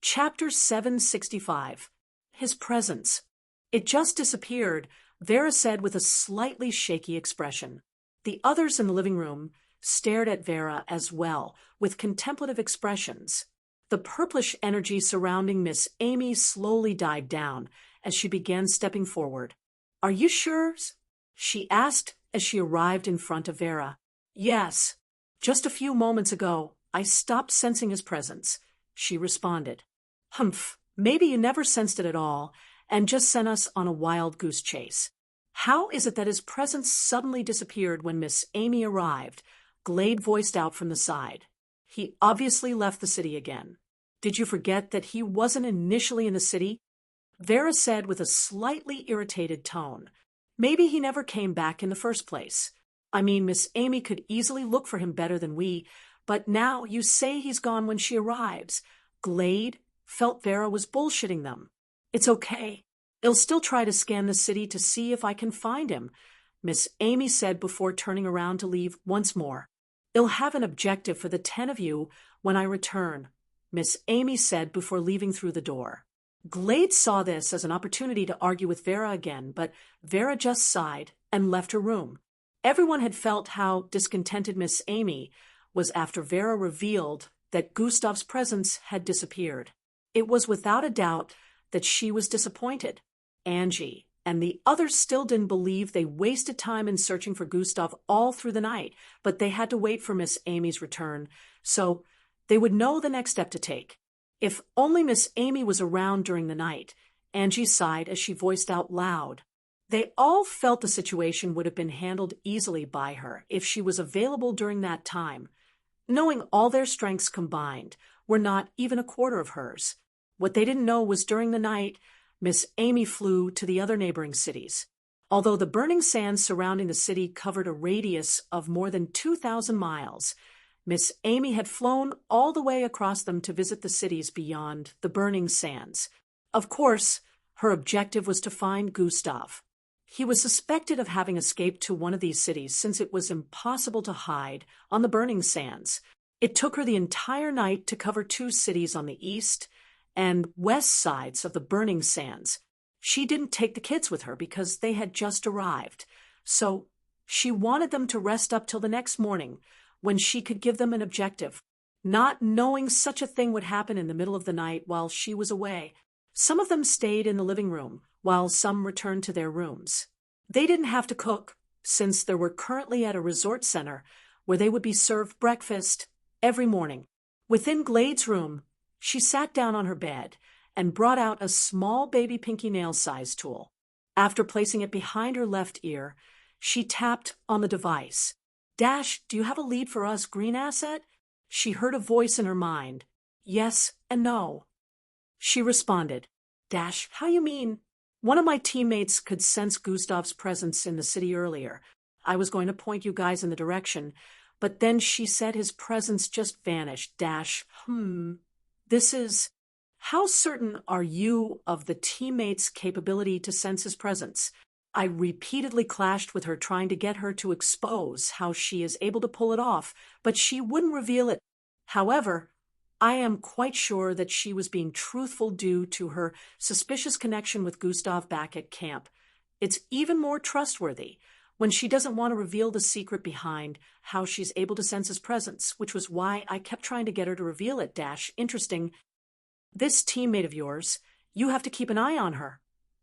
Chapter 765. His Presence. It just disappeared, Vera said with a slightly shaky expression. The others in the living room stared at Vera as well, with contemplative expressions. The purplish energy surrounding Miss Amy slowly died down as she began stepping forward. "Are you sure?" she asked as she arrived in front of Vera. "Yes. Just a few moments ago, I stopped sensing his presence," she responded. "Humph, maybe you never sensed it at all and just sent us on a wild goose chase. How is it that his presence suddenly disappeared when Miss Amy arrived?" Glade voiced out from the side. "He obviously left the city again. Did you forget that he wasn't initially in the city?" Vera said with a slightly irritated tone. "Maybe he never came back in the first place. I mean, Miss Amy could easily look for him better than we, but now you say he's gone when she arrives." Glade felt Vera was bullshitting them. "It's okay. I'll still try to scan the city to see if I can find him," Miss Amy said before turning around to leave once more. "I'll have an objective for the 10 of you when I return," Miss Amy said before leaving through the door. Glade saw this as an opportunity to argue with Vera again, but Vera just sighed and left her room. Everyone had felt how discontented Miss Amy was after Vera revealed that Gustav's presence had disappeared. It was without a doubt that she was disappointed. Angie and the others still didn't believe they wasted time in searching for Gustav all through the night, but they had to wait for Miss Amy's return, so they would know the next step to take. If only Miss Amy was around during the night, Angie sighed as she voiced out loud. They all felt the situation would have been handled easily by her if she was available during that time. Knowing all their strengths combined were not even a quarter of hers. What they didn't know was during the night, Miss Amy flew to the other neighboring cities. Although the burning sands surrounding the city covered a radius of more than 2,000 miles, Miss Amy had flown all the way across them to visit the cities beyond the burning sands. Of course, her objective was to find Gustav. He was suspected of having escaped to one of these cities since it was impossible to hide on the burning sands. It took her the entire night to cover 2 cities on the east and west sides of the burning sands. She didn't take the kids with her because they had just arrived, so she wanted them to rest up till the next morning when she could give them an objective. Not knowing such a thing would happen in the middle of the night while she was away, some of them stayed in the living room while some returned to their rooms. They didn't have to cook, since they were currently at a resort center where they would be served breakfast every morning. Within Glade's room, she sat down on her bed and brought out a small baby pinky nail size tool. After placing it behind her left ear, she tapped on the device. "Dash, do you have a lead for us, Green Asset?" She heard a voice in her mind. "Yes and no," she responded. "Dash, how you mean?" "One of my teammates could sense Gustav's presence in the city earlier. I was going to point you guys in the direction, but then she said his presence just vanished. Dash, This is... How certain are you of the teammate's capability to sense his presence? I repeatedly clashed with her trying to get her to expose how she is able to pull it off, but she wouldn't reveal it. However, I am quite sure that she was being truthful due to her suspicious connection with Gustav back at camp. It's even more trustworthy when she doesn't want to reveal the secret behind how she's able to sense his presence, which was why I kept trying to get her to reveal it. Dash, interesting. This teammate of yours, you have to keep an eye on her."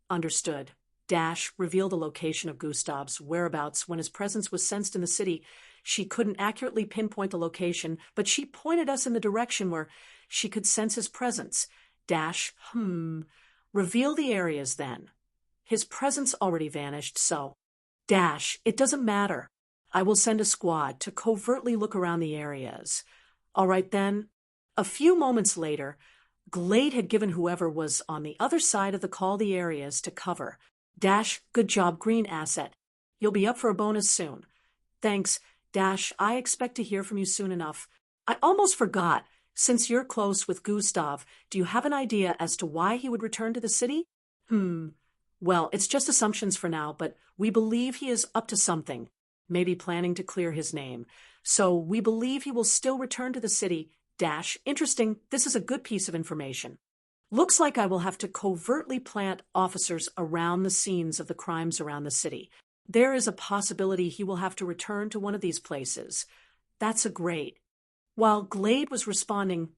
"Understood." Dash revealed the location of Gustav's whereabouts when his presence was sensed in the city. She couldn't accurately pinpoint the location, but she pointed us in the direction where she could sense his presence. Dash, Reveal the areas then. His presence already vanished, so. Dash, it doesn't matter. I will send a squad to covertly look around the areas. All right then. A few moments later, Glade had given whoever was on the other side of the call the areas to cover. Dash, good job, Green Asset. You'll be up for a bonus soon. Thanks, Dash. I expect to hear from you soon enough. I almost forgot. Since you're close with Gustav, do you have an idea as to why he would return to the city? Well, it's just assumptions for now, but we believe he is up to something, maybe planning to clear his name. So we believe he will still return to the city. Dash, interesting. This is a good piece of information. Looks like I will have to covertly plant officers around the scenes of the crimes around the city. There is a possibility he will have to return to one of these places. That's a great. While Glade was responding,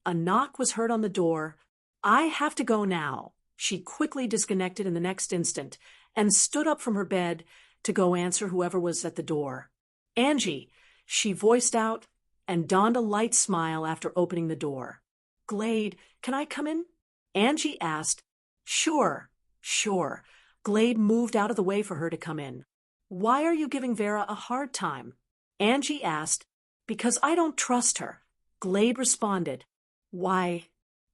a knock was heard on the door. I have to go now. She quickly disconnected in the next instant and stood up from her bed to go answer whoever was at the door. Angie, she voiced out and donned a light smile after opening the door. Glade, can I come in? Angie asked. Sure. Glade moved out of the way for her to come in. Why are you giving Vera a hard time? Angie asked. Because I don't trust her. Glade responded. Why?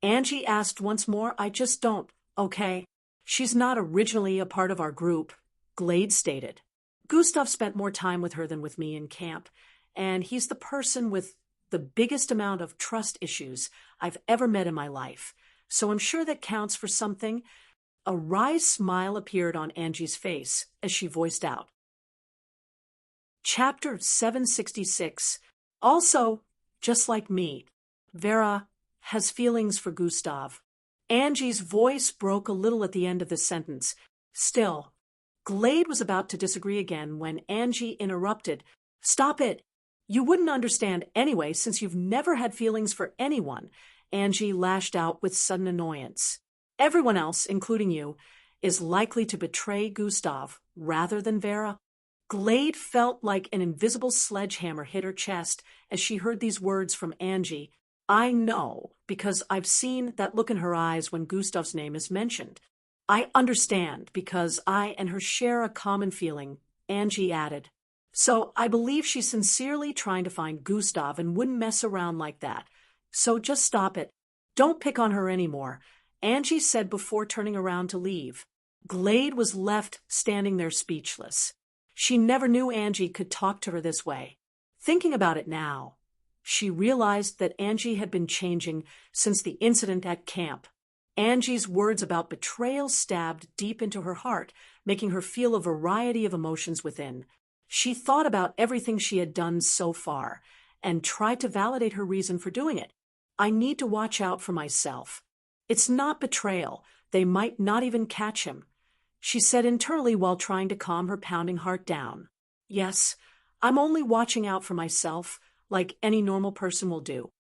Angie asked once more. I just don't, okay? She's not originally a part of our group, Glade stated. Gustav spent more time with her than with me in camp, and he's the person with the biggest amount of trust issues I've ever met in my life. So I'm sure that counts for something. A wry smile appeared on Angie's face as she voiced out. Chapter 766. Also, just like me, Vera has feelings for Gustav. Angie's voice broke a little at the end of the sentence. Still, Glade was about to disagree again when Angie interrupted. Stop it! You wouldn't understand anyway since you've never had feelings for anyone. Angie lashed out with sudden annoyance. Everyone else, including you, is likely to betray Gustav rather than Vera. Glade felt like an invisible sledgehammer hit her chest as she heard these words from Angie. I know, because I've seen that look in her eyes when Gustav's name is mentioned. I understand, because I and her share a common feeling, Angie added. So I believe she's sincerely trying to find Gustav and wouldn't mess around like that. So just stop it. Don't pick on her anymore, Angie said before turning around to leave. Glade was left standing there speechless. She never knew Angie could talk to her this way. Thinking about it now, she realized that Angie had been changing since the incident at camp. Angie's words about betrayal stabbed deep into her heart, making her feel a variety of emotions within. She thought about everything she had done so far and tried to validate her reason for doing it. I need to watch out for myself. It's not betrayal. They might not even catch him, she said internally while trying to calm her pounding heart down. Yes, I'm only watching out for myself, like any normal person will do.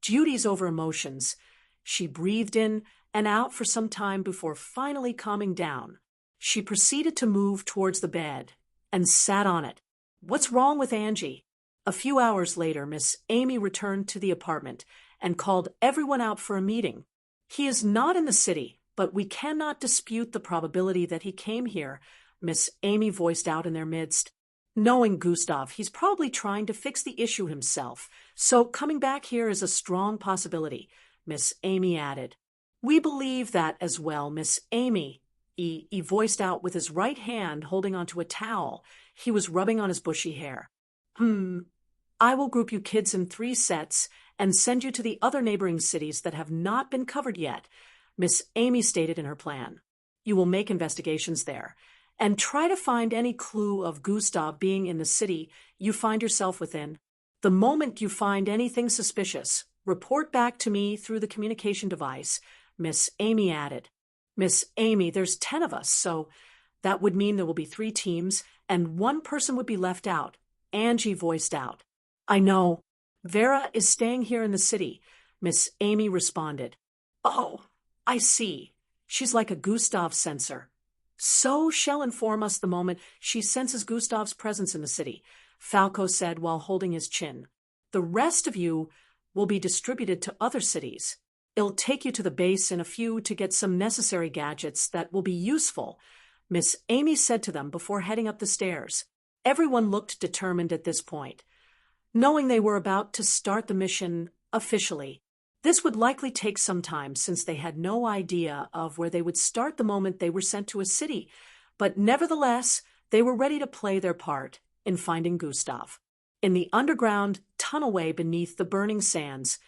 Duties over emotions. She breathed in and out for some time before finally calming down. She proceeded to move towards the bed and sat on it. What's wrong with Angie? A few hours later, Miss Amy returned to the apartment and called everyone out for a meeting. He is not in the city, but we cannot dispute the probability that he came here, Miss Amy voiced out in their midst. Knowing Gustav, he's probably trying to fix the issue himself, so coming back here is a strong possibility, Miss Amy added. We believe that as well, Miss Amy, he voiced out with his right hand holding onto a towel he was rubbing on his bushy hair. I will group you kids in 3 sets and send you to the other neighboring cities that have not been covered yet, Miss Amy stated in her plan. You will make investigations there and try to find any clue of Gustav being in the city you find yourself within. The moment you find anything suspicious, report back to me through the communication device, Miss Amy added. Miss Amy, there's 10 of us, so that would mean there will be 3 teams and 1 person would be left out, Angie voiced out. I know. Vera is staying here in the city, Miss Amy responded. Oh, I see. She's like a Gustav sensor. So she'll inform us the moment she senses Gustav's presence in the city, Falco said while holding his chin. The rest of you will be distributed to other cities. It'll take you to the base in a few to get some necessary gadgets that will be useful, Miss Amy said to them before heading up the stairs. Everyone looked determined at this point, knowing they were about to start the mission officially. This would likely take some time since they had no idea of where they would start the moment they were sent to a city, but nevertheless, they were ready to play their part in finding Gustav. In the underground tunnelway beneath the burning sands,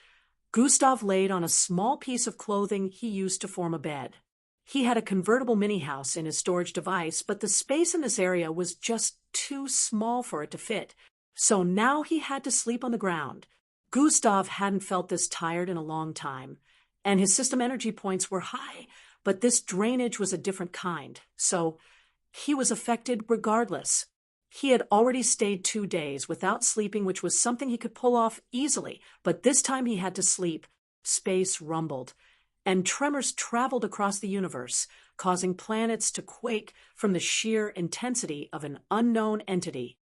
Gustav laid on a small piece of clothing he used to form a bed. He had a convertible mini-house in his storage device, but the space in this area was just too small for it to fit, so now he had to sleep on the ground. Gustav hadn't felt this tired in a long time. and his system energy points were high, but this drainage was a different kind, so he was affected regardless. He had already stayed 2 days without sleeping, which was something he could pull off easily, but this time he had to sleep. Space rumbled, and tremors traveled across the universe, causing planets to quake from the sheer intensity of an unknown entity.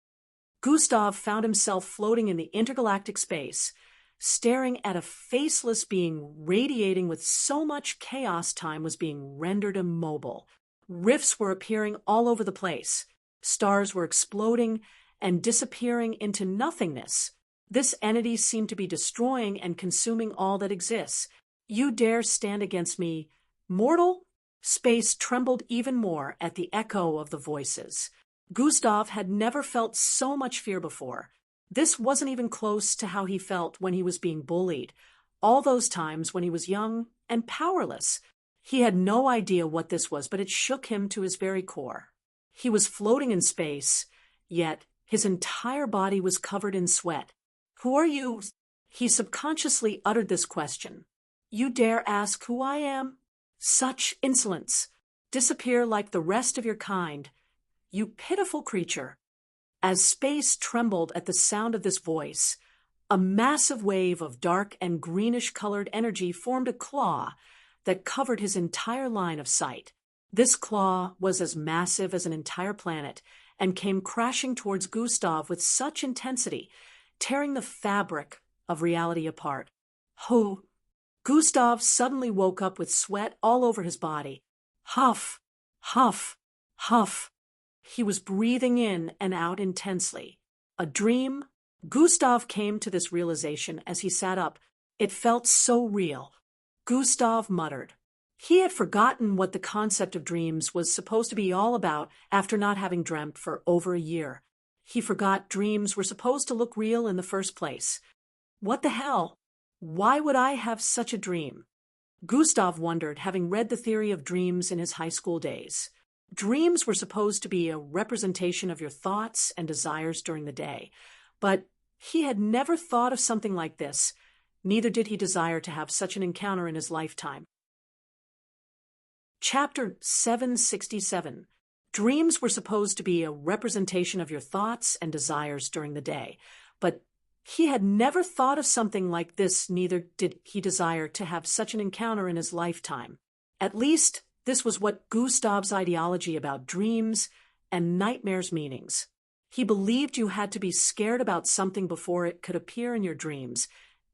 Gustav found himself floating in the intergalactic space, staring at a faceless being radiating with so much chaos. Time was being rendered immobile. Rifts were appearing all over the place. Stars were exploding and disappearing into nothingness. This entity seemed to be destroying and consuming all that exists. You dare stand against me, mortal? Space trembled even more at the echo of the voices. Gustav had never felt so much fear before. This wasn't even close to how he felt when he was being bullied. All those times when he was young and powerless. He had no idea what this was, but it shook him to his very core. He was floating in space, yet his entire body was covered in sweat. Who are you? He subconsciously uttered this question. You dare ask who I am? Such insolence! Disappear like the rest of your kind, you pitiful creature! As space trembled at the sound of this voice, a massive wave of dark and greenish-colored energy formed a claw that covered his entire line of sight. This claw was as massive as an entire planet and came crashing towards Gustav with such intensity, tearing the fabric of reality apart. Who? Gustav suddenly woke up with sweat all over his body. Huff, huff, huff. He was breathing in and out intensely. A dream? Gustav came to this realization as he sat up. It felt so real. Gustav muttered. He had forgotten what the concept of dreams was supposed to be all about after not having dreamt for over a year. He forgot dreams were supposed to look real in the first place. What the hell? Why would I have such a dream? Gustav wondered, having read the theory of dreams in his high school days. Dreams were supposed to be a representation of your thoughts and desires during the day, but he had never thought of something like this. Neither did he desire to have such an encounter in his lifetime. Chapter 767. Dreams were supposed to be a representation of your thoughts and desires during the day, but he had never thought of something like this. Neither did he desire to have such an encounter in his lifetime. At least, this was what Gustav's ideology about dreams and nightmares meanings. He believed you had to be scared about something before it could appear in your dreams,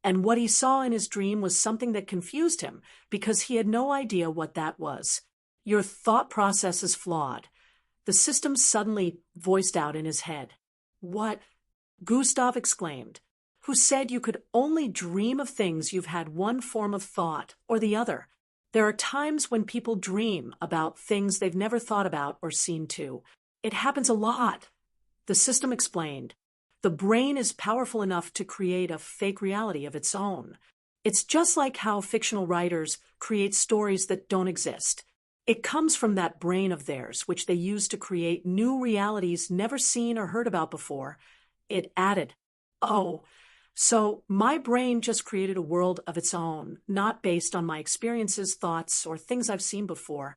and what he saw in his dream was something that confused him because he had no idea what that was. Your thought process is flawed. The system suddenly voiced out in his head. What? Gustav exclaimed. Who said you could only dream of things you've had one form of thought or the other? There are times when people dream about things they've never thought about or seen too. It happens a lot. The system explained. The brain is powerful enough to create a fake reality of its own. It's just like how fictional writers create stories that don't exist. It comes from that brain of theirs, which they use to create new realities never seen or heard about before. It added, oh, so my brain just created a world of its own, not based on my experiences, thoughts, or things I've seen before.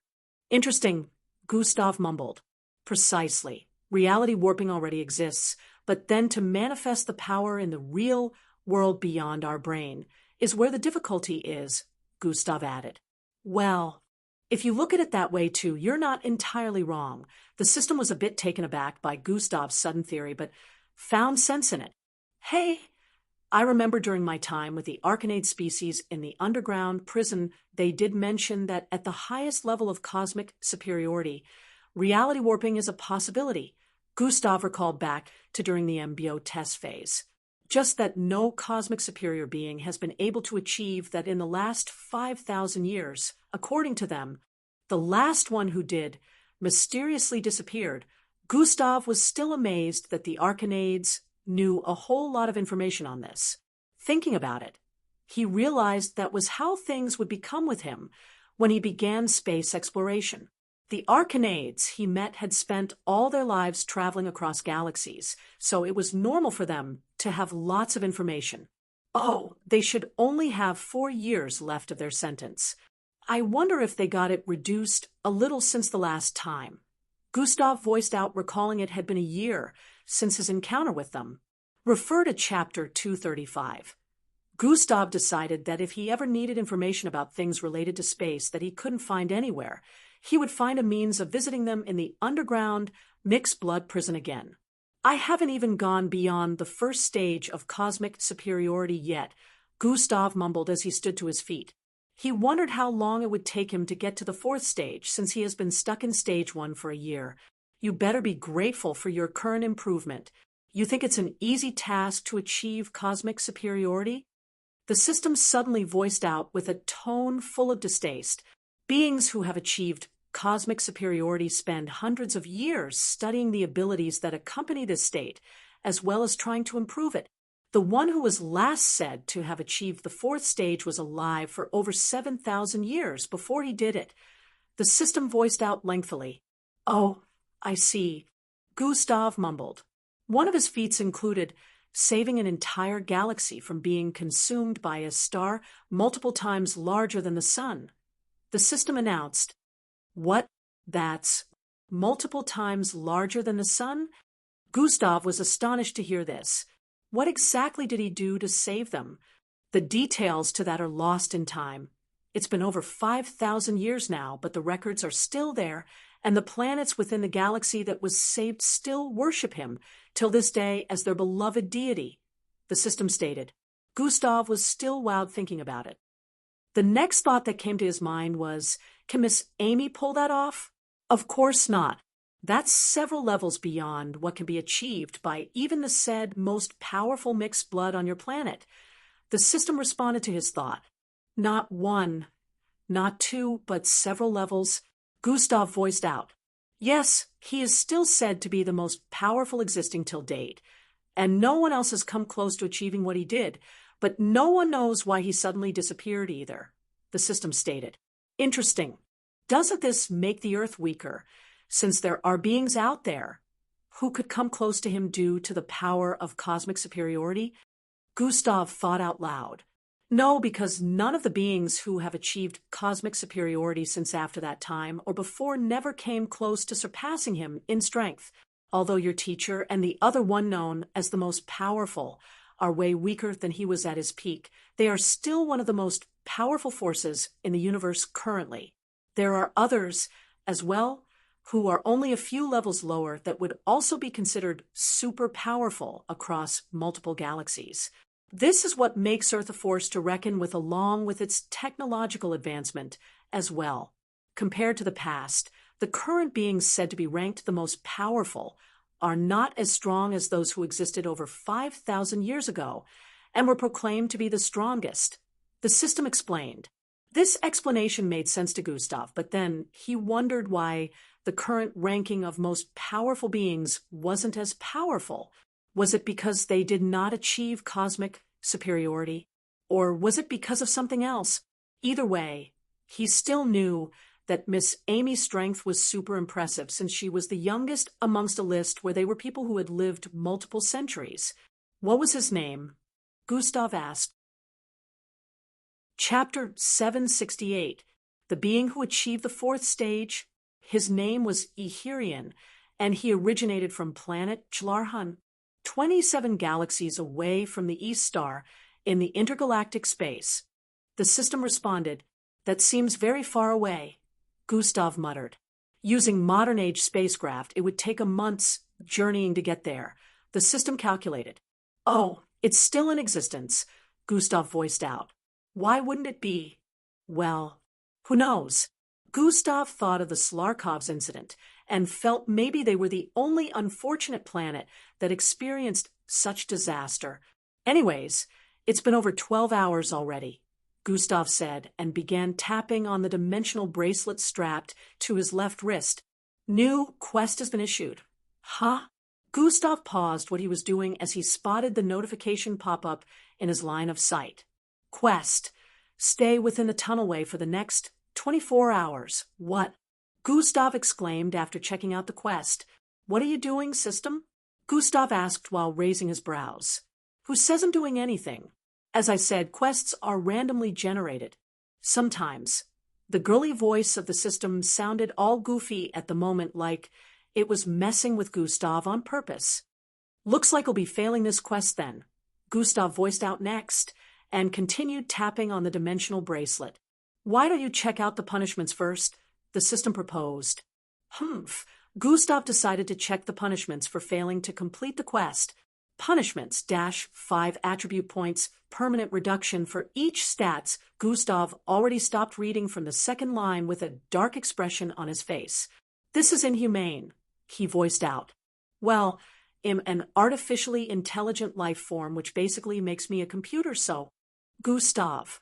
Interesting, Gustav mumbled. Precisely. Reality warping already exists, but then to manifest the power in the real world beyond our brain is where the difficulty is, Gustav added. Well, if you look at it that way too, you're not entirely wrong. The system was a bit taken aback by Gustav's sudden theory, but found sense in it. Hey, I remember during my time with the Arcanade species in the underground prison, they did mention that at the highest level of cosmic superiority, reality warping is a possibility. Gustav recalled back to during the MBO test phase. Just that no cosmic superior being has been able to achieve that in the last 5,000 years. According to them, the last one who did mysteriously disappeared. Gustav was still amazed that the Arcanades knew a whole lot of information on this. Thinking about it, he realized that was how things would become with him when he began space exploration. The Arcanades he met had spent all their lives traveling across galaxies, so it was normal for them to have lots of information. Oh, they should only have 4 years left of their sentence. I wonder if they got it reduced a little since the last time. Gustav voiced out, recalling it had been a year since his encounter with them. Refer to chapter 235. Gustav decided that if he ever needed information about things related to space that he couldn't find anywhere, he would find a means of visiting them in the underground mixed blood prison again. I haven't even gone beyond the first stage of cosmic superiority yet, Gustav mumbled as he stood to his feet. He wondered how long it would take him to get to the fourth stage, since he has been stuck in stage 1 for a year. You better be grateful for your current improvement. You think it's an easy task to achieve cosmic superiority? The system suddenly voiced out with a tone full of distaste. Beings who have achieved cosmic superiority spend hundreds of years studying the abilities that accompany this state, as well as trying to improve it. The one who was last said to have achieved the fourth stage was alive for over 7,000 years before he did it. The system voiced out lengthily. Oh, I see, Gustav mumbled. One of his feats included saving an entire galaxy from being consumed by a star multiple times larger than the sun. The system announced, "What? That's multiple times larger than the sun?" Gustav was astonished to hear this. What exactly did he do to save them? The details to that are lost in time. It's been over 5,000 years now, but the records are still there, and the planets within the galaxy that was saved still worship him till this day as their beloved deity, the system stated. Gustav was still wowed thinking about it. The next thought that came to his mind was, can Miss Amy pull that off? Of course not. That's several levels beyond what can be achieved by even the said most powerful mixed blood on your planet. The system responded to his thought. Not one, not two, but several levels. Gustav voiced out. Yes, he is still said to be the most powerful existing till date, and no one else has come close to achieving what he did, but no one knows why he suddenly disappeared either, the system stated. Interesting. Doesn't this make the Earth weaker, since there are beings out there who could come close to him due to the power of cosmic superiority? Gustav thought out loud. No, because none of the beings who have achieved cosmic superiority since after that time or before never came close to surpassing him in strength. Although your teacher and the other one known as the most powerful are way weaker than he was at his peak, they are still one of the most powerful forces in the universe currently. There are others as well who are only a few levels lower that would also be considered super powerful across multiple galaxies. This is what makes Earth a force to reckon with, along with its technological advancement as well. Compared to the past, the current beings said to be ranked the most powerful are not as strong as those who existed over 5,000 years ago and were proclaimed to be the strongest. The system explained. This explanation made sense to Gustav, but then he wondered why the current ranking of most powerful beings wasn't as powerful. Was it because they did not achieve cosmic superiority? Or was it because of something else? Either way, he still knew that Miss Amy's strength was super impressive, since she was the youngest amongst a list where they were people who had lived multiple centuries. What was his name? Gustav asked. Chapter 768. The being who achieved the fourth stage. His name was Ehirian, and he originated from planet Jlarhan, 27 galaxies away from the East Star in the intergalactic space. The system responded, "That seems very far away," Gustav muttered. Using modern-age spacecraft, it would take a month's journeying to get there. The system calculated. "Oh, it's still in existence," Gustav voiced out. "Why wouldn't it be?" Well, who knows? Gustav thought of the Slarkov's incident and felt maybe they were the only unfortunate planet that experienced such disaster. Anyways, it's been over 12 hours already, Gustav said, and began tapping on the dimensional bracelet strapped to his left wrist. "New quest has been issued." Huh? Gustav paused what he was doing as he spotted the notification pop up in his line of sight. Quest. Stay within the tunnelway for the next 24 hours. What? Gustav exclaimed after checking out the quest. "What are you doing, system?" Gustav asked while raising his brows. "Who says I'm doing anything?" As I said, quests are randomly generated. Sometimes. The girly voice of the system sounded all goofy at the moment, like it was messing with Gustav on purpose. Looks like we'll be failing this quest then, Gustav voiced out next, and continued tapping on the dimensional bracelet. Why don't you check out the punishments first? The system proposed. Humph. Gustav decided to check the punishments for failing to complete the quest. Punishments -5 attribute points, permanent reduction for each stats. Gustav already stopped reading from the second line with a dark expression on his face. This is inhumane, he voiced out. Well, I'm an artificially intelligent life form, which basically makes me a computer, so. Gustav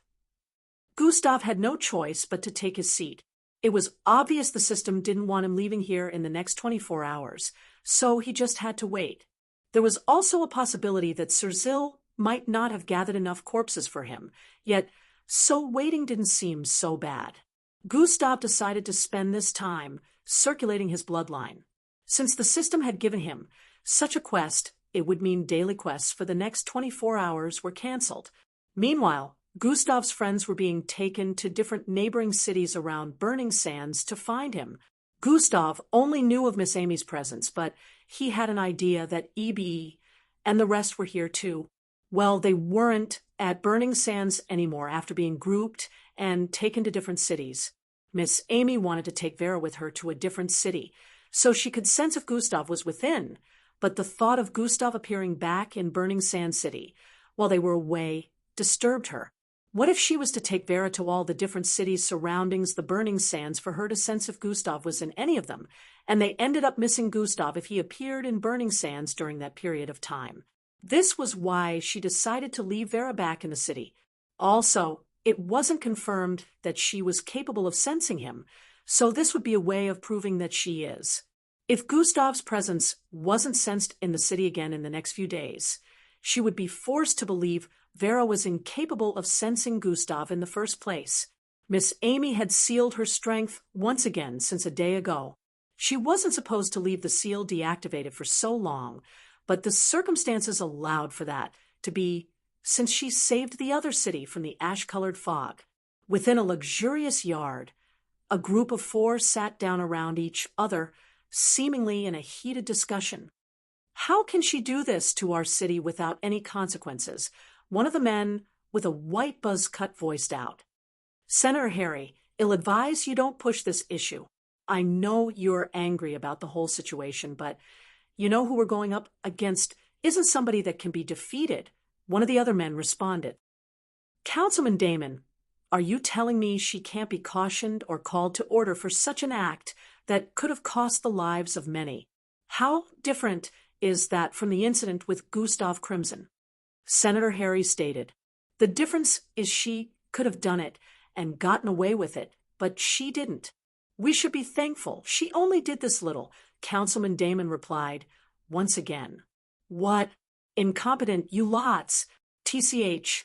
had no choice but to take his seat. It was obvious the system didn't want him leaving here in the next 24 hours, so he just had to wait. There was also a possibility that Sirzil might not have gathered enough corpses for him, yet so waiting didn't seem so bad. Gustav decided to spend this time circulating his bloodline. Since the system had given him such a quest, it would mean daily quests for the next 24 hours were cancelled. Meanwhile, Gustav's friends were being taken to different neighboring cities around Burning Sands to find him. Gustav only knew of Miss Amy's presence, but he had an idea that EBE and the rest were here too. Well, they weren't at Burning Sands anymore after being grouped and taken to different cities. Miss Amy wanted to take Vera with her to a different city, so she could sense if Gustav was within, but the thought of Gustav appearing back in Burning Sand City while they were away disturbed her. What if she was to take Vera to all the different cities surrounding the Burning Sands for her to sense if Gustav was in any of them, and they ended up missing Gustav if he appeared in Burning Sands during that period of time? This was why she decided to leave Vera back in the city. Also, it wasn't confirmed that she was capable of sensing him, so this would be a way of proving that she is. If Gustav's presence wasn't sensed in the city again in the next few days, she would be forced to believe Vera was incapable of sensing Gustav in the first place. Miss Amy had sealed her strength once again since a day ago. She wasn't supposed to leave the seal deactivated for so long, but the circumstances allowed for that to be since she saved the other city from the ash-colored fog. Within a luxurious yard, a group of 4 sat down around each other, seemingly in a heated discussion. How can she do this to our city without any consequences? One of the men with a white buzz cut voiced out. Senator Harry, I'll advise you don't push this issue. I know you're angry about the whole situation, but you know who we're going up against isn't somebody that can be defeated. One of the other men responded. Councilman Damon, are you telling me she can't be cautioned or called to order for such an act that could have cost the lives of many? How different is that from the incident with Gustav Crimson? Senator Harry stated, the difference is she could have done it and gotten away with it, but she didn't. We should be thankful. She only did this little. Councilman Damon replied, once again. What? Incompetent, you lots. TCH.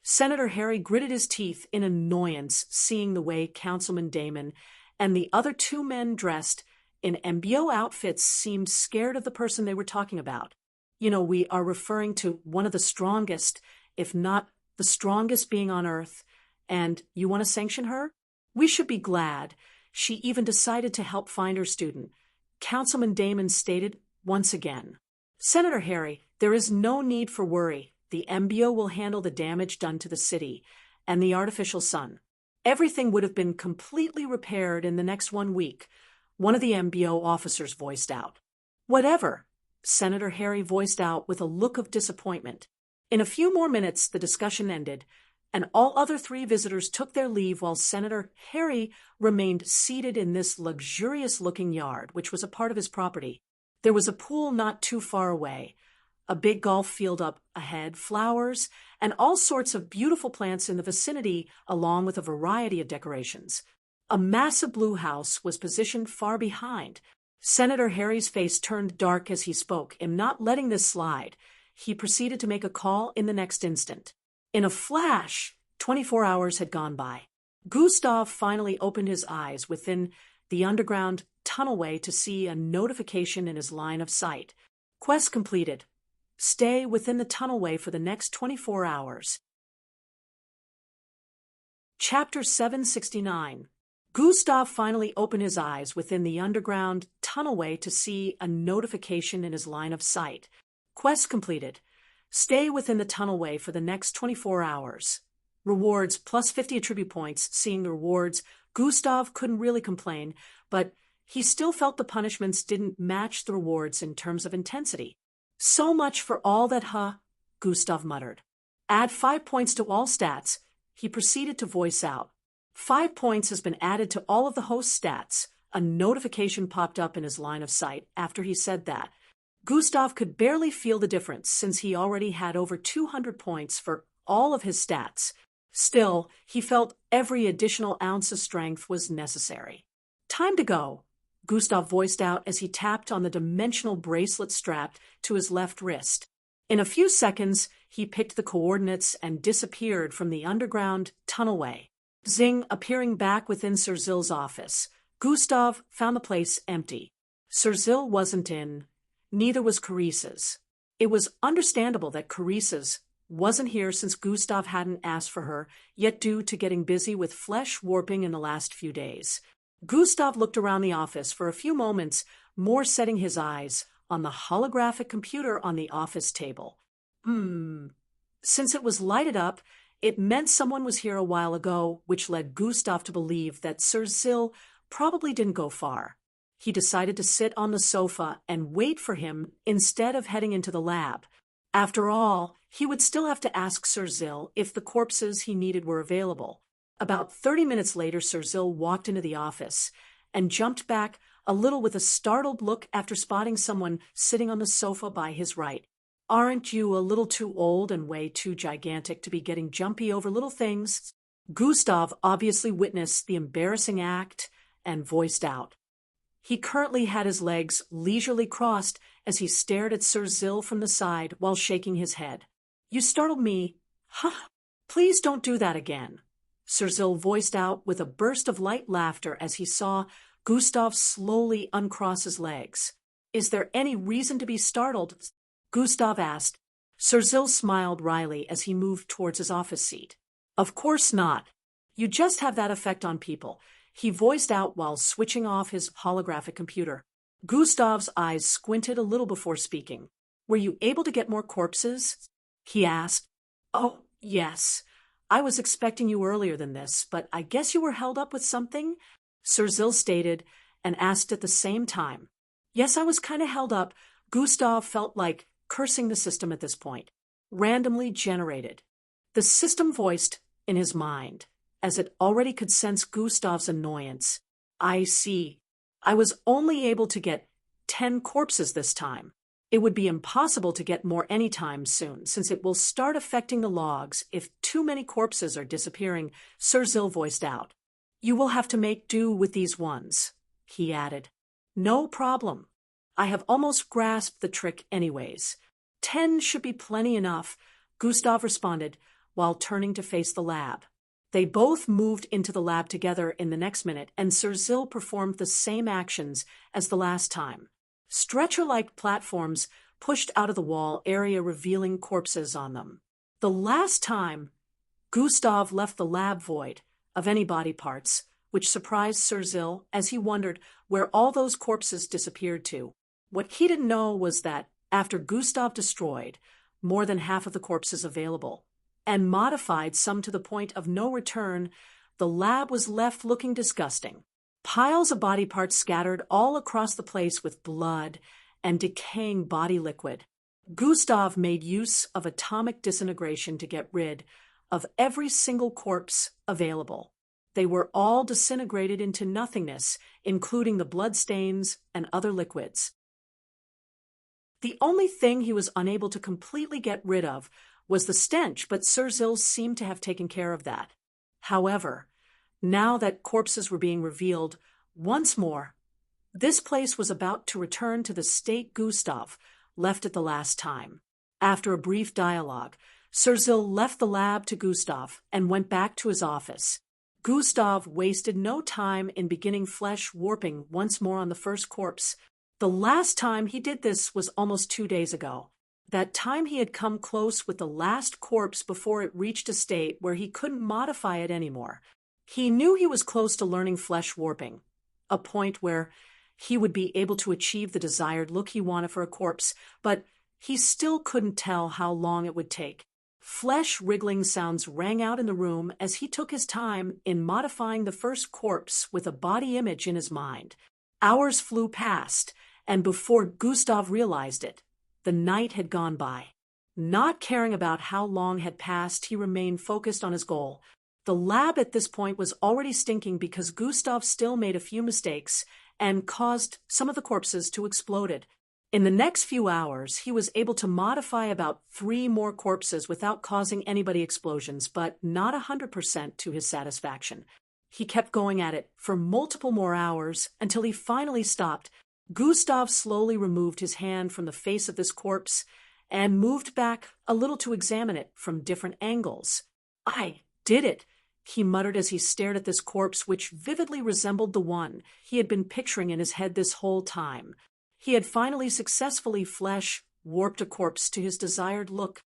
Senator Harry gritted his teeth in annoyance, seeing the way Councilman Damon and the other 2 men dressed in MBO outfits seemed scared of the person they were talking about. You know, we are referring to one of the strongest, if not the strongest being on Earth, and you want to sanction her? We should be glad. She even decided to help find her student. Councilman Damon stated once again. Senator Harry, there is no need for worry. The MBO will handle the damage done to the city and the artificial sun. Everything would have been completely repaired in the next 1 week, one of the MBO officers voiced out. Whatever, Senator Harry voiced out with a look of disappointment. In a few more minutes, the discussion ended, and all other 3 visitors took their leave while Senator Harry remained seated in this luxurious-looking yard, which was a part of his property. There was a pool not too far away, a big golf field up ahead, flowers, and all sorts of beautiful plants in the vicinity, along with a variety of decorations. A massive blue house was positioned far behind. Senator Harry's face turned dark as he spoke. I'm not letting this slide. He proceeded to make a call in the next instant. In a flash, 24 hours had gone by. Gustav finally opened his eyes within the underground tunnelway to see a notification in his line of sight. Quest completed. Stay within the tunnelway for the next 24 hours. Chapter 769. Gustav finally opened his eyes within the underground tunnelway to see a notification in his line of sight. Quest completed. Stay within the tunnelway for the next 24 hours. Rewards plus 50 attribute points. Seeing the rewards, Gustav couldn't really complain, but he still felt the punishments didn't match the rewards in terms of intensity. So much for all that, Gustav muttered. Add 5 points to all stats. He proceeded to voice out. 5 points has been added to all of the host's stats. A notification popped up in his line of sight after he said that. Gustav could barely feel the difference since he already had over 200 points for all of his stats. Still, he felt every additional ounce of strength was necessary. Time to go, Gustav voiced out as he tapped on the dimensional bracelet strapped to his left wrist. In a few seconds, he picked the coordinates and disappeared from the underground tunnelway. Zing appearing back within Sirzil's office. Gustav found the place empty. Sirzil wasn't in. Neither was Carissa's. It was understandable that Carissa's wasn't here since Gustav hadn't asked for her, yet due to getting busy with flesh warping in the last few days. Gustav looked around the office for a few moments, more setting his eyes on the holographic computer on the office table. Since it was lighted up, it meant someone was here a while ago, which led Gustav to believe that Sirzil probably didn't go far. He decided to sit on the sofa and wait for him instead of heading into the lab. After all, he would still have to ask Sirzil if the corpses he needed were available. About 30 minutes later, Sirzil walked into the office and jumped back a little with a startled look after spotting someone sitting on the sofa by his right. Aren't you a little too old and way too gigantic to be getting jumpy over little things? Gustav obviously witnessed the embarrassing act and voiced out. He currently had his legs leisurely crossed as he stared at Sirzil from the side while shaking his head. You startled me. Please don't do that again. Sirzil voiced out with a burst of light laughter as he saw Gustav slowly uncross his legs. Is there any reason to be startled? Gustav asked. Sirzil smiled wryly as he moved towards his office seat. Of course not. You just have that effect on people, he voiced out while switching off his holographic computer. Gustav's eyes squinted a little before speaking. Were you able to get more corpses? He asked. Oh, yes. I was expecting you earlier than this, but I guess you were held up with something? Sirzil stated and asked at the same time. Yes, I was kind of held up. Gustav felt like cursing the system at this point. Randomly generated. The system voiced in his mind, as it already could sense Gustav's annoyance. I see. I was only able to get 10 corpses this time. It would be impossible to get more anytime soon, since it will start affecting the logs if too many corpses are disappearing, Sirzil voiced out. You will have to make do with these ones, he added. No problem. I have almost grasped the trick anyways. 10 should be plenty enough, Gustav responded, while turning to face the lab. They both moved into the lab together in the next minute, and Sirzil performed the same actions as the last time. Stretcher-like platforms pushed out of the wall area revealing corpses on them. The last time, Gustav left the lab void of any body parts, which surprised Sirzil as he wondered where all those corpses disappeared to. What he didn't know was that, after Gustav destroyed more than half of the corpses available, and modified some to the point of no return, the lab was left looking disgusting. Piles of body parts scattered all across the place with blood and decaying body liquid. Gustav made use of atomic disintegration to get rid of every single corpse available. They were all disintegrated into nothingness, including the bloodstains and other liquids. The only thing he was unable to completely get rid of was the stench, but Sirzil seemed to have taken care of that. However, now that corpses were being revealed once more, this place was about to return to the state Gustav left it the last time. After a brief dialogue, Sirzil left the lab to Gustav and went back to his office. Gustav wasted no time in beginning flesh warping once more on the first corpse. The last time he did this was almost 2 days ago. That time he had come close with the last corpse before it reached a state where he couldn't modify it anymore. He knew he was close to learning flesh warping, a point where he would be able to achieve the desired look he wanted for a corpse, but he still couldn't tell how long it would take. Flesh-wriggling sounds rang out in the room as he took his time in modifying the first corpse with a body image in his mind. Hours flew past, and before Gustav realized it, the night had gone by. Not caring about how long had passed, he remained focused on his goal. The lab at this point was already stinking because Gustav still made a few mistakes and caused some of the corpses to explode. In the next few hours, he was able to modify about 3 more corpses without causing anybody explosions, but not 100% to his satisfaction. He kept going at it for multiple more hours until he finally stopped. Gustav slowly removed his hand from the face of this corpse and moved back a little to examine it from different angles. "I did it," he muttered as he stared at this corpse, which vividly resembled the one he had been picturing in his head this whole time. He had finally successfully flesh-warped a corpse to his desired look.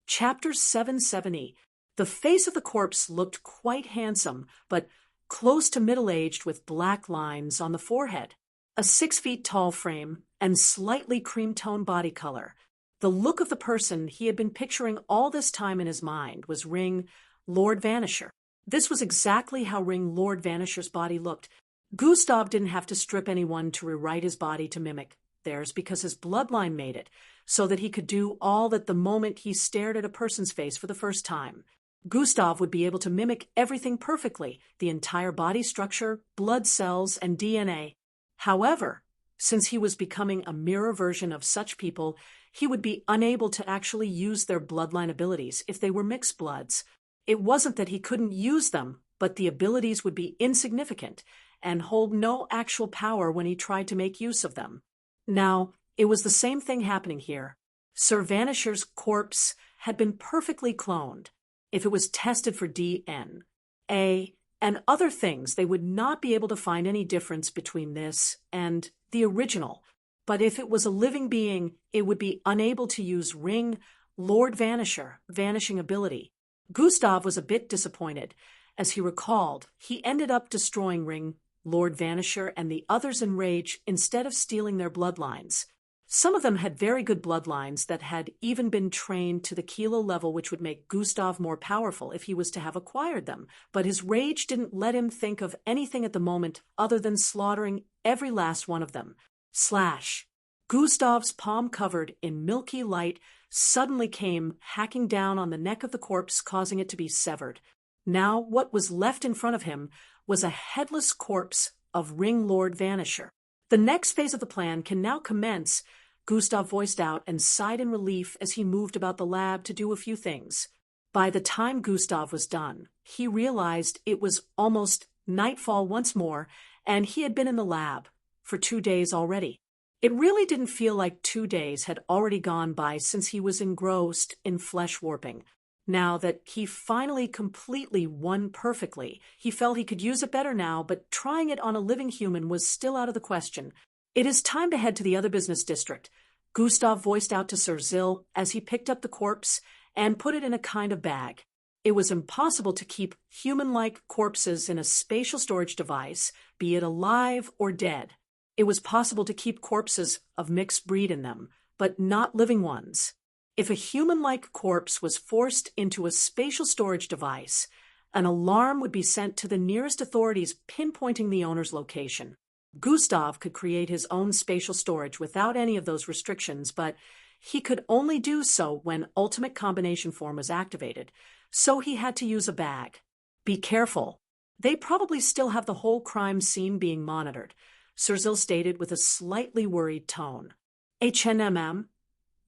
Chapter 770. The face of the corpse looked quite handsome, but close to middle-aged with black lines on the forehead, a 6-feet-tall frame, and slightly cream-tone body color. The look of the person he had been picturing all this time in his mind was Ring Lord Vanisher. This was exactly how Ring Lord Vanisher's body looked. Gustav didn't have to strip anyone to rewrite his body to mimic theirs because his bloodline made it, so that he could do all that the moment he stared at a person's face for the first time. Gustav would be able to mimic everything perfectly, the entire body structure, blood cells, and DNA. However, since he was becoming a mirror version of such people, he would be unable to actually use their bloodline abilities if they were mixed bloods. It wasn't that he couldn't use them, but the abilities would be insignificant and hold no actual power when he tried to make use of them. Now, it was the same thing happening here. Sir Vanisher's corpse had been perfectly cloned. If it was tested for DNA and other things, they would not be able to find any difference between this and the original. But if it was a living being, it would be unable to use Ring Lord Vanisher, vanishing ability. Gustav was a bit disappointed. As he recalled, he ended up destroying Ring Lord Vanisher and the others in rage instead of stealing their bloodlines. Some of them had very good bloodlines that had even been trained to the kilo level, which would make Gustav more powerful if he was to have acquired them, but his rage didn't let him think of anything at the moment other than slaughtering every last one of them. Slash. Gustav's palm covered in milky light suddenly came hacking down on the neck of the corpse, causing it to be severed. Now what was left in front of him was a headless corpse of Ring Lord Vanisher. The next phase of the plan can now commence, Gustav voiced out and sighed in relief as he moved about the lab to do a few things. By the time Gustav was done, he realized it was almost nightfall once more, and he had been in the lab for 2 days already. It really didn't feel like 2 days had already gone by since he was engrossed in flesh warping. Now that he finally completely won perfectly, he felt he could use it better now, but trying it on a living human was still out of the question. "It is time to head to the other business district," Gustav voiced out to Sir Zill as he picked up the corpse and put it in a kind of bag. It was impossible to keep human-like corpses in a spatial storage device, be it alive or dead. It was possible to keep corpses of mixed breed in them, but not living ones. If a human-like corpse was forced into a spatial storage device, an alarm would be sent to the nearest authorities pinpointing the owner's location. Gustav could create his own spatial storage without any of those restrictions, but he could only do so when Ultimate Combination Form was activated, so he had to use a bag. "Be careful. They probably still have the whole crime scene being monitored," Sir Zill stated with a slightly worried tone. "HNMM,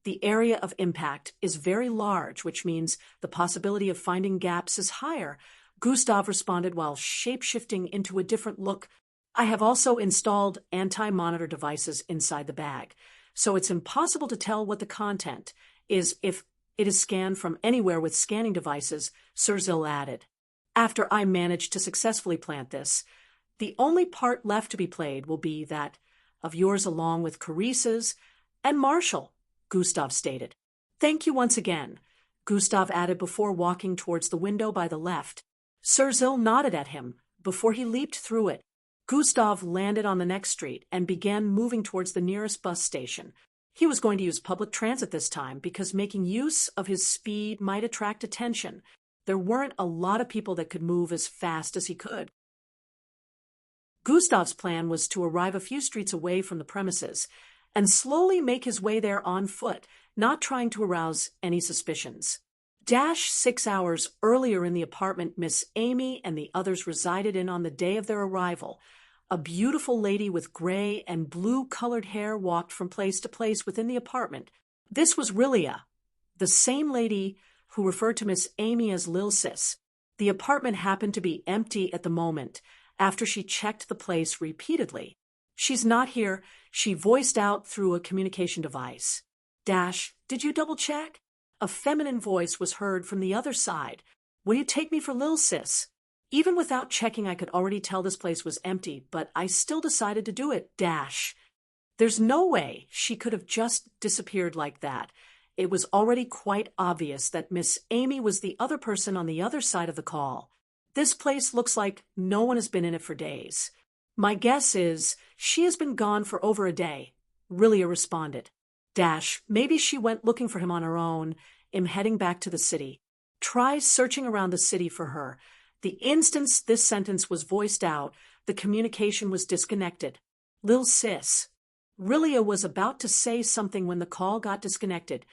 the area of impact is very large, which means the possibility of finding gaps is higher," Gustav responded while shape-shifting into a different look. "I have also installed anti-monitor devices inside the bag, so it's impossible to tell what the content is if it is scanned from anywhere with scanning devices," Sir Zill added. "After I manage to successfully plant this, the only part left to be played will be that of yours along with Carissa's And Marshall, Gustav stated. Thank you once again, Gustav added before walking towards the window by the left. Sir Zil nodded at him before he leaped through it. Gustav landed on the next street and began moving towards the nearest bus station. He was going to use public transit this time because making use of his speed might attract attention. There weren't a lot of people that could move as fast as he could. Gustav's plan was to arrive a few streets away from the premises and slowly make his way there on foot, not trying to arouse any suspicions. 6 hours earlier in the apartment Miss Amy and the others resided in on the day of their arrival, a beautiful lady with gray and blue-colored hair walked from place to place within the apartment. This was Rilia, the same lady who referred to Miss Amy as Lil Sis. The apartment happened to be empty at the moment, after she checked the place repeatedly. She's not here, she voiced out through a communication device. Did you double-check? A feminine voice was heard from the other side. Will you take me for Lil Sis? Even without checking, I could already tell this place was empty, but I still decided to do it. There's no way she could have just disappeared like that. It was already quite obvious that Miss Amy was the other person on the other side of the call. This place looks like no one has been in it for days. My guess is she has been gone for over a day, Rilia responded. Maybe she went looking for him on her own. I'm heading back to the city. Try searching around the city for her. The instant this sentence was voiced out, the communication was disconnected. Lil Sis. Rilia was about to say something when the call got disconnected.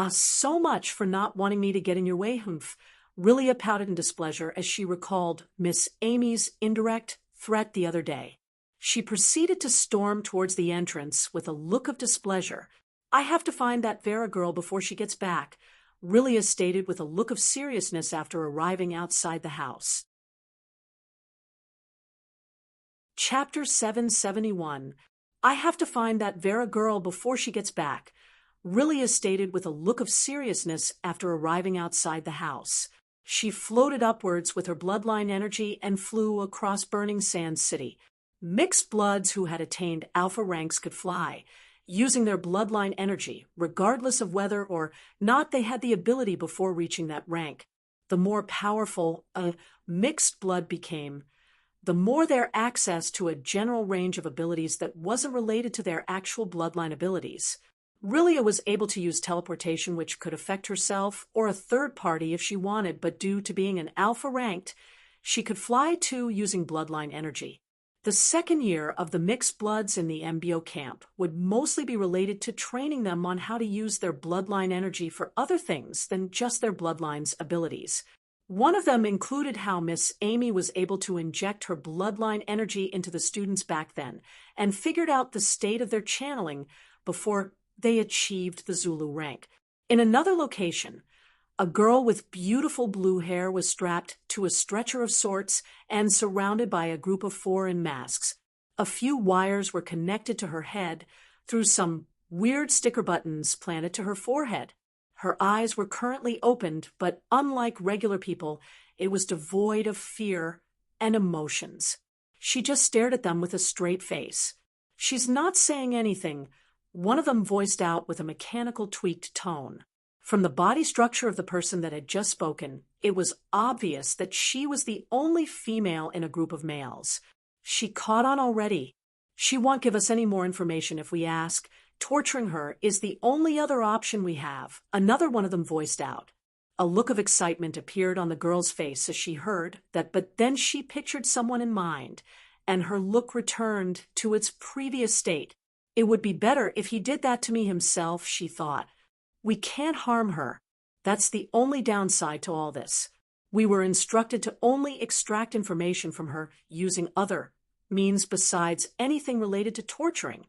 So much for not wanting me to get in your way, Humph. Rilia pouted in displeasure as she recalled Miss Amy's indirect threat the other day. She proceeded to storm towards the entrance with a look of displeasure. I have to find that Vera girl before she gets back, Rilia stated with a look of seriousness after arriving outside the house. Chapter 771. I have to find that Vera girl before she gets back, Rilia stated with a look of seriousness after arriving outside the house. She floated upwards with her bloodline energy and flew across burning Sand City. Mixed bloods who had attained alpha ranks could fly. Using their bloodline energy, regardless of whether or not they had the ability before reaching that rank. The more powerful a mixed blood became, the more their access to a general range of abilities that wasn't related to their actual bloodline abilities. Rilia was able to use teleportation, which could affect herself or a third party if she wanted, but due to being an alpha ranked, she could fly too using bloodline energy. The second year of the mixed bloods in the MBO camp would mostly be related to training them on how to use their bloodline energy for other things than just their bloodline's abilities. One of them included how Miss Amy was able to inject her bloodline energy into the students back then and figured out the state of their channeling before they achieved the Zulu rank. In another location, a girl with beautiful blue hair was strapped to a stretcher of sorts and surrounded by a group of 4 in masks. A few wires were connected to her head through some weird sticker buttons planted to her forehead. Her eyes were currently opened, but unlike regular people, it was devoid of fear and emotions. She just stared at them with a straight face. She's not saying anything, one of them voiced out with a mechanical tweaked tone. From the body structure of the person that had just spoken, it was obvious that she was the only female in a group of males. She caught on already. She won't give us any more information if we ask. Torturing her is the only other option we have, another one of them voiced out. A look of excitement appeared on the girl's face as she heard that, but then she pictured someone in mind, and her look returned to its previous state. It would be better if he did that to me himself, she thought. We can't harm her. That's the only downside to all this. We were instructed to only extract information from her using other means besides anything related to torturing.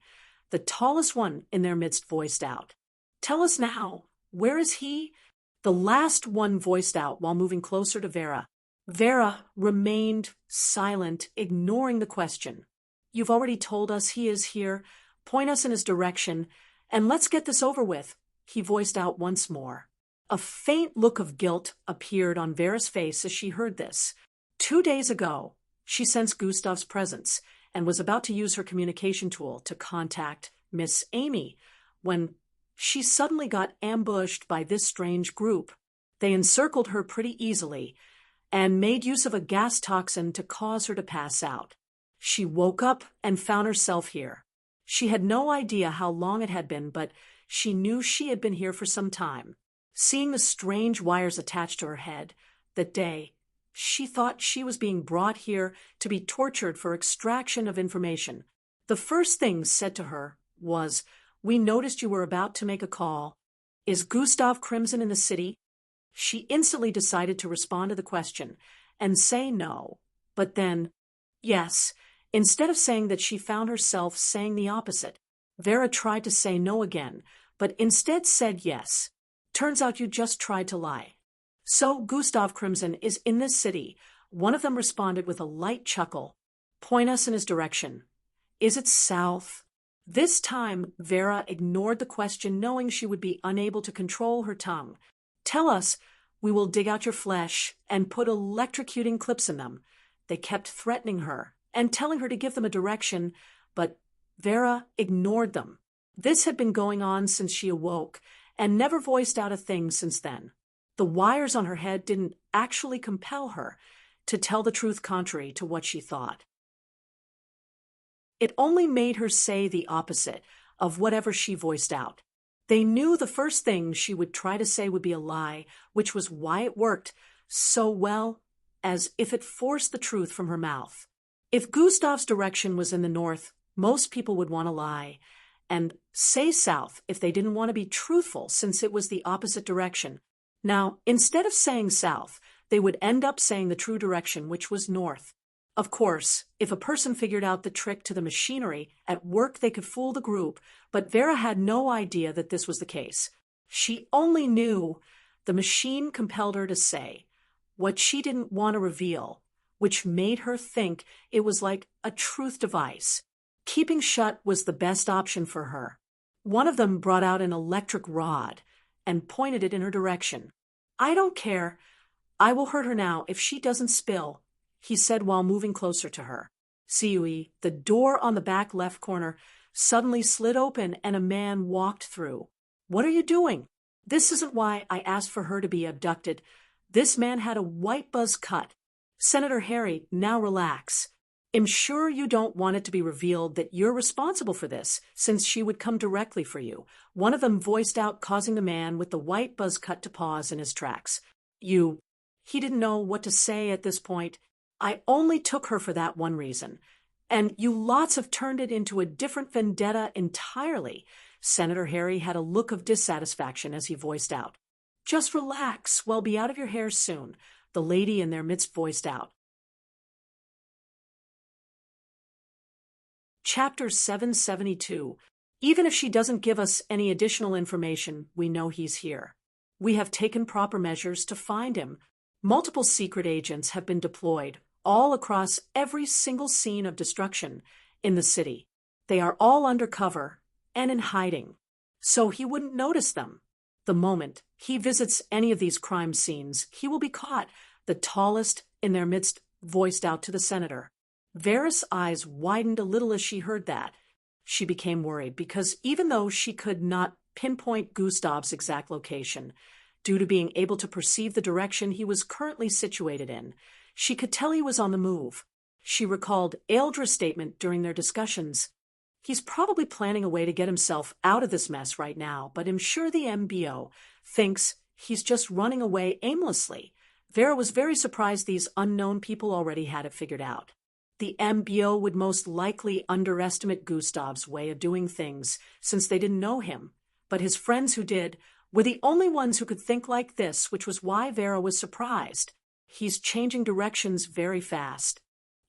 The tallest one in their midst voiced out. Tell us now, where is he? The last one voiced out while moving closer to Vera. Vera remained silent, ignoring the question. You've already told us he is here. Point us in his direction, and let's get this over with, he voiced out once more. A faint look of guilt appeared on Vera's face as she heard this. 2 days ago, she sensed Gustav's presence and was about to use her communication tool to contact Miss Amy when she suddenly got ambushed by this strange group. They encircled her pretty easily and made use of a gas toxin to cause her to pass out. She woke up and found herself here. She had no idea how long it had been, but she knew she had been here for some time. Seeing the strange wires attached to her head, that day, she thought she was being brought here to be tortured for extraction of information. The first thing said to her was, "We noticed you were about to make a call. Is Gustav Crimson in the city?" She instantly decided to respond to the question and say no, but then, yes, instead of saying that, she found herself saying the opposite. Vera tried to say no again, but instead said yes. "Turns out you just tried to lie." "So Gustav Crimson is in this city," one of them responded with a light chuckle. "Point us in his direction. Is it south?" This time, Vera ignored the question, knowing she would be unable to control her tongue. "Tell us, we will dig out your flesh and put electrocuting clips in them." They kept threatening her and telling her to give them a direction, but Vera ignored them. This had been going on since she awoke and never voiced out a thing since then. The wires on her head didn't actually compel her to tell the truth contrary to what she thought. It only made her say the opposite of whatever she voiced out. They knew the first thing she would try to say would be a lie, which was why it worked so well, as if it forced the truth from her mouth. If Gustav's direction was in the north, most people would want to lie and say south if they didn't want to be truthful, since it was the opposite direction. Now, instead of saying south, they would end up saying the true direction, which was north. Of course, if a person figured out the trick to the machinery at work, they could fool the group, but Vera had no idea that this was the case. She only knew the machine compelled her to say what she didn't want to reveal, which made her think it was like a truth device. Keeping shut was the best option for her. One of them brought out an electric rod and pointed it in her direction. "I don't care. I will hurt her now if she doesn't spill," he said while moving closer to her. Siui, the door on the back left corner, suddenly slid open and a man walked through. "What are you doing?" "This isn't why I asked for her to be abducted." This man had a white buzz cut. "Senator Harry, now relax. I'm sure you don't want it to be revealed that you're responsible for this, since she would come directly for you," one of them voiced out, causing the man with the white buzz cut to pause in his tracks. He didn't know what to say at this point. "I only took her for that one reason. And you lots have turned it into a different vendetta entirely." Senator Harry had a look of dissatisfaction as he voiced out. "Just relax. We'll be out of your hair soon," the lady in their midst voiced out. Chapter 772. Even if she doesn't give us any additional information, we know he's here. We have taken proper measures to find him. Multiple secret agents have been deployed all across every single scene of destruction in the city. They are all undercover and in hiding, so he wouldn't notice them. The moment he visits any of these crime scenes, he will be caught, the tallest in their midst voiced out to the senator. Vera's eyes widened a little as she heard that. She became worried because even though she could not pinpoint Gustav's exact location, due to being able to perceive the direction he was currently situated in, she could tell he was on the move. She recalled Aildra's statement during their discussions. "He's probably planning a way to get himself out of this mess right now, but I'm sure the MBO thinks he's just running away aimlessly." Vera was very surprised these unknown people already had it figured out. The MBO would most likely underestimate Gustav's way of doing things, since they didn't know him, but his friends who did were the only ones who could think like this, which was why Vera was surprised. "He's changing directions very fast.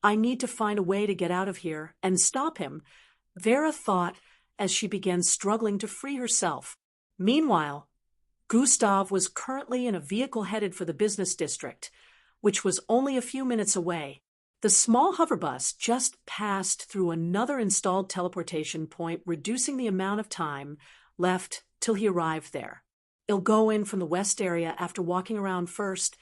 I need to find a way to get out of here and stop him," Vera thought as she began struggling to free herself. Meanwhile, Gustav was currently in a vehicle headed for the business district, which was only a few minutes away. The small hover bus just passed through another installed teleportation point, reducing the amount of time left till he arrived there. "He'll go in from the west area after walking around first.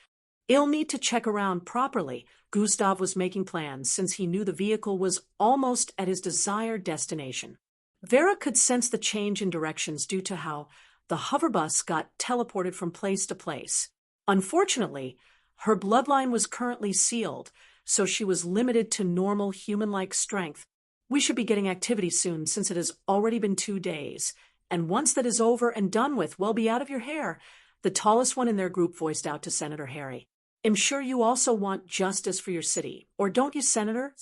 He'll need to check around properly." Gustav was making plans since he knew the vehicle was almost at his desired destination. Vera could sense the change in directions due to how the hoverbus got teleported from place to place. Unfortunately, her bloodline was currently sealed, so she was limited to normal human-like strength. We should be getting activity soon since it has already been 2 days. And once that is over and done with, we'll be out of your hair, the tallest one in their group voiced out to Senator Harry. I'm sure you also want justice for your city, or don't you, Senator?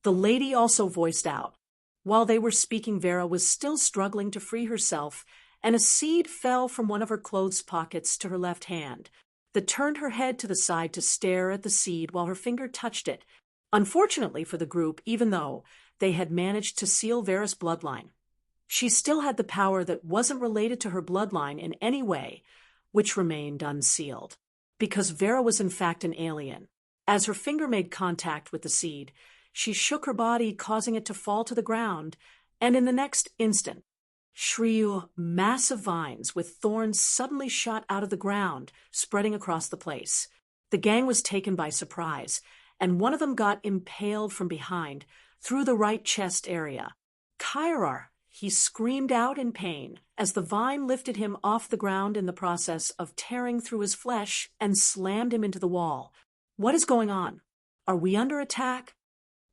The lady also voiced out. While they were speaking, Vera was still struggling to free herself, and a seed fell from one of her clothes pockets to her left hand, that turned her head to the side to stare at the seed while her finger touched it. Unfortunately for the group, even though they had managed to seal Vera's bloodline, she still had the power that wasn't related to her bloodline in any way, which remained unsealed. Because Vera was in fact an alien. As her finger made contact with the seed, she shook her body, causing it to fall to the ground, and in the next instant, shriu, massive vines with thorns suddenly shot out of the ground, spreading across the place. The gang was taken by surprise, and one of them got impaled from behind, through the right chest area. Kairar, he screamed out in pain as the vine lifted him off the ground in the process of tearing through his flesh and slammed him into the wall. What is going on? Are we under attack?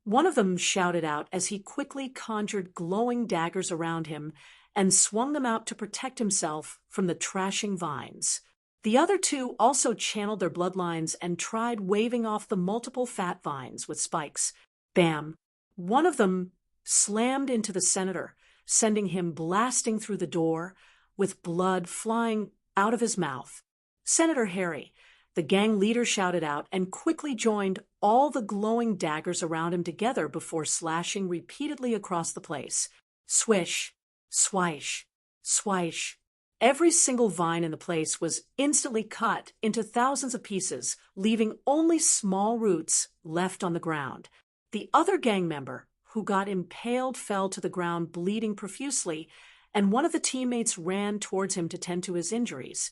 One of them shouted out as he quickly conjured glowing daggers around him and swung them out to protect himself from the trashing vines. The other two also channeled their bloodlines and tried waving off the multiple fat vines with spikes. Bam! One of them slammed into the senator, sending him blasting through the door, with blood flying out of his mouth. Senator Harry, the gang leader, shouted out and quickly joined all the glowing daggers around him together before slashing repeatedly across the place. Swish, swish, swish. Every single vine in the place was instantly cut into thousands of pieces, leaving only small roots left on the ground. The other gang member, who got impaled, fell to the ground bleeding profusely, and one of the teammates ran towards him to tend to his injuries.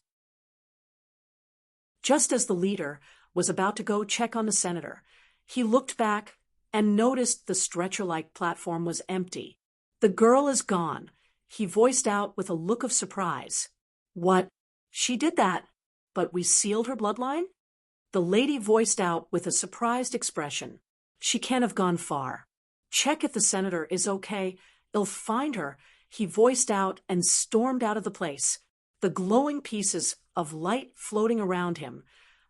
Just as the leader was about to go check on the senator, he looked back and noticed the stretcher-like platform was empty. The girl is gone, he voiced out with a look of surprise. What? She did that, but we sealed her bloodline? The lady voiced out with a surprised expression. She can't have gone far. Check if the senator is okay. I'll find her, he voiced out and stormed out of the place. The glowing pieces of light floating around him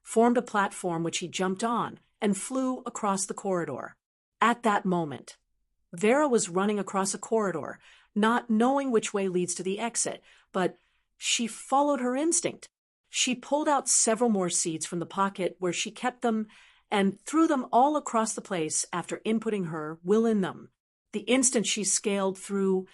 formed a platform which he jumped on and flew across the corridor. At that moment, Vera was running across a corridor, not knowing which way leads to the exit, but she followed her instinct. She pulled out several more seeds from the pocket where she kept them and threw them all across the place after inputting her will in them. The instant she scaled through,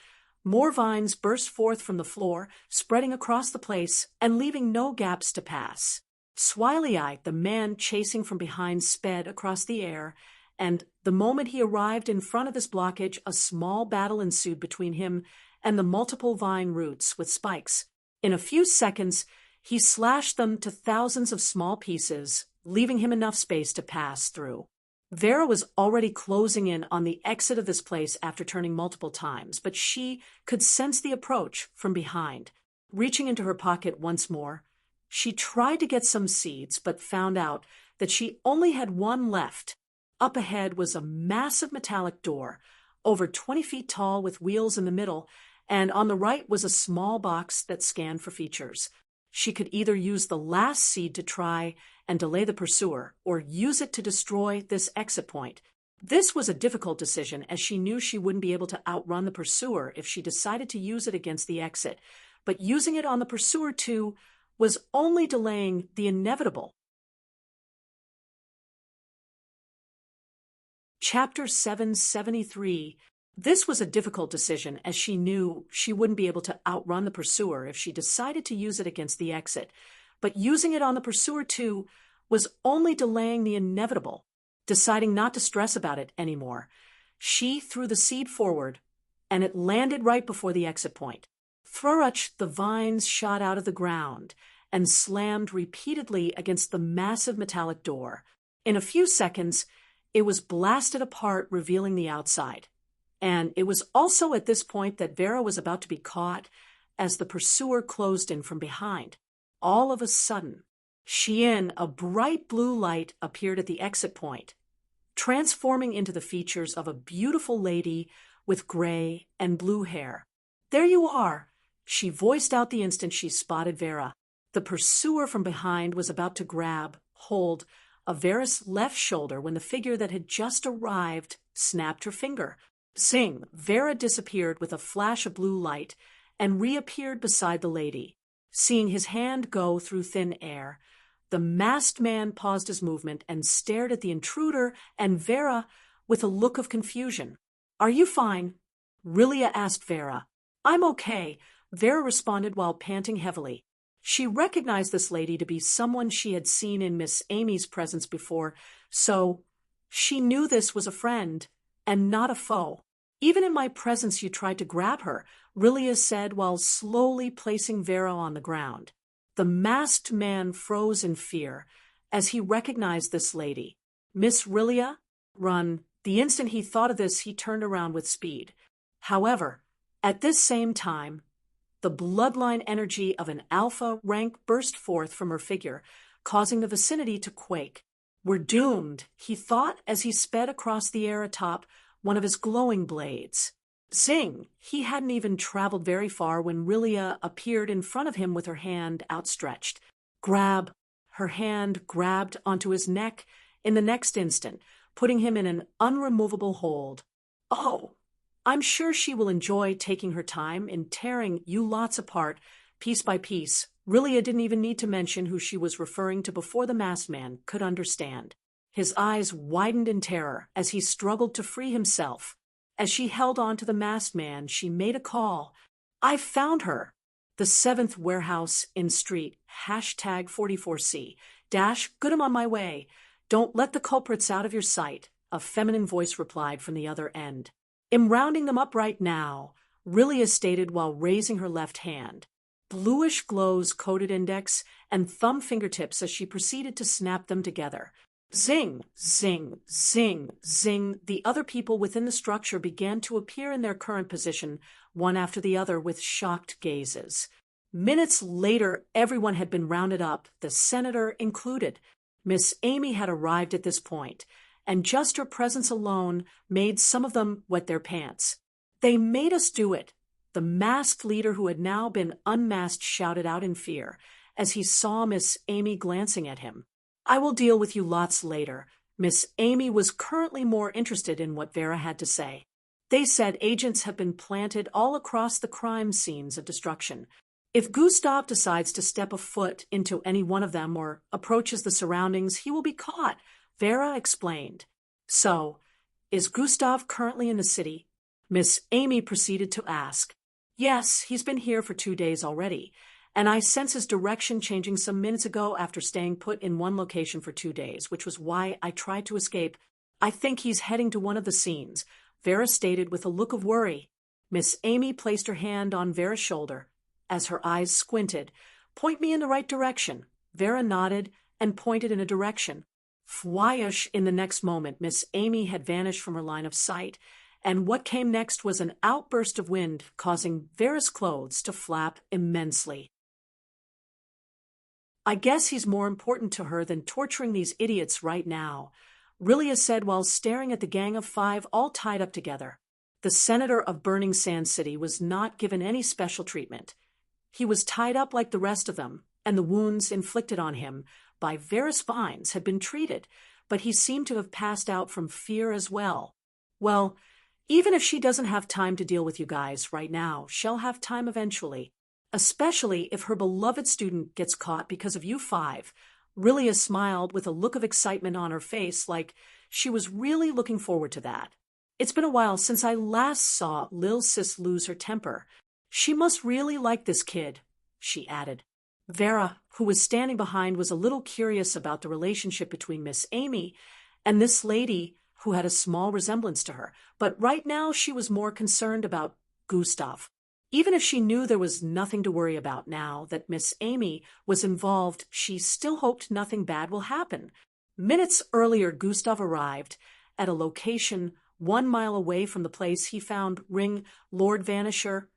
more vines burst forth from the floor, spreading across the place and leaving no gaps to pass. Swiley-eyed, the man chasing from behind sped across the air, and the moment he arrived in front of this blockage, a small battle ensued between him and the multiple vine roots with spikes. In a few seconds, he slashed them to thousands of small pieces, leaving him enough space to pass through. Vera was already closing in on the exit of this place after turning multiple times, but she could sense the approach from behind. Reaching into her pocket once more, she tried to get some seeds, but found out that she only had one left. Up ahead was a massive metallic door, over 20 feet tall with wheels in the middle, and on the right was a small box that scanned for features. She could either use the last seed to try and delay the pursuer, or use it to destroy this exit point. This was a difficult decision, as she knew she wouldn't be able to outrun the pursuer if she decided to use it against the exit, but using it on the pursuer too was only delaying the inevitable. Chapter 773. This was a difficult decision, as she knew she wouldn't be able to outrun the pursuer if she decided to use it against the exit, but using it on the pursuer too was only delaying the inevitable. Deciding not to stress about it anymore, she threw the seed forward, and it landed right before the exit point. Thruruch, the vines shot out of the ground and slammed repeatedly against the massive metallic door. In a few seconds, it was blasted apart, revealing the outside. And it was also at this point that Vera was about to be caught as the pursuer closed in from behind. All of a sudden, a bright blue light appeared at the exit point, transforming into the features of a beautiful lady with gray and blue hair. "There you are," she voiced out the instant she spotted Vera. The pursuer from behind was about to grab hold of Vera's left shoulder when the figure that had just arrived snapped her finger. Zing! Vera disappeared with a flash of blue light and reappeared beside the lady. Seeing his hand go through thin air, the masked man paused his movement and stared at the intruder and Vera with a look of confusion. "Are you fine?" Rilia asked Vera. "I'm okay," Vera responded while panting heavily. She recognized this lady to be someone she had seen in Miss Amy's presence before, so she knew this was a friend and not a foe. "Even in my presence you tried to grab her," Rilia said while slowly placing Vera on the ground. The masked man froze in fear as he recognized this lady. "Miss Rilia? Run." The instant he thought of this, he turned around with speed. However, at this same time, the bloodline energy of an alpha rank burst forth from her figure, causing the vicinity to quake. "We're doomed," he thought as he sped across the air atop one of his glowing blades. Zing! He hadn't even traveled very far when Rilia appeared in front of him with her hand outstretched. Her hand grabbed onto his neck in the next instant, putting him in an unremovable hold. "Oh, I'm sure she will enjoy taking her time in tearing you lots apart, piece by piece." Rilia didn't even need to mention who she was referring to before the masked man could understand. His eyes widened in terror as he struggled to free himself. As she held on to the masked man, she made a call. "I found her." "The 7th warehouse in street, #44C. Good, I'm on my way. Don't let the culprits out of your sight," a feminine voice replied from the other end. "I'm rounding them up right now," Rilia stated while raising her left hand. Bluish glows coated index and thumb fingertips as she proceeded to snap them together. Zing, zing, zing, zing. The other people within the structure began to appear in their current position, one after the other with shocked gazes. Minutes later, everyone had been rounded up, the senator included. Miss Amy had arrived at this point, and just her presence alone made some of them wet their pants. "They made us do it," the masked leader who had now been unmasked shouted out in fear as he saw Miss Amy glancing at him. "I will deal with you lots later." Miss Amy was currently more interested in what Vera had to say. "They said agents have been planted all across the crime scenes of destruction. If Gustav decides to step a foot into any one of them or approaches the surroundings, he will be caught," Vera explained. "So, is Gustav currently in the city?" Miss Amy proceeded to ask. "Yes, he's been here for 2 days already, and I sense his direction changing some minutes ago after staying put in one location for 2 days, which was why I tried to escape. I think he's heading to one of the scenes," Vera stated with a look of worry. Miss Amy placed her hand on Vera's shoulder. As her eyes squinted, "Point me in the right direction." Vera nodded and pointed in a direction. Fwyish! In the next moment, Miss Amy had vanished from her line of sight, and what came next was an outburst of wind, causing Vera's clothes to flap immensely. "I guess he's more important to her than torturing these idiots right now," Rilia said while staring at the gang of 5 all tied up together. The senator of Burning Sand City was not given any special treatment. He was tied up like the rest of them, and the wounds inflicted on him by Vera's vines had been treated, but he seemed to have passed out from fear as well. "Well, even if she doesn't have time to deal with you guys right now, she'll have time eventually. Especially if her beloved student gets caught because of you 5. Rilia smiled with a look of excitement on her face, like she was really looking forward to that. "It's been a while since I last saw Lil Sis lose her temper. She must really like this kid," she added. Vera, who was standing behind, was a little curious about the relationship between Miss Amy and this lady who had a small resemblance to her, but right now she was more concerned about Gustav. Even if she knew there was nothing to worry about now that Miss Amy was involved, she still hoped nothing bad will happen. Minutes earlier, Gustav arrived at a location 1 mile away from the place he found Ring Lord Vanisher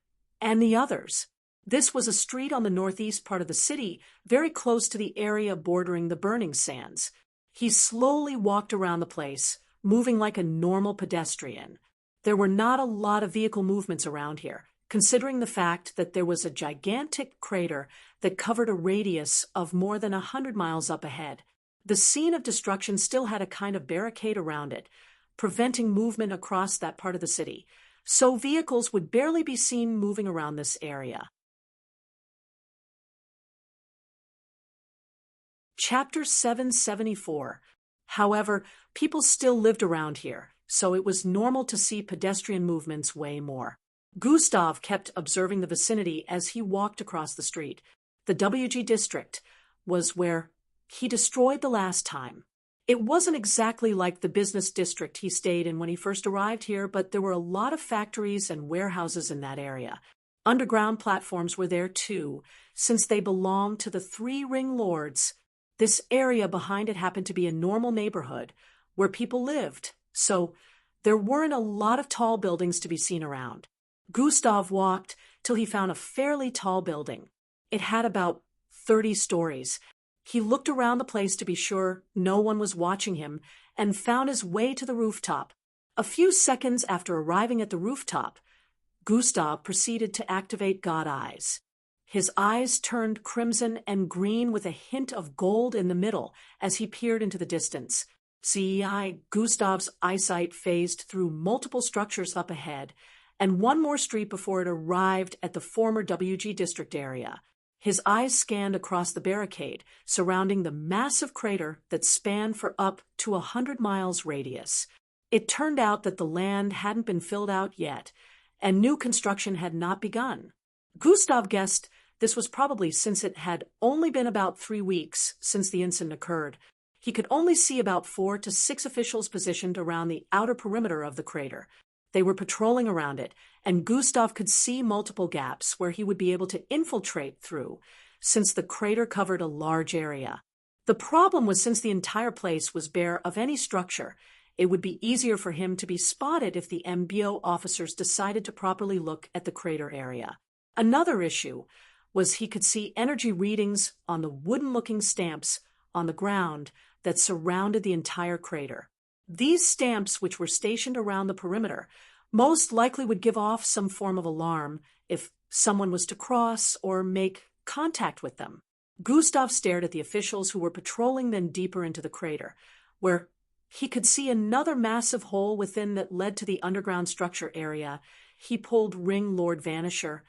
and the others. This was a street on the northeast part of the city, very close to the area bordering the burning sands. He slowly walked around the place, moving like a normal pedestrian. There were not a lot of vehicle movements around here, considering the fact that there was a gigantic crater that covered a radius of more than 100 miles up ahead. The scene of destruction still had a kind of barricade around it, preventing movement across that part of the city, so vehicles would barely be seen moving around this area. Chapter 774. However, people still lived around here, so it was normal to see pedestrian movements way more. Gustav kept observing the vicinity as he walked across the street. The WG district was where he destroyed the last time. It wasn't exactly like the business district he stayed in when he first arrived here, but there were a lot of factories and warehouses in that area. Underground platforms were there too, since they belonged to the 3 ring lords. This area behind it happened to be a normal neighborhood where people lived, so there weren't a lot of tall buildings to be seen around. Gustav walked till he found a fairly tall building. It had about 30 stories. He looked around the place to be sure no one was watching him and found his way to the rooftop. A few seconds after arriving at the rooftop, Gustav proceeded to activate God Eyes. His eyes turned crimson and green with a hint of gold in the middle as he peered into the distance. Gustav's eyesight phased through multiple structures up ahead and one more street before it arrived at the former WG district area. His eyes scanned across the barricade surrounding the massive crater that spanned for up to 100 miles radius. It turned out that the land hadn't been filled out yet, and new construction had not begun. Gustav guessed this was probably since it had only been about 3 weeks since the incident occurred. He could only see about 4 to 6 officials positioned around the outer perimeter of the crater. They were patrolling around it, and Gustav could see multiple gaps where he would be able to infiltrate through, since the crater covered a large area. The problem was since the entire place was bare of any structure, it would be easier for him to be spotted if the MBO officers decided to properly look at the crater area. Another issue was he could see energy readings on the wooden-looking stamps on the ground that surrounded the entire crater. These stamps, which were stationed around the perimeter, most likely would give off some form of alarm if someone was to cross or make contact with them. Gustav stared at the officials who were patrolling then deeper into the crater, where he could see another massive hole within that led to the underground structure area he pulled Ring Lord Vanisher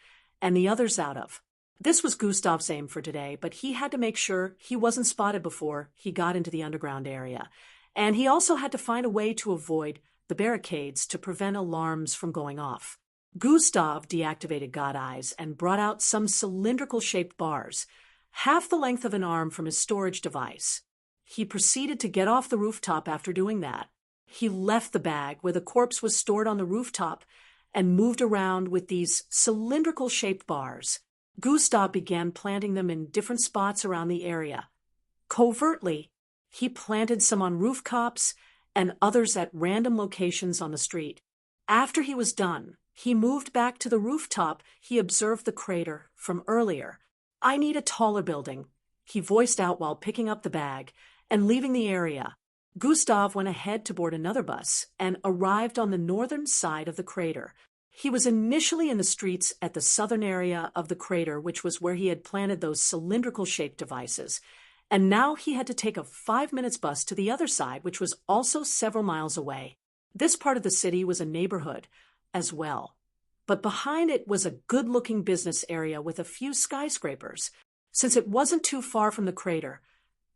and the others out of. This was Gustav's aim for today, but he had to make sure he wasn't spotted before he got into the underground area. And he also had to find a way to avoid the barricades to prevent alarms from going off. Gustav deactivated God Eyes and brought out some cylindrical-shaped bars, half the length of an arm from his storage device. He proceeded to get off the rooftop after doing that. He left the bag where the corpse was stored on the rooftop and moved around with these cylindrical-shaped bars. Gustav began planting them in different spots around the area. Covertly, he planted some on rooftops and others at random locations on the street. After he was done, he moved back to the rooftop he observed the crater from earlier. "I need a taller building," he voiced out while picking up the bag and leaving the area. Gustav went ahead to board another bus and arrived on the northern side of the crater. He was initially in the streets at the southern area of the crater, which was where he had planted those cylindrical-shaped devices, and now he had to take a 5-minute bus to the other side, which was also several miles away. This part of the city was a neighborhood as well, but behind it was a good-looking business area with a few skyscrapers. Since it wasn't too far from the crater,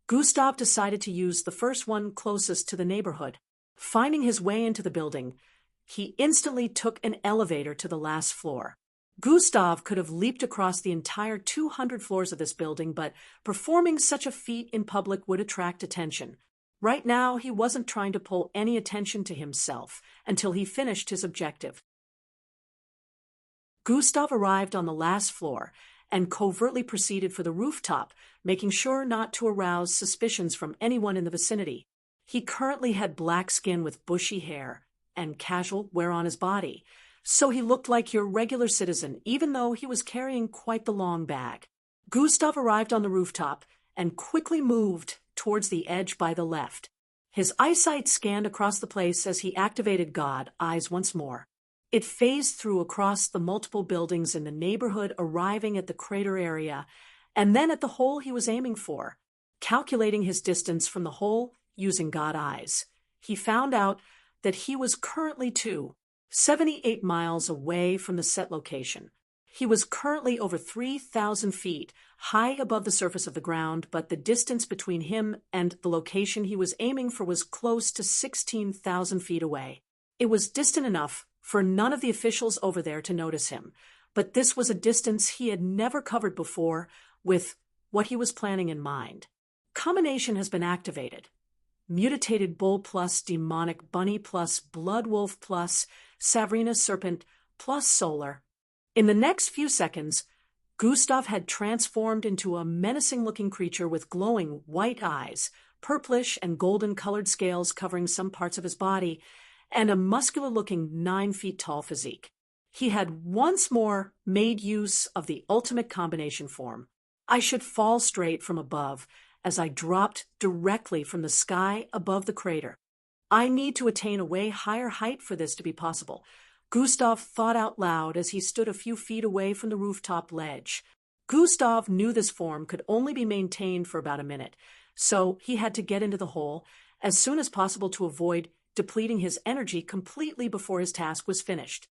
Gustav decided to use the first one closest to the neighborhood. Finding his way into the building, he instantly took an elevator to the last floor. Gustav could have leaped across the entire 200 floors of this building, but performing such a feat in public would attract attention. Right now, he wasn't trying to pull any attention to himself until he finished his objective. Gustav arrived on the last floor and covertly proceeded for the rooftop, making sure not to arouse suspicions from anyone in the vicinity. He currently had black skin with bushy hair, and casual wear on his body, so he looked like your regular citizen, even though he was carrying quite the long bag. Gustav arrived on the rooftop and quickly moved towards the edge by the left. His eyesight scanned across the place as he activated God Eyes once more. It phased through across the multiple buildings in the neighborhood, arriving at the crater area, and then at the hole he was aiming for. Calculating his distance from the hole using God Eyes, he found out that he was currently 78 miles away from the set location. He was currently over 3,000 feet high above the surface of the ground, but the distance between him and the location he was aiming for was close to 16,000 feet away. It was distant enough for none of the officials over there to notice him, but this was a distance he had never covered before with what he was planning in mind. Combination has been activated. Mutated Bull plus Demonic Bunny plus Blood Wolf plus Savrina Serpent plus Solar. In the next few seconds, Gustav had transformed into a menacing-looking creature with glowing white eyes, purplish and golden-colored scales covering some parts of his body, and a muscular-looking 9-feet-tall physique. He had once more made use of the ultimate combination form. I should fall straight from above as I dropped directly from the sky above the crater. I need to attain a way higher height for this to be possible, Gustav thought out loud as he stood a few feet away from the rooftop ledge. Gustav knew this form could only be maintained for about a minute, so he had to get into the hole as soon as possible to avoid depleting his energy completely before his task was finished.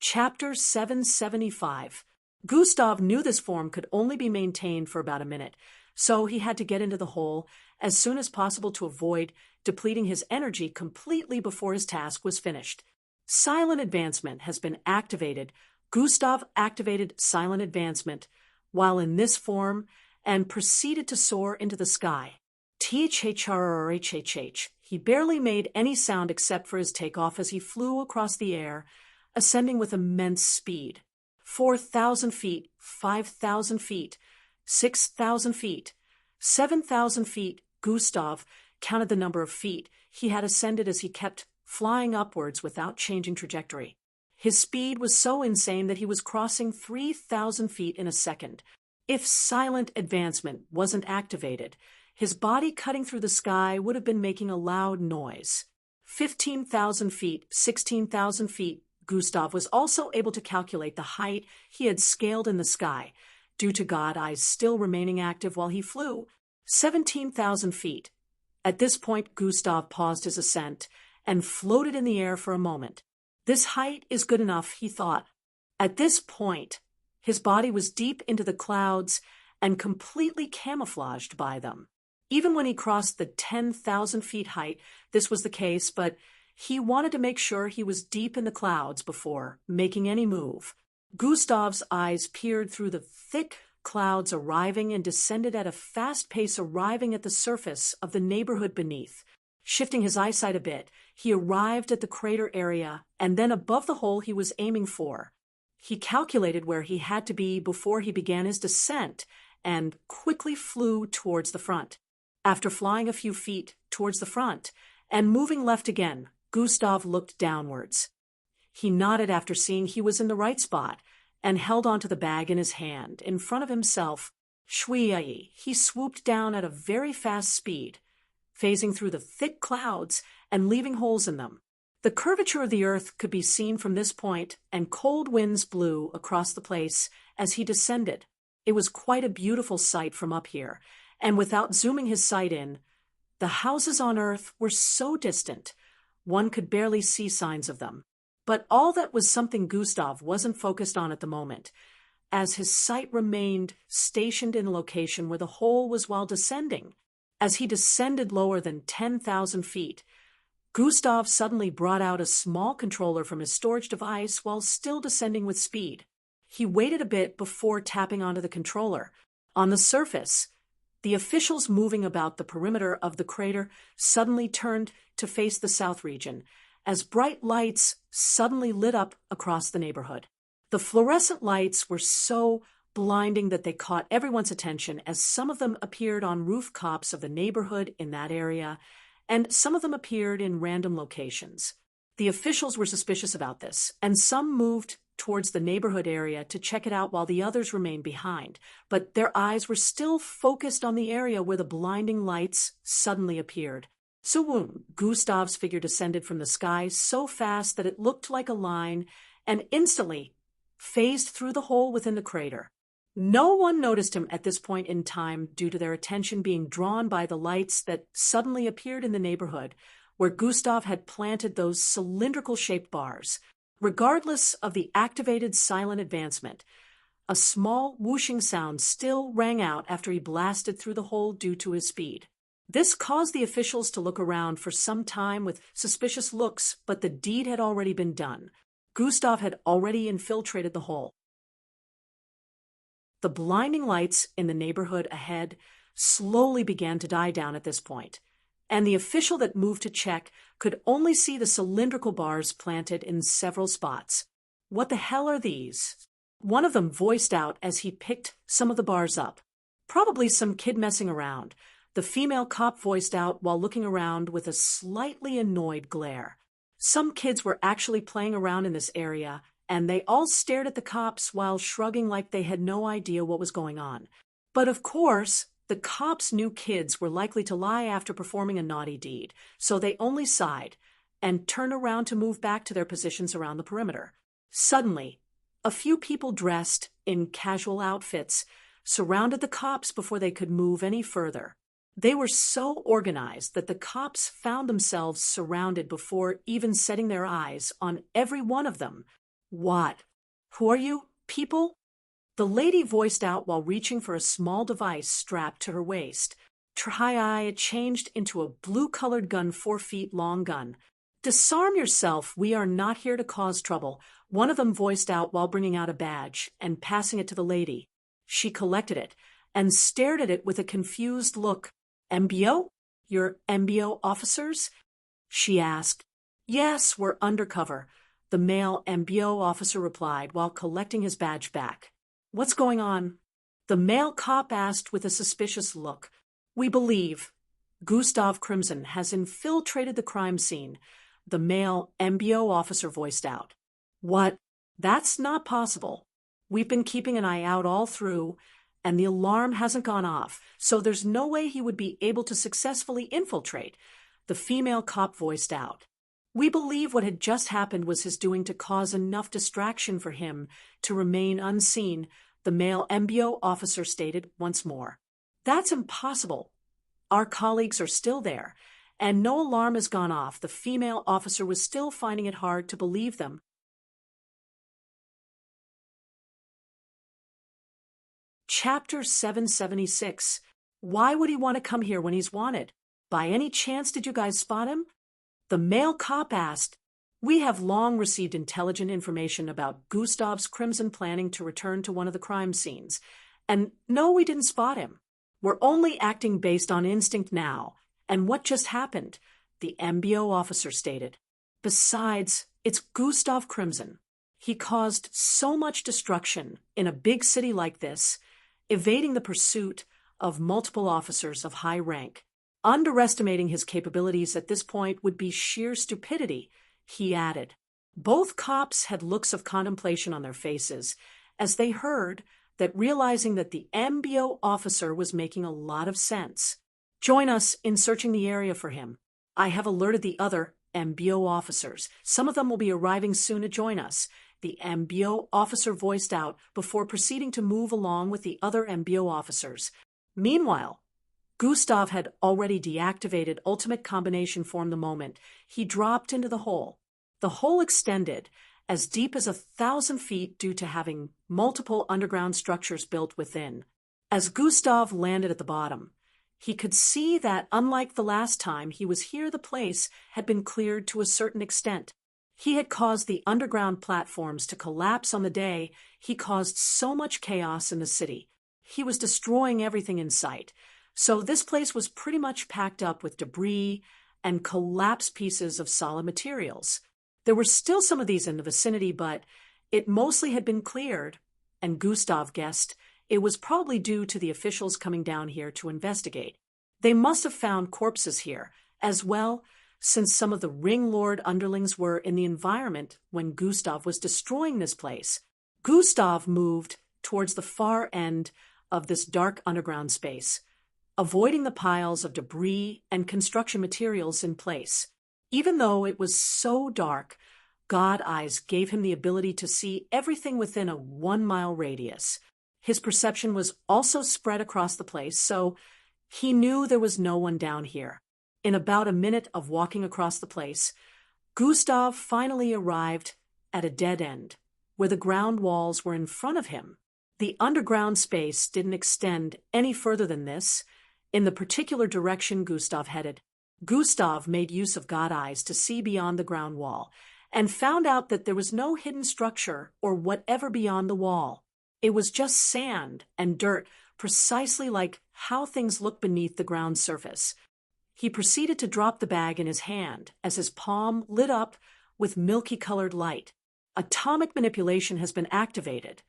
Chapter 775. Gustav knew this form could only be maintained for about a minute, so he had to get into the hole as soon as possible to avoid depleting his energy completely before his task was finished. Silent advancement has been activated. Gustav activated silent advancement while in this form and proceeded to soar into the sky. THHRRHHH. He barely made any sound except for his takeoff as he flew across the air, ascending with immense speed. 4,000 feet, 5,000 feet, 6,000 feet, 7,000 feet. Gustav counted the number of feet he had ascended as he kept flying upwards without changing trajectory. His speed was so insane that he was crossing 3,000 feet in a second. If silent advancement wasn't activated, his body cutting through the sky would have been making a loud noise. 15,000 feet, 16,000 feet. Gustav was also able to calculate the height he had scaled in the sky, due to God Eyes still remaining active while he flew. 17,000 feet. At this point, Gustav paused his ascent and floated in the air for a moment. This height is good enough, he thought. At this point, his body was deep into the clouds and completely camouflaged by them. Even when he crossed the 10,000 feet height, this was the case, but he wanted to make sure he was deep in the clouds before making any move. Gustav's eyes peered through the thick clouds, arriving and descended at a fast pace, arriving at the surface of the neighborhood beneath. Shifting his eyesight a bit, he arrived at the crater area and then above the hole he was aiming for. He calculated where he had to be before he began his descent and quickly flew towards the front. After flying a few feet towards the front and moving left again, Gustav looked downwards. He nodded after seeing he was in the right spot and held onto the bag in his hand in front of himself. Shui, he swooped down at a very fast speed, phasing through the thick clouds and leaving holes in them. The curvature of the earth could be seen from this point, and cold winds blew across the place as he descended. It was quite a beautiful sight from up here, and without zooming his sight in, the houses on earth were so distant, one could barely see signs of them. But all that was something Gustav wasn't focused on at the moment, as his sight remained stationed in the location where the hole was while descending. As he descended lower than 10,000 feet, Gustav suddenly brought out a small controller from his storage device while still descending with speed. He waited a bit before tapping onto the controller. On the surface, the officials moving about the perimeter of the crater suddenly turned to face the south region, as bright lights suddenly lit up across the neighborhood. The fluorescent lights were so blinding that they caught everyone's attention as some of them appeared on rooftops of the neighborhood in that area, and some of them appeared in random locations. The officials were suspicious about this, and some moved towards the neighborhood area to check it out while the others remained behind, but their eyes were still focused on the area where the blinding lights suddenly appeared. So Gustav's figure descended from the sky so fast that it looked like a line and instantly phased through the hole within the crater. No one noticed him at this point in time due to their attention being drawn by the lights that suddenly appeared in the neighborhood where Gustav had planted those cylindrical-shaped bars. Regardless of the activated silent advancement, a small whooshing sound still rang out after he blasted through the hole due to his speed. This caused the officials to look around for some time with suspicious looks, but the deed had already been done. Gustav had already infiltrated the hole. The blinding lights in the neighborhood ahead slowly began to die down at this point, and the official that moved to check could only see the cylindrical bars planted in several spots. "What the hell are these?" one of them voiced out as he picked some of the bars up. "Probably some kid messing around," the female cop voiced out while looking around with a slightly annoyed glare. Some kids were actually playing around in this area, and they all stared at the cops while shrugging like they had no idea what was going on. But of course, the cops knew kids were likely to lie after performing a naughty deed, so they only sighed and turned around to move back to their positions around the perimeter. Suddenly, a few people dressed in casual outfits surrounded the cops before they could move any further. They were so organized that the cops found themselves surrounded before even setting their eyes on every one of them. "What? Who are you, people?" the lady voiced out while reaching for a small device strapped to her waist. It changed into a blue-colored gun, 4 feet long gun. "Disarm yourself, we are not here to cause trouble," one of them voiced out while bringing out a badge and passing it to the lady. She collected it and stared at it with a confused look. "MBO? You're MBO officers?" she asked. "Yes, we're undercover," the male MBO officer replied while collecting his badge back. "What's going on?" the male cop asked with a suspicious look. "We believe Gustav Crimson has infiltrated the crime scene," the male MBO officer voiced out. "What? That's not possible. We've been keeping an eye out all through, and the alarm hasn't gone off, so there's no way he would be able to successfully infiltrate," the female cop voiced out. "We believe what had just happened was his doing to cause enough distraction for him to remain unseen," the male MBO officer stated once more. "That's impossible. Our colleagues are still there, and no alarm has gone off." The female officer was still finding it hard to believe them. Chapter 776. Why would he want to come here when he's wanted? By any chance did you guys spot him? The male cop asked. "We have long received intelligent information about Gustav's Crimson planning to return to one of the crime scenes. And no, we didn't spot him. We're only acting based on instinct now. And what just happened?" the MBO officer stated. "Besides, it's Gustav Crimson. He caused so much destruction in a big city like this, evading the pursuit of multiple officers of high rank. Underestimating his capabilities at this point would be sheer stupidity," he added. Both cops had looks of contemplation on their faces as they heard that, realizing that the MBO officer was making a lot of sense. "Join us in searching the area for him. I have alerted the other MBO officers. Some of them will be arriving soon to join us," the MBO officer voiced out before proceeding to move along with the other MBO officers. Meanwhile, Gustav had already deactivated Ultimate Combination Form the moment he dropped into the hole. The hole extended as deep as 1,000 feet due to having multiple underground structures built within. As Gustav landed at the bottom, he could see that, unlike the last time he was here, the place had been cleared to a certain extent. He had caused the underground platforms to collapse on the day he caused so much chaos in the city. He was destroying everything in sight, so this place was pretty much packed up with debris and collapsed pieces of solid materials. There were still some of these in the vicinity, but it mostly had been cleared, and Gustav guessed it was probably due to the officials coming down here to investigate. They must have found corpses here, as well, since some of the ring lord underlings were in the environment when Gustav was destroying this place. Gustav moved towards the far end of this dark underground space, avoiding the piles of debris and construction materials in place. Even though it was so dark, God Eyes gave him the ability to see everything within a 1-mile radius. His perception was also spread across the place, so he knew there was no one down here. In about a minute of walking across the place, Gustav finally arrived at a dead end, where the ground walls were in front of him. The underground space didn't extend any further than this, in the particular direction Gustav headed. Gustav made use of God Eyes to see beyond the ground wall, and found out that there was no hidden structure or whatever beyond the wall. It was just sand and dirt, precisely like how things look beneath the ground surface. He proceeded to drop the bag in his hand as his palm lit up with milky-colored light. Atomic manipulation has been activated.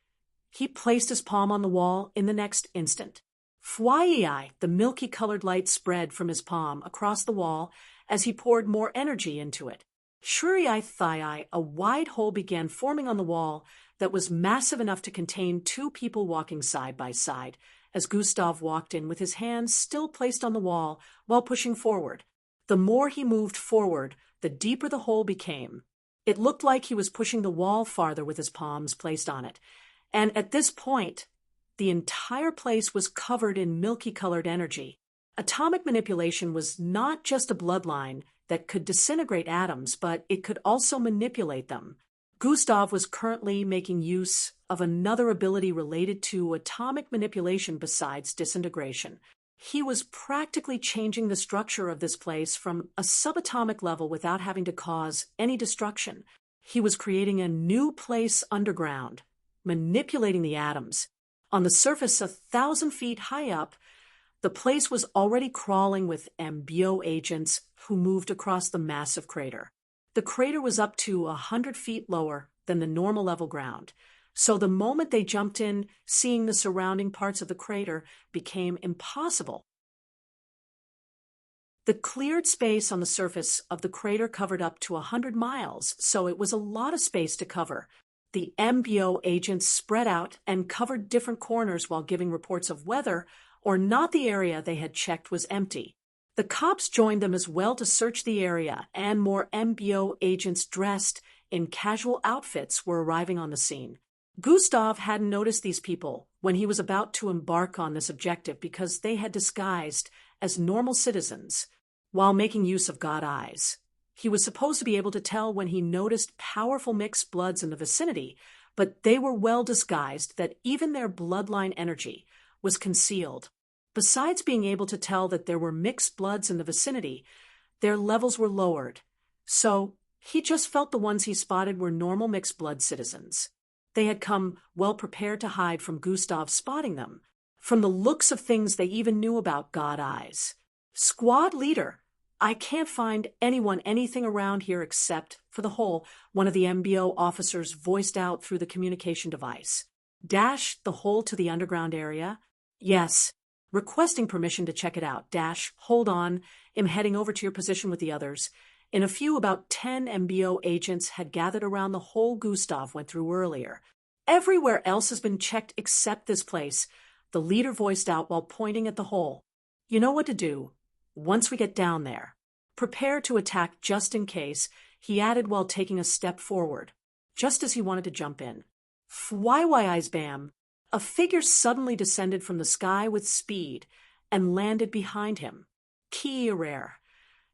He placed his palm on the wall in the next instant. Fwai, the milky-colored light spread from his palm across the wall as he poured more energy into it. Shuri Thai, a wide hole began forming on the wall that was massive enough to contain 2 people walking side by side, as Gustav walked in with his hands still placed on the wall while pushing forward. The more he moved forward, the deeper the hole became. It looked like he was pushing the wall farther with his palms placed on it, and at this point, the entire place was covered in milky-colored energy. Atomic manipulation was not just a bloodline that could disintegrate atoms, but it could also manipulate them. Gustav was currently making use of another ability related to atomic manipulation besides disintegration. He was practically changing the structure of this place from a subatomic level without having to cause any destruction. He was creating a new place underground, manipulating the atoms. On the surface 1,000 feet high up, the place was already crawling with MBO agents who moved across the massive crater. The crater was up to 100 feet lower than the normal level ground, so the moment they jumped in, seeing the surrounding parts of the crater became impossible. The cleared space on the surface of the crater covered up to 100 miles, so it was a lot of space to cover. The MBO agents spread out and covered different corners while giving reports of whether or not the area they had checked was empty. The cops joined them as well to search the area, and more MBO agents dressed in casual outfits were arriving on the scene. Gustav hadn't noticed these people when he was about to embark on this objective because they had disguised as normal citizens while making use of God Eyes. He was supposed to be able to tell when he noticed powerful mixed bloods in the vicinity, but they were well disguised that even their bloodline energy was concealed. Besides being able to tell that there were mixed bloods in the vicinity, their levels were lowered. So he just felt the ones he spotted were normal mixed blood citizens. They had come well prepared to hide from Gustav spotting them. From the looks of things they even knew about God Eyes. Squad leader, I can't find anything around here except for the hole, one of the MBO officers voiced out through the communication device. Dash the hole to the underground area? Yes. Requesting permission to check it out. Dash, hold on. I'm heading over to your position with the others. In a few, about 10 MBO agents had gathered around the hole Gustav went through earlier. Everywhere else has been checked except this place, the leader voiced out while pointing at the hole. You know what to do. Once we get down there, prepare to attack just in case, he added while taking a step forward, just as he wanted to jump in. Fwaiwai's bam! A figure suddenly descended from the sky with speed and landed behind him. Key-rare.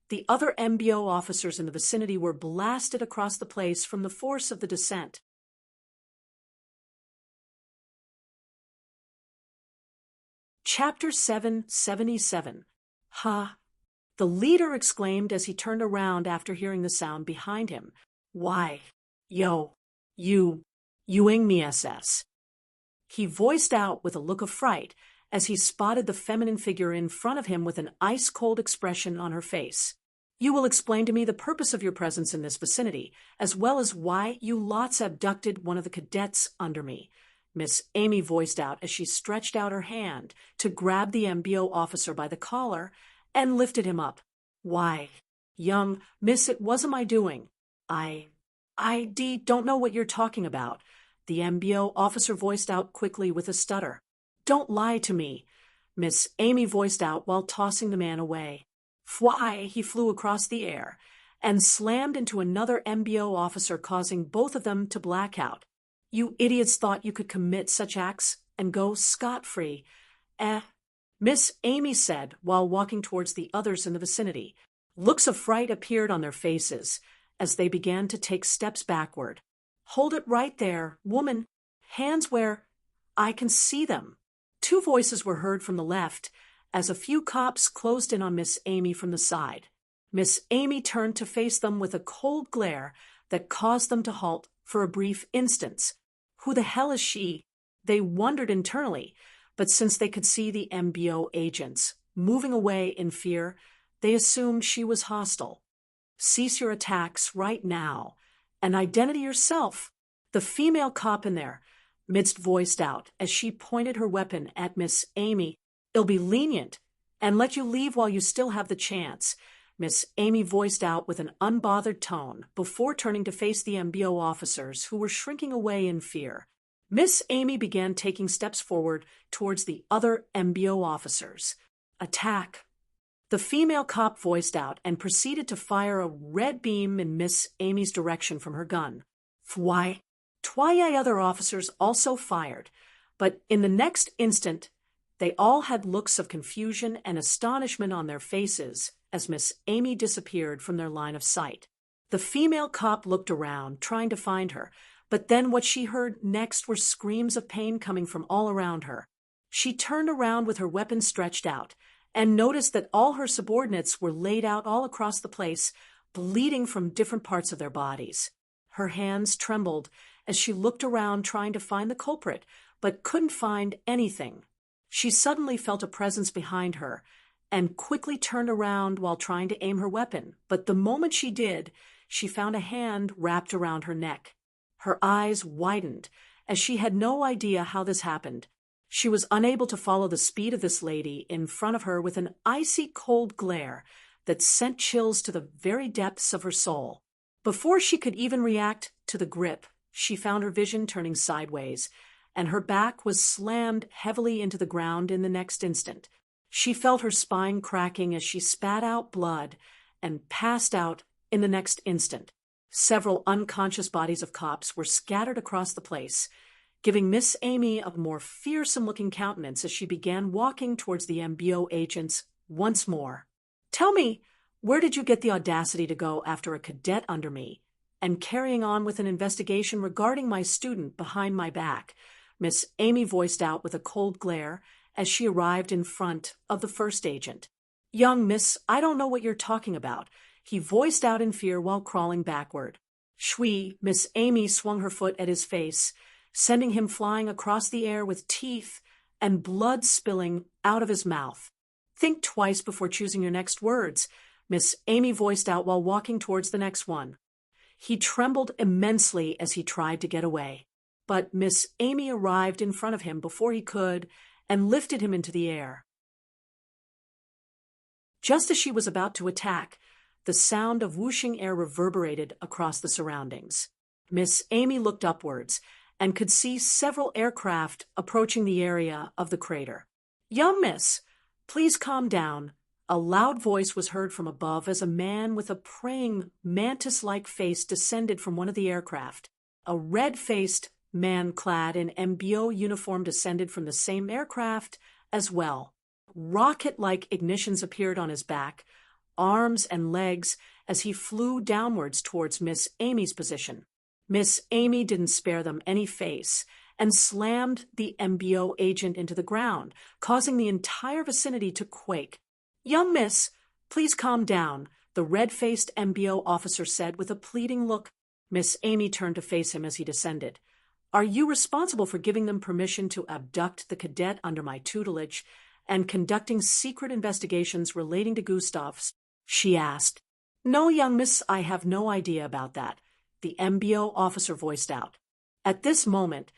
The other MBO officers in the vicinity were blasted across the place from the force of the descent. Chapter 777. Ha! The leader exclaimed as he turned around after hearing the sound behind him. Why? Yo, you ing me SS. He voiced out with a look of fright as he spotted the feminine figure in front of him with an ice-cold expression on her face. You will explain to me the purpose of your presence in this vicinity, as well as why you lots abducted one of the cadets under me. Miss Amy voiced out as she stretched out her hand to grab the MBO officer by the collar and lifted him up. Why, young miss, it wasn't my doing. I don't know what you're talking about, the MBO officer voiced out quickly with a stutter. Don't lie to me, Miss Amy voiced out while tossing the man away. Why, he flew across the air and slammed into another MBO officer, causing both of them to black out. You idiots thought you could commit such acts and go scot-free. Miss Amy said while walking towards the others in the vicinity. Looks of fright appeared on their faces as they began to take steps backward. Hold it right there, woman. Hands where I can see them. Two voices were heard from the left as a few cops closed in on Miss Amy from the side. Miss Amy turned to face them with a cold glare that caused them to halt for a brief instant. Who the hell is she? They wondered internally, but since they could see the MBO agents moving away in fear, they assumed she was hostile. Cease your attacks right now and identity yourself. The female cop in there midst voiced out as she pointed her weapon at Miss Amy. It'll be lenient and let you leave while you still have the chance, Miss Amy voiced out with an unbothered tone before turning to face the MBO officers who were shrinking away in fear. Miss Amy began taking steps forward towards the other MBO officers. Attack. The female cop voiced out and proceeded to fire a red beam in Miss Amy's direction from her gun. Why? Other officers also fired, but in the next instant, they all had looks of confusion and astonishment on their faces as Miss Amy disappeared from their line of sight. The female cop looked around, trying to find her, but then what she heard next were screams of pain coming from all around her. She turned around with her weapon stretched out and noticed that all her subordinates were laid out all across the place, bleeding from different parts of their bodies. Her hands trembled as she looked around trying to find the culprit, but couldn't find anything. She suddenly felt a presence behind her and quickly turned around while trying to aim her weapon, but the moment she did, she found a hand wrapped around her neck. Her eyes widened as she had no idea how this happened. She was unable to follow the speed of this lady in front of her with an icy cold glare that sent chills to the very depths of her soul. Before she could even react to the grip, she found her vision turning sideways, and her back was slammed heavily into the ground in the next instant. She felt her spine cracking as she spat out blood and passed out in the next instant. Several unconscious bodies of cops were scattered across the place, giving Miss Amy a more fearsome-looking countenance as she began walking towards the MBO agents once more. Tell me, where did you get the audacity to go after a cadet under me and carrying on with an investigation regarding my student behind my back? Miss Amy voiced out with a cold glare as she arrived in front of the first agent. Young miss, I don't know what you're talking about, he voiced out in fear while crawling backward. Shwee, Miss Amy swung her foot at his face, sending him flying across the air with teeth and blood spilling out of his mouth. Think twice before choosing your next words, Miss Amy voiced out while walking towards the next one. He trembled immensely as he tried to get away, but Miss Amy arrived in front of him before he could and lifted him into the air. Just as she was about to attack, the sound of whooshing air reverberated across the surroundings. Miss Amy looked upwards and could see several aircraft approaching the area of the crater. Young miss, please calm down. A loud voice was heard from above as a man with a praying, mantis-like face descended from one of the aircraft. A red-faced man clad in MBO uniform descended from the same aircraft as well. Rocket-like ignitions appeared on his back, arms and legs as he flew downwards towards Miss Amy's position. Miss Amy didn't spare them any face and slammed the MBO agent into the ground, causing the entire vicinity to quake. Young miss, please calm down, the red-faced MBO officer said with a pleading look. Miss Amy turned to face him as he descended. Are you responsible for giving them permission to abduct the cadet under my tutelage and conducting secret investigations relating to Gustav's? She asked. No, young miss, I have no idea about that, the MBO officer voiced out. At this moment,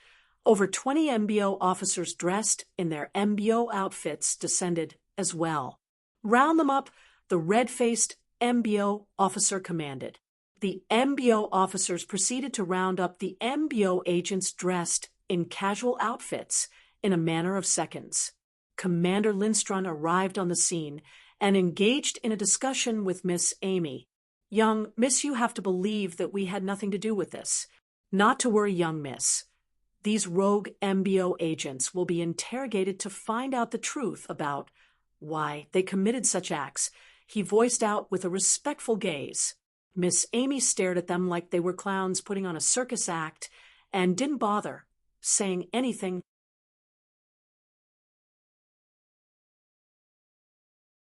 Over 20 MBO officers dressed in their MBO outfits descended as well. "Round them up," the red-faced MBO officer commanded. The MBO officers proceeded to round up the MBO agents dressed in casual outfits in a matter of seconds. Commander Lindström arrived on the scene and engaged in a discussion with Miss Amy. "Young Miss, you have to believe that we had nothing to do with this." "Not to worry, young Miss. These rogue MBO agents will be interrogated to find out the truth about why they committed such acts," he voiced out with a respectful gaze. Miss Amy stared at them like they were clowns putting on a circus act and didn't bother saying anything.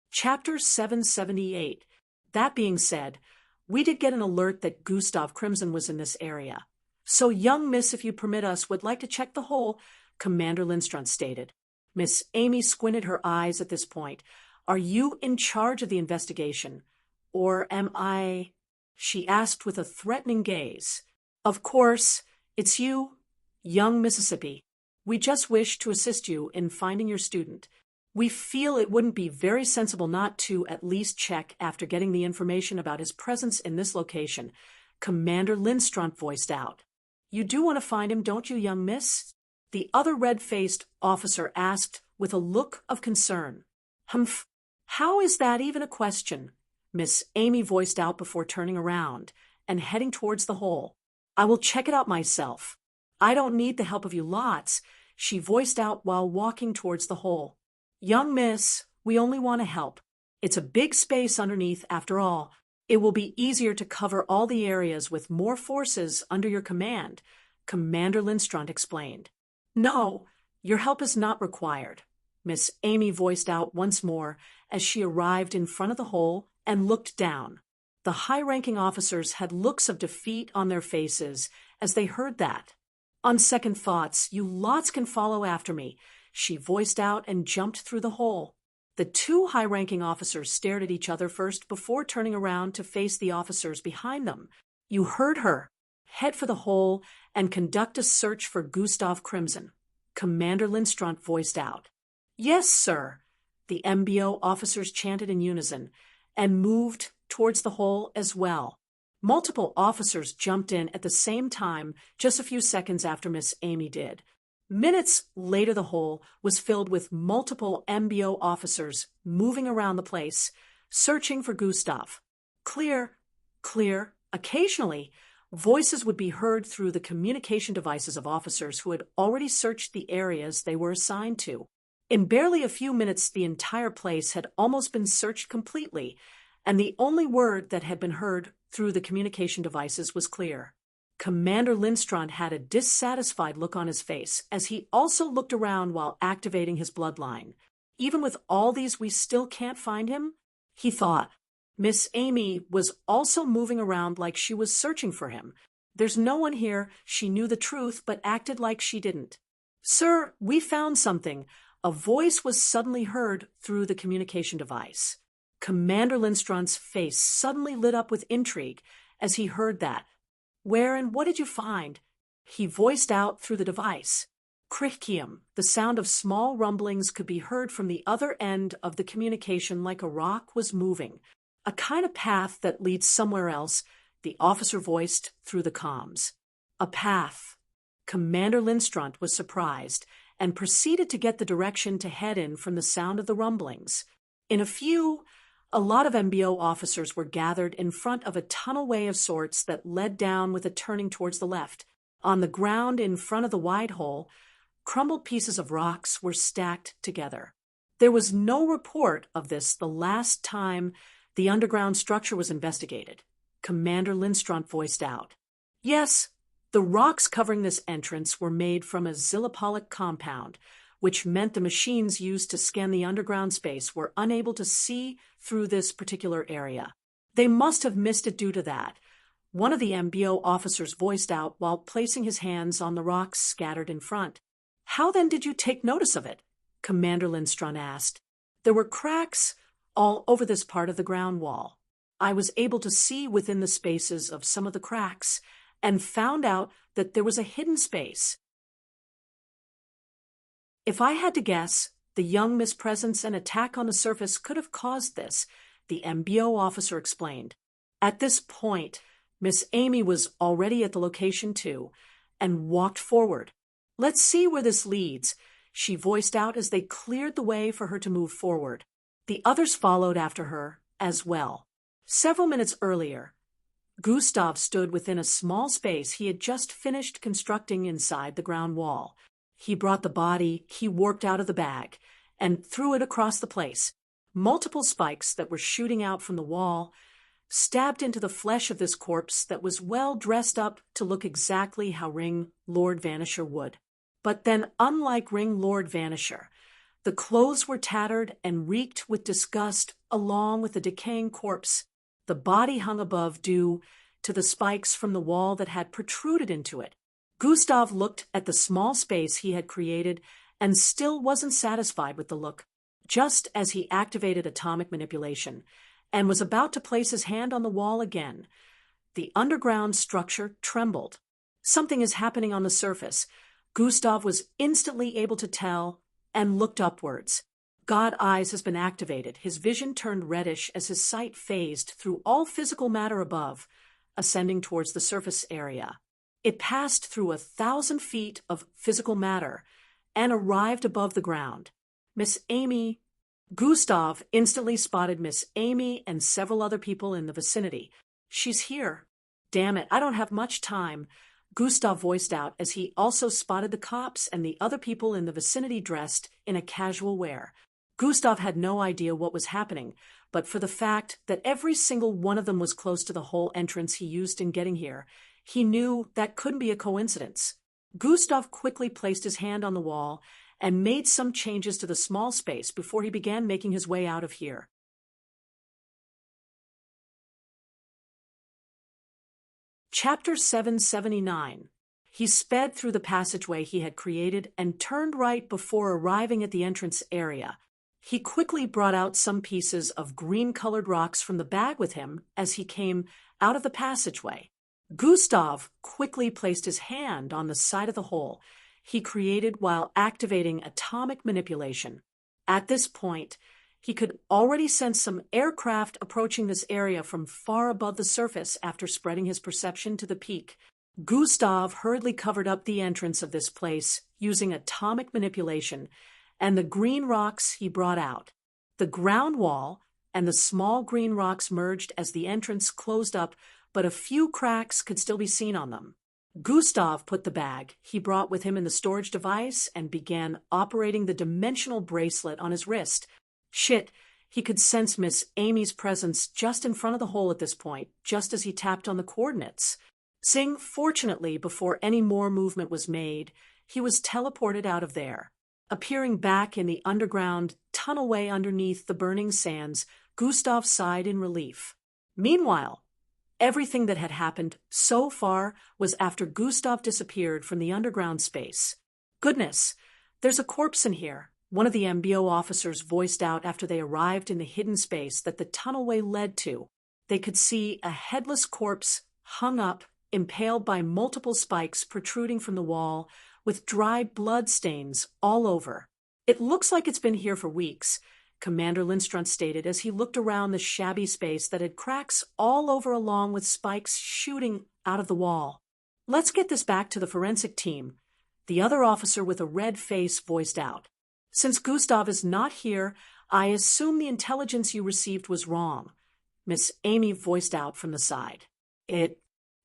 Chapter 778. That being said, we did get an alert that Gustav Crimson was in this area. "So, young Miss, if you permit us, would like to check the hole," Commander Lindström stated. Miss Amy squinted her eyes at this point. "Are you in charge of the investigation? Or am I?" she asked with a threatening gaze. "Of course, it's you, young Mississippi. We just wish to assist you in finding your student. We feel it wouldn't be very sensible not to at least check after getting the information about his presence in this location," Commander Lindström voiced out. "You do want to find him, don't you, young Miss?" the other red-faced officer asked with a look of concern. "Humph, how is that even a question?" Miss Amy voiced out before turning around and heading towards the hole. "I will check it out myself. I don't need the help of you lots," she voiced out while walking towards the hole. "Young Miss, we only want to help. It's a big space underneath after all. It will be easier to cover all the areas with more forces under your command," Commander Lindström explained. "No, your help is not required," Miss Amy voiced out once more as she arrived in front of the hole and looked down. The high-ranking officers had looks of defeat on their faces as they heard that. "On second thoughts, you lots can follow after me," she voiced out and jumped through the hole. The two high-ranking officers stared at each other first before turning around to face the officers behind them. "You heard her. Head for the hole and conduct a search for Gustav Crimson," Commander Lindström voiced out. "Yes, sir," the MBO officers chanted in unison and moved towards the hole as well. Multiple officers jumped in at the same time just a few seconds after Miss Amy did. Minutes later, the hole was filled with multiple MBO officers moving around the place, searching for Gustav. Clear, clear. Occasionally, voices would be heard through the communication devices of officers who had already searched the areas they were assigned to. In barely a few minutes, the entire place had almost been searched completely, and the only word that had been heard through the communication devices was clear. Commander Lindström had a dissatisfied look on his face as he also looked around while activating his bloodline. "Even with all these, we still can't find him?" he thought. Miss Amy was also moving around like she was searching for him. "There's no one here." She knew the truth but acted like she didn't. "Sir, we found something." A voice was suddenly heard through the communication device. Commander Lindström's face suddenly lit up with intrigue as he heard that. "Where and what did you find?" he voiced out through the device. Krikium, the sound of small rumblings could be heard from the other end of the communication like a rock was moving. "A kind of path that leads somewhere else," the officer voiced through the comms. "A path." Commander Lindström was surprised and proceeded to get the direction to head in from the sound of the rumblings. A lot of MBO officers were gathered in front of a tunnelway of sorts that led down with a turning towards the left. On the ground in front of the wide hole, crumbled pieces of rocks were stacked together. There was no report of this the last time the underground structure was investigated, Commander Lindström voiced out. "Yes, the rocks covering this entrance were made from a zillipolic compound, which meant the machines used to scan the underground space were unable to see through this particular area. They must have missed it due to that," one of the MBO officers voiced out while placing his hands on the rocks scattered in front. "How then did you take notice of it?" Commander Lindström asked. "There were cracks all over this part of the ground wall. I was able to see within the spaces of some of the cracks and found out that there was a hidden space If I had to guess, the young Miss Presence and attack on the surface could have caused this, the MBO officer explained. At this point, Miss Amy was already at the location too, and walked forward. Let's see where this leads, she voiced out as they cleared the way for her to move forward. The others followed after her as well. Several minutes earlier, Gustav stood within a small space he had just finished constructing inside the ground wall. He brought the body he warped out of the bag and threw it across the place. Multiple spikes that were shooting out from the wall stabbed into the flesh of this corpse that was well dressed up to look exactly how Ring Lord Vanisher would. But then, unlike Ring Lord Vanisher, the clothes were tattered and reeked with disgust along with the decaying corpse. The body hung above due to the spikes from the wall that had protruded into it. Gustav looked at the small space he had created and still wasn't satisfied with the look. Just as he activated atomic manipulation and was about to place his hand on the wall again, the underground structure trembled. Something is happening on the surface. Gustav was instantly able to tell and looked upwards. God Eyes has been activated. His vision turned reddish as his sight phased through all physical matter above, ascending towards the surface area. It passed through 1,000 feet of physical matter and arrived above the ground. Miss Amy. Gustav instantly spotted Miss Amy and several other people in the vicinity. She's here. Damn it, I don't have much time, Gustav voiced out as he also spotted the cops and the other people in the vicinity dressed in a casual wear. Gustav had no idea what was happening, but for the fact that every single one of them was close to the whole entrance he used in getting here, he knew that couldn't be a coincidence. Gustav quickly placed his hand on the wall and made some changes to the small space before he began making his way out of here. Chapter 779. He sped through the passageway he had created and turned right before arriving at the entrance area. He quickly brought out some pieces of green-colored rocks from the bag with him as he came out of the passageway. Gustav quickly placed his hand on the side of the hole he created while activating atomic manipulation. At this point, he could already sense some aircraft approaching this area from far above the surface after spreading his perception to the peak. Gustav hurriedly covered up the entrance of this place using atomic manipulation and the green rocks he brought out. The ground wall and the small green rocks merged as the entrance closed up, but a few cracks could still be seen on them. Gustav put the bag he brought with him in the storage device and began operating the dimensional bracelet on his wrist. Shit, he could sense Miss Amy's presence just in front of the hole at this point, just as he tapped on the coordinates. Fortunately, before any more movement was made, he was teleported out of there. Appearing back in the underground tunnelway underneath the burning sands, Gustav sighed in relief. Meanwhile, everything that had happened so far was after Gustav disappeared from the underground space. Goodness, there's a corpse in here, one of the MBO officers voiced out after they arrived in the hidden space that the tunnelway led to. They could see a headless corpse hung up, impaled by multiple spikes protruding from the wall, with dried blood stains all over. It looks like it's been here for weeks, Commander Lindström stated as he looked around the shabby space that had cracks all over along with spikes shooting out of the wall. Let's get this back to the forensic team, the other officer with a red face voiced out. Since Gustav is not here, I assume the intelligence you received was wrong, Miss Amy voiced out from the side. It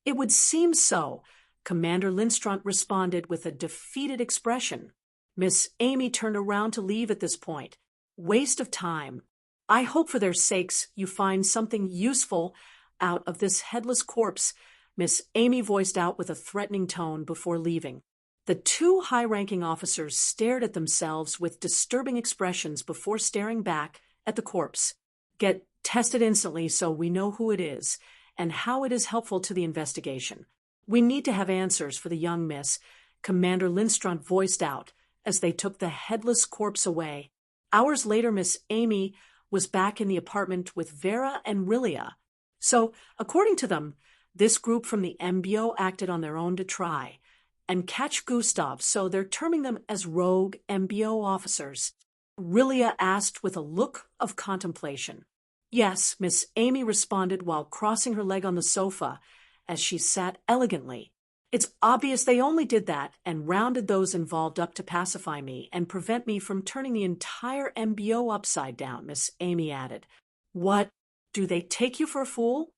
would seem so, Commander Lindström responded with a defeated expression. Miss Amy turned around to leave at this point. Waste of time. I hope for their sakes you find something useful out of this headless corpse, Miss Amy voiced out with a threatening tone before leaving. The two high-ranking officers stared at themselves with disturbing expressions before staring back at the corpse. Get tested instantly so we know who it is and how it is helpful to the investigation. We need to have answers for the young miss, Commander Lindström voiced out as they took the headless corpse away. Hours later, Miss Amy was back in the apartment with Vera and Rilia. So, according to them, this group from the MBO acted on their own to try and catch Gustav, so they're terming them as rogue MBO officers. Rilia asked with a look of contemplation. Yes, Miss Amy responded while crossing her leg on the sofa as she sat elegantly. It's obvious they only did that and rounded those involved up to pacify me and prevent me from turning the entire MBO upside down, Miss Amy added. What? Do they take you for a fool?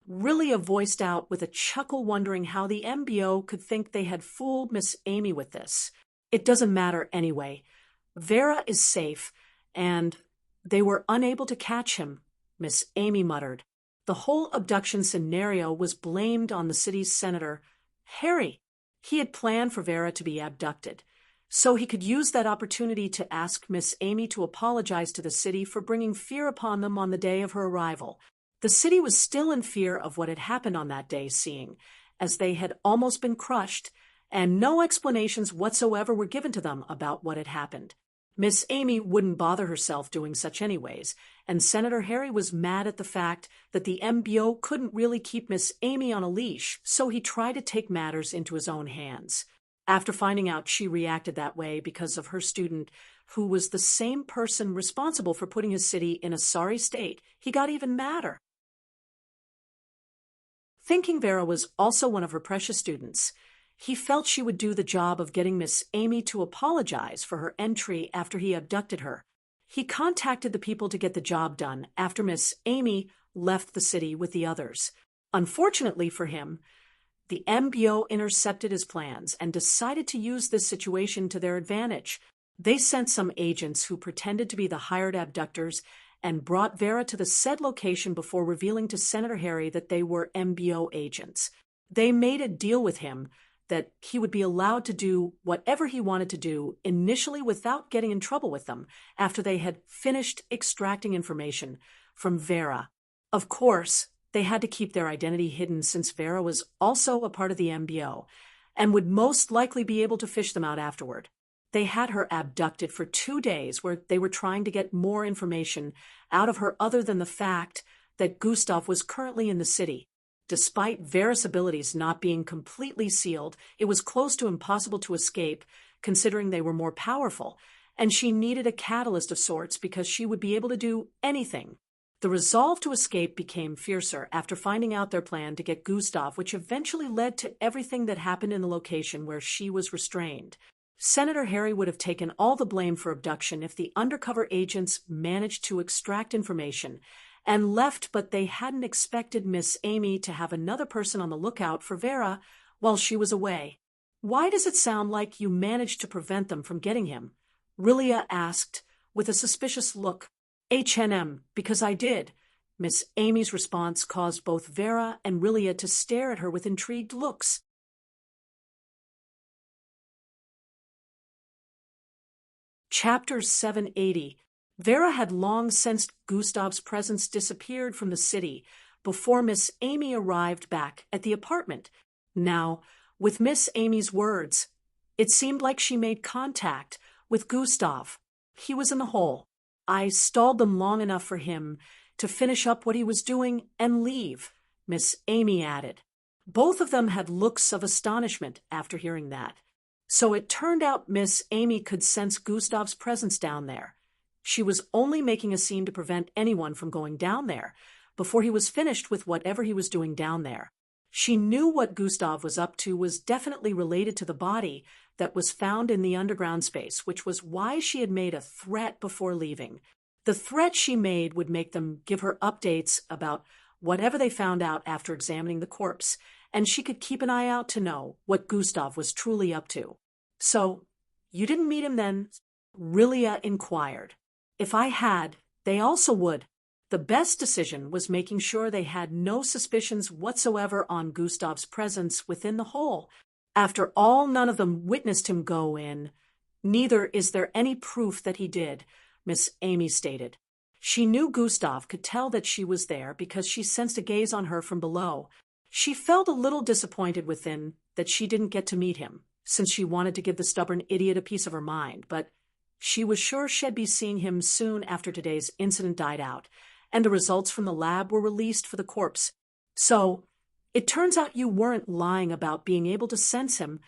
Rilia voiced out with a chuckle, wondering how the MBO could think they had fooled Miss Amy with this. It doesn't matter anyway. Vera is safe, and they were unable to catch him, Miss Amy muttered. The whole abduction scenario was blamed on the city's senator, Harry. He had planned for Vera to be abducted, so he could use that opportunity to ask Miss Amy to apologize to the city for bringing fear upon them on the day of her arrival. The city was still in fear of what had happened on that day, seeing as they had almost been crushed, and no explanations whatsoever were given to them about what had happened. Miss Amy wouldn't bother herself doing such anyways, and Senator Harry was mad at the fact that the MBO couldn't really keep Miss Amy on a leash, so he tried to take matters into his own hands. After finding out she reacted that way because of her student, who was the same person responsible for putting his city in a sorry state, he got even madder. Thinking Vera was also one of her precious students, he felt she would do the job of getting Miss Amy to apologize for her entry after he abducted her. He contacted the people to get the job done after Miss Amy left the city with the others. Unfortunately for him, the MBO intercepted his plans and decided to use this situation to their advantage. They sent some agents who pretended to be the hired abductors and brought Vera to the said location before revealing to Senator Harry that they were MBO agents. They made a deal with him that he would be allowed to do whatever he wanted to do initially without getting in trouble with them after they had finished extracting information from Vera. Of course, they had to keep their identity hidden since Vera was also a part of the MBO and would most likely be able to fish them out afterward. They had her abducted for 2 days where they were trying to get more information out of her other than the fact that Gustav was currently in the city. Despite Vera's abilities not being completely sealed, it was close to impossible to escape, considering they were more powerful, and she needed a catalyst of sorts because she would be able to do anything. The resolve to escape became fiercer after finding out their plan to get Gustav, which eventually led to everything that happened in the location where she was restrained. Senator Harry would have taken all the blame for abduction if the undercover agents managed to extract information and left, but they hadn't expected Miss Amy to have another person on the lookout for Vera while she was away. Why does it sound like you managed to prevent them from getting him? Rilia asked with a suspicious look. Because I did. Miss Amy's response caused both Vera and Rilia to stare at her with intrigued looks. Chapter 780. Vera had long sensed Gustav's presence disappeared from the city before Miss Amy arrived back at the apartment. Now, with Miss Amy's words, it seemed like she made contact with Gustav. He was in the hole. I stalled them long enough for him to finish up what he was doing and leave, Miss Amy added. Both of them had looks of astonishment after hearing that. So it turned out Miss Amy could sense Gustav's presence down there. She was only making a scene to prevent anyone from going down there before he was finished with whatever he was doing down there. She knew what Gustav was up to was definitely related to the body that was found in the underground space, which was why she had made a threat before leaving. The threat she made would make them give her updates about whatever they found out after examining the corpse, and she could keep an eye out to know what Gustav was truly up to. So, you didn't meet him then? Rilia inquired. If I had, they also would. The best decision was making sure they had no suspicions whatsoever on Gustav's presence within the hole. After all, none of them witnessed him go in. Neither is there any proof that he did, Miss Amy stated. She knew Gustav could tell that she was there because she sensed a gaze on her from below. She felt a little disappointed within that she didn't get to meet him, since she wanted to give the stubborn idiot a piece of her mind, but she was sure she'd be seeing him soon after today's incident died out, and the results from the lab were released for the corpse. So, it turns out you weren't lying about being able to sense him,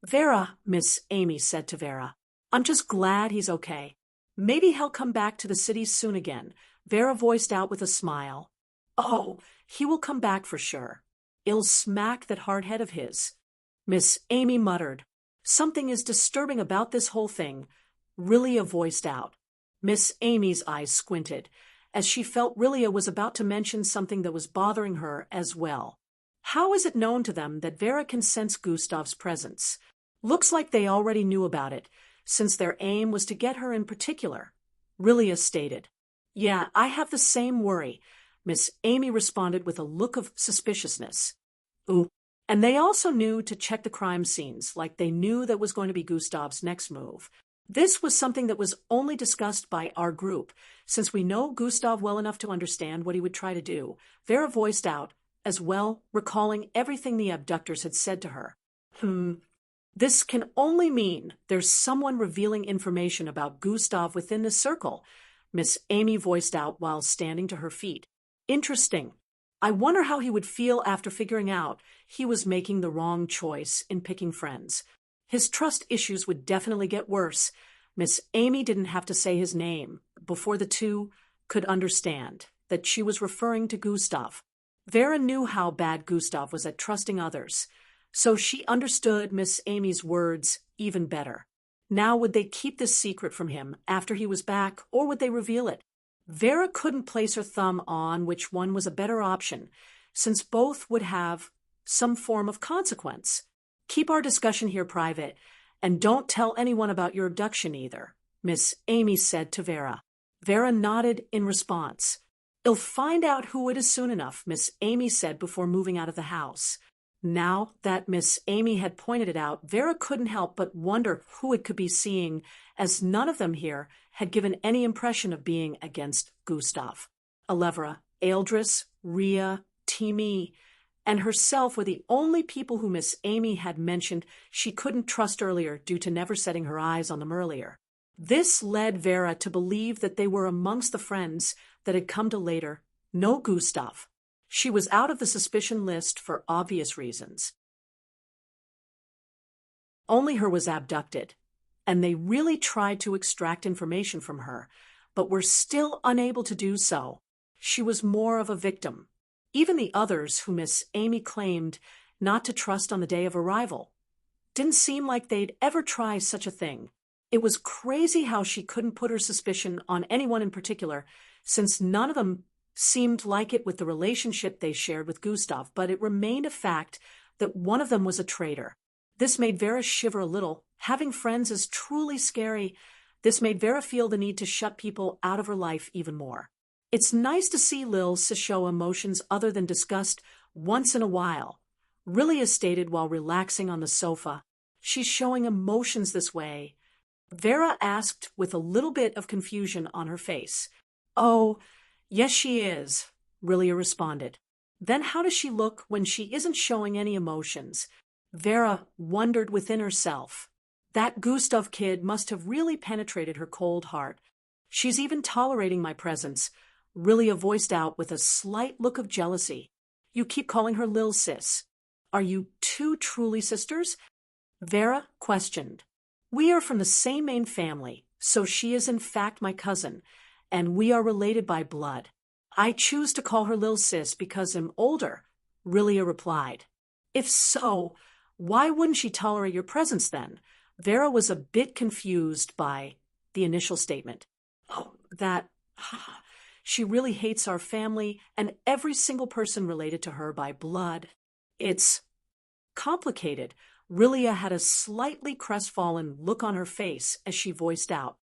Vera, Miss Amy said to Vera. I'm just glad he's okay. Maybe he'll come back to the city soon again, Vera voiced out with a smile. Oh, he will come back for sure. It'll smack that hard head of his. Miss Amy muttered. Something is disturbing about this whole thing, Rilia voiced out. Miss Amy's eyes squinted, as she felt Rilia was about to mention something that was bothering her as well. How is it known to them that Vera can sense Gustav's presence? Looks like they already knew about it, since their aim was to get her in particular, Rilia stated. Yeah, I have the same worry, Miss Amy responded with a look of suspiciousness. Ooh. And they also knew to check the crime scenes, like they knew that was going to be Gustav's next move. This was something that was only discussed by our group, since we know Gustav well enough to understand what he would try to do, Vera voiced out, as well, recalling everything the abductors had said to her. This can only mean there's someone revealing information about Gustav within the circle, Miss Amy voiced out while standing to her feet. Interesting. I wonder how he would feel after figuring out he was making the wrong choice in picking friends. His trust issues would definitely get worse. Miss Amy didn't have to say his name before the two could understand that she was referring to Gustav. Vera knew how bad Gustav was at trusting others, so she understood Miss Amy's words even better. Now would they keep this secret from him after he was back, or would they reveal it? Vera couldn't place her thumb on which one was a better option, since both would have some form of consequence. Keep our discussion here private, and don't tell anyone about your abduction either, Miss Amy said to Vera. Vera nodded in response. I'll find out who it is soon enough, Miss Amy said before moving out of the house. Now that Miss Amy had pointed it out, Vera couldn't help but wonder who it could be, seeing as none of them here had given any impression of being against Gustav. Alevra, Eldris, Ria, Timi, and herself were the only people who Miss Amy had mentioned she couldn't trust earlier due to never setting her eyes on them earlier. This led Vera to believe that they were amongst the friends that had come to later know Gustav. She was out of the suspicion list for obvious reasons. Only her was abducted, and they really tried to extract information from her, but were still unable to do so. She was more of a victim. Even the others who Miss Amy claimed not to trust on the day of arrival didn't seem like they'd ever try such a thing. It was crazy how she couldn't put her suspicion on anyone in particular, since none of them seemed like it with the relationship they shared with Gustav, but it remained a fact that one of them was a traitor. This made Vera shiver a little. Having friends is truly scary. This made Vera feel the need to shut people out of her life even more. It's nice to see Lil show emotions other than disgust once in a while, Rilia stated while relaxing on the sofa. She's showing emotions this way, Vera asked with a little bit of confusion on her face. Oh, yes she is, Rilia responded. Then how does she look when she isn't showing any emotions? Vera wondered within herself. That Gustav kid must have really penetrated her cold heart. She's even tolerating my presence, Rilia voiced out with a slight look of jealousy. You keep calling her Lil Sis. Are you two truly sisters? Vera questioned. We are from the same main family, so she is in fact my cousin, and we are related by blood. I choose to call her Lil Sis because I'm older, Rilia replied. If so, why wouldn't she tolerate your presence then? Vera was a bit confused by the initial statement. Oh, she really hates our family and every single person related to her by blood. It's complicated. Rilia had a slightly crestfallen look on her face as she voiced out.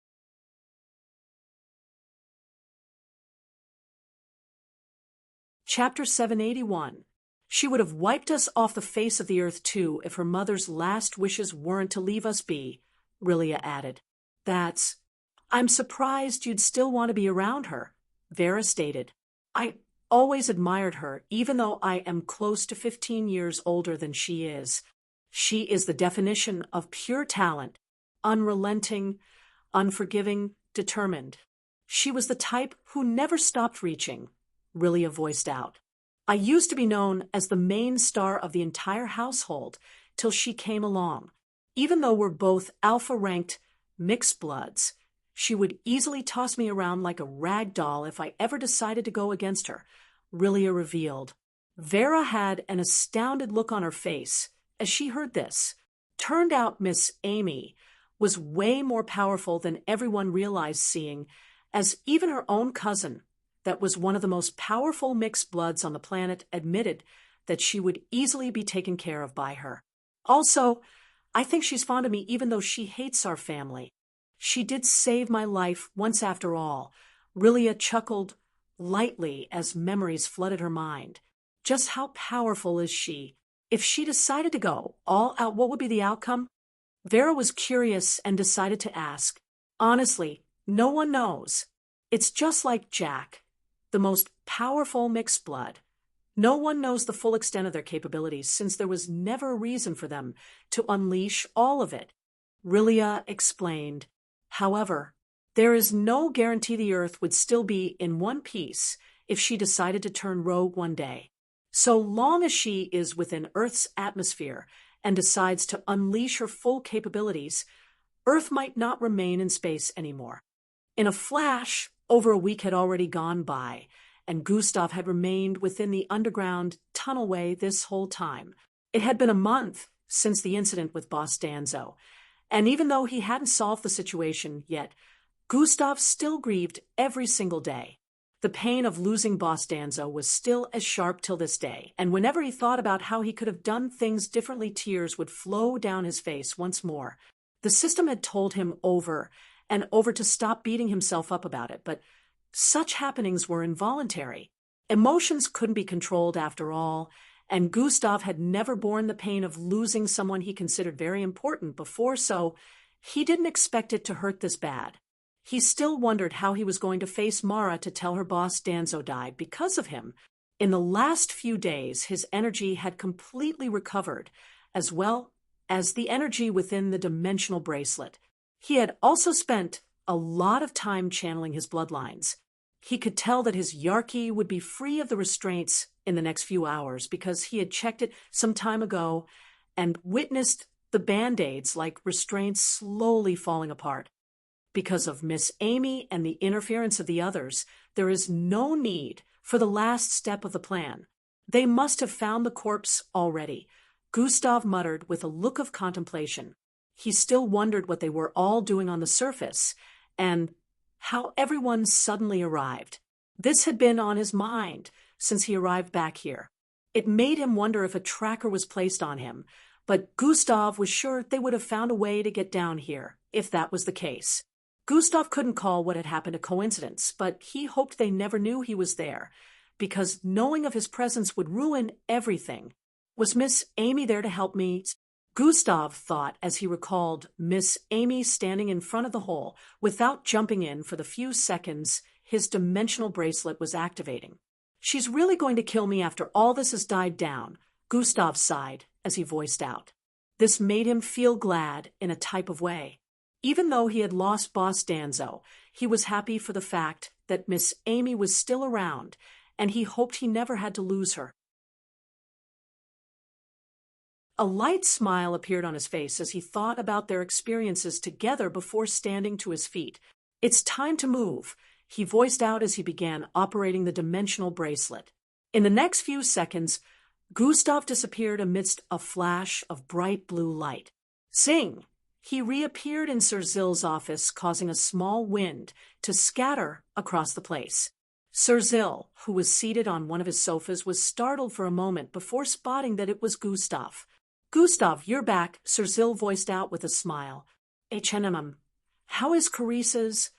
Chapter 781. She would have wiped us off the face of the earth too if her mother's last wishes weren't to leave us be, Rilia added. I'm surprised you'd still want to be around her, Vera stated. I always admired her, even though I am close to 15 years older than she is. She is the definition of pure talent, unrelenting, unforgiving, determined. She was the type who never stopped reaching, Rilia voiced out. I used to be known as the main star of the entire household till she came along. Even though we're both alpha-ranked mixed bloods, she would easily toss me around like a rag doll if I ever decided to go against her, Rilia revealed. Vera had an astounded look on her face as she heard this. Turned out Miss Amy was way more powerful than everyone realized, seeing as even her own cousin, that was one of the most powerful mixed bloods on the planet, admitted that she would easily be taken care of by her. Also, I think she's fond of me even though she hates our family. She did save my life once after all. Rilia chuckled lightly as memories flooded her mind. Just how powerful is she? If she decided to go all out, what would be the outcome? Vera was curious and decided to ask. Honestly, no one knows. It's just like Jack, the most powerful mixed blood. No one knows the full extent of their capabilities since there was never a reason for them to unleash all of it, Rilia explained. However, there is no guarantee the Earth would still be in one piece if she decided to turn rogue one day. So long as she is within Earth's atmosphere and decides to unleash her full capabilities, Earth might not remain in space anymore. In a flash, over a week had already gone by, and Gustav had remained within the underground tunnelway this whole time. It had been a month since the incident with Boss Danzo, and even though he hadn't solved the situation yet, Gustav still grieved every single day. The pain of losing Boss Danzo was still as sharp till this day, and whenever he thought about how he could have done things differently, tears would flow down his face once more. The system had told him over and over to stop beating himself up about it, but such happenings were involuntary. Emotions couldn't be controlled after all, and Gustav had never borne the pain of losing someone he considered very important before, so he didn't expect it to hurt this bad. He still wondered how he was going to face Mara to tell her boss Danzo died because of him. In the last few days, his energy had completely recovered, as well as the energy within the dimensional bracelet. He had also spent a lot of time channeling his bloodlines. He could tell that his Yarki would be free of the restraints in the next few hours because he had checked it some time ago and witnessed the band-aids like restraints slowly falling apart. Because of Miss Amy and the interference of the others, there is no need for the last step of the plan. They must have found the corpse already, Gustav muttered with a look of contemplation. He still wondered what they were all doing on the surface, and how everyone suddenly arrived. This had been on his mind since he arrived back here. It made him wonder if a tracker was placed on him, but Gustav was sure they would have found a way to get down here, if that was the case. Gustav couldn't call what had happened a coincidence, but he hoped they never knew he was there, because knowing of his presence would ruin everything. Was Miss Amy there to help me? Gustav thought as he recalled Miss Amy standing in front of the hole without jumping in for the few seconds his dimensional bracelet was activating. She's really going to kill me after all this has died down, Gustav sighed as he voiced out. This made him feel glad in a type of way. Even though he had lost Boss Danzo, he was happy for the fact that Miss Amy was still around, and he hoped he never had to lose her. A light smile appeared on his face as he thought about their experiences together before standing to his feet. It's time to move, he voiced out as he began operating the dimensional bracelet. In the next few seconds, Gustav disappeared amidst a flash of bright blue light. Sing! He reappeared in Sir Zill's office, causing a small wind to scatter across the place. Sir Zill, who was seated on one of his sofas, was startled for a moment before spotting that it was Gustav. Gustav, you're back, Sir Zill voiced out with a smile. HNM. How is Carissa's?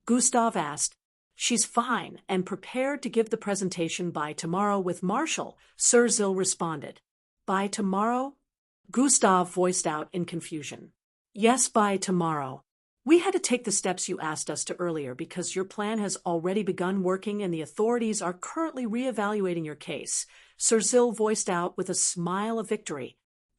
Gustav asked. She's fine and prepared to give the presentation by tomorrow with Marshall, Sir Zill responded. By tomorrow? Gustav voiced out in confusion. Yes, by tomorrow. We had to take the steps you asked us to earlier because your plan has already begun working and the authorities are currently re-evaluating your case, Sir Zill voiced out with a smile of victory.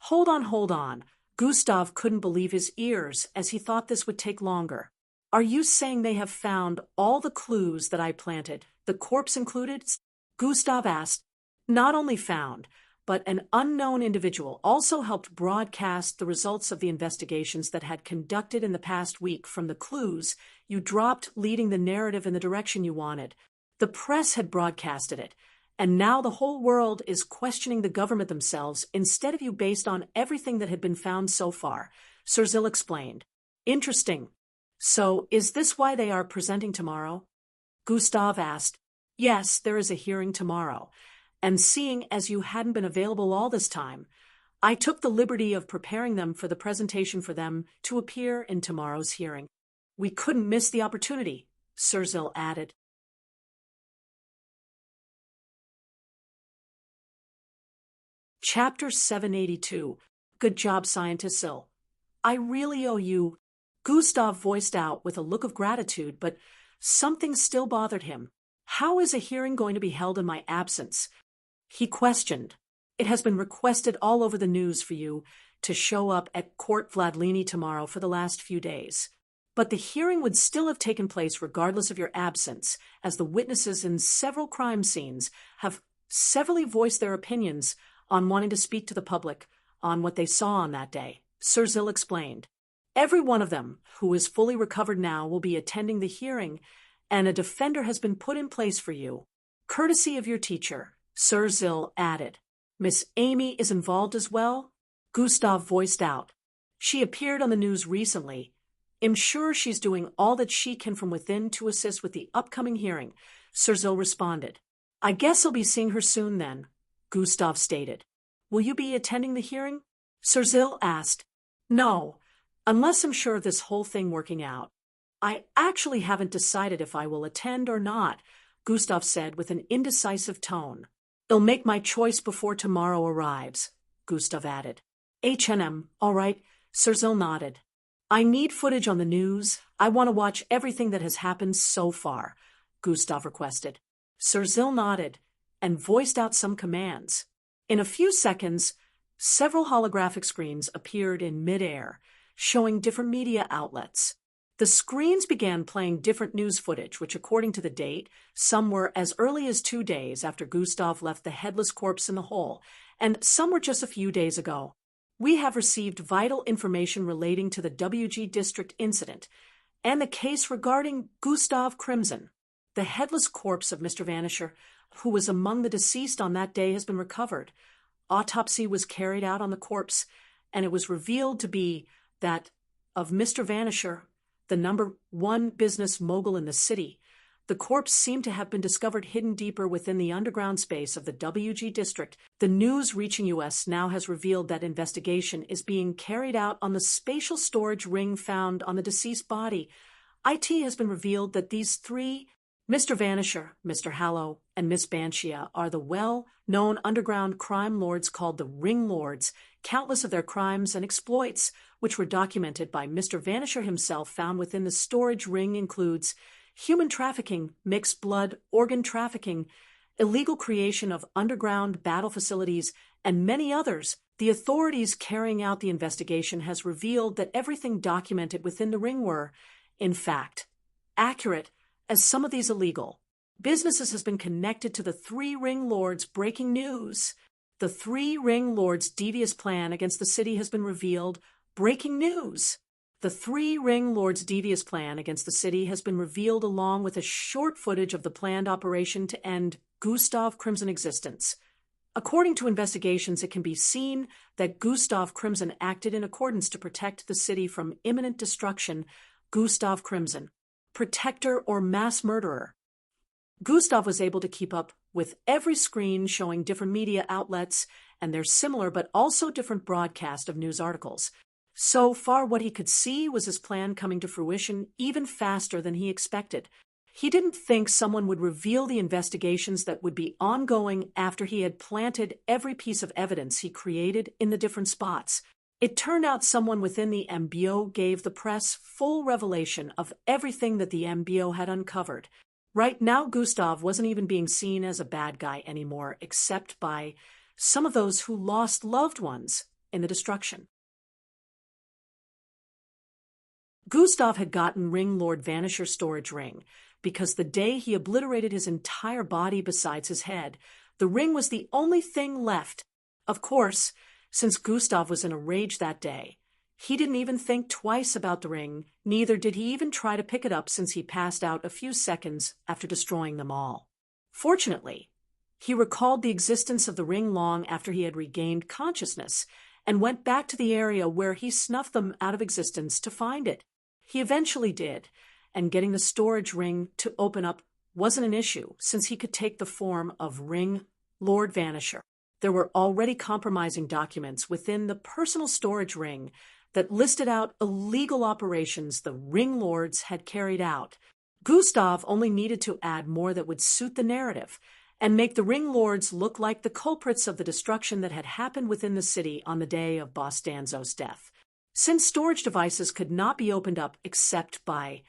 Hold on. Gustav couldn't believe his ears as he thought this would take longer. Are you saying they have found all the clues that I planted, the corpse included? Gustav asked. Not only found, but an unknown individual also helped broadcast the results of the investigations that had conducted in the past week from the clues you dropped leading the narrative in the direction you wanted. The press had broadcasted it, and now the whole world is questioning the government themselves instead of you based on everything that had been found so far, Serzil explained. Interesting. So, is this why they are presenting tomorrow? Gustav asked. Yes, there is a hearing tomorrow. And seeing as you hadn't been available all this time, I took the liberty of preparing them for the presentation for them to appear in tomorrow's hearing. We couldn't miss the opportunity, Serzil added. Chapter 782. Good job, Scientist Sil. I really owe you. Gustav voiced out with a look of gratitude, but something still bothered him. How is a hearing going to be held in my absence? He questioned. It has been requested all over the news for you to show up at Court Vladlini tomorrow for the last few days. But the hearing would still have taken place regardless of your absence, as the witnesses in several crime scenes have severally voiced their opinions on wanting to speak to the public on what they saw on that day, Serzil explained. Every one of them, who is fully recovered now, will be attending the hearing, and a defender has been put in place for you, courtesy of your teacher, Serzil added. Miss Amy is involved as well? Gustav voiced out. She appeared on the news recently. I'm sure she's doing all that she can from within to assist with the upcoming hearing, Serzil responded. I guess I'll be seeing her soon then, Gustav stated. Will you be attending the hearing? Serzil asked. No, unless I'm sure of this whole thing working out. I actually haven't decided if I will attend or not, Gustav said with an indecisive tone. I'll make my choice before tomorrow arrives, Gustav added. All right, Serzil nodded. I need footage on the news. I want to watch everything that has happened so far, Gustav requested. Serzil nodded and voiced out some commands. In a few seconds, several holographic screens appeared in midair, showing different media outlets. The screens began playing different news footage, which, according to the date, some were as early as 2 days after Gustav left the headless corpse in the hole, and some were just a few days ago. We have received vital information relating to the WG District incident and the case regarding Gustav Crimson. The headless corpse of Mr. Vanisher, who was among the deceased on that day, has been recovered. Autopsy was carried out on the corpse, and it was revealed to be that of Mr. Vanisher, the #1 business mogul in the city. The corpse seemed to have been discovered hidden deeper within the underground space of the WG District. The news reaching US now has revealed that investigation is being carried out on the spatial storage ring found on the deceased body. IT has been revealed that these three, Mr. Vanisher, Mr. Hallow, and Miss Banshia, are the well-known underground crime lords called the Ring Lords. Countless of their crimes and exploits, which were documented by Mr. Vanisher himself, found within the storage ring includes human trafficking, mixed blood, organ trafficking, illegal creation of underground battle facilities, and many others. The authorities carrying out the investigation has revealed that everything documented within the ring were, in fact, accurate, as some of these illegal businesses has been connected to the three ring lords. Breaking news. The three ring lords' devious plan against the city has been revealed. Breaking news. The three ring lords' devious plan against the city has been revealed along with a short footage of the planned operation to end Gustav Crimson's existence. According to investigations, it can be seen that Gustav Crimson acted in accordance to protect the city from imminent destruction. Gustav Crimson, protector or mass murderer. Gustav was able to keep up with every screen showing different media outlets and their similar but also different broadcast of news articles. So far, what he could see was his plan coming to fruition even faster than he expected. He didn't think someone would reveal the investigations that would be ongoing after he had planted every piece of evidence he created in the different spots. It turned out someone within the MBO gave the press full revelation of everything that the MBO had uncovered. Right now, Gustav wasn't even being seen as a bad guy anymore, except by some of those who lost loved ones in the destruction. Gustav had gotten Ring Lord Vanisher's storage ring, because the day he obliterated his entire body besides his head, the ring was the only thing left. Of course, since Gustav was in a rage that day, he didn't even think twice about the ring, neither did he even try to pick it up since he passed out a few seconds after destroying them all. Fortunately, he recalled the existence of the ring long after he had regained consciousness and went back to the area where he snuffed them out of existence to find it. He eventually did, and getting the storage ring to open up wasn't an issue since he could take the form of Ring Lord Vanisher. There were already compromising documents within the personal storage ring that listed out illegal operations the Ring Lords had carried out. Gustav only needed to add more that would suit the narrative and make the Ring Lords look like the culprits of the destruction that had happened within the city on the day of Boss Danzo's death. Since storage devices could not be opened up except by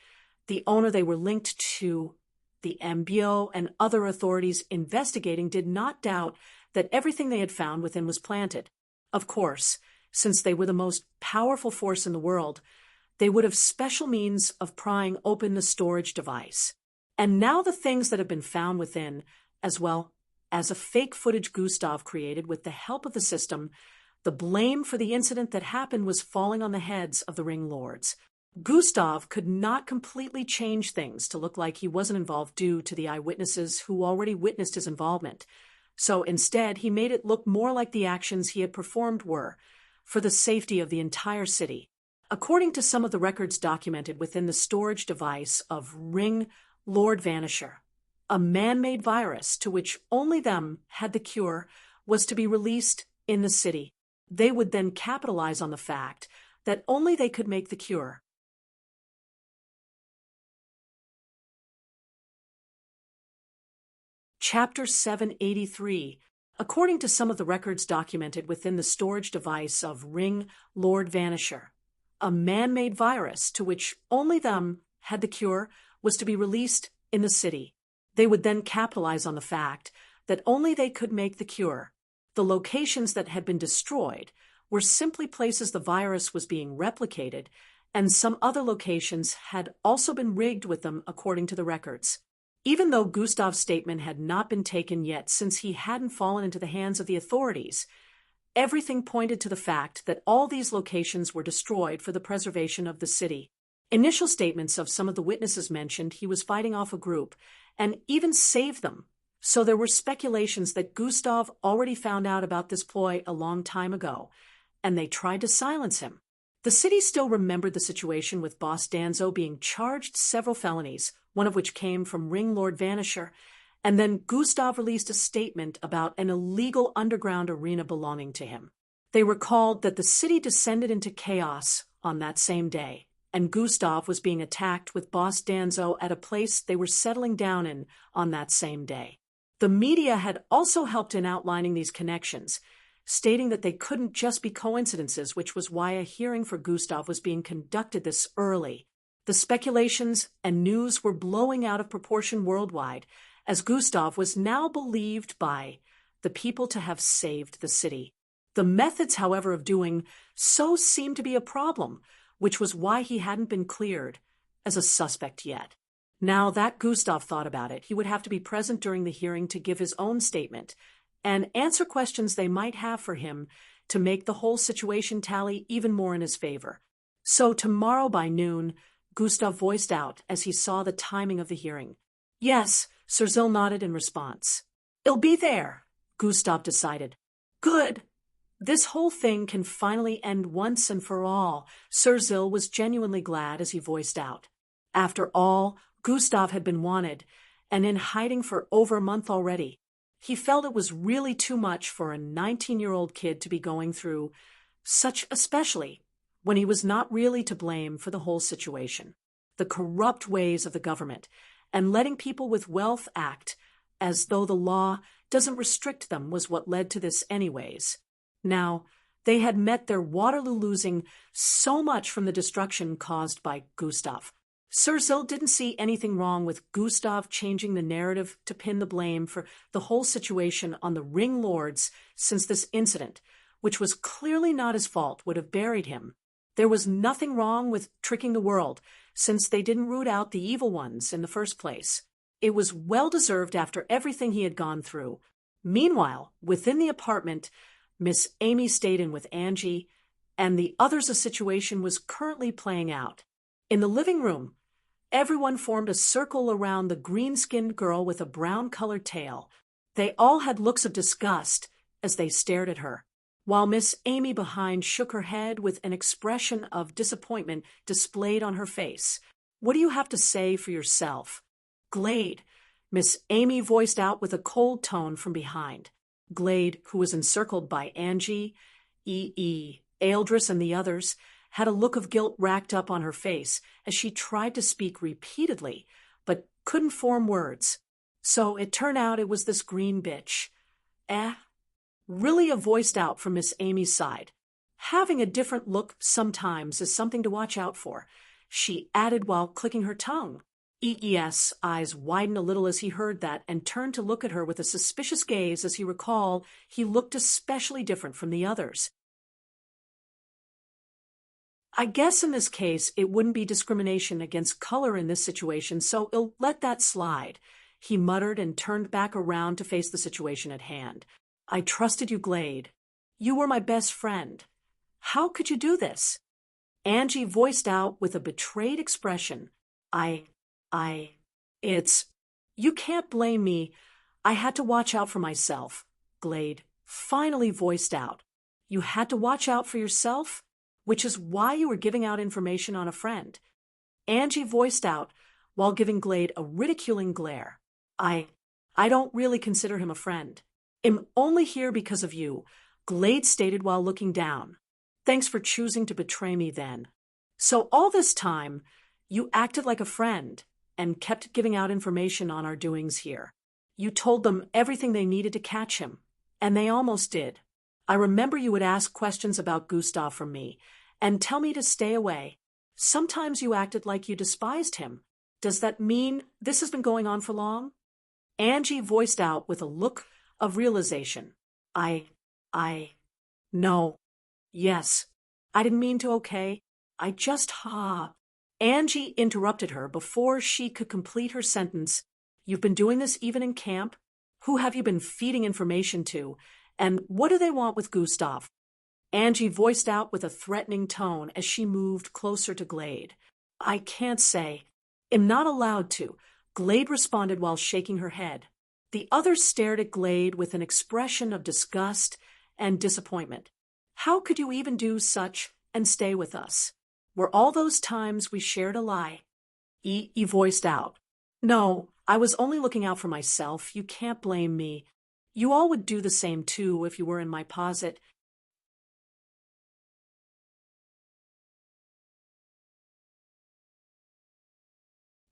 the owner they were linked to, the MBO and other authorities investigating did not doubt that everything they had found within was planted. Of course, since they were the most powerful force in the world, they would have special means of prying open the storage device. And now the things that have been found within, as well as a fake footage Gustav created with the help of the system, the blame for the incident that happened was falling on the heads of the Ring Lords. Gustav could not completely change things to look like he wasn't involved due to the eyewitnesses who already witnessed his involvement. So instead, he made it look more like the actions he had performed were for the safety of the entire city. According to some of the records documented within the storage device of Ring Lord Vanisher, a man-made virus to which only them had the cure was to be released in the city. They would then capitalize on the fact that only they could make the cure. Chapter 783. According to some of the records documented within the storage device of Ring Lord Vanisher, a man-made virus to which only them had the cure was to be released in the city. They would then capitalize on the fact that only they could make the cure. The locations that had been destroyed were simply places the virus was being replicated, and some other locations had also been rigged with them according to the records. Even though Gustav's statement had not been taken yet since he hadn't fallen into the hands of the authorities, everything pointed to the fact that all these locations were destroyed for the preservation of the city. Initial statements of some of the witnesses mentioned he was fighting off a group and even saved them, so there were speculations that Gustav already found out about this ploy a long time ago, and they tried to silence him. The city still remembered the situation with Boss Danzo being charged several felonies, one of which came from Ring Lord Vanisher, and then Gustav released a statement about an illegal underground arena belonging to him. They recalled that the city descended into chaos on that same day, and Gustav was being attacked with Boss Danzo at a place they were settling down in on that same day. The media had also helped in outlining these connections, stating that they couldn't just be coincidences, which was why a hearing for Gustav was being conducted this early. The speculations and news were blowing out of proportion worldwide, as Gustav was now believed by the people to have saved the city. The methods, however, of doing so seemed to be a problem, which was why he hadn't been cleared as a suspect yet. Now that Gustav thought about it, he would have to be present during the hearing to give his own statement and answer questions they might have for him to make the whole situation tally even more in his favor. So tomorrow by noon, Gustav voiced out as he saw the timing of the hearing. Yes, Sir nodded in response. It'll be there, Gustav decided. Good. This whole thing can finally end once and for all. Sir was genuinely glad as he voiced out. After all, Gustav had been wanted, and in hiding for over a month already. He felt it was really too much for a 19-year-old kid to be going through, especially when he was not really to blame for the whole situation. The corrupt ways of the government, and letting people with wealth act as though the law doesn't restrict them was what led to this anyways. Now, they had met their Waterloo losing so much from the destruction caused by Gustav. Sir didn't see anything wrong with Gustav changing the narrative to pin the blame for the whole situation on the Ring Lords, since this incident, which was clearly not his fault, would have buried him. There was nothing wrong with tricking the world, since they didn't root out the evil ones in the first place. It was well-deserved after everything he had gone through. Meanwhile, within the apartment, Miss Amy stayed in with Angie, and the others a situation was currently playing out. In the living room, everyone formed a circle around the green-skinned girl with a brown-colored tail. They all had looks of disgust as they stared at her, while Miss Amy behind shook her head with an expression of disappointment displayed on her face. "What do you have to say for yourself?" "Glade," Miss Amy voiced out with a cold tone from behind. Glade, who was encircled by Angie, Eldris, and the others, had a look of guilt racked up on her face as she tried to speak repeatedly, but couldn't form words. "So it turned out it was this green bitch." Really voiced out from Miss Amy's side. "Having a different look sometimes is something to watch out for," she added while clicking her tongue. EE's eyes widened a little as he heard that and turned to look at her with a suspicious gaze as he recalled he looked especially different from the others. "I guess in this case it wouldn't be discrimination against color in this situation, so I'll let that slide," he muttered and turned back around to face the situation at hand. "I trusted you, Glade. You were my best friend. How could you do this?" Angie voiced out with a betrayed expression. You can't blame me. I had to watch out for myself," Glade finally voiced out. "You had to watch out for yourself? Which is why you were giving out information on a friend." Angie voiced out while giving Glade a ridiculing glare. I don't really consider him a friend. I'm only here because of you," Glade stated while looking down. "Thanks for choosing to betray me then. So all this time, you acted like a friend and kept giving out information on our doings here. You told them everything they needed to catch him, and they almost did. I remember you would ask questions about Gustav from me and tell me to stay away. Sometimes you acted like you despised him. Does that mean this has been going on for long?" Angie voiced out with a look of realization. No. Yes. I didn't mean to, okay? I just, Angie interrupted her before she could complete her sentence. "You've been doing this even in camp? Who have you been feeding information to? And what do they want with Gustav?" Angie voiced out with a threatening tone as she moved closer to Glade. "I can't say. I'm not allowed to," Glade responded while shaking her head. The others stared at Glade with an expression of disgust and disappointment. "How could you even do such and stay with us? Were all those times we shared a lie?" He voiced out. "No, I was only looking out for myself. You can't blame me. You all would do the same too if you were in my posit."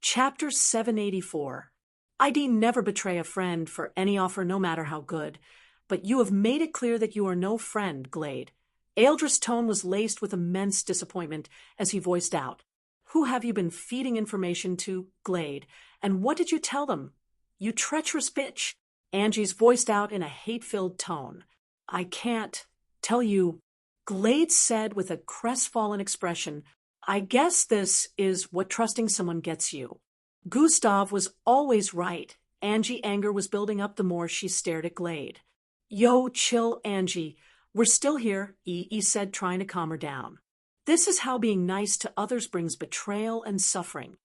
Chapter 784. "I'd never betray a friend for any offer no matter how good, but you have made it clear that you are no friend, Glade." Eldris' tone was laced with immense disappointment as he voiced out. "Who have you been feeding information to, Glade, and what did you tell them? You treacherous bitch." Angie's voiced out in a hate-filled tone. "I can't tell you," Glade said with a crestfallen expression. "I guess this is what trusting someone gets you." Gustav was always right. Angie anger was building up the more she stared at Glade. "Yo, chill, Angie. We're still here," he said, trying to calm her down. "This is how being nice to others brings betrayal and suffering.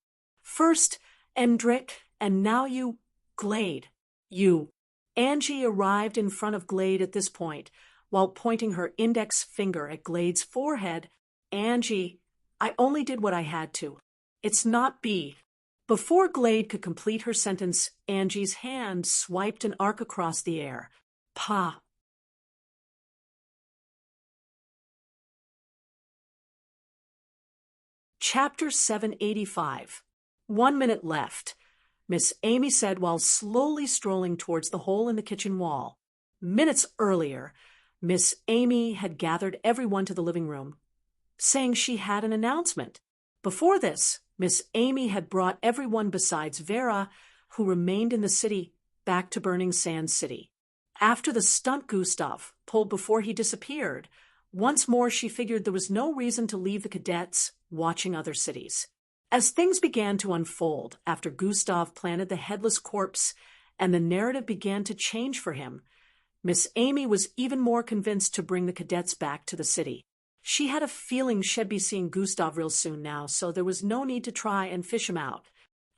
First, Endrick, and now you, Glade. You." Angie arrived in front of Glade at this point, while pointing her index finger at Glade's forehead. "Angie, I only did what I had to. It's not B." Before Glade could complete her sentence, Angie's hand swiped an arc across the air. "Pa." Chapter 785. 1 minute left, Miss Amy said while slowly strolling towards the hole in the kitchen wall. Minutes earlier, Miss Amy had gathered everyone to the living room, saying she had an announcement. Before this, Miss Amy had brought everyone besides Vera, who remained in the city, back to Burning Sands City. After the stunt Gustav pulled before he disappeared, once more she figured there was no reason to leave the cadets watching other cities. As things began to unfold after Gustav planted the headless corpse and the narrative began to change for him, Miss Amy was even more convinced to bring the cadets back to the city. She had a feeling she'd be seeing Gustav real soon now, so there was no need to try and fish him out.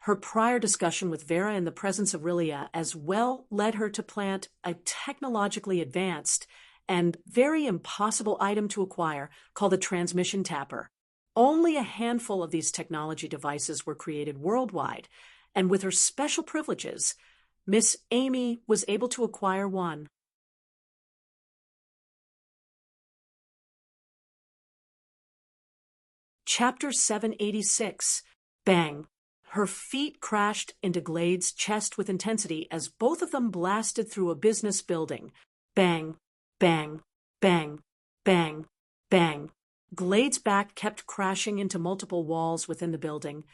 Her prior discussion with Vera in the presence of Rilia as well led her to plant a technologically advanced and very impossible item to acquire called a transmission tapper. Only a handful of these technology devices were created worldwide, and with her special privileges, Miss Amy was able to acquire one. Chapter 786. Bang! Her feet crashed into Glade's chest with intensity as both of them blasted through a business building. Bang! Bang! Bang! Bang! Bang! Glade's back kept crashing into multiple walls within the building,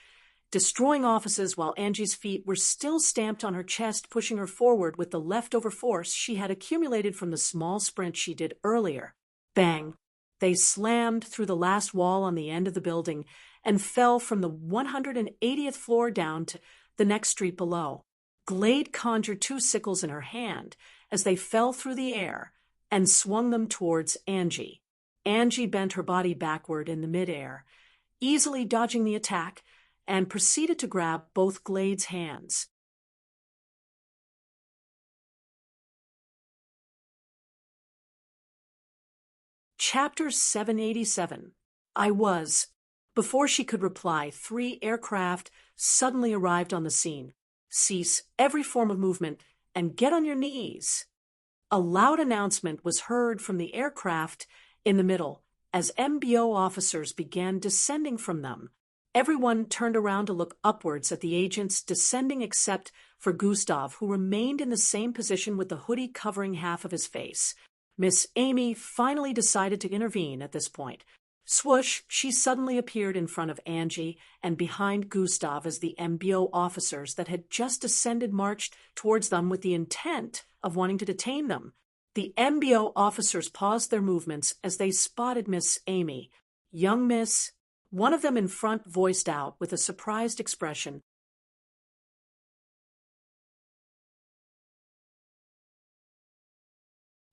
destroying offices while Angie's feet were still stamped on her chest, pushing her forward with the leftover force she had accumulated from the small sprint she did earlier. Bang! They slammed through the last wall on the end of the building and fell from the 180th floor down to the next street below. Glade conjured two sickles in her hand as they fell through the air and swung them towards Angie. Angie bent her body backward in the midair, easily dodging the attack, and proceeded to grab both Glade's hands. Chapter 787. Before she could reply, 3 aircraft suddenly arrived on the scene. Cease every form of movement and get on your knees. A loud announcement was heard from the aircraft in the middle as MBO officers began descending from them. Everyone turned around to look upwards at the agents descending except for Gustav, who remained in the same position with the hoodie covering half of his face. Miss Amy finally decided to intervene at this point. Swoosh, she suddenly appeared in front of Angie and behind Gustav as the MBO officers that had just descended marched towards them with the intent of wanting to detain them. The MBO officers paused their movements as they spotted Miss Amy. "Young miss," one of them in front voiced out with a surprised expression.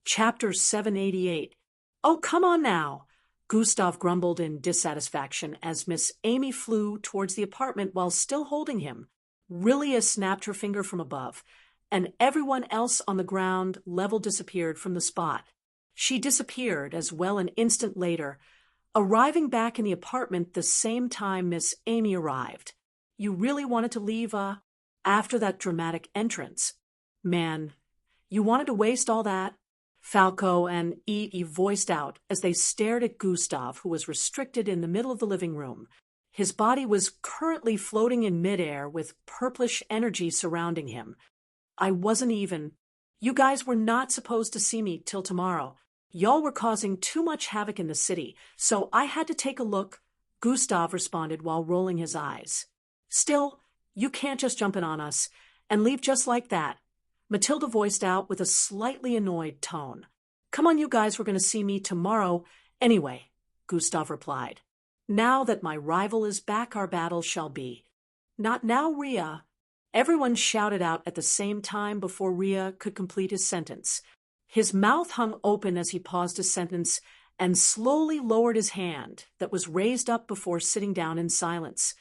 Chapter 788. "Oh, come on now," Gustav grumbled in dissatisfaction as Miss Amy flew towards the apartment while still holding him. Rilia snapped her finger from above, and everyone else on the ground level disappeared from the spot. She disappeared as well an instant later, arriving back in the apartment the same time Miss Amy arrived. "You really wanted to leave, after that dramatic entrance? Man, you wanted to waste all that?" Falco and E voiced out as they stared at Gustav, who was restricted in the middle of the living room. His body was currently floating in midair with purplish energy surrounding him. "I wasn't even. You guys were not supposed to see me till tomorrow. Y'all were causing too much havoc in the city, so I had to take a look," Gustav responded while rolling his eyes. "Still, you can't just jump in on us and leave just like that," Matilda voiced out with a slightly annoyed tone. "Come on, you guys were going to see me tomorrow anyway," Gustav replied. "Now that my rival is back, our battle shall be." "Not now, Ria," everyone shouted out at the same time before Ria could complete his sentence. His mouth hung open as he paused his sentence and slowly lowered his hand that was raised up before sitting down in silence.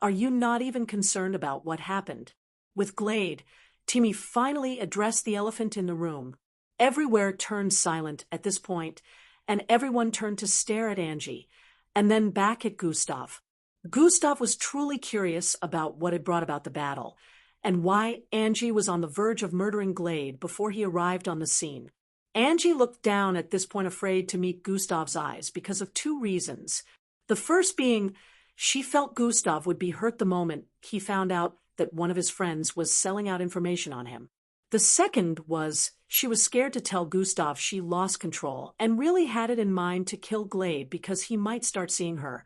"Are you not even concerned about what happened with Glade?" Timmy finally addressed the elephant in the room. Everywhere turned silent at this point, and everyone turned to stare at Angie, and then back at Gustav. Gustav was truly curious about what had brought about the battle, and why Angie was on the verge of murdering Glade before he arrived on the scene. Angie looked down at this point, afraid to meet Gustav's eyes because of 2 reasons. The first being she felt Gustav would be hurt the moment he found out that one of his friends was selling out information on him. The second was she was scared to tell Gustav she lost control and really had it in mind to kill Glade because he might start seeing her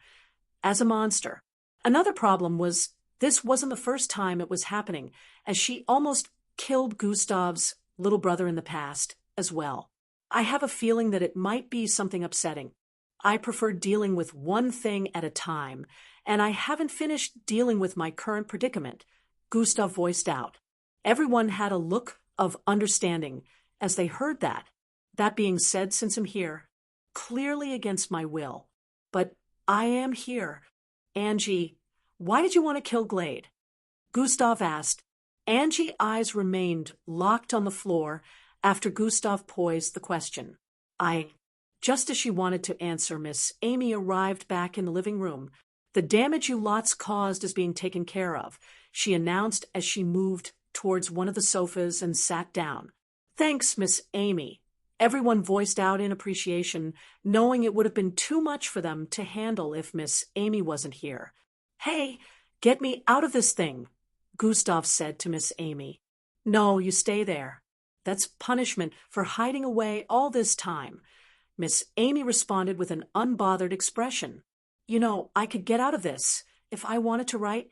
as a monster. Another problem was this wasn't the first time it was happening, as she almost killed Gustav's little brother in the past as well. "I have a feeling that it might be something upsetting. I prefer dealing with one thing at a time, and I haven't finished dealing with my current predicament," Gustav voiced out. Everyone had a look of understanding as they heard that. That being said, since I'm here, clearly against my will, but I am here. Angie, why did you want to kill Glade? Gustav asked. Angie's eyes remained locked on the floor after Gustav posed the question. Just as she wanted to answer, Miss Amy arrived back in the living room. The damage you lots caused is being taken care of, she announced as she moved towards one of the sofas and sat down. Thanks, Miss Amy. Everyone voiced out in appreciation, knowing it would have been too much for them to handle if Miss Amy wasn't here. Hey, get me out of this thing, Gustav said to Miss Amy. No, you stay there. That's punishment for hiding away all this time. Miss Amy responded with an unbothered expression. You know, I could get out of this if I wanted to, right?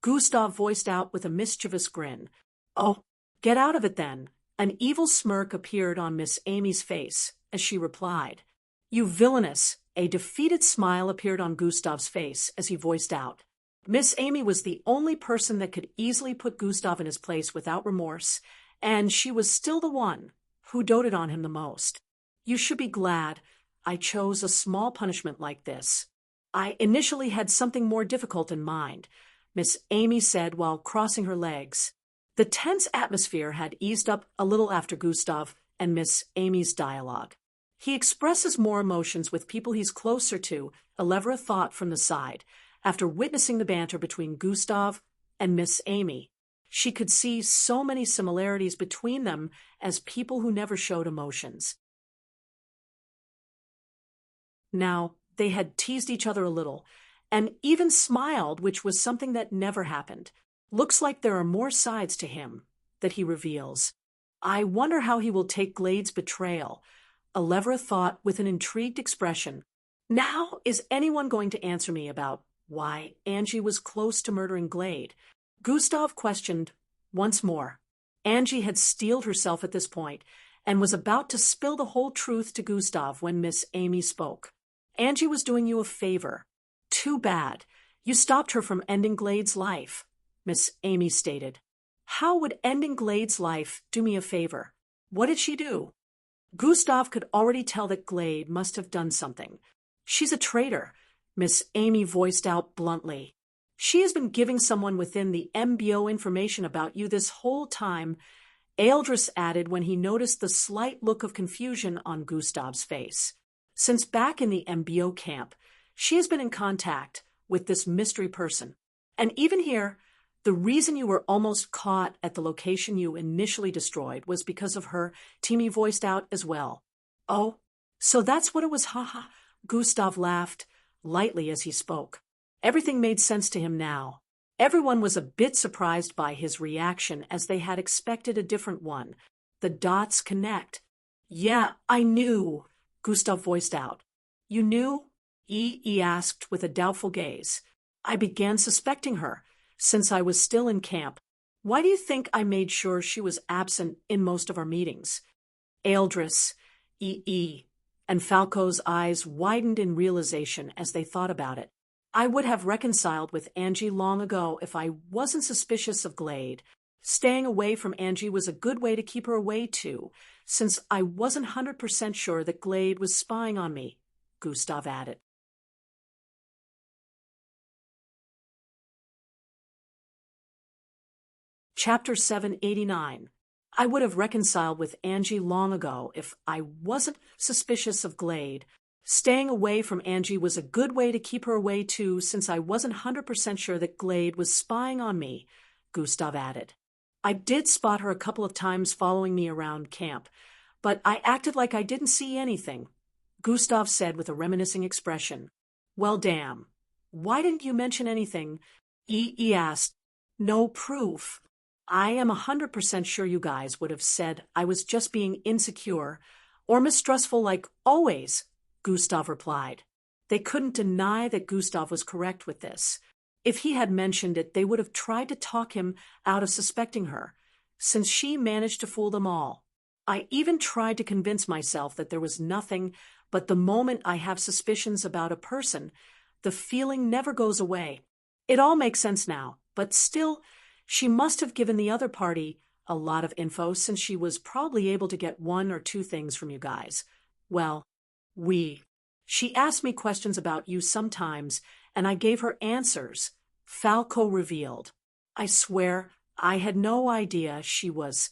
Gustav voiced out with a mischievous grin. Oh, get out of it then. An evil smirk appeared on Miss Amy's face as she replied. You villainous! A defeated smile appeared on Gustav's face as he voiced out. Miss Amy was the only person that could easily put Gustav in his place without remorse, and she was still the one who doted on him the most. You should be glad I chose a small punishment like this. I initially had something more difficult in mind, Miss Amy said while crossing her legs. The tense atmosphere had eased up a little after Gustav and Miss Amy's dialogue. He expresses more emotions with people he's closer to, Elevra thought from the side, after witnessing the banter between Gustav and Miss Amy. She could see so many similarities between them as people who never showed emotions. Now, they had teased each other a little, and even smiled, which was something that never happened. Looks like there are more sides to him that he reveals. I wonder how he will take Glade's betrayal, Elevra thought with an intrigued expression. Now is anyone going to answer me about why Angie was close to murdering Glade? Gustav questioned once more. Angie had steeled herself at this point and was about to spill the whole truth to Gustav when Miss Amy spoke. Angie was doing you a favor. Too bad. You stopped her from ending Glade's life, Miss Amy stated. How would ending Glade's life do me a favor? What did she do? Gustav could already tell that Glade must have done something. She's a traitor, Miss Amy voiced out bluntly. She has been giving someone within the MBO information about you this whole time, Eldris added when he noticed the slight look of confusion on Gustav's face. Since back in the MBO camp, she has been in contact with this mystery person. And even here, the reason you were almost caught at the location you initially destroyed was because of her, Timmy voiced out as well. Oh, so that's what it was, haha. Gustav laughed lightly as he spoke. Everything made sense to him now. Everyone was a bit surprised by his reaction as they had expected a different one. The dots connect. Yeah, I knew, Gustav voiced out. You knew? He asked with a doubtful gaze. I began suspecting her since I was still in camp. Why do you think I made sure she was absent in most of our meetings? Eldris, and Falco's eyes widened in realization as they thought about it. I would have reconciled with Angie long ago if I wasn't suspicious of Glade. Staying away from Angie was a good way to keep her away too, since I wasn't 100% sure that Glade was spying on me, Gustav added. Chapter 789. I would have reconciled with Angie long ago if I wasn't suspicious of Glade. Staying away from Angie was a good way to keep her away too, since I wasn't 100% sure that Glade was spying on me, Gustav added. I did spot her a couple of times following me around camp, but I acted like I didn't see anything, Gustav said with a reminiscing expression. Well, damn. Why didn't you mention anything? He asked. No proof. I am 100% sure you guys would have said I was just being insecure or mistrustful like always, Gustav replied. They couldn't deny that Gustav was correct with this. If he had mentioned it, they would have tried to talk him out of suspecting her, since she managed to fool them all. I even tried to convince myself that there was nothing, but the moment I have suspicions about a person, the feeling never goes away. It all makes sense now, but still, she must have given the other party a lot of info since she was probably able to get one or two things from you guys. Well, she asked me questions about you sometimes, and I gave her answers, Falco revealed. I swear, I had no idea she was.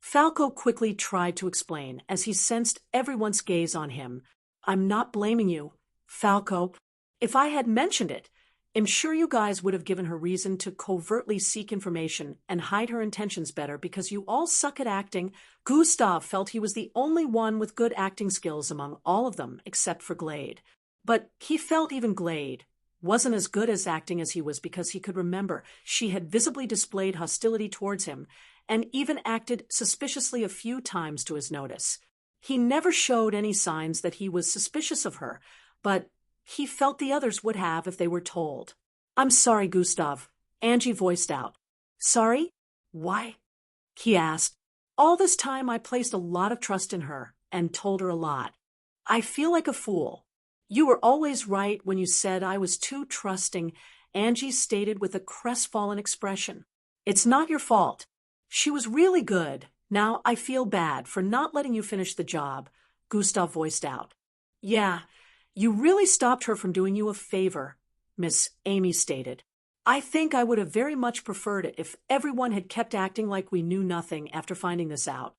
Falco quickly tried to explain as he sensed everyone's gaze on him. I'm not blaming you, Falco. If I had mentioned it, I'm sure you guys would have given her reason to covertly seek information and hide her intentions better because you all suck at acting. Gustav felt he was the only one with good acting skills among all of them except for Glade. But he felt even Glade wasn't as good as acting as he was because he could remember she had visibly displayed hostility towards him and even acted suspiciously a few times to his notice. He never showed any signs that he was suspicious of her, but he felt the others would have if they were told. I'm sorry, Gustav, Angie voiced out. Sorry? Why? He asked. All this time I placed a lot of trust in her and told her a lot. I feel like a fool. You were always right when you said I was too trusting, Angie stated with a crestfallen expression. It's not your fault. She was really good. Now I feel bad for not letting you finish the job, Gustav voiced out. Yeah, you really stopped her from doing you a favor, Miss Amy stated. I think I would have very much preferred it if everyone had kept acting like we knew nothing after finding this out.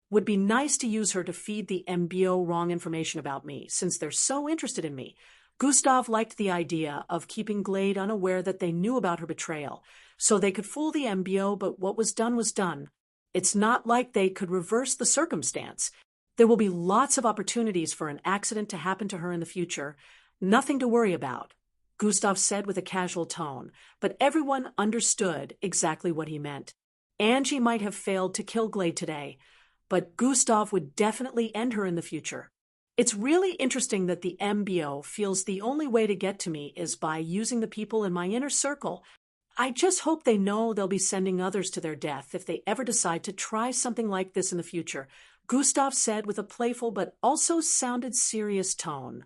Would be nice to use her to feed the MBO wrong information about me, since they're so interested in me. Gustav liked the idea of keeping Glade unaware that they knew about her betrayal, so they could fool the MBO, but what was done was done. It's not like they could reverse the circumstance. There will be lots of opportunities for an accident to happen to her in the future. Nothing to worry about, Gustav said with a casual tone, but everyone understood exactly what he meant. Angie might have failed to kill Glade today, but Gustav would definitely end her in the future. It's really interesting that the MBO feels the only way to get to me is by using the people in my inner circle. I just hope they know they'll be sending others to their death if they ever decide to try something like this in the future, Gustav said with a playful but also sounded serious tone.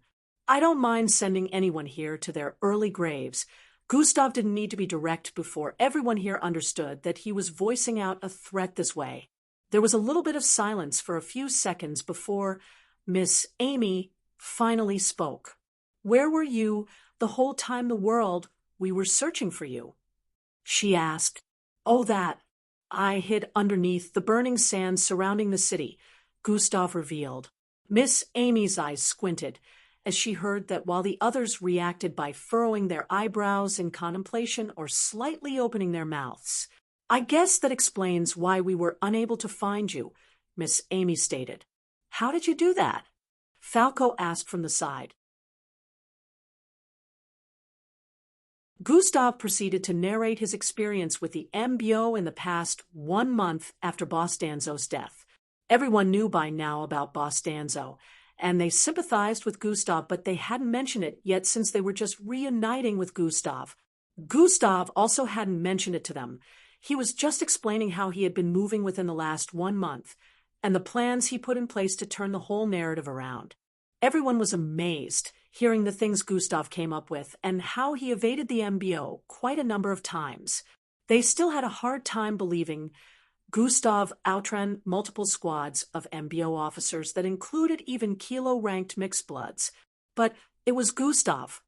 I don't mind sending anyone here to their early graves. Gustav didn't need to be direct before everyone here understood that he was voicing out a threat this way. There was a little bit of silence for a few seconds before Miss Amy finally spoke. Where were you the whole time we were searching for you? She asked. Oh, that. I hid underneath the burning sand surrounding the city, Gustav revealed. Miss Amy's eyes squinted as she heard that while the others reacted by furrowing their eyebrows in contemplation or slightly opening their mouths. I guess that explains why we were unable to find you, Miss Amy stated. How did you do that? Falco asked from the side. Gustav proceeded to narrate his experience with the MBO in the past 1 month after Boss Danzo's death. Everyone knew by now about Boss Danzo, and they sympathized with Gustav, but they hadn't mentioned it yet since they were just reuniting with Gustav. Gustav also hadn't mentioned it to them. He was just explaining how he had been moving within the last 1 month, and the plans he put in place to turn the whole narrative around. Everyone was amazed, hearing the things Gustav came up with and how he evaded the MBO quite a number of times. They still had a hard time believing Gustav outran multiple squads of MBO officers that included even kilo-ranked mixed bloods. But it was Gustav.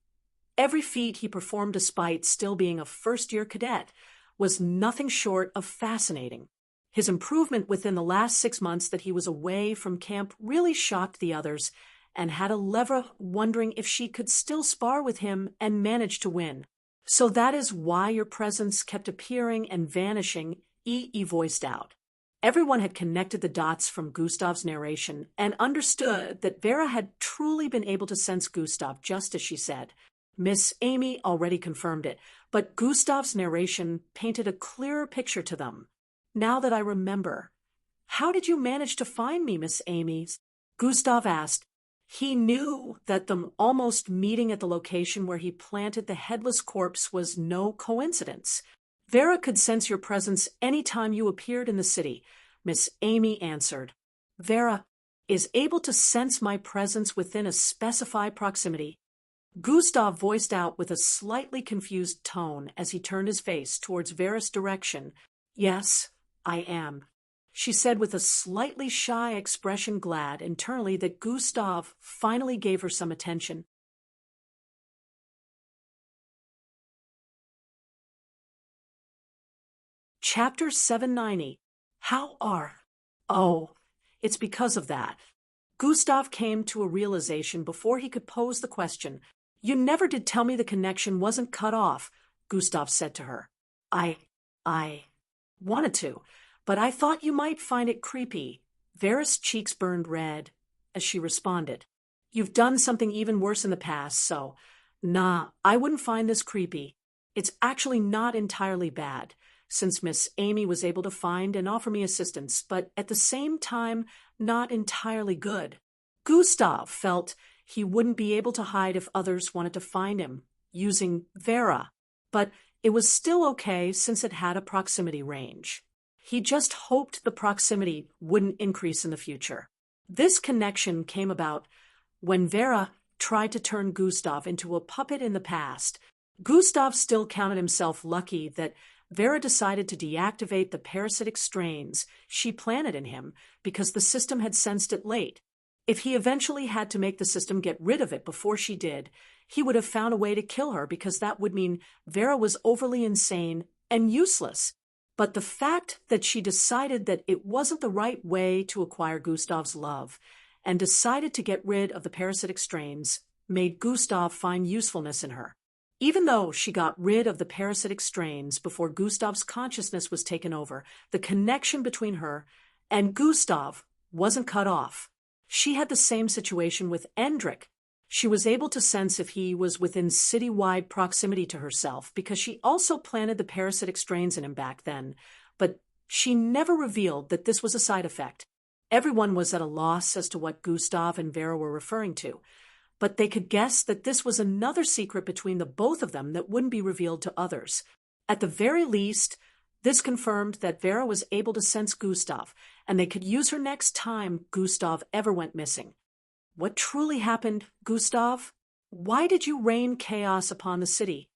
Every feat he performed despite still being a first-year cadet was nothing short of fascinating. His improvement within the last 6 months that he was away from camp really shocked the others, and had Alevra wondering if she could still spar with him and manage to win. So that is why your presence kept appearing and vanishing, E voiced out. Everyone had connected the dots from Gustav's narration and understood that Vera had truly been able to sense Gustav just as she said. Miss Amy already confirmed it, but Gustav's narration painted a clearer picture to them. Now that I remember, how did you manage to find me, Miss Amy? Gustav asked. He knew that them almost meeting at the location where he planted the headless corpse was no coincidence. Vera could sense your presence any time you appeared in the city, Miss Amy answered. Vera is able to sense my presence within a specified proximity. Gustav voiced out with a slightly confused tone as he turned his face towards Vera's direction. Yes, I am. she said with a slightly shy expression, glad internally that Gustav finally gave her some attention. Chapter 790. How are... Oh, it's because of that. Gustav came to a realization before he could pose the question. You never did tell me the connection wasn't cut off, Gustav said to her. I wanted to, but I thought you might find it creepy. Vera's cheeks burned red as she responded. You've done something even worse in the past, so... Nah, I wouldn't find this creepy. It's actually not entirely bad, since Miss Amy was able to find and offer me assistance, but at the same time, not entirely good. Gustav felt he wouldn't be able to hide if others wanted to find him, using Vera, but it was still okay since it had a proximity range. He just hoped the proximity wouldn't increase in the future. This connection came about when Vera tried to turn Gustav into a puppet in the past. Gustav still counted himself lucky that Vera decided to deactivate the parasitic strains she planted in him because the system had sensed it late. If he eventually had to make the system get rid of it before she did, he would have found a way to kill her because that would mean Vera was overly insane and useless. But the fact that she decided that it wasn't the right way to acquire Gustav's love and decided to get rid of the parasitic strains made Gustav find usefulness in her. Even though she got rid of the parasitic strains before Gustav's consciousness was taken over, the connection between her and Gustav wasn't cut off. She had the same situation with Endrik. She was able to sense if he was within city-wide proximity to herself because she also planted the parasitic strains in him back then, but she never revealed that this was a side effect. Everyone was at a loss as to what Gustav and Vera were referring to, but they could guess that this was another secret between the both of them that wouldn't be revealed to others. At the very least, this confirmed that Vera was able to sense Gustav, and they could use her next time Gustav ever went missing. What truly happened, Gustav? Why did you rain chaos upon the city?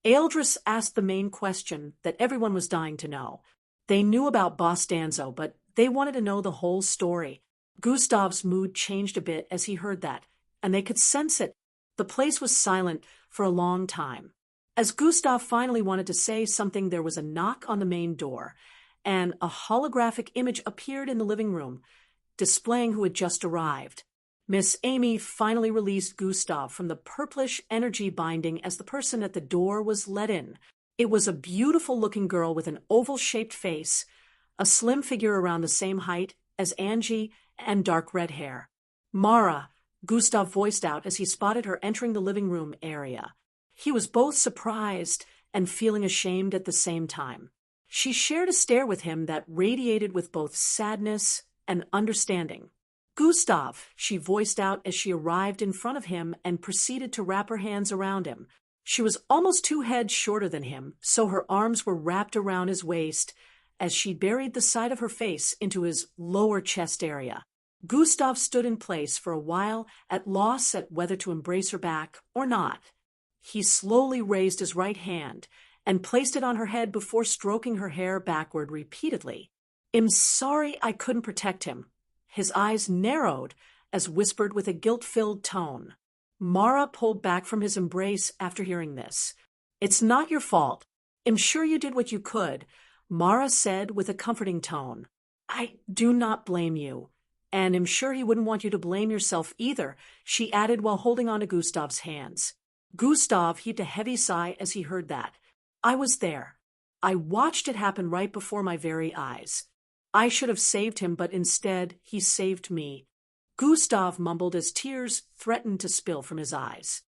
Ealdris asked the main question that everyone was dying to know. They knew about Boss Danzo, but they wanted to know the whole story. Gustav's mood changed a bit as he heard that, and they could sense it. The place was silent for a long time. As Gustav finally wanted to say something, there was a knock on the main door, and a holographic image appeared in the living room, displaying who had just arrived. Miss Amy finally released Gustav from the purplish energy binding as the person at the door was let in. It was a beautiful-looking girl with an oval-shaped face, a slim figure around the same height as Angie, and dark red hair. Mara, Gustav voiced out as he spotted her entering the living room area. He was both surprised and feeling ashamed at the same time. She shared a stare with him that radiated with both sadness and understanding. Gustav, she voiced out as she arrived in front of him and proceeded to wrap her hands around him. She was almost 2 heads shorter than him, so her arms were wrapped around his waist as she buried the side of her face into his lower chest area. Gustav stood in place for a while, at loss at whether to embrace her back or not. He slowly raised his right hand and placed it on her head before stroking her hair backward repeatedly. "I'm sorry I couldn't protect him." His eyes narrowed as whispered with a guilt-filled tone. Mara pulled back from his embrace after hearing this. "It's not your fault. I'm sure you did what you could," Mara said with a comforting tone. "I do not blame you, and I'm sure he wouldn't want you to blame yourself either," she added while holding on to Gustav's hands. Gustav heaved a heavy sigh as he heard that. "I was there. I watched it happen right before my very eyes. I should have saved him, but instead he saved me," Gustav mumbled as tears threatened to spill from his eyes.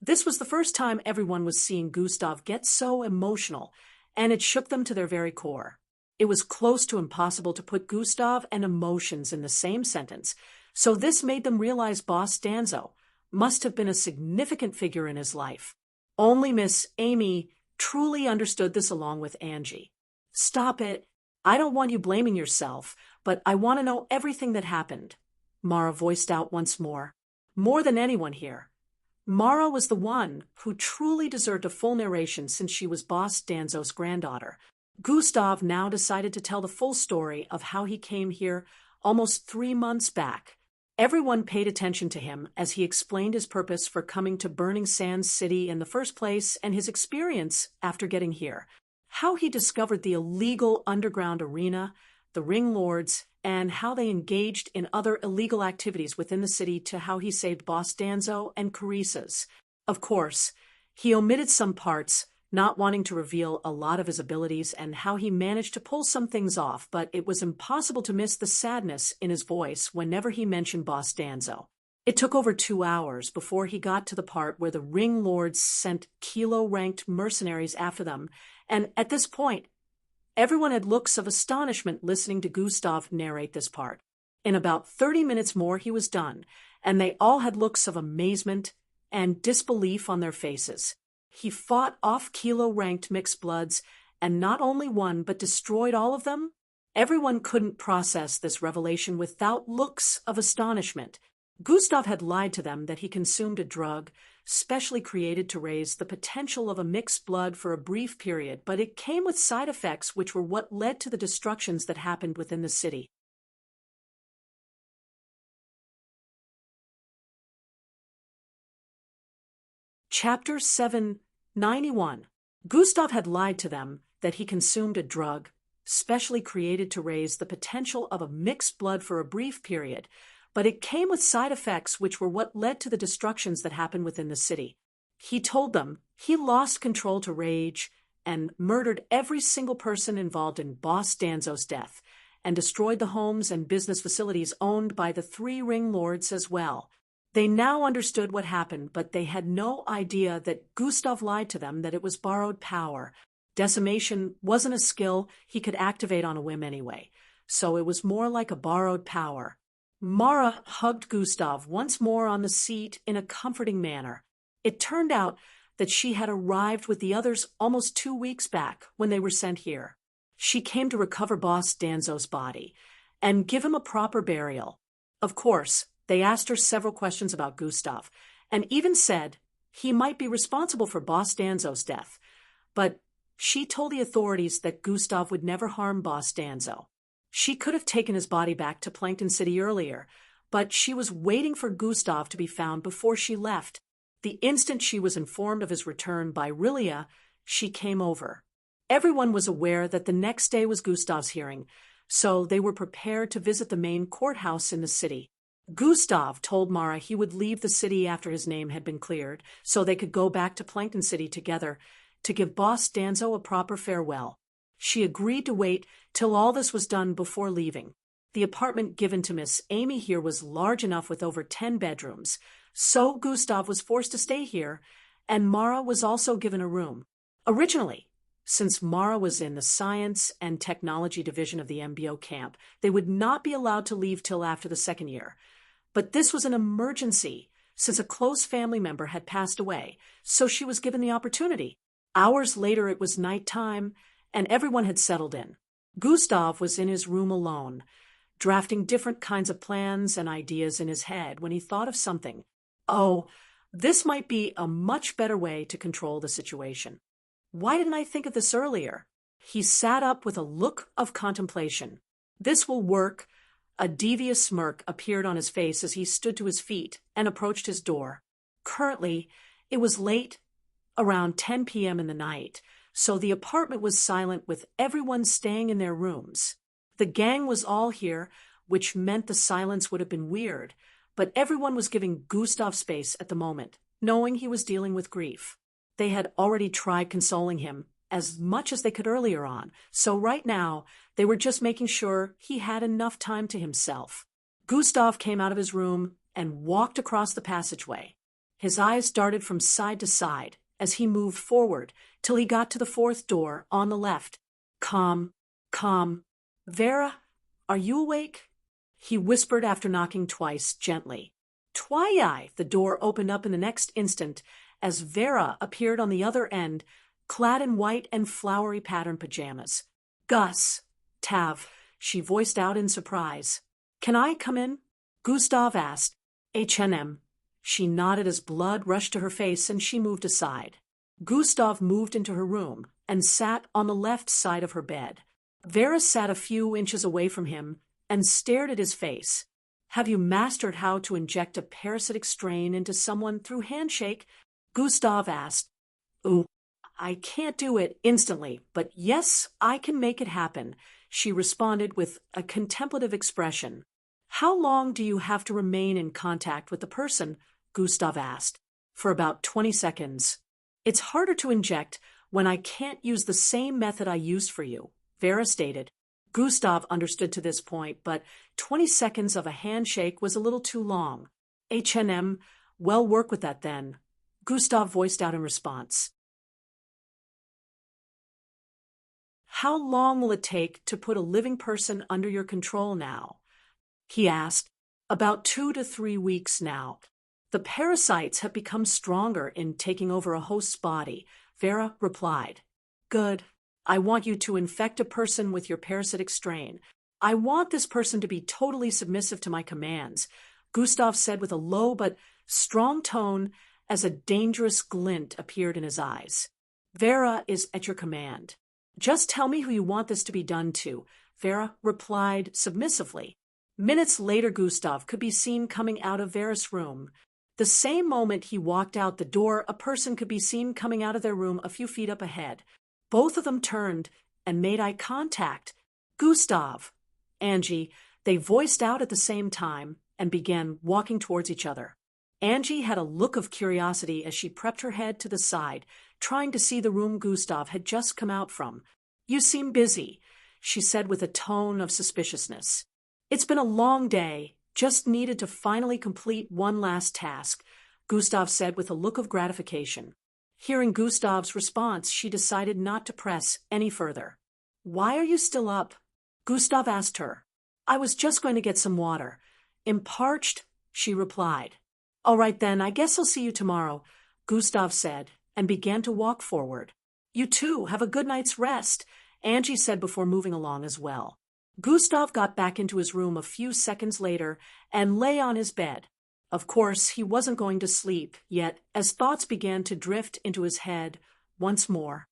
This was the first time everyone was seeing Gustav get so emotional, and it shook them to their very core. It was close to impossible to put Gustav and emotions in the same sentence, so this made them realize Boss Danzo must have been a significant figure in his life. Only Miss Amy truly understood this along with Angie. "Stop it. I don't want you blaming yourself, but I want to know everything that happened," Mara voiced out once more. More than anyone here, Mara was the one who truly deserved a full narration since she was Boss Danzo's granddaughter. Gustav now decided to tell the full story of how he came here almost 3 months back. Everyone paid attention to him as he explained his purpose for coming to Burning Sands City in the first place and his experience after getting here. How he discovered the illegal underground arena, the ring lords, and how they engaged in other illegal activities within the city, to how he saved Boss Danzo and Carissa's. Of course, he omitted some parts, not wanting to reveal a lot of his abilities and how he managed to pull some things off, but it was impossible to miss the sadness in his voice whenever he mentioned Boss Danzo. It took over 2 hours before he got to the part where the ring lords sent kilo-ranked mercenaries after them, and at this point, everyone had looks of astonishment listening to Gustav narrate this part. In about 30 minutes more he was done, and they all had looks of amazement and disbelief on their faces. He fought off kilo-ranked mixed bloods, and not only won but destroyed all of them? Everyone couldn't process this revelation without looks of astonishment. Gustav had lied to them that he consumed a drug specially created to raise the potential of a mixed blood for a brief period, but it came with side effects which were what led to the destructions that happened within the city. Chapter 791. Gustav had lied to them that he consumed a drug specially created to raise the potential of a mixed blood for a brief period, but it came with side effects which were what led to the destructions that happened within the city. He told them he lost control to rage and murdered every single person involved in Boss Danzo's death, and destroyed the homes and business facilities owned by the 3 ring lords as well. They now understood what happened, but they had no idea that Gustav lied to them that it was borrowed power. Decimation wasn't a skill he could activate on a whim anyway, so it was more like a borrowed power. Mara hugged Gustav once more on the seat in a comforting manner. It turned out that she had arrived with the others almost 2 weeks back when they were sent here. She came to recover Boss Danzo's body and give him a proper burial. Of course, they asked her several questions about Gustav, and even said he might be responsible for Boss Danzo's death, but she told the authorities that Gustav would never harm Boss Danzo. She could have taken his body back to Plankton City earlier, but she was waiting for Gustav to be found before she left. The instant she was informed of his return by Rilia, she came over. Everyone was aware that the next day was Gustav's hearing, so they were prepared to visit the main courthouse in the city. Gustav told Mara he would leave the city after his name had been cleared, so they could go back to Plankton City together to give Boss Danzo a proper farewell. She agreed to wait till all this was done before leaving. The apartment given to Miss Amy here was large enough with over 10 bedrooms, so Gustav was forced to stay here, and Mara was also given a room. Originally, since Mara was in the Science and Technology Division of the MBO camp, they would not be allowed to leave till after the 2nd year. But this was an emergency, since a close family member had passed away, so she was given the opportunity. Hours later it was night time, and everyone had settled in. Gustav was in his room alone, drafting different kinds of plans and ideas in his head when he thought of something. Oh, this might be a much better way to control the situation. Why didn't I think of this earlier? He sat up with a look of contemplation. This will work. A devious smirk appeared on his face as he stood to his feet and approached his door. Currently, it was late, around 10 p.m. in the night, so the apartment was silent with everyone staying in their rooms. The gang was all here, which meant the silence would have been weird, but everyone was giving Gustav space at the moment, knowing he was dealing with grief. They had already tried consoling him as much as they could earlier on, so right now they were just making sure he had enough time to himself. Gustav came out of his room and walked across the passageway. His eyes darted from side to side as he moved forward till he got to the 4th door on the left. Calm. Vera, are you awake? He whispered after knocking twice, gently. Twi-yi! The door opened up in the next instant as Vera appeared on the other end, clad in white and flowery patterned pajamas. Gus, Tav, she voiced out in surprise. Can I come in? Gustav asked. H&M. She nodded as blood rushed to her face and she moved aside. Gustav moved into her room and sat on the left side of her bed. Vera sat a few inches away from him and stared at his face. Have you mastered how to inject a parasitic strain into someone through handshake? Gustav asked. Ooh, I can't do it instantly, but yes, I can make it happen, she responded with a contemplative expression. How long do you have to remain in contact with the person? Gustav asked. For about 20 seconds. It's harder to inject when I can't use the same method I used for you, Vera stated. Gustav understood to this point, but 20 seconds of a handshake was a little too long. Well, work with that then, Gustav voiced out in response. How long will it take to put a living person under your control now? He asked. About 2 to 3 weeks now. The parasites have become stronger in taking over a host's body, Vera replied. Good. I want you to infect a person with your parasitic strain. I want this person to be totally submissive to my commands, Gustav said with a low but strong tone as a dangerous glint appeared in his eyes. Vera is at your command. Just tell me who you want this to be done to, Vera replied submissively. Minutes later, Gustav could be seen coming out of Vera's room. The same moment he walked out the door, a person could be seen coming out of their room a few feet up ahead. Both of them turned and made eye contact. Gustav, Angie, they voiced out at the same time and began walking towards each other. Angie had a look of curiosity as she prepped her head to the side, trying to see the room Gustav had just come out from. You seem busy, she said with a tone of suspiciousness. It's been a long day, just needed to finally complete one last task, Gustav said with a look of gratification. Hearing Gustav's response, she decided not to press any further. Why are you still up? Gustav asked her. I was just going to get some water. I'm parched, she replied. All right then, I guess I'll see you tomorrow, Gustav said, and began to walk forward. You too, have a good night's rest, Angie said before moving along as well. Gustav got back into his room a few seconds later and lay on his bed. Of course, he wasn't going to sleep, yet as thoughts began to drift into his head once more.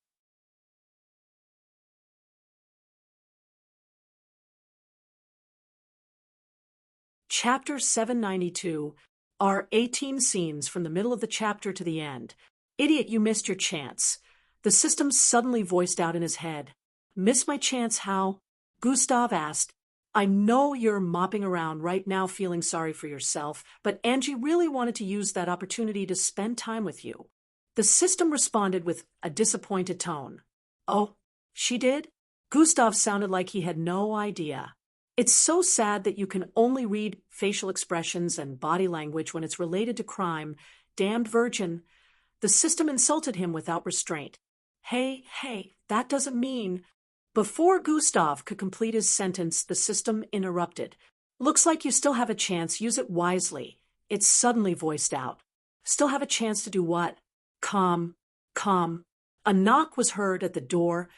Chapter 792 are 18 scenes from the middle of the chapter to the end. Idiot, you missed your chance. The system suddenly voiced out in his head. Miss my chance how? Gustav asked. I know you're mopping around right now feeling sorry for yourself, but Angie really wanted to use that opportunity to spend time with you. The system responded with a disappointed tone. Oh, she did? Gustav sounded like he had no idea. It's so sad that you can only read facial expressions and body language when it's related to crime. Damned virgin. The system insulted him without restraint. Hey, that doesn't mean... Before Gustav could complete his sentence, the system interrupted. Looks like you still have a chance. Use it wisely. It suddenly voiced out. Still have a chance to do what? Calm. A knock was heard at the door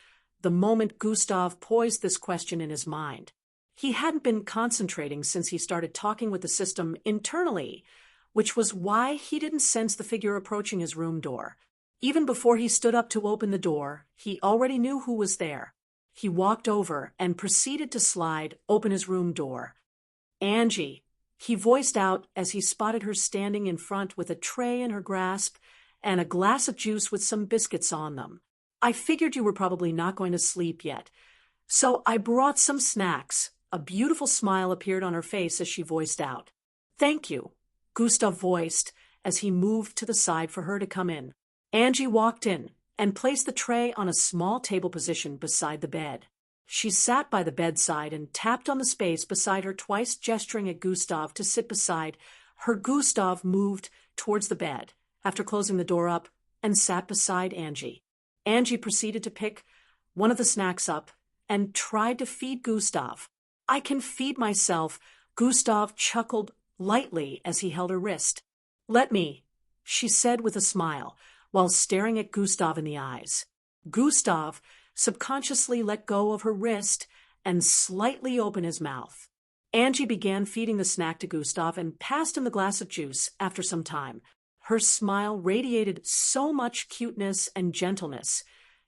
the moment Gustav poised this question in his mind. He hadn't been concentrating since he started talking with the system internally, which was why he didn't sense the figure approaching his room door. Even before he stood up to open the door, he already knew who was there. He walked over and proceeded to slide open his room door. Angie, he voiced out as he spotted her standing in front with a tray in her grasp and a glass of juice with some biscuits on them. I figured you were probably not going to sleep yet, so I brought some snacks. A beautiful smile appeared on her face as she voiced out. Thank you, Gustav voiced as he moved to the side for her to come in. Angie walked in and placed the tray on a small table position beside the bed. She sat by the bedside and tapped on the space beside her twice, gesturing at Gustav to sit beside her. Gustav moved towards the bed after closing the door up and sat beside Angie. Angie proceeded to pick one of the snacks up and tried to feed Gustav. I can feed myself, Gustav chuckled lightly as he held her wrist. Let me, she said with a smile, while staring at Gustav in the eyes. Gustav subconsciously let go of her wrist and slightly opened his mouth. Angie began feeding the snack to Gustav and passed him the glass of juice after some time. Her smile radiated so much cuteness and gentleness.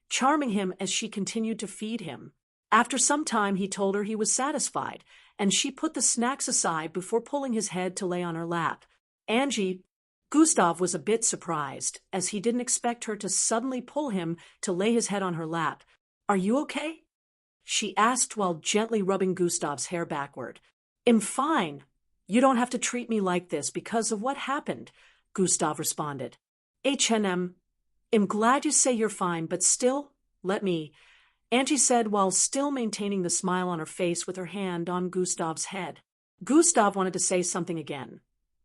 charming him as she continued to feed him. After some time, he told her he was satisfied, and she put the snacks aside before pulling his head to lay on her lap. Gustav was a bit surprised, as he didn't expect her to suddenly pull him to lay his head on her lap. "Are you okay?" she asked while gently rubbing Gustav's hair backward. "I'm fine. You don't have to treat me like this because of what happened," Gustav responded. I'm glad you say you're fine, but still, let me," Angie said while still maintaining the smile on her face with her hand on Gustav's head. Gustav wanted to say something again,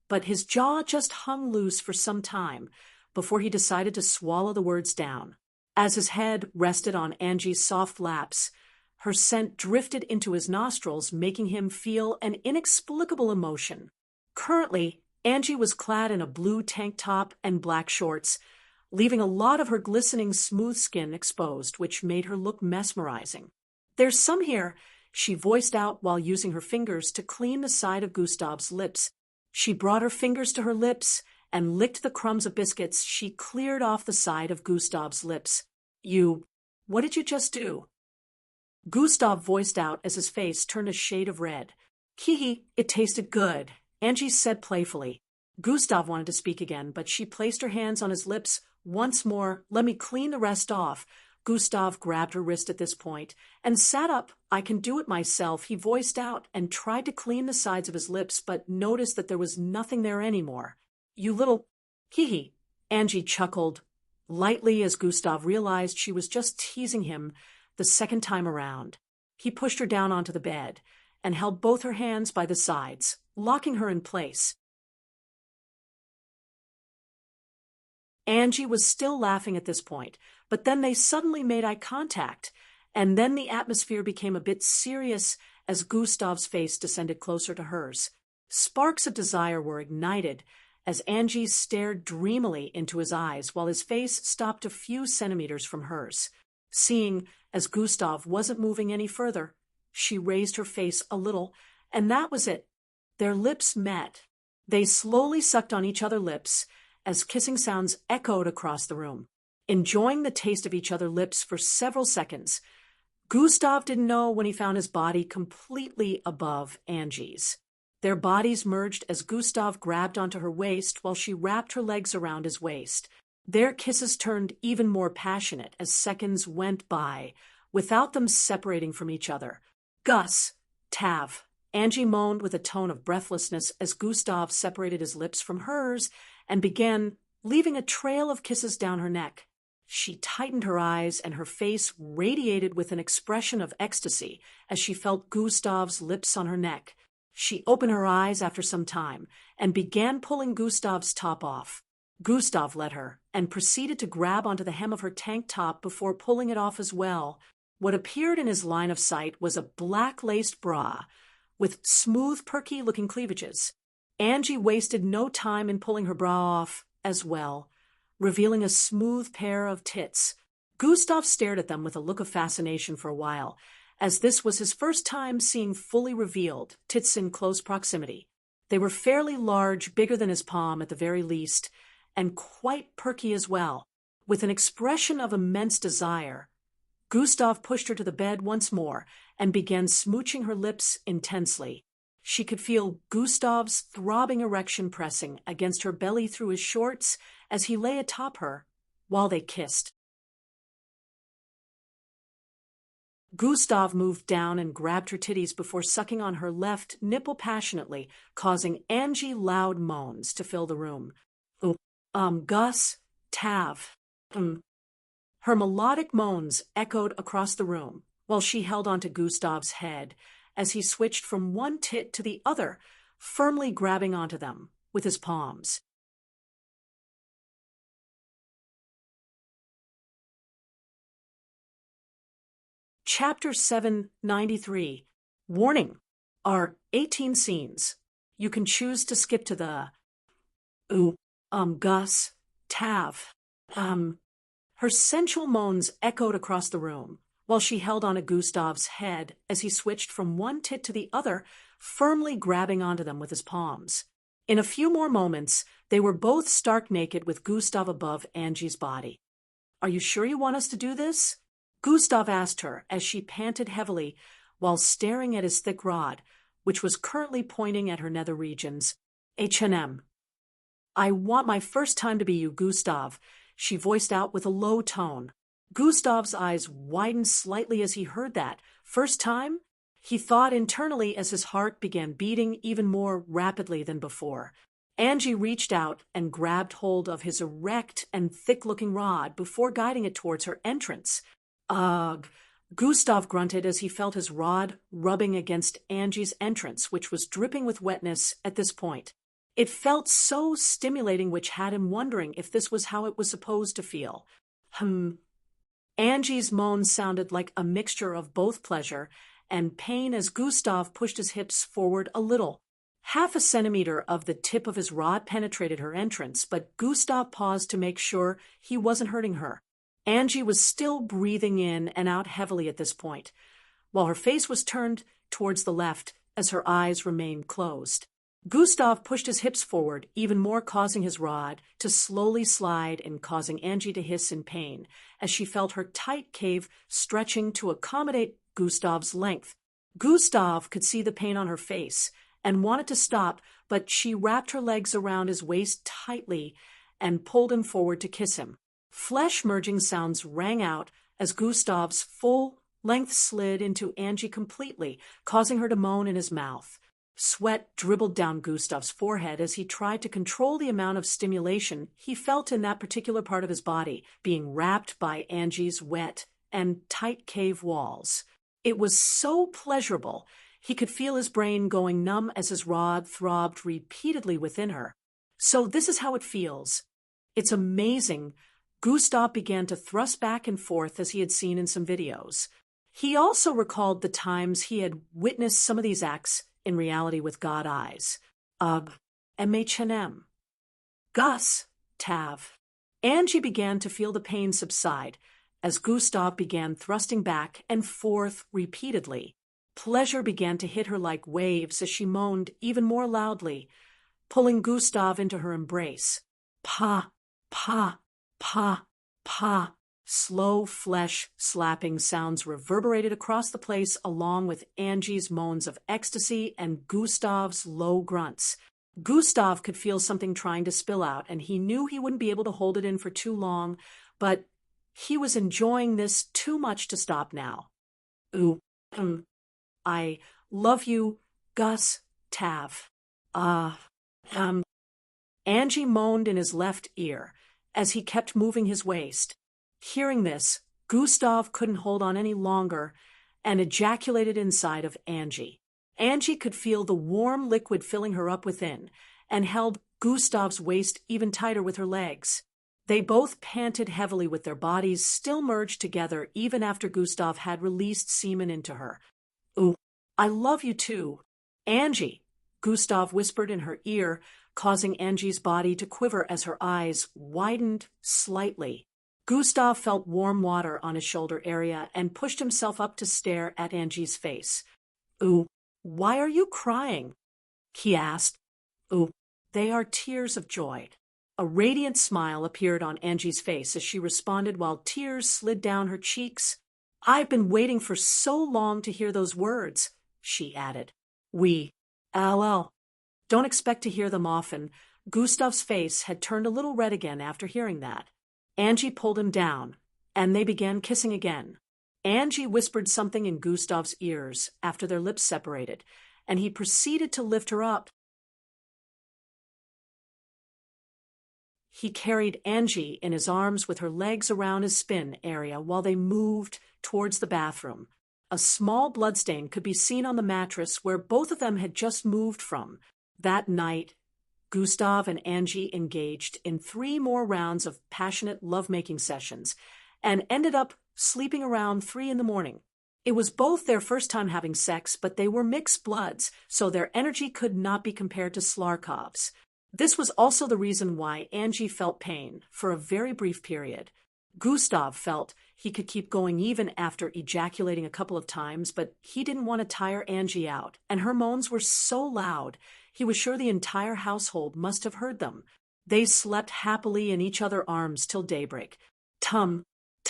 but his jaw just hung loose for some time before he decided to swallow the words down. As his head rested on Angie's soft laps, her scent drifted into his nostrils, making him feel an inexplicable emotion. Currently, Angie was clad in a blue tank top and black shorts, leaving a lot of her glistening smooth skin exposed, which made her look mesmerizing. "There's some here," she voiced out while using her fingers to clean the side of Gustav's lips. She brought her fingers to her lips and licked the crumbs of biscuits she cleared off the side of Gustav's lips. What did you just do?" Gustav voiced out as his face turned a shade of red. "Hee, it tasted good," Angie said playfully. Gustav wanted to speak again, but she placed her hands on his lips once more. "Let me clean the rest off." Gustav grabbed her wrist at this point and sat up. "I can do it myself," he voiced out and tried to clean the sides of his lips, but noticed that there was nothing there anymore. "You little hee," Angie chuckled lightly as Gustav realized she was just teasing him the second time around. He pushed her down onto the bed and held both her hands by the sides, locking her in place. Angie was still laughing at this point, but then they suddenly made eye contact, and then the atmosphere became a bit serious as Gustav's face descended closer to hers. Sparks of desire were ignited as Angie stared dreamily into his eyes while his face stopped a few centimeters from hers. Seeing as Gustav wasn't moving any further, she raised her face a little, and that was it. Their lips met. They slowly sucked on each other's lips as kissing sounds echoed across the room. Enjoying the taste of each other's lips for several seconds, Gustav didn't know when he found his body completely above Angie's. Their bodies merged as Gustav grabbed onto her waist while she wrapped her legs around his waist. Their kisses turned even more passionate as seconds went by, without them separating from each other. "Gus, Tav," Angie moaned with a tone of breathlessness as Gustav separated his lips from hers and began leaving a trail of kisses down her neck. She tightened her eyes and her face radiated with an expression of ecstasy as she felt Gustav's lips on her neck. She opened her eyes after some time and began pulling Gustav's top off. Gustav let her and proceeded to grab onto the hem of her tank top before pulling it off as well. What appeared in his line of sight was a black-laced bra with smooth, perky-looking cleavages. Angie wasted no time in pulling her bra off as well, revealing a smooth pair of tits. Gustav stared at them with a look of fascination for a while, as this was his first time seeing fully revealed tits in close proximity. They were fairly large, bigger than his palm at the very least, and quite perky as well. With an expression of immense desire, Gustav pushed her to the bed once more and began smooching her lips intensely. She could feel Gustav's throbbing erection pressing against her belly through his shorts as he lay atop her while they kissed. Gustav moved down and grabbed her titties before sucking on her left nipple passionately, causing Angie loud moans to fill the room. Gus, Tav, Her melodic moans echoed across the room while she held onto Gustav's head as he switched from one tit to the other, firmly grabbing onto them with his palms. Chapter 793. Warning. Are 18 scenes. You can choose to skip to the Gus, Tav, Her sensual moans echoed across the room while she held onto Gustav's head as he switched from one tit to the other, firmly grabbing onto them with his palms. In a few more moments, they were both stark naked with Gustav above Angie's body. Are you sure you want us to do this? Gustav asked her as she panted heavily while staring at his thick rod, which was currently pointing at her nether regions. H&M. I want my first time to be you, Gustav, she voiced out with a low tone. Gustav's eyes widened slightly as he heard that. First time? He thought internally as his heart began beating even more rapidly than before. Angie reached out and grabbed hold of his erect and thick-looking rod before guiding it towards her entrance. Ugh! Gustav grunted as he felt his rod rubbing against Angie's entrance, which was dripping with wetness at this point. It felt so stimulating, which had him wondering if this was how it was supposed to feel. Angie's moans sounded like a mixture of both pleasure and pain as Gustav pushed his hips forward a little. Half a centimeter of the tip of his rod penetrated her entrance, but Gustav paused to make sure he wasn't hurting her. Angie was still breathing in and out heavily at this point, while her face was turned towards the left as her eyes remained closed. Gustav pushed his hips forward, even more, causing his rod to slowly slide and causing Angie to hiss in pain as she felt her tight cave stretching to accommodate Gustav's length. Gustav could see the pain on her face and wanted to stop, but she wrapped her legs around his waist tightly and pulled him forward to kiss him. Flesh-merging sounds rang out as Gustav's full length slid into Angie completely, causing her to moan in his mouth. Sweat dribbled down Gustav's forehead as he tried to control the amount of stimulation he felt in that particular part of his body, being wrapped by Angie's wet and tight cave walls. It was so pleasurable. He could feel his brain going numb as his rod throbbed repeatedly within her. So this is how it feels. It's amazing. Gustav began to thrust back and forth as he had seen in some videos. He also recalled the times he had witnessed some of these acts in reality with God eyes. Ugh. M-H-N-M. Gus. Tav. Angie began to feel the pain subside as Gustav began thrusting back and forth repeatedly. Pleasure began to hit her like waves as she moaned even more loudly, pulling Gustav into her embrace. Pa, pa, pa, pa. Slow flesh-slapping sounds reverberated across the place along with Angie's moans of ecstasy and Gustav's low grunts. Gustav could feel something trying to spill out, and he knew he wouldn't be able to hold it in for too long, but he was enjoying this too much to stop now. Ooh, I love you, Gus. Tav. Angie moaned in his left ear as he kept moving his waist. Hearing this, Gustav couldn't hold on any longer and ejaculated inside of Angie. Angie could feel the warm liquid filling her up within and held Gustav's waist even tighter with her legs. They both panted heavily with their bodies still merged together even after Gustav had released semen into her. Ooh, I love you too. Angie, Gustav whispered in her ear, causing Angie's body to quiver as her eyes widened slightly. Gustav felt warm water on his shoulder area and pushed himself up to stare at Angie's face. Ooh, why are you crying? He asked. Ooh, they are tears of joy. A radiant smile appeared on Angie's face as she responded while tears slid down her cheeks. I've been waiting for so long to hear those words, she added. LL. Don't expect to hear them often. Gustav's face had turned a little red again after hearing that. Angie pulled him down, and they began kissing again. Angie whispered something in Gustav's ears after their lips separated, and he proceeded to lift her up. He carried Angie in his arms with her legs around his spin area while they moved towards the bathroom. A small bloodstain could be seen on the mattress where both of them had just moved from. That night, Gustav and Angie engaged in 3 more rounds of passionate lovemaking sessions and ended up sleeping around 3 in the morning. It was both their first time having sex, but they were mixed bloods, so their energy could not be compared to Slarkov's. This was also the reason why Angie felt pain for a very brief period. Gustav felt he could keep going even after ejaculating a couple of times, but he didn't want to tire Angie out, and her moans were so loud he was sure the entire household must have heard them. They slept happily in each other's arms till daybreak.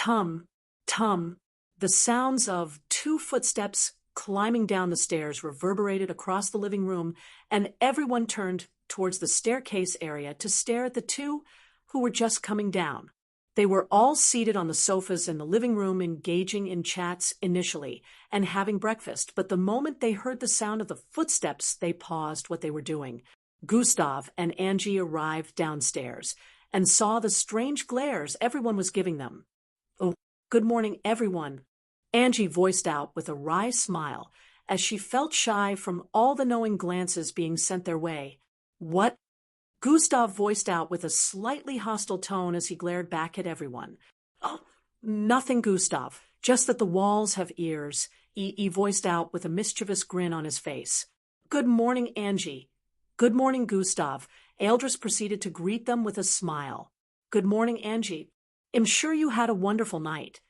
Tum, tum. The sounds of 2 footsteps climbing down the stairs reverberated across the living room, and everyone turned towards the staircase area to stare at the 2 who were just coming down. They were all seated on the sofas in the living room, engaging in chats initially and having breakfast, but the moment they heard the sound of the footsteps, they paused what they were doing. Gustav and Angie arrived downstairs and saw the strange glares everyone was giving them. "Oh, good morning, everyone," Angie voiced out with a wry smile as she felt shy from all the knowing glances being sent their way. "What?" Gustav voiced out with a slightly hostile tone as he glared back at everyone. "Oh, nothing, Gustav. Just that the walls have ears," he voiced out with a mischievous grin on his face. "Good morning, Angie." "Good morning, Gustav." Aldris proceeded to greet them with a smile. "Good morning, Angie. I'm sure you had a wonderful night,"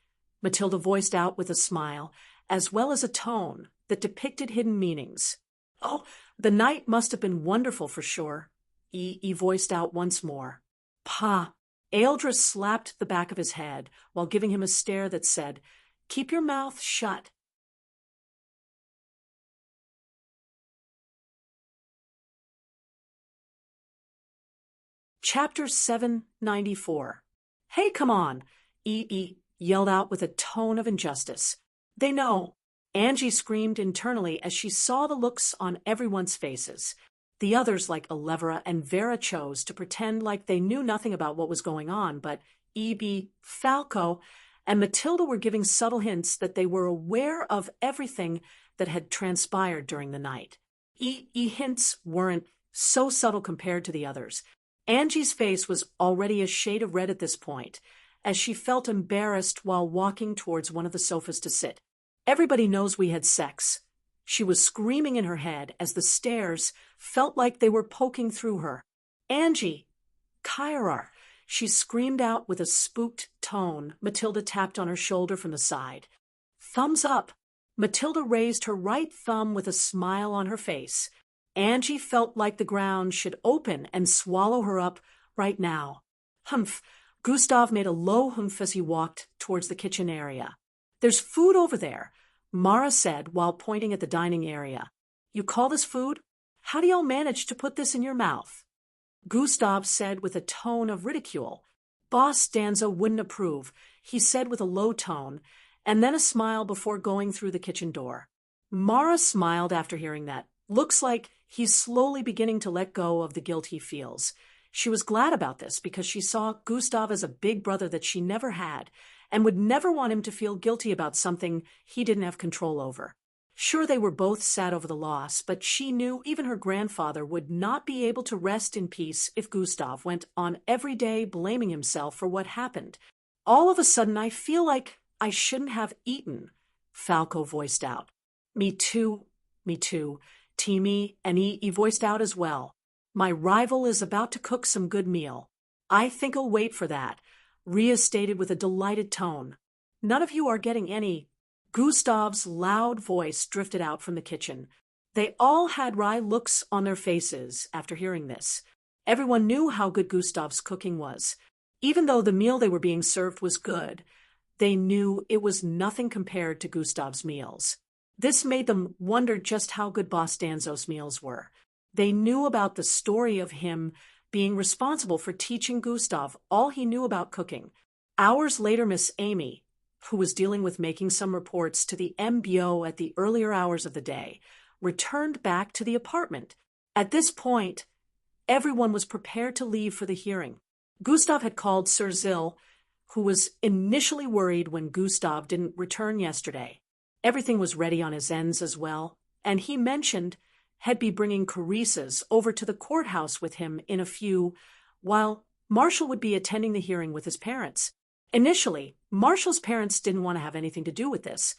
Matilda voiced out with a smile, as well as a tone that depicted hidden meanings. "Oh, the night must have been wonderful for sure," he voiced out once more. "Pa." Aldris slapped the back of his head while giving him a stare that said, "Keep your mouth shut." Chapter 794. "Hey, come on," E yelled out with a tone of injustice. "They know." Angie screamed internally as she saw the looks on everyone's faces. The others, like Elevra and Vera, chose to pretend like they knew nothing about what was going on, but Falco, and Matilda were giving subtle hints that they were aware of everything that had transpired during the night. Hints weren't so subtle compared to the others. Angie's face was already a shade of red at this point, as she felt embarrassed while walking towards one of the sofas to sit. "Everybody knows we had sex," she was screaming in her head as the stairs felt like they were poking through her. "Angie! Kyrar!" she screamed out with a spooked tone. Matilda tapped on her shoulder from the side. "Thumbs up." Matilda raised her right thumb with a smile on her face. Angie felt like the ground should open and swallow her up right now. "Humph." Gustav made a low humph as he walked towards the kitchen area. "There's food over there," Mara said while pointing at the dining area. "You call this food? How do y'all manage to put this in your mouth?" Gustav said with a tone of ridicule. "Boss Danzo wouldn't approve," he said with a low tone, and then a smile before going through the kitchen door. Mara smiled after hearing that. "Looks like he's slowly beginning to let go of the guilt he feels." She was glad about this because she saw Gustav as a big brother that she never had and would never want him to feel guilty about something he didn't have control over. Sure, they were both sad over the loss, but she knew even her grandfather would not be able to rest in peace if Gustav went on every day blaming himself for what happened. "All of a sudden, I feel like I shouldn't have eaten," Falco voiced out. Me too," Timmy and he voiced out as well. "My rival is about to cook some good meal. I think I'll wait for that," Rhea stated with a delighted tone. "None of you are getting any." Gustav's loud voice drifted out from the kitchen. They all had wry looks on their faces after hearing this. Everyone knew how good Gustav's cooking was. Even though the meal they were being served was good, they knew it was nothing compared to Gustav's meals. This made them wonder just how good Boss Danzo's meals were. They knew about the story of him being responsible for teaching Gustav all he knew about cooking. Hours later, Miss Amy, who was dealing with making some reports to the MBO at the earlier hours of the day, returned back to the apartment. At this point, everyone was prepared to leave for the hearing. Gustav had called Sir Zil, who was initially worried when Gustav didn't return yesterday. Everything was ready on his ends as well, and he mentioned he'd be bringing Carissa's over to the courthouse with him in a few, while Marshall would be attending the hearing with his parents. Initially, Marshall's parents didn't want to have anything to do with this,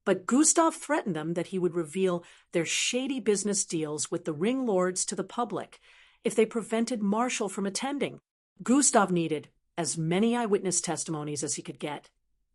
but Gustav threatened them that he would reveal their shady business deals with the ring lords to the public if they prevented Marshall from attending. Gustav needed as many eyewitness testimonies as he could get,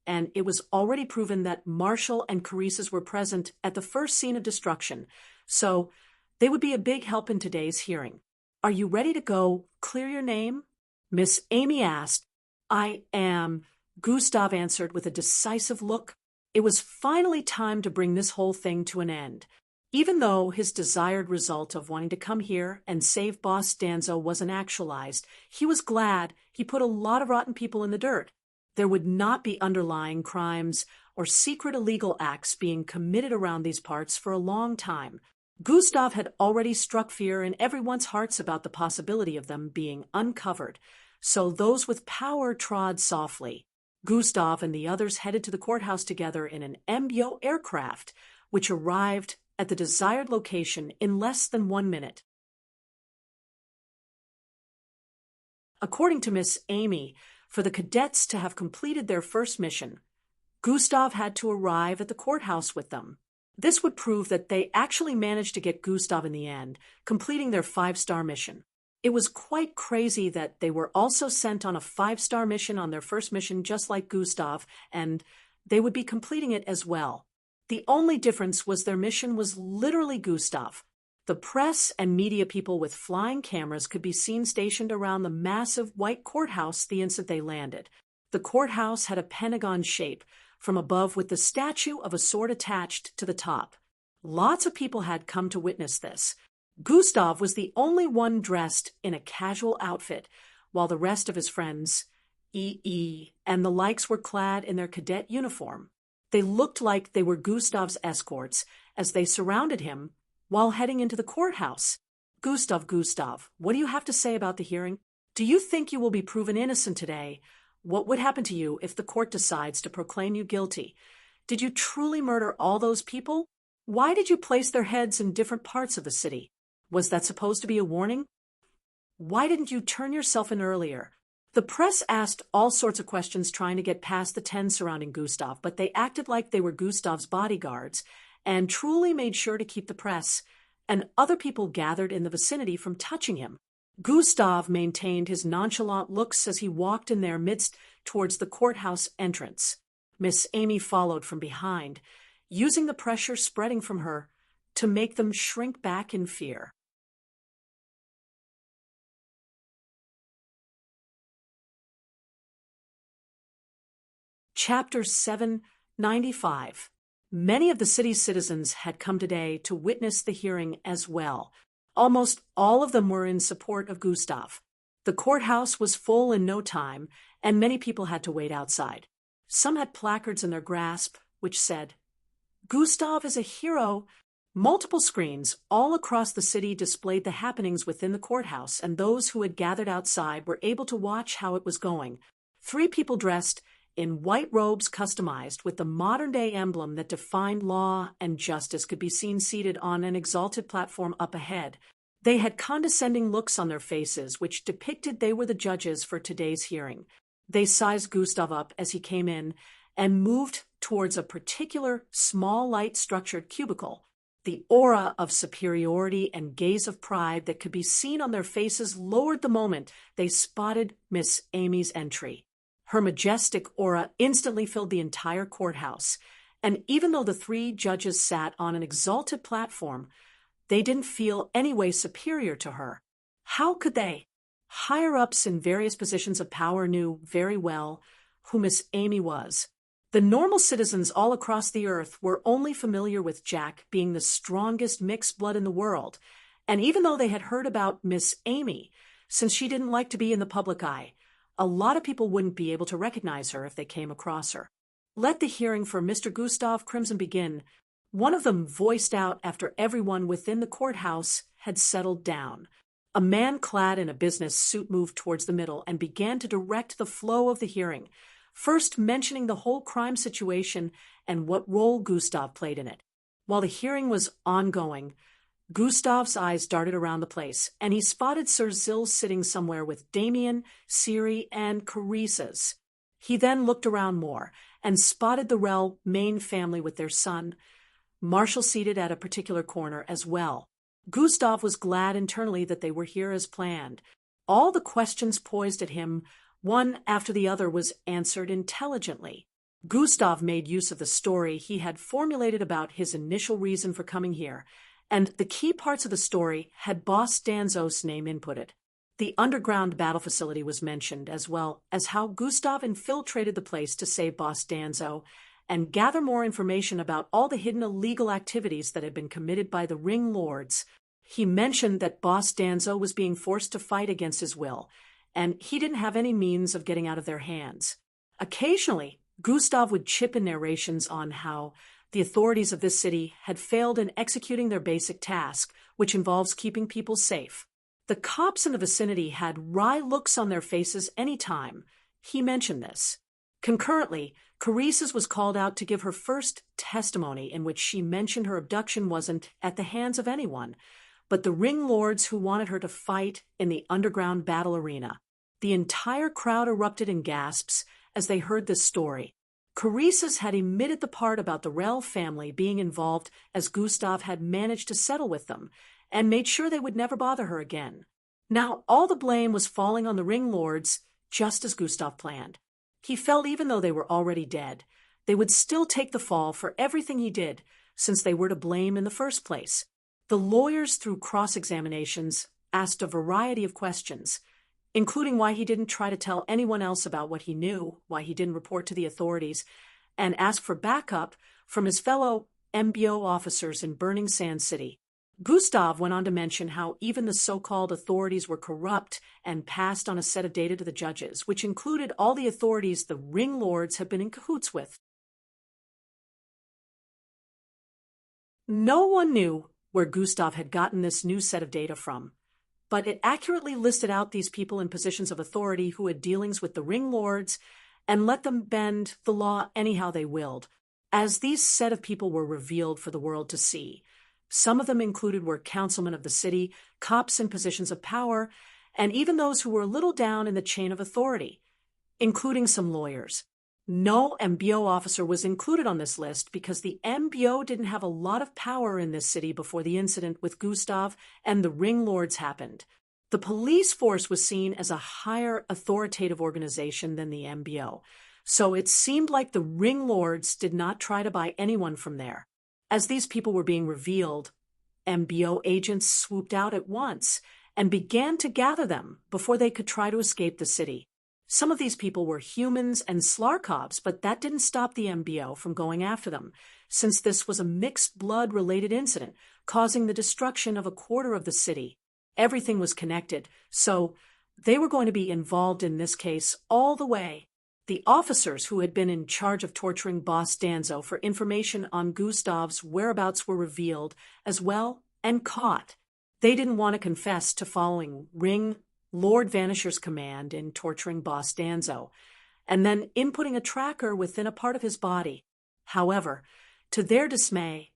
and it was already proven that Marshall and Carissa's were present at the first scene of destruction, so they would be a big help in today's hearing. "Are you ready to go clear your name?" Miss Amy asked. "I am," Gustav answered with a decisive look. It was finally time to bring this whole thing to an end. Even though his desired result of wanting to come here and save Boss Danzo wasn't actualized, he was glad he put a lot of rotten people in the dirt. There would not be underlying crimes or secret illegal acts being committed around these parts for a long time. Gustav had already struck fear in everyone's hearts about the possibility of them being uncovered, so those with power trod softly. Gustav and the others headed to the courthouse together in an MBO aircraft, which arrived at the desired location in less than 1 minute. According to Miss Amy, for the cadets to have completed their first mission, Gustav had to arrive at the courthouse with them. This would prove that they actually managed to get Gustav in the end, completing their 5-star mission. It was quite crazy that they were also sent on a 5-star mission on their first mission just like Gustav, and they would be completing it as well. The only difference was their mission was literally Gustav. The press and media people with flying cameras could be seen stationed around the massive white courthouse the instant they landed. The courthouse had a pentagon shape from above with the statue of a sword attached to the top. Lots of people had come to witness this. Gustav was the only one dressed in a casual outfit, while the rest of his friends, and the likes were clad in their cadet uniform. They looked like they were Gustav's escorts as they surrounded him while heading into the courthouse. Gustav, what do you have to say about the hearing? Do you think you will be proven innocent today? What would happen to you if the court decides to proclaim you guilty? Did you truly murder all those people? Why did you place their heads in different parts of the city? Was that supposed to be a warning? Why didn't you turn yourself in earlier? The press asked all sorts of questions trying to get past the 10 surrounding Gustav, but they acted like they were Gustav's bodyguards and truly made sure to keep the press and other people gathered in the vicinity from touching him. Gustav maintained his nonchalant looks as he walked in their midst towards the courthouse entrance. Miss Amy followed from behind, using the pressure spreading from her to make them shrink back in fear. Chapter 795. Many of the city's citizens had come today to witness the hearing as well. Almost all of them were in support of Gustav. The courthouse was full in no time, and many people had to wait outside. Some had placards in their grasp which said, "Gustav is a hero." Multiple screens all across the city displayed the happenings within the courthouse, and those who had gathered outside were able to watch how it was going. 3 people dressed in white robes customized with the modern-day emblem that defined law and justice could be seen seated on an exalted platform up ahead. They had condescending looks on their faces, which depicted they were the judges for today's hearing. They sized Gustav up as he came in and moved towards a particular small light-structured cubicle. The aura of superiority and gaze of pride that could be seen on their faces lowered the moment they spotted Miss Amy's entry. Her majestic aura instantly filled the entire courthouse, and even though the 3 judges sat on an exalted platform, they didn't feel any way superior to her. How could they? Higher-ups in various positions of power knew very well who Miss Amy was. The normal citizens all across the earth were only familiar with Jack being the strongest mixed blood in the world, and even though they had heard about Miss Amy, since she didn't like to be in the public eye, a lot of people wouldn't be able to recognize her if they came across her. "Let the hearing for Mr. Gustav Crimson begin," one of them voiced out after everyone within the courthouse had settled down. A man clad in a business suit moved towards the middle and began to direct the flow of the hearing, first mentioning the whole crime situation and what role Gustav played in it. While the hearing was ongoing, Gustav's eyes darted around the place, and he spotted Sir Zil sitting somewhere with Damien, Siri, and Carisas. He then looked around more and spotted the Rel main family with their son, Marshall, seated at a particular corner as well. Gustav was glad internally that they were here as planned. All the questions poised at him, one after the other, was answered intelligently. Gustav made use of the story he had formulated about his initial reason for coming here, and the key parts of the story had Boss Danzo's name inputted. The underground battle facility was mentioned, as well as how Gustav infiltrated the place to save Boss Danzo and gather more information about all the hidden illegal activities that had been committed by the Ring Lords. He mentioned that Boss Danzo was being forced to fight against his will, and he didn't have any means of getting out of their hands. Occasionally, Gustav would chip in narrations on how the authorities of this city had failed in executing their basic task, which involves keeping people safe. The cops in the vicinity had wry looks on their faces any time he mentioned this. Concurrently, Carissa's was called out to give her first testimony, in which she mentioned her abduction wasn't at the hands of anyone, but the Ring Lords who wanted her to fight in the underground battle arena. The entire crowd erupted in gasps as they heard this story. Carissa's had emitted the part about the Rell family being involved, as Gustav had managed to settle with them and made sure they would never bother her again. Now all the blame was falling on the Ring Lords, just as Gustav planned. He felt even though they were already dead, they would still take the fall for everything he did, since they were to blame in the first place. The lawyers, through cross-examinations, asked a variety of questions, including why he didn't try to tell anyone else about what he knew, why he didn't report to the authorities, and asked for backup from his fellow MBO officers in Burning Sand City. Gustav went on to mention how even the so-called authorities were corrupt and passed on a set of data to the judges, which included all the authorities the Ring Lords had been in cahoots with. No one knew where Gustav had gotten this new set of data from, but it accurately listed out these people in positions of authority who had dealings with the Ring Lords and let them bend the law anyhow they willed, as these set of people were revealed for the world to see. Some of them included were councilmen of the city, cops in positions of power, and even those who were a little down in the chain of authority, including some lawyers. No MBO officer was included on this list because the MBO didn't have a lot of power in this city before the incident with Gustav and the Ring Lords happened. The police force was seen as a higher authoritative organization than the MBO, so it seemed like the Ring Lords did not try to buy anyone from there. As these people were being revealed, MBO agents swooped out at once and began to gather them before they could try to escape the city. Some of these people were humans and Slarkovs, but that didn't stop the MBO from going after them, since this was a mixed blood-related incident, causing the destruction of a quarter of the city. Everything was connected, so they were going to be involved in this case all the way. The officers who had been in charge of torturing Boss Danzo for information on Gustav's whereabouts were revealed as well and caught. They didn't want to confess to following Ring Lord Vanisher's command in torturing Boss Danzo, and then inputting a tracker within a part of his body. However, to their dismay,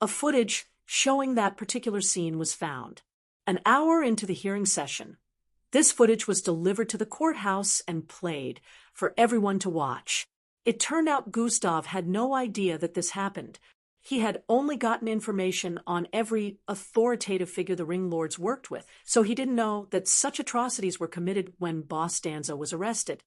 a footage showing that particular scene was found. An hour into the hearing session, this footage was delivered to the courthouse and played for everyone to watch. It turned out Gustav had no idea that this happened. He had only gotten information on every authoritative figure the Ring Lords worked with, so he didn't know that such atrocities were committed when Boss Danzo was arrested.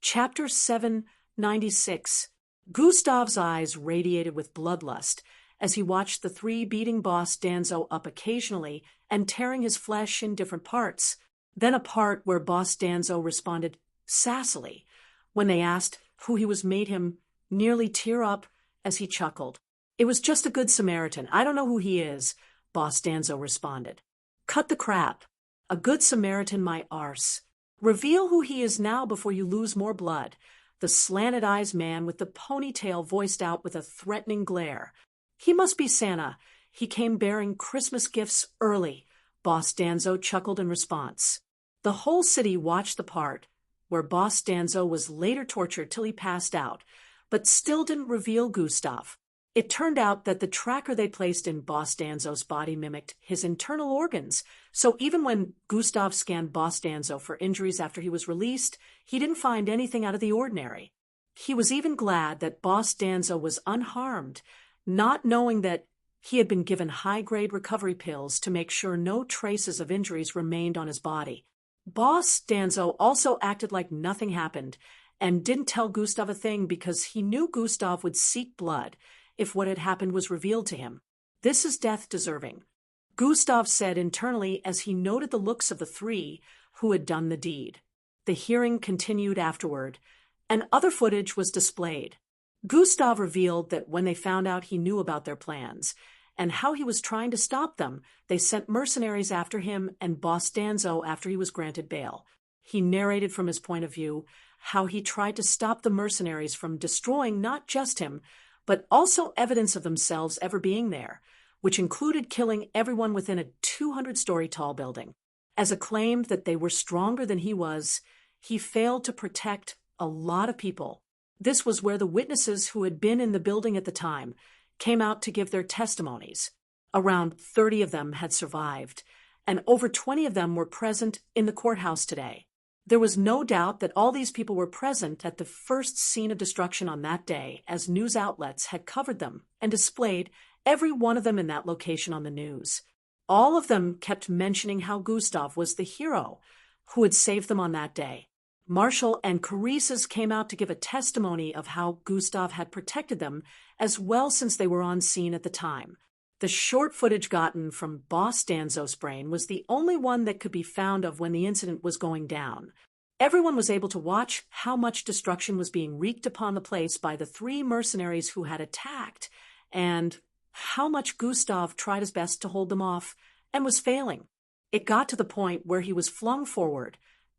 Chapter 796. Gustav's eyes radiated with bloodlust as he watched the three beating Boss Danzo up occasionally and tearing his flesh in different parts. Then a part where Boss Danzo responded sassily when they asked who he was made him nearly tear up as he chuckled. "It was just a good Samaritan. I don't know who he is," Boss Danzo responded. "Cut the crap. A good Samaritan, my arse. Reveal who he is now before you lose more blood." The slanted-eyes man with the ponytail voiced out with a threatening glare. "He must be Santa. He came bearing Christmas gifts early," Boss Danzo chuckled in response. The whole city watched the part where Boss Danzo was later tortured till he passed out, but still didn't reveal Gustav. It turned out that the tracker they placed in Boss Danzo's body mimicked his internal organs, so even when Gustav scanned Boss Danzo for injuries after he was released, he didn't find anything out of the ordinary. He was even glad that Boss Danzo was unharmed, not knowing that he had been given high-grade recovery pills to make sure no traces of injuries remained on his body. Boss Danzo also acted like nothing happened and didn't tell Gustav a thing because he knew Gustav would seek blood. if what had happened was revealed to him. "This is death deserving," Gustav said internally as he noted the looks of the three who had done the deed. The hearing continued afterward, and other footage was displayed. Gustav revealed that when they found out he knew about their plans and how he was trying to stop them, they sent mercenaries after him and Boss Danzo after he was granted bail. He narrated from his point of view how he tried to stop the mercenaries from destroying not just him, but also evidence of themselves ever being there, which included killing everyone within a 200-story tall building. As it claimed that they were stronger than he was, he failed to protect a lot of people. This was where the witnesses who had been in the building at the time came out to give their testimonies. Around 30 of them had survived, and over 20 of them were present in the courthouse today. There was no doubt that all these people were present at the first scene of destruction on that day, as news outlets had covered them and displayed every one of them in that location on the news. All of them kept mentioning how Gustav was the hero who had saved them on that day. Marshall and Carices came out to give a testimony of how Gustav had protected them as well since they were on scene at the time. The short footage gotten from Boss Danzo's brain was the only one that could be found of when the incident was going down. Everyone was able to watch how much destruction was being wreaked upon the place by the three mercenaries who had attacked, and how much Gustav tried his best to hold them off and was failing. It got to the point where he was flung forward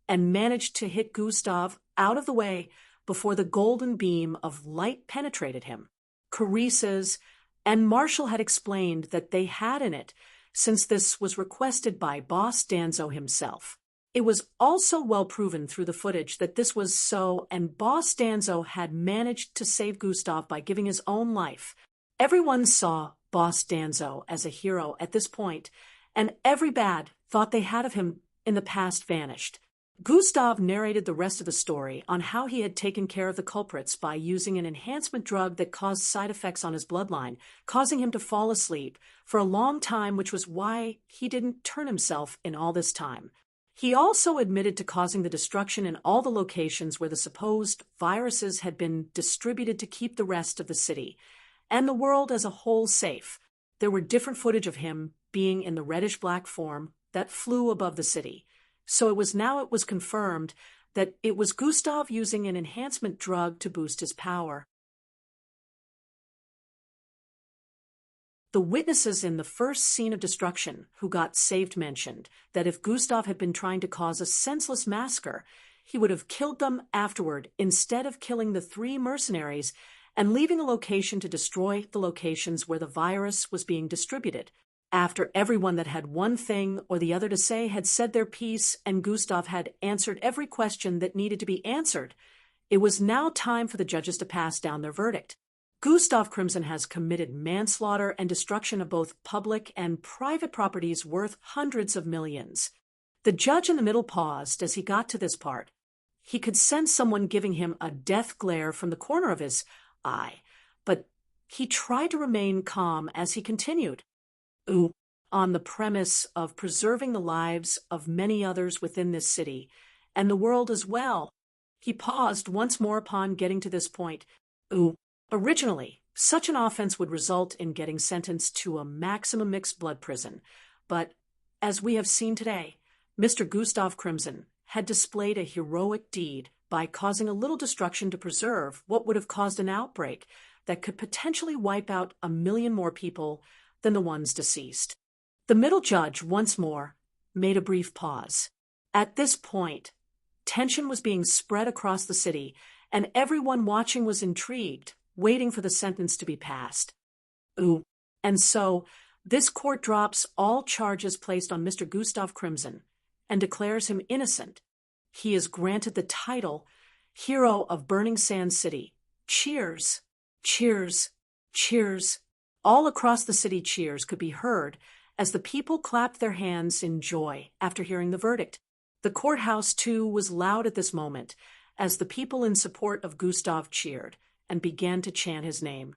and managed to hit Gustav out of the way before the golden beam of light penetrated him. Carices and Marshall had explained that they had in it, since this was requested by Boss Danzo himself. It was also well proven through the footage that this was so, and Boss Danzo had managed to save Gustav by giving his own life. Everyone saw Boss Danzo as a hero at this point, and every bad thought they had of him in the past vanished. Gustav narrated the rest of the story on how he had taken care of the culprits by using an enhancement drug that caused side effects on his bloodline, causing him to fall asleep for a long time, which was why he didn't turn himself in all this time. He also admitted to causing the destruction in all the locations where the supposed viruses had been distributed to keep the rest of the city and the world as a whole safe. There were different footage of him being in the reddish-black form that flew above the city. So it was confirmed that it was Gustav using an enhancement drug to boost his power. The witnesses in the first scene of destruction who got saved mentioned that if Gustav had been trying to cause a senseless massacre, he would have killed them afterward instead of killing the three mercenaries and leaving a location to destroy the locations where the virus was being distributed. After everyone that had one thing or the other to say had said their piece and Gustav had answered every question that needed to be answered, it was now time for the judges to pass down their verdict. Gustav Crimson has committed manslaughter and destruction of both public and private properties worth hundreds of millions. The judge in the middle paused as he got to this part. He could sense someone giving him a death glare from the corner of his eye, but he tried to remain calm as he continued. On the premise of preserving the lives of many others within this city, and the world as well. He paused once more upon getting to this point. Originally, such an offense would result in getting sentenced to a maximum mixed blood prison, but, as we have seen today, Mr. Gustav Crimson had displayed a heroic deed by causing a little destruction to preserve what would have caused an outbreak that could potentially wipe out 1 million more people than the ones deceased. The middle judge, once more, made a brief pause. At this point, tension was being spread across the city, and everyone watching was intrigued, waiting for the sentence to be passed. And so, this court drops all charges placed on Mr. Gustav Crimson and declares him innocent. He is granted the title Hero of Burning Sand City. Cheers! Cheers! Cheers! All across the city, cheers could be heard as the people clapped their hands in joy after hearing the verdict. The courthouse, too, was loud at this moment as the people in support of Gustav cheered and began to chant his name.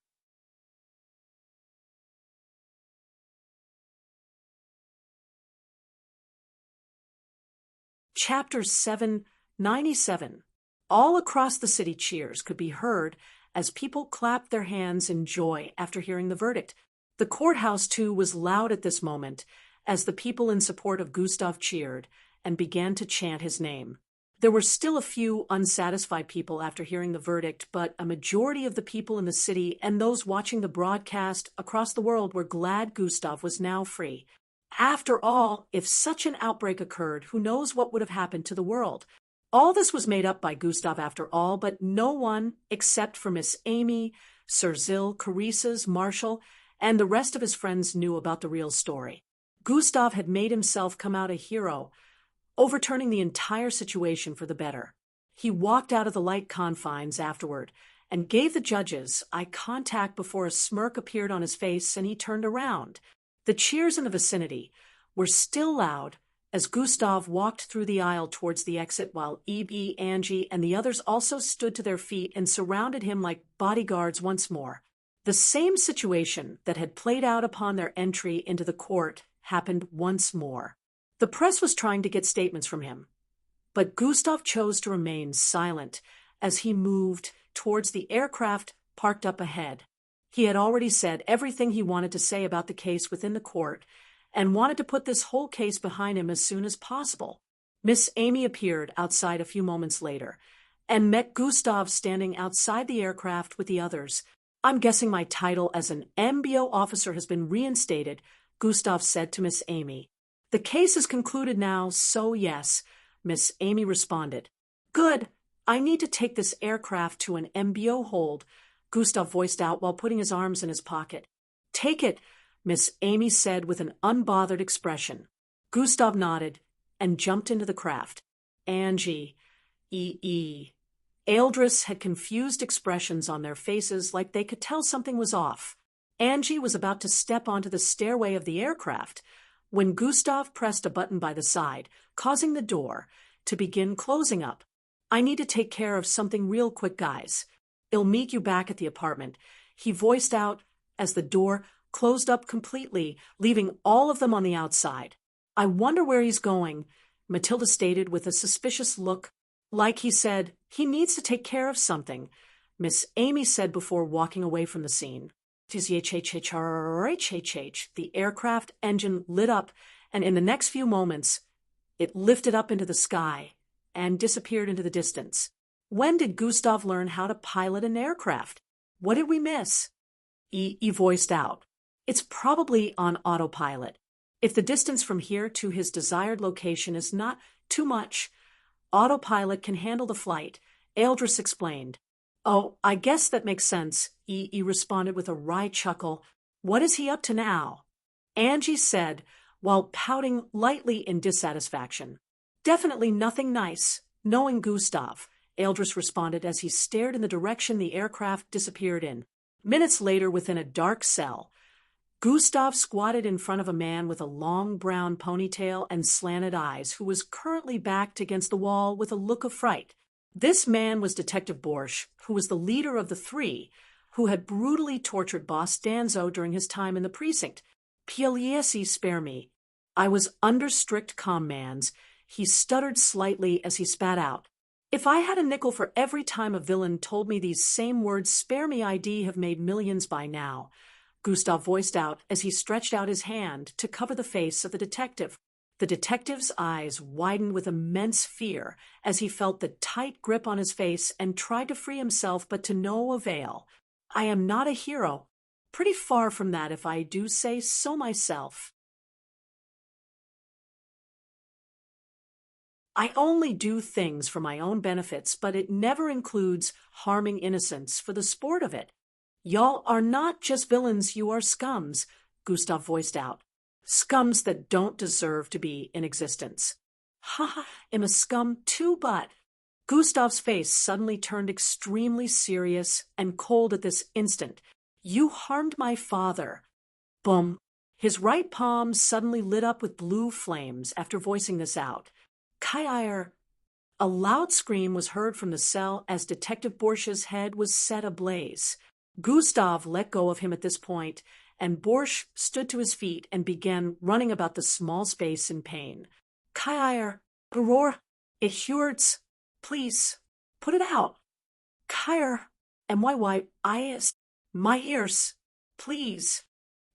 Chapter 797. All across the city, cheers could be heard as people clapped their hands in joy after hearing the verdict. The courthouse, too, was loud at this moment, as the people in support of Gustav cheered and began to chant his name. There were still a few unsatisfied people after hearing the verdict, but a majority of the people in the city and those watching the broadcast across the world were glad Gustav was now free. After all, if such an outbreak occurred, who knows what would have happened to the world? All this was made up by Gustav after all, but no one, except for Miss Amy, Sir Zill, Carissa's, Marshall, and the rest of his friends knew about the real story. Gustav had made himself come out a hero, overturning the entire situation for the better. He walked out of the light confines afterward and gave the judges eye contact before a smirk appeared on his face and he turned around. The cheers in the vicinity were still loud as Gustav walked through the aisle towards the exit while E.B., Angie, and the others also stood to their feet and surrounded him like bodyguards once more. The same situation that had played out upon their entry into the court happened once more. The press was trying to get statements from him, but Gustav chose to remain silent as he moved towards the aircraft parked up ahead. He had already said everything he wanted to say about the case within the court and wanted to put this whole case behind him as soon as possible. Miss Amy appeared outside a few moments later and met Gustav standing outside the aircraft with the others. "I'm guessing my title as an MBO officer has been reinstated," Gustav said to Miss Amy. "The case is concluded now, so yes," Miss Amy responded. "Good. I need to take this aircraft to an MBO hold," Gustav voiced out while putting his arms in his pocket. "Take it," Miss Amy said with an unbothered expression. Gustav nodded and jumped into the craft. Angie, E.E. Eldris had confused expressions on their faces like they could tell something was off. Angie was about to step onto the stairway of the aircraft when Gustav pressed a button by the side, causing the door to begin closing up. "I need to take care of something real quick, guys. I'll meet you back at the apartment," he voiced out as the door closed up completely, leaving all of them on the outside. "I wonder where he's going," Matilda stated with a suspicious look. "Like he said, he needs to take care of something," Miss Amy said before walking away from the scene. The aircraft engine lit up, and in the next few moments, it lifted up into the sky and disappeared into the distance. When did Gustav learn how to pilot an aircraft? What did we miss? E voiced out. "It's probably on autopilot. If the distance from here to his desired location is not too much, autopilot can handle the flight," Eldris explained. "Oh, I guess that makes sense," E responded with a wry chuckle. "What is he up to now?" Angie said, while pouting lightly in dissatisfaction. "Definitely nothing nice, knowing Gustav," Eldris responded as he stared in the direction the aircraft disappeared in. Minutes later, within a dark cell, Gustav squatted in front of a man with a long brown ponytail and slanted eyes who was currently backed against the wall with a look of fright. This man was Detective Borsch, who was the leader of the three who had brutally tortured Boss Danzo during his time in the precinct. "Pieliesi, spare me. I was under strict commands," he stuttered slightly as he spat out. "If I had a nickel for every time a villain told me these same words, spare me, I'd have made millions by now," Gustav voiced out as he stretched out his hand to cover the face of the detective. The detective's eyes widened with immense fear as he felt the tight grip on his face and tried to free himself, but to no avail. "I am not a hero. Pretty far from that, if I do say so myself. I only do things for my own benefits, but it never includes harming innocents for the sport of it. Y'all are not just villains, you are scums," Gustav voiced out. "Scums that don't deserve to be in existence." "Ha, I'm a scum too, but—" Gustav's face suddenly turned extremely serious and cold at this instant. "You harmed my father." Boom. His right palm suddenly lit up with blue flames after voicing this out. "Kaiir!" A loud scream was heard from the cell as Detective Borsch's head was set ablaze. Gustav let go of him at this point, and Borsch stood to his feet and began running about the small space in pain. "Kaiir! Bror! It hurts! Please, put it out! Kaiir!" My ears, please.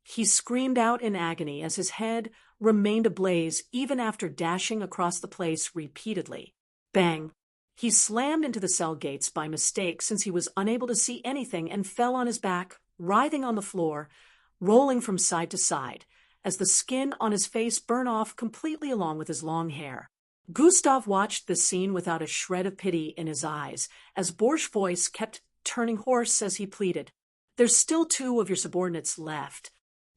He screamed out in agony as his head remained ablaze even after dashing across the place repeatedly. Bang! He slammed into the cell gates by mistake since he was unable to see anything and fell on his back, writhing on the floor, rolling from side to side, as the skin on his face burned off completely along with his long hair. Gustav watched this scene without a shred of pity in his eyes, as Borsch's voice kept turning hoarse as he pleaded, "There's still 2 of your subordinates left."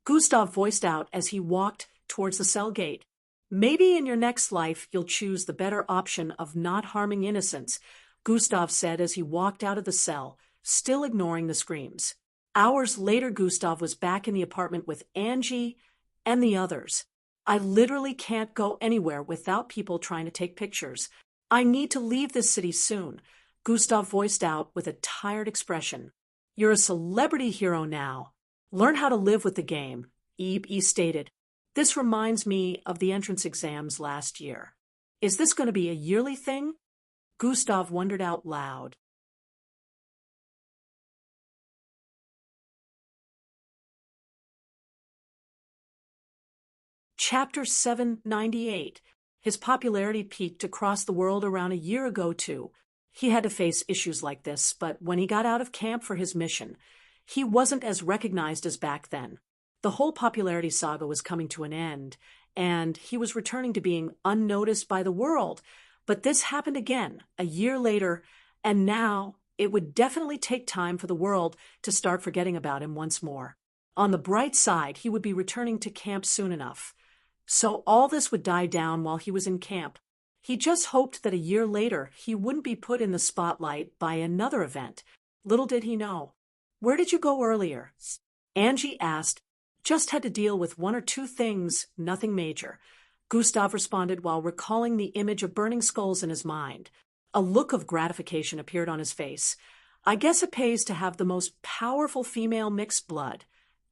Gustav voiced out as he walked towards the cell gate. "Maybe in your next life you'll choose the better option of not harming innocents," Gustav said as he walked out of the cell, still ignoring the screams. Hours later, Gustav was back in the apartment with Angie and the others. "I literally can't go anywhere without people trying to take pictures. I need to leave this city soon," Gustav voiced out with a tired expression. "You're a celebrity hero now. Learn how to live with the game," he stated. "This reminds me of the entrance exams last year. Is this going to be a yearly thing?" Gustav wondered out loud. Chapter 798. His popularity peaked across the world around a year ago, too. He had to face issues like this, but when he got out of camp for his mission, he wasn't as recognized as back then. The whole popularity saga was coming to an end, and he was returning to being unnoticed by the world. But this happened again, a year later, and now it would definitely take time for the world to start forgetting about him once more. On the bright side, he would be returning to camp soon enough. So all this would die down while he was in camp. He just hoped that a year later he wouldn't be put in the spotlight by another event. Little did he know. "Where did you go earlier?" Angie asked. "Just had to deal with 1 or 2 things, nothing major," Gustav responded while recalling the image of burning skulls in his mind. A look of gratification appeared on his face. "I guess it pays to have the most powerful female mixed blood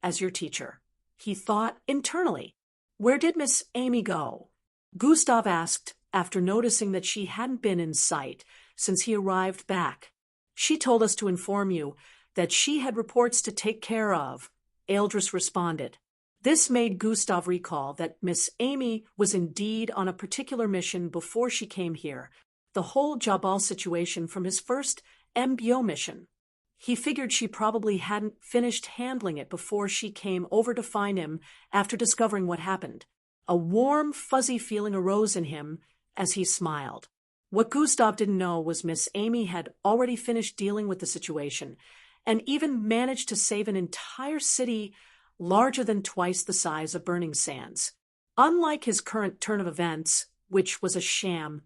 as your teacher," he thought internally. "Where did Miss Amy go?" Gustav asked after noticing that she hadn't been in sight since he arrived back. "She told us to inform you that she had reports to take care of," Eldris responded. This made Gustav recall that Miss Amy was indeed on a particular mission before she came here, the whole Jabal situation from his first MBO mission. He figured she probably hadn't finished handling it before she came over to find him after discovering what happened. A warm, fuzzy feeling arose in him as he smiled. What Gustav didn't know was Miss Amy had already finished dealing with the situation and even managed to save an entire city larger than twice the size of Burning Sands. Unlike his current turn of events, which was a sham,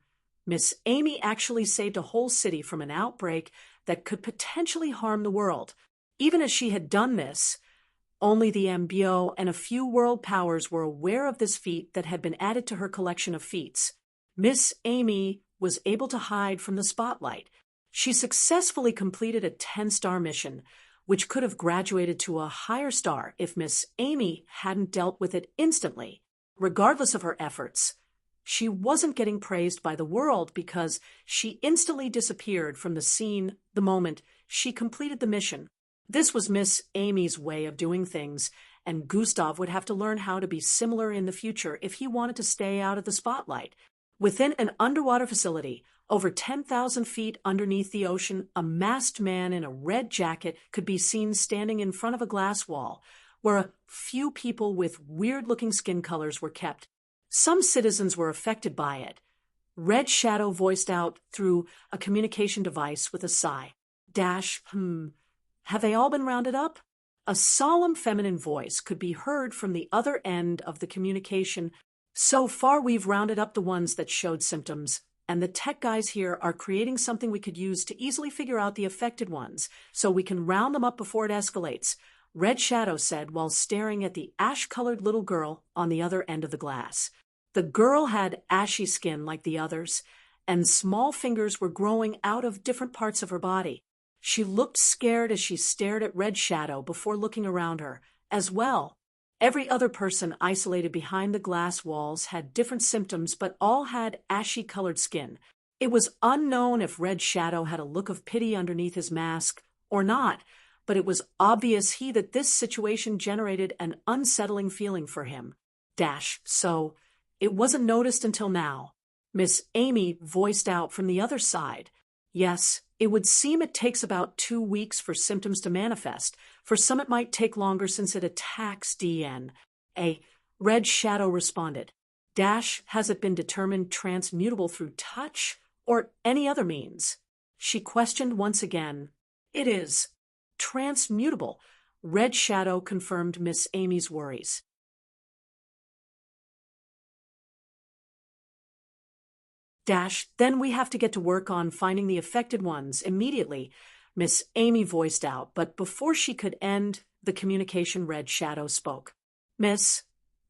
Miss Amy actually saved a whole city from an outbreak that could potentially harm the world. Even as she had done this, only the MBO and a few world powers were aware of this feat that had been added to her collection of feats. Miss Amy was able to hide from the spotlight. She successfully completed a 10-star mission, which could have graduated to a higher star if Miss Amy hadn't dealt with it instantly. Regardless of her efforts, she wasn't getting praised by the world because she instantly disappeared from the scene the moment she completed the mission. This was Miss Amy's way of doing things, and Gustav would have to learn how to be similar in the future if he wanted to stay out of the spotlight. Within an underwater facility, over 10,000 feet underneath the ocean, a masked man in a red jacket could be seen standing in front of a glass wall, where a few people with weird-looking skin colors were kept. Some citizens were affected by it. Red Shadow voiced out through a communication device with a sigh. Have they all been rounded up? A solemn feminine voice could be heard from the other end of the communication. "So far we've rounded up the ones that showed symptoms, and the tech guys here are creating something we could use to easily figure out the affected ones, so we can round them up before it escalates," Red Shadow said while staring at the ash-colored little girl on the other end of the glass. The girl had ashy skin like the others, and small fingers were growing out of different parts of her body. She looked scared as she stared at Red Shadow before looking around her. As well, every other person isolated behind the glass walls had different symptoms, but all had ashy-colored skin. It was unknown if Red Shadow had a look of pity underneath his mask, or not, but it was obvious that this situation generated an unsettling feeling for him. So, it wasn't noticed until now. Miss Amy voiced out from the other side. Yes, it would seem it takes about 2 weeks for symptoms to manifest. For some it might take longer since it attacks DN. A red shadow responded. Has it been determined transmutable through touch or any other means? She questioned once again. It is. Transmutable. Red shadow confirmed Miss Amy's worries. Then we have to get to work on finding the affected ones immediately, Miss Amy voiced out, but before she could end the communication, Red Shadow spoke. Miss,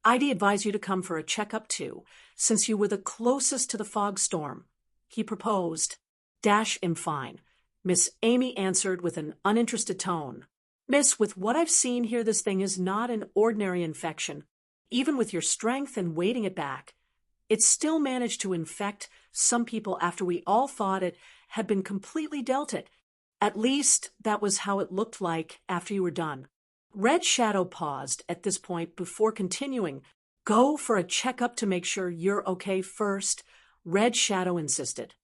I'd advise you to come for a checkup too, since you were the closest to the fog storm. He proposed. I'm fine. Miss Amy answered with an uninterested tone. Miss, with what I've seen here, this thing is not an ordinary infection. Even with your strength and waiting it back, it still managed to infect some people after we all thought it had been completely dealt it. At least that was how it looked like after you were done. Red Shadow paused at this point before continuing. Go for a checkup to make sure you're okay first, Red Shadow insisted.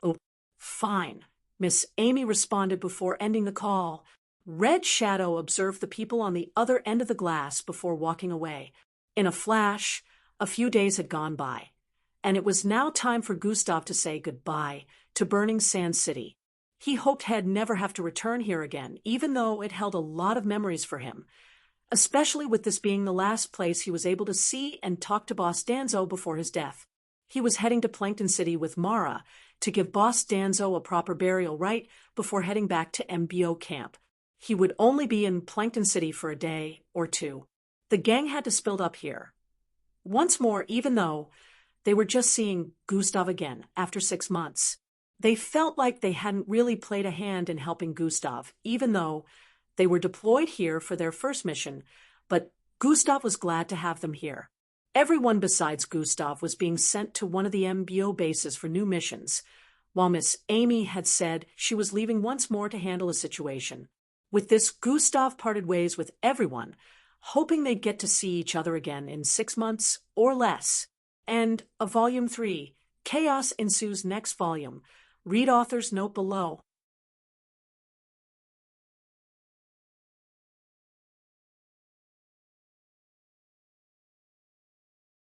Oh, fine, Miss Amy responded before ending the call. Red Shadow observed the people on the other end of the glass before walking away. In a flash, a few days had gone by, and it was now time for Gustav to say goodbye to Burning Sand City. He hoped he'd never have to return here again, even though it held a lot of memories for him, especially with this being the last place he was able to see and talk to Boss Danzo before his death. He was heading to Plankton City with Mara to give Boss Danzo a proper burial right before heading back to MBO camp. He would only be in Plankton City for a day or two. The gang had to split up here once more, even though they were just seeing Gustav again after 6 months. They felt like they hadn't really played a hand in helping Gustav, even though they were deployed here for their first mission, but Gustav was glad to have them here. Everyone besides Gustav was being sent to one of the MBO bases for new missions, while Miss Amy had said she was leaving once more to handle a situation. With this, Gustav parted ways with everyone, hoping they'd get to see each other again in 6 months or less. And a Volume 3, Chaos ensues next volume. Read author's note below.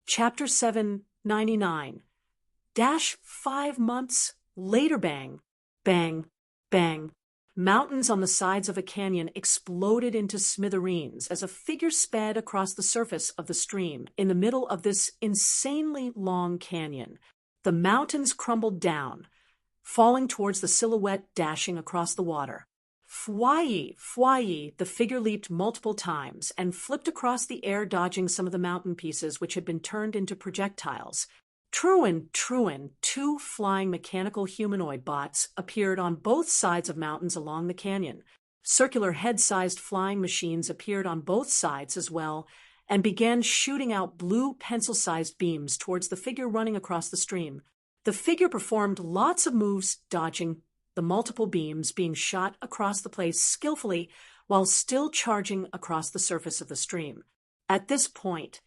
Chapter 799. 5 months later. Bang, bang, bang. Mountains on the sides of a canyon exploded into smithereens as a figure sped across the surface of the stream in the middle of this insanely long canyon. The mountains crumbled down, falling towards the silhouette dashing across the water. Fwye, fwye, the figure leaped multiple times and flipped across the air, dodging some of the mountain pieces which had been turned into projectiles. Truin, 2 flying mechanical humanoid bots appeared on both sides of mountains along the canyon. Circular head-sized flying machines appeared on both sides as well and began shooting out blue pencil-sized beams towards the figure running across the stream. The figure performed lots of moves, dodging the multiple beams being shot across the place skillfully while still charging across the surface of the stream. At this point,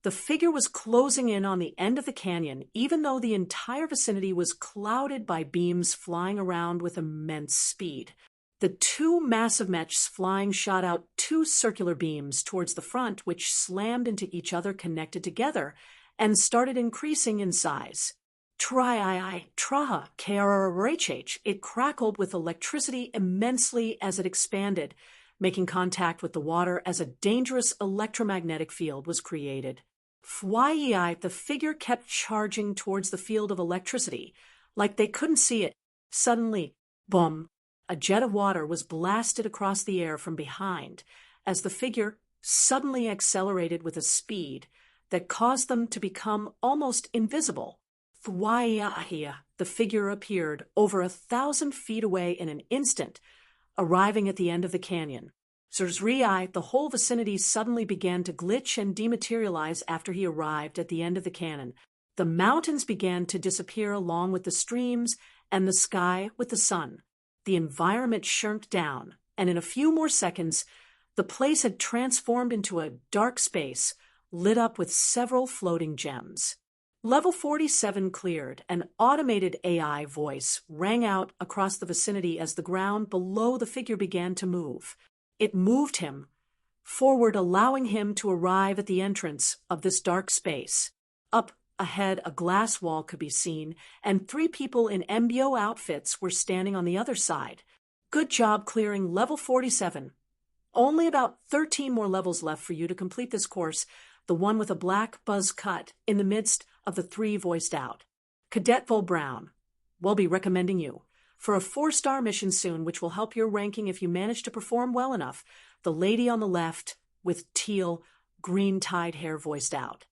the figure was closing in on the end of the canyon, even though the entire vicinity was clouded by beams flying around with immense speed. The 2 massive mechs flying shot out 2 circular beams towards the front, which slammed into each other, connected together, and started increasing in size. Traha, krrhh, it crackled with electricity immensely as it expanded, making contact with the water as a dangerous electromagnetic field was created. Fwye, the figure kept charging towards the field of electricity, like they couldn't see it. Suddenly, boom, a jet of water was blasted across the air from behind as the figure suddenly accelerated with a speed that caused them to become almost invisible. Fwye, the figure appeared over 1,000 feet away in an instant, arriving at the end of the canyon. Zerzri, the whole vicinity suddenly began to glitch and dematerialize after he arrived at the end of the canyon. The mountains began to disappear along with the streams and the sky with the sun. The environment shrunk down, and in a few more seconds, the place had transformed into a dark space, lit up with several floating gems. Level 47 cleared. An automated AI voice rang out across the vicinity as the ground below the figure began to move. It moved him forward, allowing him to arrive at the entrance of this dark space. Up ahead, a glass wall could be seen, and 3 people in MBO outfits were standing on the other side. Good job clearing level 47. Only about 13 more levels left for you to complete this course, the one with a black buzz cut in the midst of the 3 voiced out. Cadet Vol Brown, we'll be recommending you for a 4-star mission soon, which will help your ranking if you manage to perform well enough. The lady on the left with teal, green-tied hair voiced out.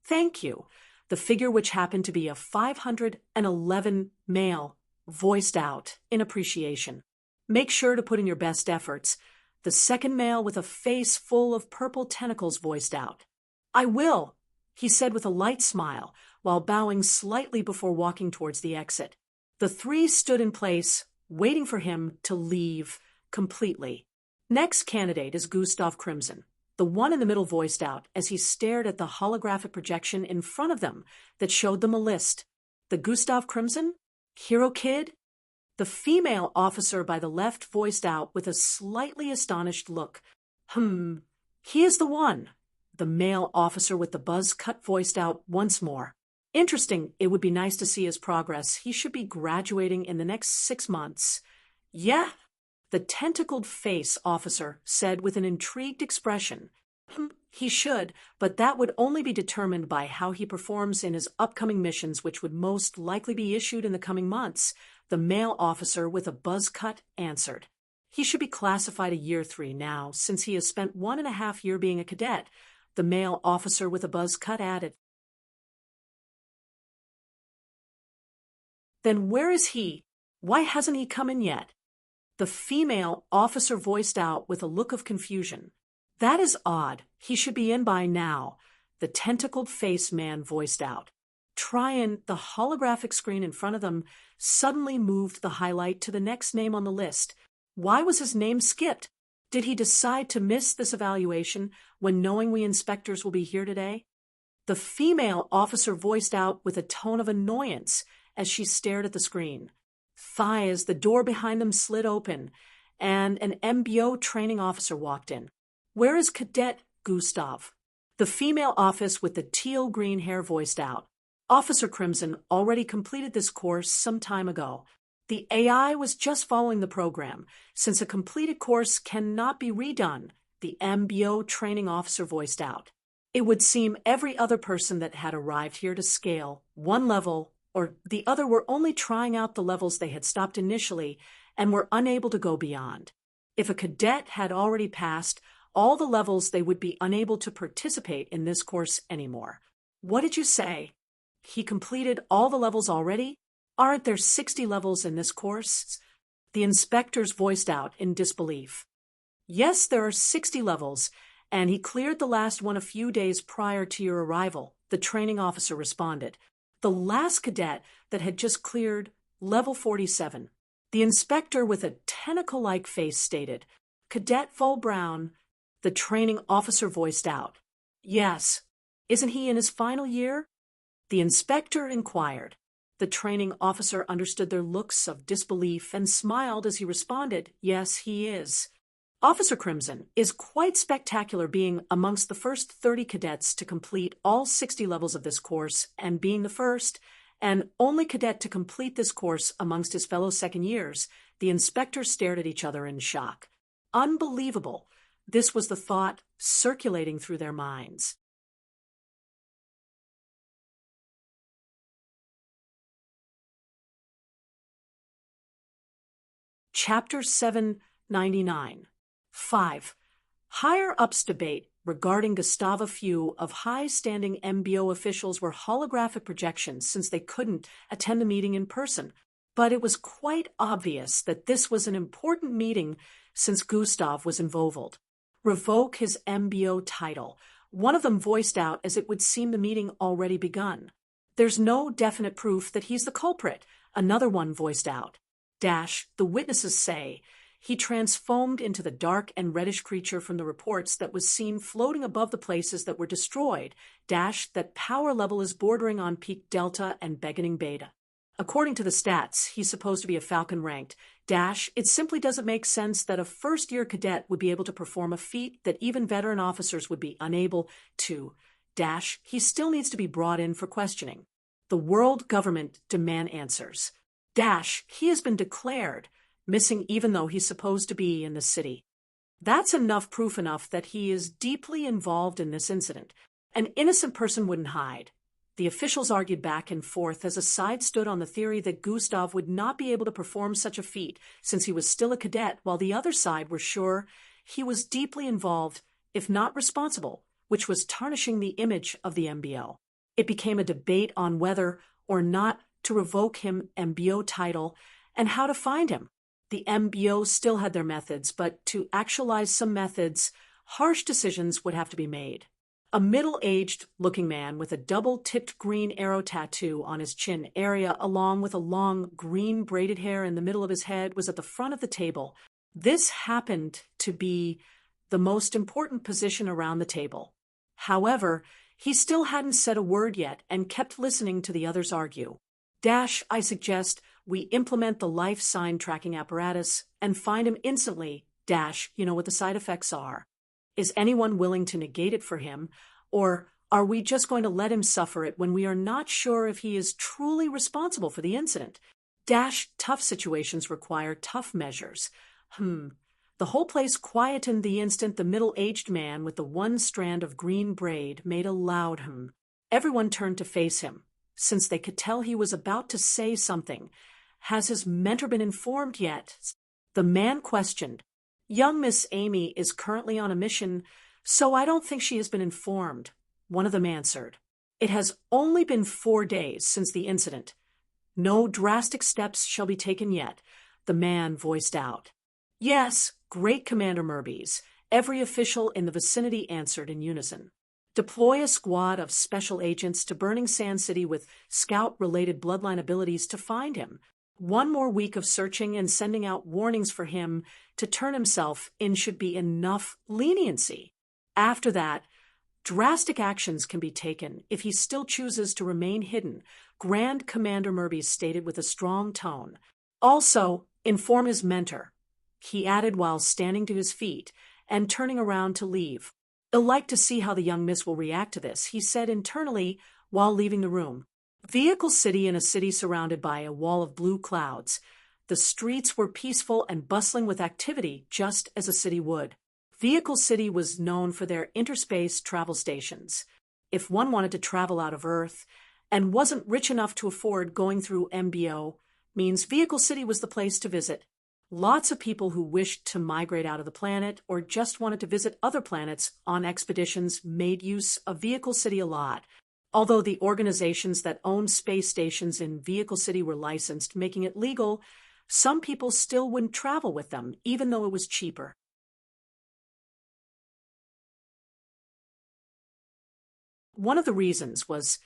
Thank you. The figure, which happened to be a 511 male, voiced out in appreciation. Make sure to put in your best efforts. The second male with a face full of purple tentacles voiced out. I will, he said with a light smile, while bowing slightly before walking towards the exit. The 3 stood in place, waiting for him to leave completely. Next candidate is Gustav Crimson. The one in the middle voiced out as he stared at the holographic projection in front of them that showed them a list. The Gustav Crimson? Hero Kid? The female officer by the left voiced out with a slightly astonished look. He is the one. The male officer with the buzz cut voiced out once more. Interesting. It would be nice to see his progress. He should be graduating in the next 6 months. Yeah, the tentacled face officer said with an intrigued expression. He should, but that would only be determined by how he performs in his upcoming missions, which would most likely be issued in the coming months. The male officer with a buzz cut answered. He should be classified a year 3 now, since he has spent 1.5 years being a cadet. The male officer with a buzz cut added. Then where is he? Why hasn't he come in yet? The female officer voiced out with a look of confusion. That is odd. He should be in by now. The tentacled face man voiced out. The holographic screen in front of them suddenly moved the highlight to the next name on the list. Why was his name skipped? Did he decide to miss this evaluation when knowing we inspectors will be here today? The female officer voiced out with a tone of annoyance as she stared at the screen. As the door behind them slid open, and an MBO training officer walked in. Where is Cadet Gustav? The female officer with the teal-green hair voiced out. Officer Crimson already completed this course some time ago. The AI was just following the program. Since a completed course cannot be redone, the MBO training officer voiced out. It would seem every other person that had arrived here to scale one level or the other were only trying out the levels they had stopped initially and were unable to go beyond. If a cadet had already passed all the levels, they would be unable to participate in this course anymore. What did you say? He completed all the levels already? Aren't there 60 levels in this course? The inspectors voiced out in disbelief. Yes, there are 60 levels, and he cleared the last one a few days prior to your arrival, the training officer responded. The last cadet that had just cleared level 47. The inspector with a tentacle-like face stated, Cadet Vol Brown, the training officer voiced out. Yes. Isn't he in his final year? The inspector inquired. The training officer understood their looks of disbelief and smiled as he responded, Yes, he is. Officer Crimson is quite spectacular, being amongst the first 30 cadets to complete all 60 levels of this course and being the first and only cadet to complete this course amongst his fellow second years. The inspectors stared at each other in shock. Unbelievable. This was the thought circulating through their minds. Chapter 799. 5. Higher-ups debate regarding Gustav. A few of high-standing MBO officials were holographic projections since they couldn't attend the meeting in person, but it was quite obvious that this was an important meeting since Gustav was involved. Revoke his MBO title. One of them voiced out as it would seem the meeting already begun. There's no definite proof that he's the culprit. Another one voiced out. The witnesses say he transformed into the dark and reddish creature from the reports that was seen floating above the places that were destroyed, that power level is bordering on peak delta and beckoning beta. According to the stats, he's supposed to be a Falcon ranked. It simply doesn't make sense that a first-year cadet would be able to perform a feat that even veteran officers would be unable to. He still needs to be brought in for questioning. The world government demand answers. He has been declared missing even though he's supposed to be in the city. That's proof enough that he is deeply involved in this incident. An innocent person wouldn't hide. The officials argued back and forth as a side stood on the theory that Gustav would not be able to perform such a feat since he was still a cadet, while the other side were sure he was deeply involved, if not responsible, which was tarnishing the image of the MBO. It became a debate on whether or not to revoke him MBO title and how to find him. The MBO still had their methods, but to actualize some methods, harsh decisions would have to be made. A middle-aged looking man with a double-tipped green arrow tattoo on his chin area along with a long green braided hair in the middle of his head was at the front of the table. This happened to be the most important position around the table. However, he still hadn't said a word yet and kept listening to the others argue. I suggest we implement the life sign tracking apparatus and find him instantly. You know what the side effects are. Is anyone willing to negate it for him, or are we just going to let him suffer it when we are not sure if he is truly responsible for the incident? Tough situations require tough measures. The whole place quietened the instant the middle-aged man with the one strand of green braid made a loud hum. Everyone turned to face him, since they could tell he was about to say something. Has his mentor been informed yet? The man questioned. Young Miss Amy is currently on a mission, so I don't think she has been informed, one of them answered. It has only been 4 days since the incident. No drastic steps shall be taken yet, the man voiced out. Yes, great Commander Merbies, every official in the vicinity answered in unison. Deploy a squad of special agents to Burning Sand City with scout-related bloodline abilities to find him. 1 more week of searching and sending out warnings for him to turn himself in should be enough leniency. After that, drastic actions can be taken if he still chooses to remain hidden, Grand Commander Merbies stated with a strong tone. Also, inform his mentor, he added while standing to his feet and turning around to leave. I'll like to see how the young miss will react to this, he said internally while leaving the room. Vehicle City in a city surrounded by a wall of blue clouds. The streets were peaceful and bustling with activity, just as a city would. Vehicle City was known for their interspace travel stations. If one wanted to travel out of Earth and wasn't rich enough to afford going through MBO, means Vehicle City was the place to visit. Lots of people who wished to migrate out of the planet or just wanted to visit other planets on expeditions made use of Vehicle City a lot. Although the organizations that owned space stations in Vehicle City were licensed, making it legal, some people still wouldn't travel with them, even though it was cheaper. One of the reasons was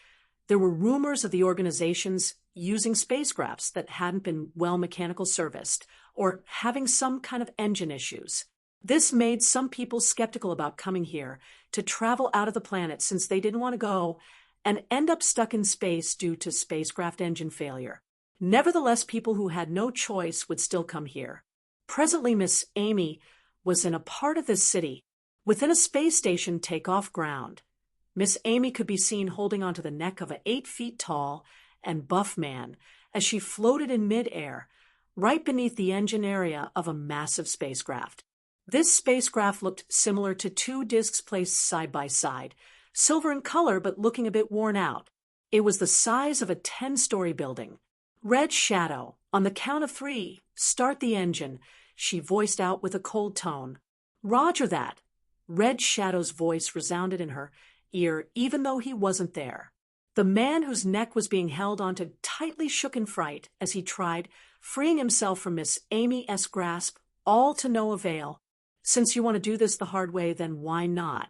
there were rumors of the organizations using spacecrafts that hadn't been well mechanical serviced or having some kind of engine issues. This made some people skeptical about coming here to travel out of the planet since they didn't want to go and end up stuck in space due to spacecraft engine failure. Nevertheless, people who had no choice would still come here. Presently, Miss Amy was in a part of this city, within a space station takeoff ground. Miss Amy could be seen holding onto the neck of an 8 feet tall and buff man as she floated in mid-air, right beneath the engine area of a massive spacecraft. This spacecraft looked similar to 2 discs placed side by side, silver in color but looking a bit worn out. It was the size of a 10-story building. Red Shadow, on the count of 3, start the engine, she voiced out with a cold tone. Roger that. Red Shadow's voice resounded in her ear even though he wasn't there. The man whose neck was being held onto tightly shook in fright as he tried, freeing himself from Miss Amy's grasp, all to no avail. Since you want to do this the hard way, then why not?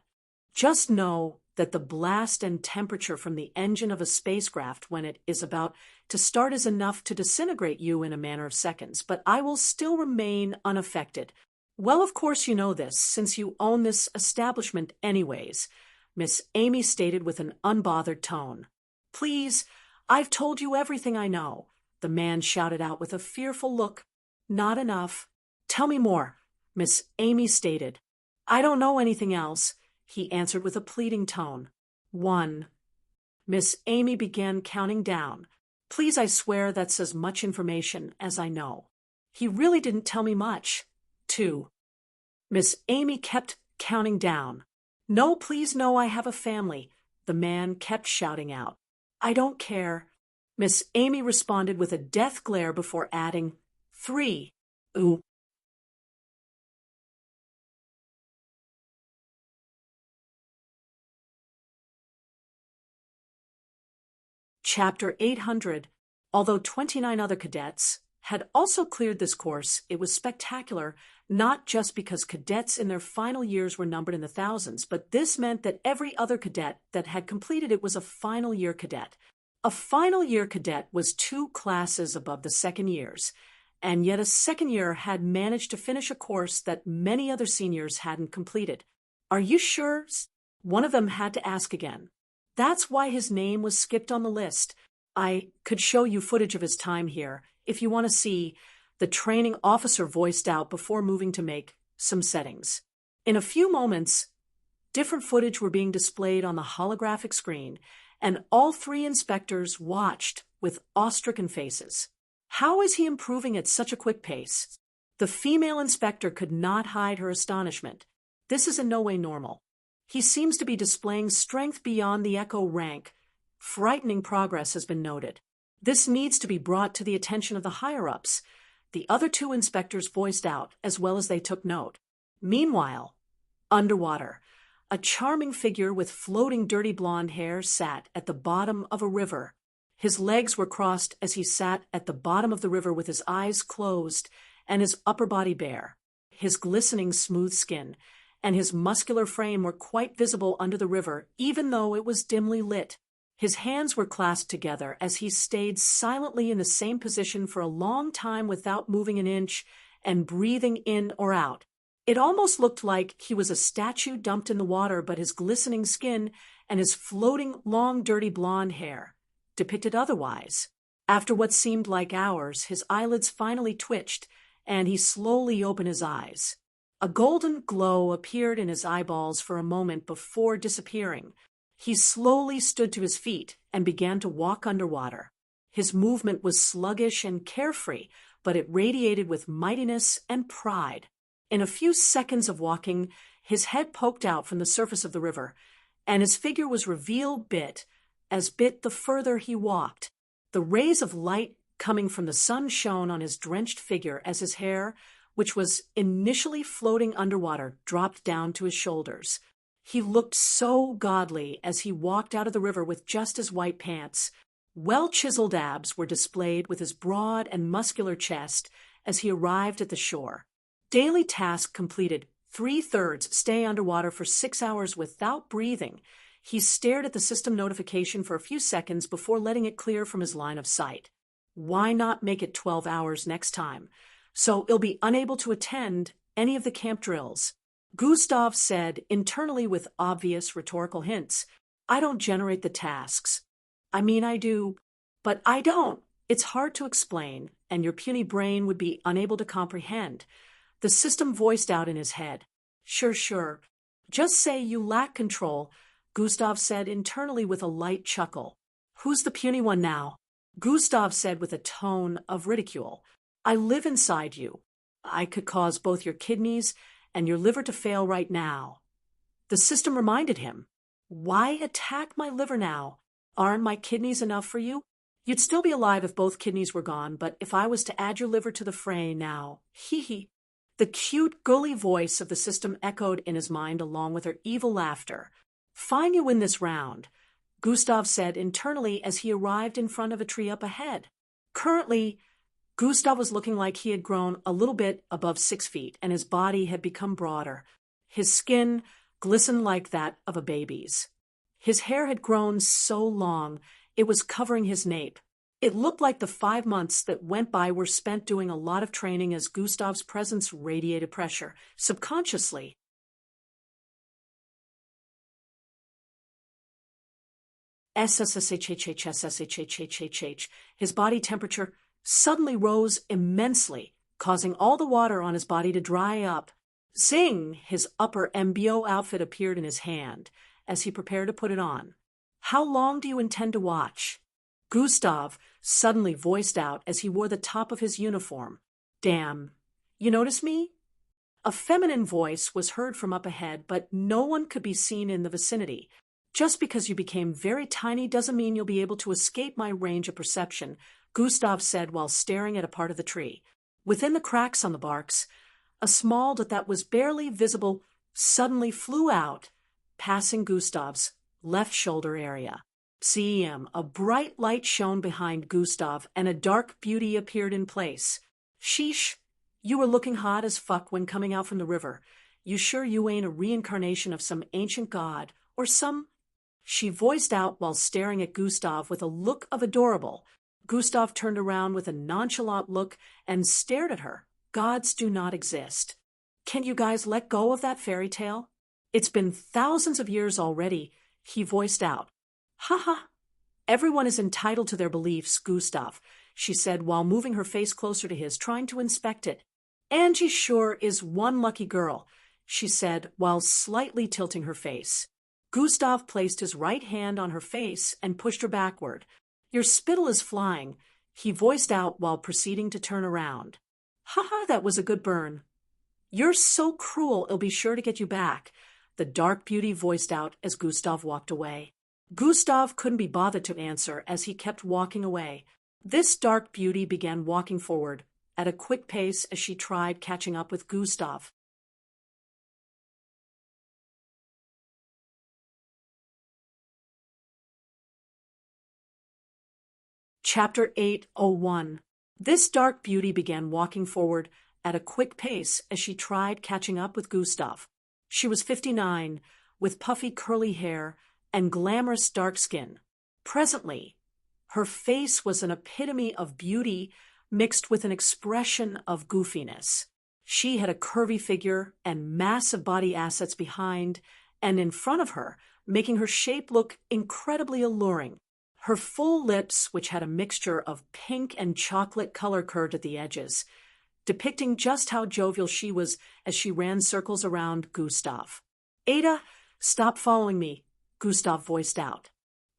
Just know that the blast and temperature from the engine of a spacecraft when it is about to start is enough to disintegrate you in a matter of seconds, but I will still remain unaffected. Well, of course you know this, since you own this establishment anyways, Miss Amy stated with an unbothered tone. Please, I've told you everything I know, the man shouted out with a fearful look. Not enough. Tell me more, Miss Amy stated. I don't know anything else, he answered with a pleading tone. 1. Miss Amy began counting down. Please, I swear that's as much information as I know. He really didn't tell me much. 2. Miss Amy kept counting down. No, please, no, I have a family, the man kept shouting out. I don't care. Miss Amy responded with a death glare before adding, 3. Ooh. Chapter 800. Although 29 other cadets had also cleared this course, it was spectacular, not just because cadets in their final years were numbered in the thousands, but this meant that every other cadet that had completed it was a final year cadet. A final year cadet was 2 classes above the second years, and yet a second year had managed to finish a course that many other seniors hadn't completed. Are you sure? One of them had to ask again. That's why his name was skipped on the list. I could show you footage of his time here, if you want to see, the training officer voiced out before moving to make some settings. In a few moments, different footage were being displayed on the holographic screen, and all 3 inspectors watched with awe-stricken faces. How is he improving at such a quick pace? The female inspector could not hide her astonishment. This is in no way normal. He seems to be displaying strength beyond the Echo rank. Frightening progress has been noted. This needs to be brought to the attention of the higher-ups. The other 2 inspectors voiced out, as well as they took note. Meanwhile, underwater, a charming figure with floating dirty blonde hair sat at the bottom of a river. His legs were crossed as he sat at the bottom of the river with his eyes closed and his upper body bare. His glistening smooth skin and his muscular frame were quite visible under the river, even though it was dimly lit. His hands were clasped together as he stayed silently in the same position for a long time without moving an inch and breathing in or out. It almost looked like he was a statue dumped in the water, but his glistening skin and his floating, long, dirty blonde hair depicted otherwise. After what seemed like hours, his eyelids finally twitched, and he slowly opened his eyes. A golden glow appeared in his eyeballs for a moment before disappearing. He slowly stood to his feet and began to walk underwater. His movement was sluggish and carefree, but it radiated with mightiness and pride. In a few seconds of walking, his head poked out from the surface of the river, and his figure was revealed bit the further he walked. The rays of light coming from the sun shone on his drenched figure as his hair, which was initially floating underwater, dropped down to his shoulders. He looked so godly as he walked out of the river with just his white pants. Well-chiseled abs were displayed with his broad and muscular chest as he arrived at the shore. Daily task completed. 3/3 stay underwater for 6 hours without breathing. He stared at the system notification for a few seconds before letting it clear from his line of sight. Why not make it 12 hours next time? So he'll be unable to attend any of the camp drills. Gustav said internally with obvious rhetorical hints. I don't generate the tasks. I mean, I do, but I don't. It's hard to explain, and your puny brain would be unable to comprehend. The system voiced out in his head. Sure. Just say you lack control, Gustav said internally with a light chuckle. Who's the puny one now? Gustav said with a tone of ridicule. I live inside you. I could cause both your kidneys and your liver to fail right now. The system reminded him. Why attack my liver now? Aren't my kidneys enough for you? You'd still be alive if both kidneys were gone, but if I was to add your liver to the fray now, hee. The cute, girly voice of the system echoed in his mind along with her evil laughter. Fine you win this round, Gustav said internally as he arrived in front of a tree up ahead. Currently, Gustav was looking like he had grown a little bit above 6 feet, and his body had become broader. His skin glistened like that of a baby's. His hair had grown so long, it was covering his nape. It looked like the 5 months that went by were spent doing a lot of training as Gustav's presence radiated pressure, subconsciously. SSSHHHSSHHHH. His body temperature suddenly rose immensely, causing all the water on his body to dry up. Zing! His upper MBO outfit appeared in his hand as he prepared to put it on. How long do you intend to watch? Gustav suddenly voiced out as he wore the top of his uniform. Damn. You notice me? A feminine voice was heard from up ahead, but no one could be seen in the vicinity. Just because you became very tiny doesn't mean you'll be able to escape my range of perception, Gustav said while staring at a part of the tree. Within the cracks on the barks, a small dot that was barely visible suddenly flew out, passing Gustav's left shoulder area. CM, a bright light shone behind Gustav, and a dark beauty appeared in place. Sheesh, you were looking hot as fuck when coming out from the river. You sure you ain't a reincarnation of some ancient god, or some... She voiced out while staring at Gustav with a look of adorable. Gustav turned around with a nonchalant look and stared at her. Gods do not exist. Can you guys let go of that fairy tale? It's been thousands of years already, he voiced out. Ha. Everyone is entitled to their beliefs, Gustav, she said while moving her face closer to his, trying to inspect it. Angie sure is one lucky girl, she said while slightly tilting her face. Gustav placed his right hand on her face and pushed her backward. Your spittle is flying, he voiced out while proceeding to turn around. Ha, that was a good burn. You're so cruel, it'll be sure to get you back, the dark beauty voiced out as Gustav walked away. Gustav couldn't be bothered to answer as he kept walking away. This dark beauty began walking forward at a quick pace as she tried catching up with Gustav. Chapter 801. This dark beauty began walking forward at a quick pace as she tried catching up with Gustav. She was 59, with puffy curly hair and glamorous dark skin. Presently, her face was an epitome of beauty mixed with an expression of goofiness. She had a curvy figure and massive body assets behind and in front of her, making her shape look incredibly alluring. Her full lips, which had a mixture of pink and chocolate color, curved at the edges, depicting just how jovial she was as she ran circles around Gustav. Ada, stop following me, Gustav voiced out.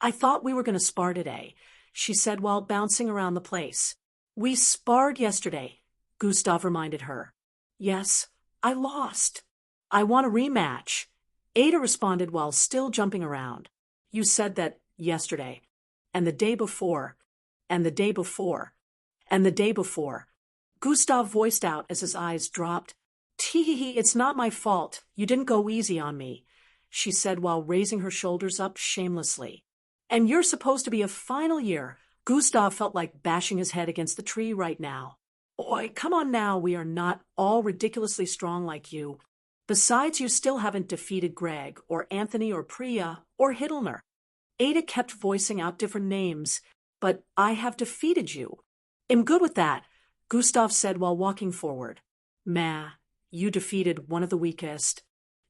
I thought we were going to spar today, she said while bouncing around the place. We sparred yesterday, Gustav reminded her. Yes, I lost. I want a rematch, Ada responded while still jumping around. You said that yesterday. And the day before, and the day before, and the day before. Gustav voiced out as his eyes dropped. Tee-hee-hee, it's not my fault. You didn't go easy on me, she said while raising her shoulders up shamelessly. And you're supposed to be a final year. Gustav felt like bashing his head against the tree right now. Oi, come on now, we are not all ridiculously strong like you. Besides, you still haven't defeated Greg, or Anthony, or Priya, or Hiddelner. Ada kept voicing out different names, but I have defeated you. I'm good with that, Gustav said while walking forward. Meh, you defeated one of the weakest.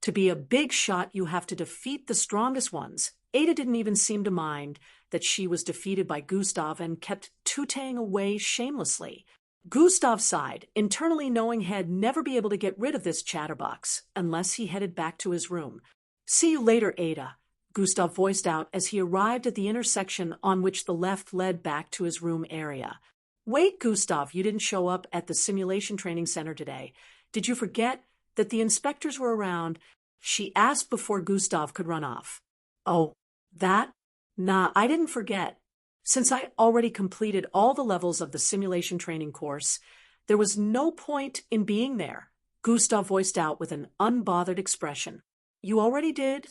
To be a big shot, you have to defeat the strongest ones. Ada didn't even seem to mind that she was defeated by Gustav and kept tooting away shamelessly. Gustav sighed, internally knowing he'd never be able to get rid of this chatterbox unless he headed back to his room. See you later, Ada, Gustav voiced out as he arrived at the intersection on which the left led back to his room area. Wait, Gustav, you didn't show up at the simulation training center today. Did you forget that the inspectors were around? She asked before Gustav could run off. Oh, that? Nah, I didn't forget. Since I already completed all the levels of the simulation training course, there was no point in being there, Gustav voiced out with an unbothered expression. You already did?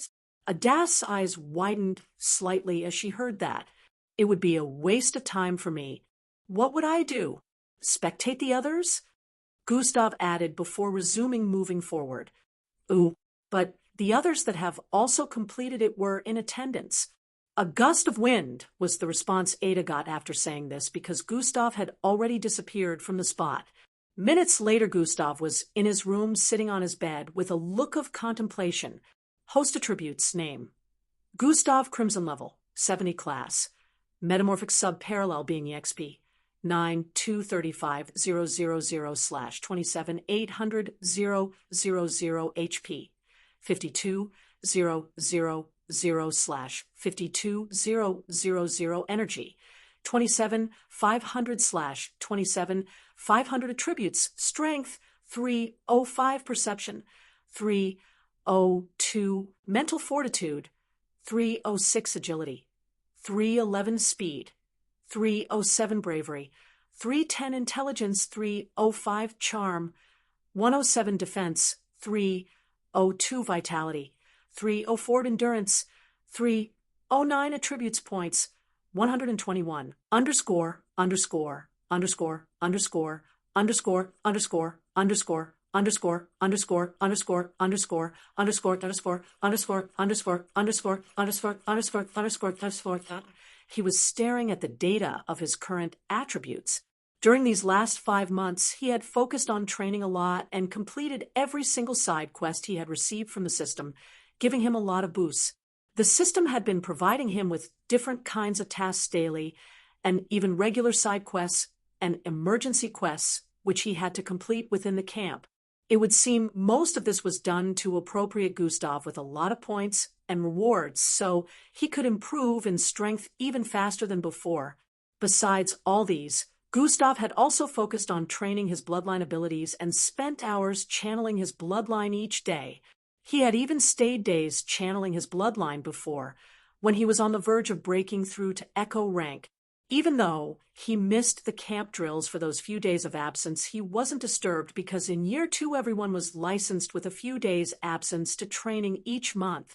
Ada's eyes widened slightly as she heard that. It would be a waste of time for me. What would I do? Spectate the others? Gustav added before resuming moving forward. Ooh, but The others that have also completed it were in attendance. A gust of wind was the response Ada got after saying this, because Gustav had already disappeared from the spot. Minutes later, Gustav was in his room sitting on his bed with a look of contemplation. Host attributes: name: Gustav, Crimson level, 70 class. Metamorphic sub-parallel being EXP 9235000/278000 HP 52000/52000 energy 27500/27500 attributes: strength 305, perception 302, mental fortitude 306, agility 311, speed 307, bravery 310, intelligence 305, charm 107, defense 302, vitality 304, endurance 309, attributes points 121. Underscore, underscore, underscore, underscore, underscore, underscore, underscore, underscore, underscore, underscore, underscore, underscore, underscore, underscore, underscore, underscore, underscore, underscore, underscore, underscore. He was staring at the data of his current attributes. During these last 5 months, he had focused on training a lot and completed every single side quest he had received from the system, giving him a lot of boosts. The system had been providing him with different kinds of tasks daily, and even regular side quests and emergency quests, which he had to complete within the camp. It would seem most of this was done to appropriate Gustav with a lot of points and rewards, so he could improve in strength even faster than before. Besides all these, Gustav had also focused on training his bloodline abilities and spent hours channeling his bloodline each day. He had even stayed days channeling his bloodline before, when he was on the verge of breaking through to Echo rank. Even though he missed the camp drills for those few days of absence, he wasn't disturbed, because in year 2 everyone was licensed with a few days' absence to training each month.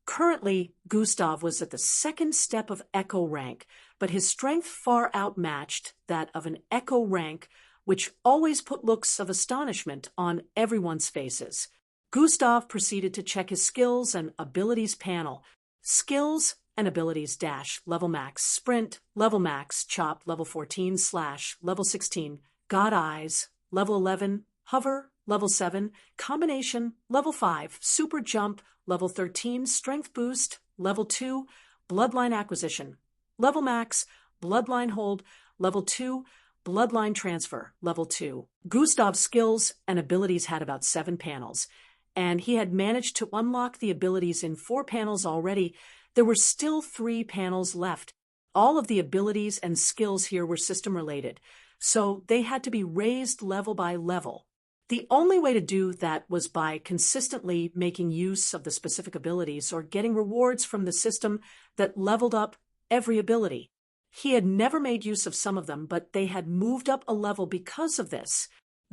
Currently, Gustav was at the second step of Echo rank, but his strength far outmatched that of an Echo rank, which always put looks of astonishment on everyone's faces. Gustav proceeded to check his skills and abilities panel. Skills and abilities dash, level max, sprint, level max, chop, level 14, slash, level 16, God eyes, level 11, hover, level 7, combination, level 5, super jump, level 13, strength boost, level 2, bloodline acquisition, level max, bloodline hold, level 2, bloodline transfer, level 2. Gustav's skills and abilities had about 7 panels, and he had managed to unlock the abilities in 4 panels already. There were still 3 panels left. All of the abilities and skills here were system-related, so they had to be raised level by level. The only way to do that was by consistently making use of the specific abilities or getting rewards from the system that leveled up every ability. He had never made use of some of them, but they had moved up a level because of this.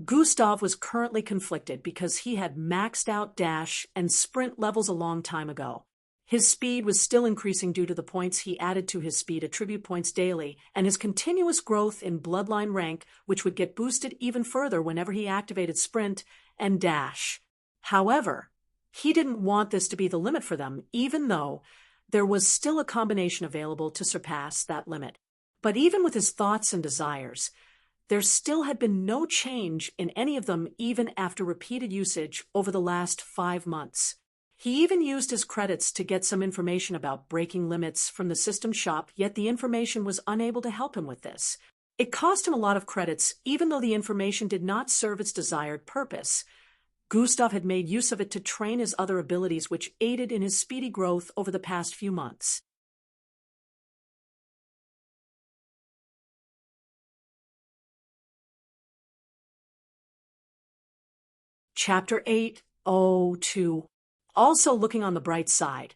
Gustav was currently conflicted because he had maxed out dash and sprint levels a long time ago. His speed was still increasing due to the points he added to his speed attribute points daily, and his continuous growth in bloodline rank, which would get boosted even further whenever he activated sprint and dash. However, he didn't want this to be the limit for them, even though there was still a combination available to surpass that limit. But even with his thoughts and desires, there still had been no change in any of them, even after repeated usage over the last 5 months. He even used his credits to get some information about breaking limits from the system shop, yet the information was unable to help him with this. It cost him a lot of credits, even though the information did not serve its desired purpose. Gustav had made use of it to train his other abilities, which aided in his speedy growth over the past few months. Chapter 8:02. Also looking on the bright side,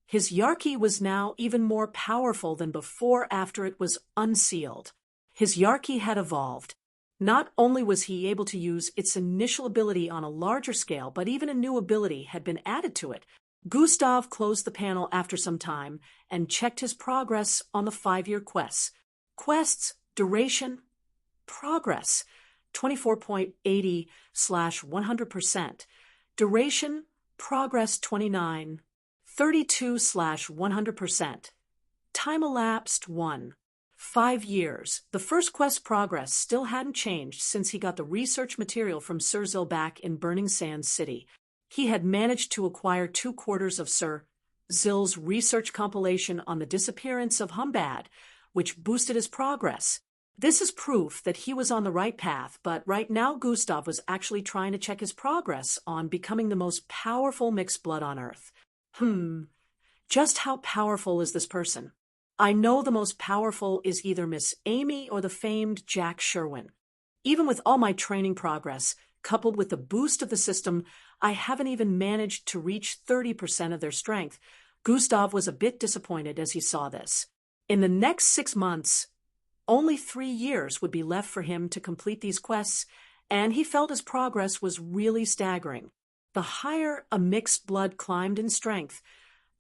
his Yarki was now even more powerful than before after it was unsealed. His Yarki had evolved. Not only was he able to use its initial ability on a larger scale, but even a new ability had been added to it. Gustav closed the panel after some time and checked his progress on the 5-year quests. Quests, duration, progress. 24.80/100%. Duration, progress 29, 32/100%. Time elapsed 1. 5 years. The first quest's progress still hadn't changed since he got the research material from Sir Zil back in Burning Sands City. He had managed to acquire 2/4 of Sir Zil's research compilation on the disappearance of Humbad, which boosted his progress. This is proof that he was on the right path, but right now Gustav was actually trying to check his progress on becoming the most powerful mixed blood on Earth. Just how powerful is this person? I know the most powerful is either Miss Amy or the famed Jack Sherwin. Even with all my training progress, coupled with the boost of the system, I haven't even managed to reach 30% of their strength. Gustav was a bit disappointed as he saw this. In the next 6 months, only 3 years would be left for him to complete these quests, and he felt his progress was really staggering. The higher a mixed blood climbed in strength,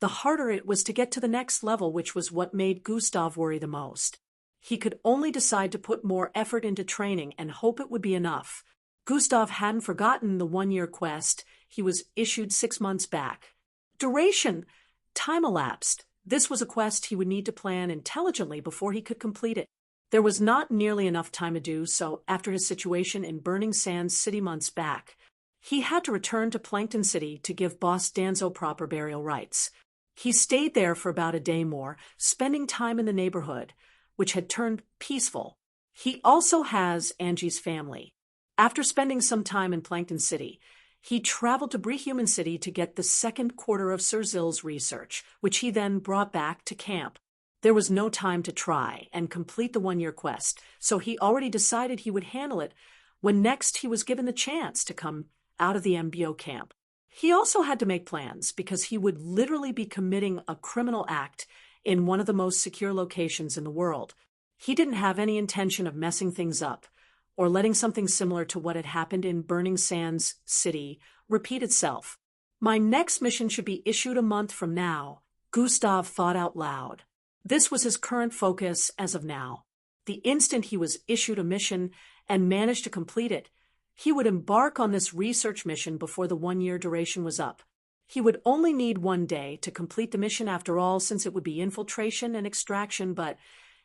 the harder it was to get to the next level, which was what made Gustav worry the most. He could only decide to put more effort into training and hope it would be enough. Gustav hadn't forgotten the 1-year quest he was issued 6 months back. Duration, time elapsed. This was a quest he would need to plan intelligently before he could complete it. There was not nearly enough time to do so after his situation in Burning Sands City months back. He had to return to Plankton City to give Boss Danzo proper burial rites. He stayed there for about a day more, spending time in the neighborhood, which had turned peaceful. He also has Angie's family. After spending some time in Plankton City, he traveled to Brehuman City to get the 2nd quarter of Sir Zil's research, which he then brought back to camp. There was no time to try and complete the 1-year quest, so he already decided he would handle it when next he was given the chance to come out of the MBO camp. He also had to make plans because he would literally be committing a criminal act in one of the most secure locations in the world. He didn't have any intention of messing things up or letting something similar to what had happened in Burning Sands City repeat itself. My next mission should be issued a month from now, Gustav thought out loud. This was his current focus as of now. The instant he was issued a mission and managed to complete it, he would embark on this research mission before the 1-year duration was up. He would only need 1 day to complete the mission after all, since it would be infiltration and extraction, but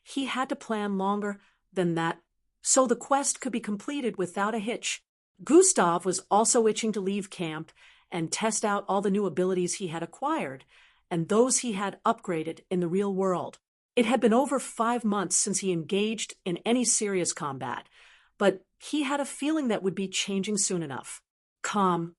he had to plan longer than that so the quest could be completed without a hitch. Gustav was also itching to leave camp and test out all the new abilities he had acquired and those he had upgraded in the real world. It had been over 5 months since he engaged in any serious combat, but he had a feeling that would be changing soon enough. Calm.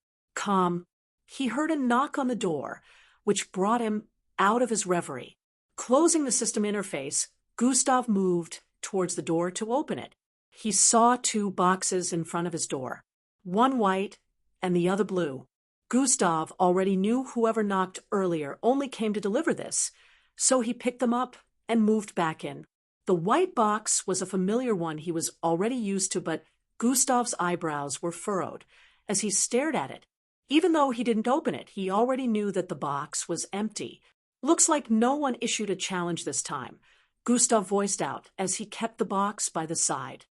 He heard a knock on the door, which brought him out of his reverie. Closing the system interface, Gustav moved towards the door to open it. He saw 2 boxes in front of his door, one white and the other blue. Gustav already knew whoever knocked earlier only came to deliver this, so he picked them up and moved back in. The white box was a familiar one he was already used to, but Gustav's eyebrows were furrowed as he stared at it. Even though he didn't open it, he already knew that the box was empty. Looks like no one issued a challenge this time, Gustav voiced out as he kept the box by the side.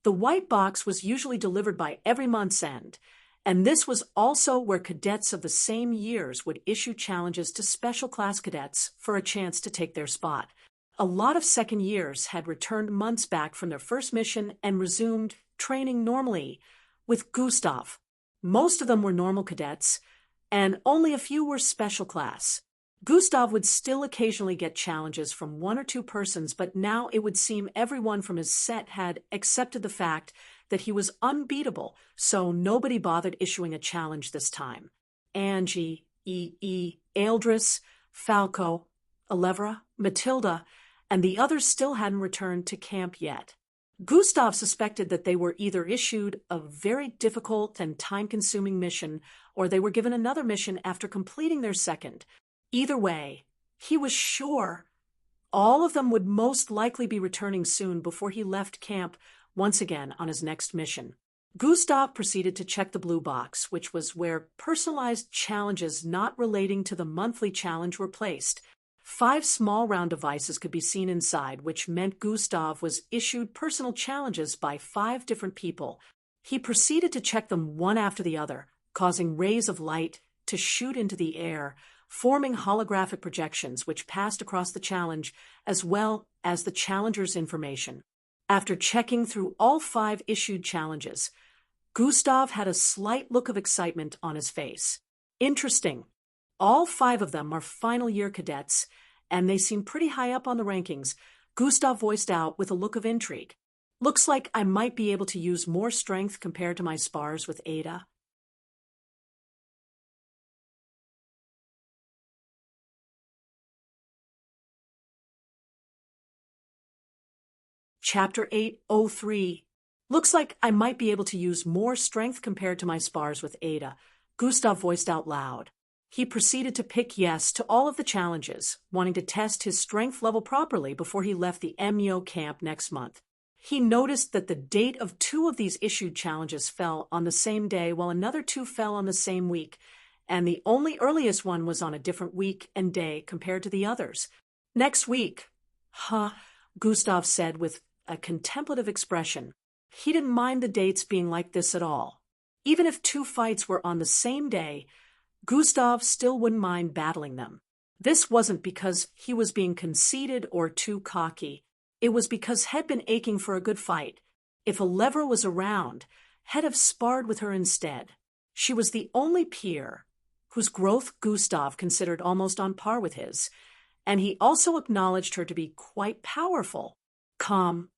The white box was usually delivered by every month's end, and this was also where cadets of the same years would issue challenges to special class cadets for a chance to take their spot. A lot of second years had returned months back from their first mission and resumed training normally with Gustav. Most of them were normal cadets, and only a few were special class. Gustav would still occasionally get challenges from 1 or 2 persons, but now it would seem everyone from his set had accepted the fact that he was unbeatable, so nobody bothered issuing a challenge this time. Angie, Eldris, Falco, Alevra, Matilda, and the others still hadn't returned to camp yet. Gustav suspected that they were either issued a very difficult and time-consuming mission, or they were given another mission after completing their second. Either way, he was sure all of them would most likely be returning soon before he left camp once again on his next mission. Gustav proceeded to check the blue box, which was where personalized challenges not relating to the monthly challenge were placed. 5 small round devices could be seen inside, which meant Gustav was issued personal challenges by 5 different people. He proceeded to check them one after the other, causing rays of light to shoot into the air, forming holographic projections which passed across the challenge as well as the challenger's information. After checking through all 5 issued challenges, Gustav had a slight look of excitement on his face. Interesting. All 5 of them are final year cadets, and they seem pretty high up on the rankings, Gustav voiced out with a look of intrigue. Looks like I might be able to use more strength compared to my spars with Ada. Chapter 803. Looks like I might be able to use more strength compared to my spars with Ada, Gustav voiced out loud. He proceeded to pick yes to all of the challenges, wanting to test his strength level properly before he left the MYO camp next month. He noticed that the date of 2 of these issued challenges fell on the same day while another 2 fell on the same week, and the only earliest one was on a different week and day compared to the others. Next week. Huh, Gustav said with a contemplative expression. He didn't mind the dates being like this at all. Even if 2 fights were on the same day, Gustav still wouldn't mind battling them. This wasn't because he was being conceited or too cocky. It was because He'd been aching for a good fight. If Alevra was around, He'd have sparred with her instead. She was the only peer whose growth Gustav considered almost on par with his, and he also acknowledged her to be quite powerful. Calm.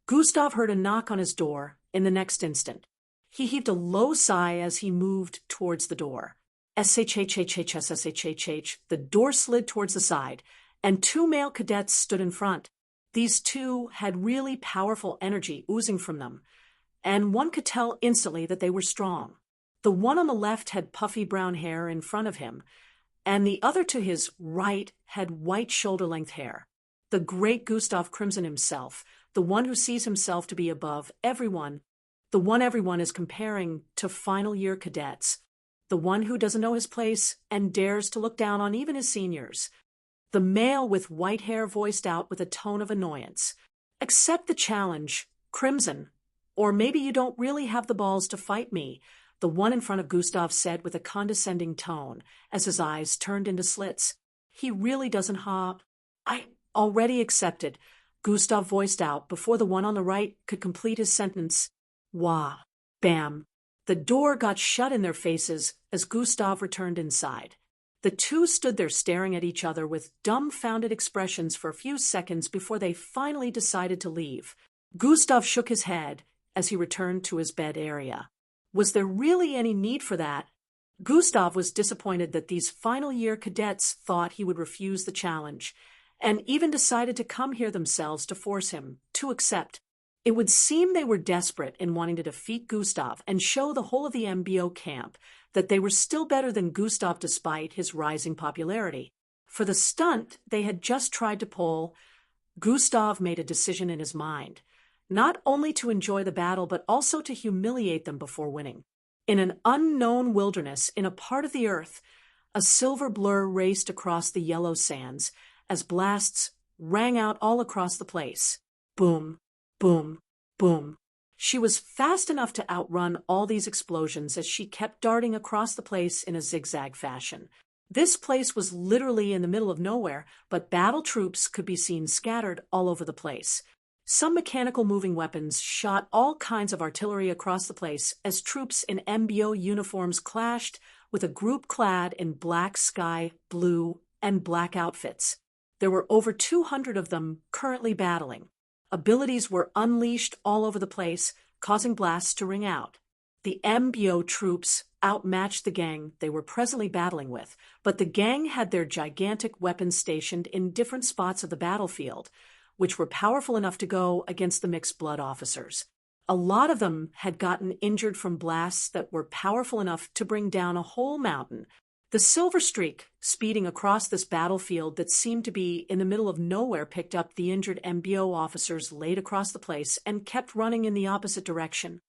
Gustav heard a knock on his door in the next instant. He heaved a low sigh as he moved towards the door. SHHHHSSHHH. The door slid towards the side, and 2 male cadets stood in front. These 2 had really powerful energy oozing from them, and one could tell instantly that they were strong. The one on the left had puffy brown hair in front of him, and the other to his right had white shoulder-length hair. The great Gustav Crimson himself, the one who sees himself to be above everyone, the one everyone is comparing to final year cadets, the one who doesn't know his place and dares to look down on even his seniors. The male with white hair voiced out with a tone of annoyance. Accept the challenge, Crimson, or maybe you don't really have the balls to fight me, the one in front of Gustav said with a condescending tone as his eyes turned into slits. He really doesn't I already accepted, Gustav voiced out before the one on the right could complete his sentence. Wah. Bam. The door got shut in their faces as Gustav returned inside. The 2 stood there staring at each other with dumbfounded expressions for a few seconds before they finally decided to leave. Gustav shook his head as he returned to his bed area. Was there really any need for that? Gustav was disappointed that these final year cadets thought he would refuse the challenge, and even decided to come here themselves to force him to accept. It would seem they were desperate in wanting to defeat Gustav and show the whole of the MBO camp that they were still better than Gustav despite his rising popularity. For the stunt they had just tried to pull, Gustav made a decision in his mind, not only to enjoy the battle but also to humiliate them before winning. In an unknown wilderness in a part of the earth, a silver blur raced across the yellow sands as blasts rang out all across the place. Boom, boom, boom. She was fast enough to outrun all these explosions as she kept darting across the place in a zigzag fashion. This place was literally in the middle of nowhere, but battle troops could be seen scattered all over the place. Some mechanical moving weapons shot all kinds of artillery across the place as troops in MBO uniforms clashed with a group clad in black sky, blue, and black outfits. There were over 200 of them currently battling. Abilities were unleashed all over the place, causing blasts to ring out. The MBO troops outmatched the gang they were presently battling with, but the gang had their gigantic weapons stationed in different spots of the battlefield, which were powerful enough to go against the mixed blood officers. A lot of them had gotten injured from blasts that were powerful enough to bring down a whole mountain. The silver streak, speeding across this battlefield that seemed to be in the middle of nowhere, picked up the injured MBO officers laid across the place and kept running in the opposite direction.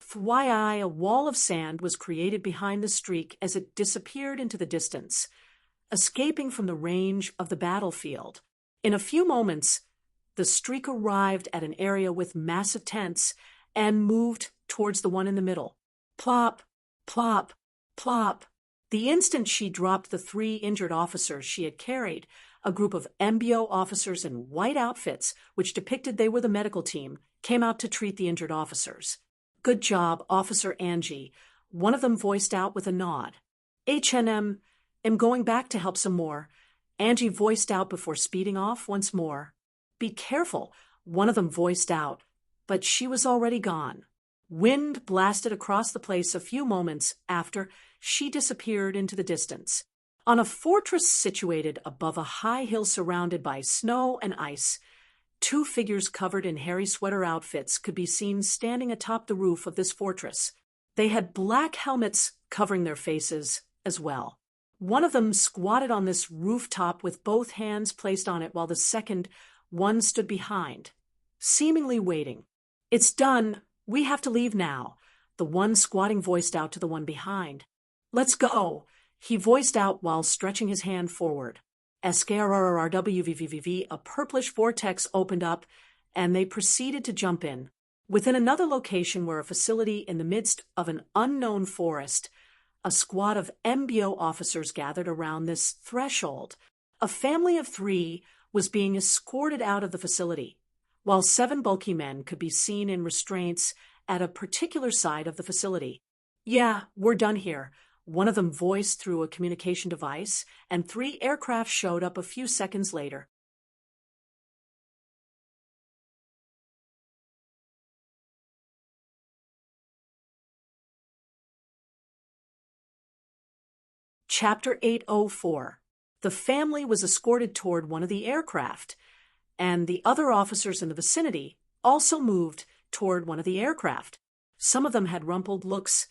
FYI, a wall of sand was created behind the streak as it disappeared into the distance, escaping from the range of the battlefield. In a few moments, the streak arrived at an area with massive tents and moved towards the one in the middle. Plop, plop, plop. The instant she dropped the 3 injured officers she had carried, a group of MBO officers in white outfits, which depicted they were the medical team, came out to treat the injured officers. "Good job, Officer Angie," one of them voiced out with a nod. "H&M, am going back to help some more," Angie voiced out before speeding off once more. "Be careful," one of them voiced out, but she was already gone. Wind blasted across the place a few moments after she disappeared into the distance. On a fortress situated above a high hill surrounded by snow and ice, 2 figures covered in hairy sweater outfits could be seen standing atop the roof of this fortress. They had black helmets covering their faces as well. One of them squatted on this rooftop with both hands placed on it while the second one stood behind, seemingly waiting. "It's done. We have to leave now," the one squatting voiced out to the one behind. "Let's go," he voiced out while stretching his hand forward. SKRRRWVVV, a purplish vortex opened up, and they proceeded to jump in. Within another location were a facility in the midst of an unknown forest. A squad of MBO officers gathered around this threshold. A family of 3 was being escorted out of the facility, while 7 bulky men could be seen in restraints at a particular side of the facility. "Yeah, we're done here," one of them voiced through a communication device, and 3 aircraft showed up a few seconds later. Chapter 804. The family was escorted toward one of the aircraft, and the other officers in the vicinity also moved toward one of the aircraft. Some of them had rumpled looks,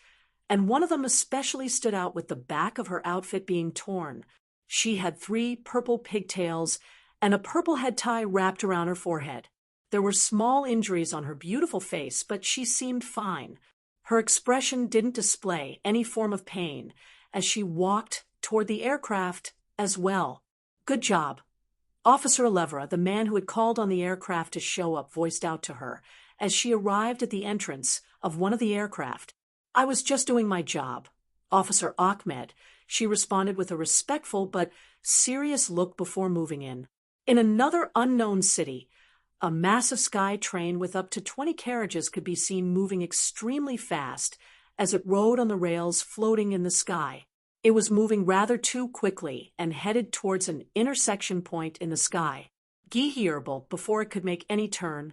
and one of them especially stood out with the back of her outfit being torn. She had 3 purple pigtails and a purple head tie wrapped around her forehead. There were small injuries on her beautiful face, but she seemed fine. Her expression didn't display any form of pain as she walked toward the aircraft as well. "Good job." Officer Alevra, the man who had called on the aircraft to show up, voiced out to her as she arrived at the entrance of one of the aircraft. "I was just doing my job." Officer Ahmed, she responded with a respectful but serious look before moving in. In another unknown city, a massive sky train with up to 20 carriages could be seen moving extremely fast as it rode on the rails floating in the sky. It was moving rather too quickly and headed towards an intersection point in the sky. Gihirable, before it could make any turn,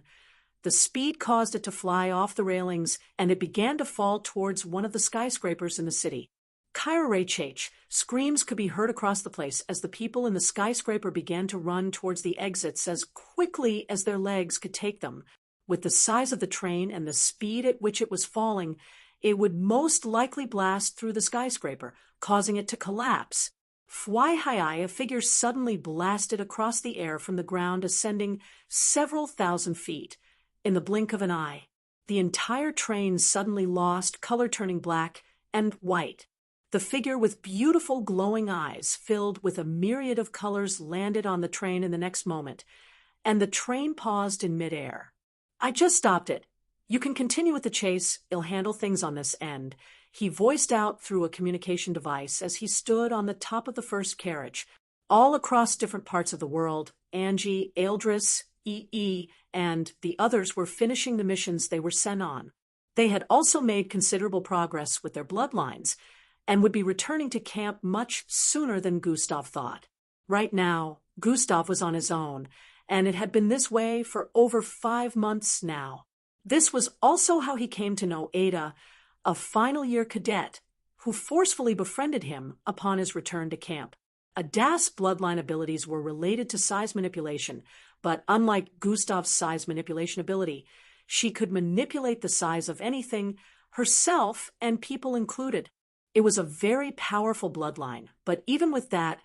the speed caused it to fly off the railings and it began to fall towards one of the skyscrapers in the city. Kairachach, screams could be heard across the place as the people in the skyscraper began to run towards the exits as quickly as their legs could take them. With the size of the train and the speed at which it was falling, it would most likely blast through the skyscraper, causing it to collapse. Fwihai, a figure suddenly blasted across the air from the ground, ascending several thousand feet. In the blink of an eye, the entire train suddenly lost color, turning black and white. The figure with beautiful glowing eyes filled with a myriad of colors landed on the train in the next moment, and the train paused in midair. "I just stopped it. You can continue with the chase. I'll handle things on this end," he voiced out through a communication device as he stood on the top of the first carriage. All across different parts of the world, Angie, Eldris, EE, and the others were finishing the missions they were sent on. They had also made considerable progress with their bloodlines and would be returning to camp much sooner than Gustav thought. Right now, Gustav was on his own, and it had been this way for over 5 months now. This was also how he came to know Ada, a final-year cadet, who forcefully befriended him upon his return to camp. Ada's bloodline abilities were related to size manipulation, but unlike Gustav's size manipulation ability, she could manipulate the size of anything, herself and people included. It was a very powerful bloodline, but even with that,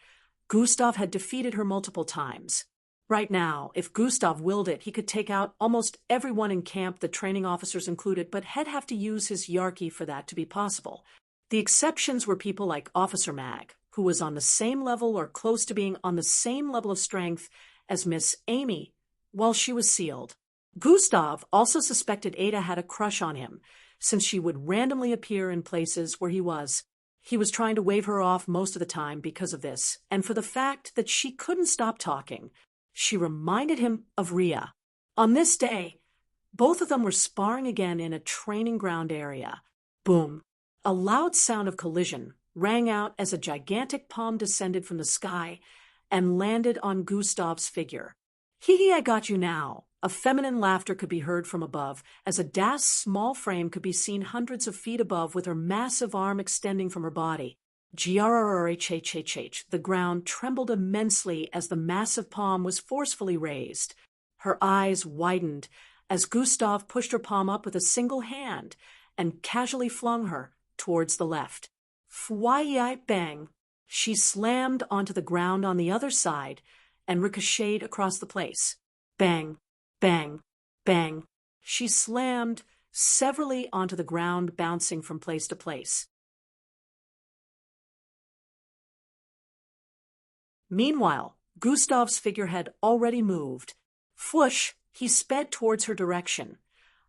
Gustav had defeated her multiple times. Right now, if Gustav willed it, he could take out almost everyone in camp, the training officers included, but he'd have to use his Yarky for that to be possible. The exceptions were people like Officer Mag, who was on the same level or close to being on the same level of strength as Miss Amy, while she was sealed. Gustav also suspected Ada had a crush on him, since she would randomly appear in places where he was. He was trying to wave her off most of the time because of this, and for the fact that she couldn't stop talking. She reminded him of Rhea. On this day, both of them were sparring again in a training ground area. Boom! A loud sound of collision rang out as a gigantic palm descended from the sky and landed on Gustav's figure. Hee, I got you now. A feminine laughter could be heard from above, as Ada's small frame could be seen hundreds of feet above with her massive arm extending from her body. Grrrhhhh. The ground trembled immensely as the massive palm was forcefully raised. Her eyes widened as Gustav pushed her palm up with a single hand and casually flung her towards the left. Fwyi bang! She slammed onto the ground on the other side and ricocheted across the place. Bang, bang, bang. She slammed severally onto the ground, bouncing from place to place. Meanwhile, Gustav's figure had already moved. Whoosh! He sped towards her direction,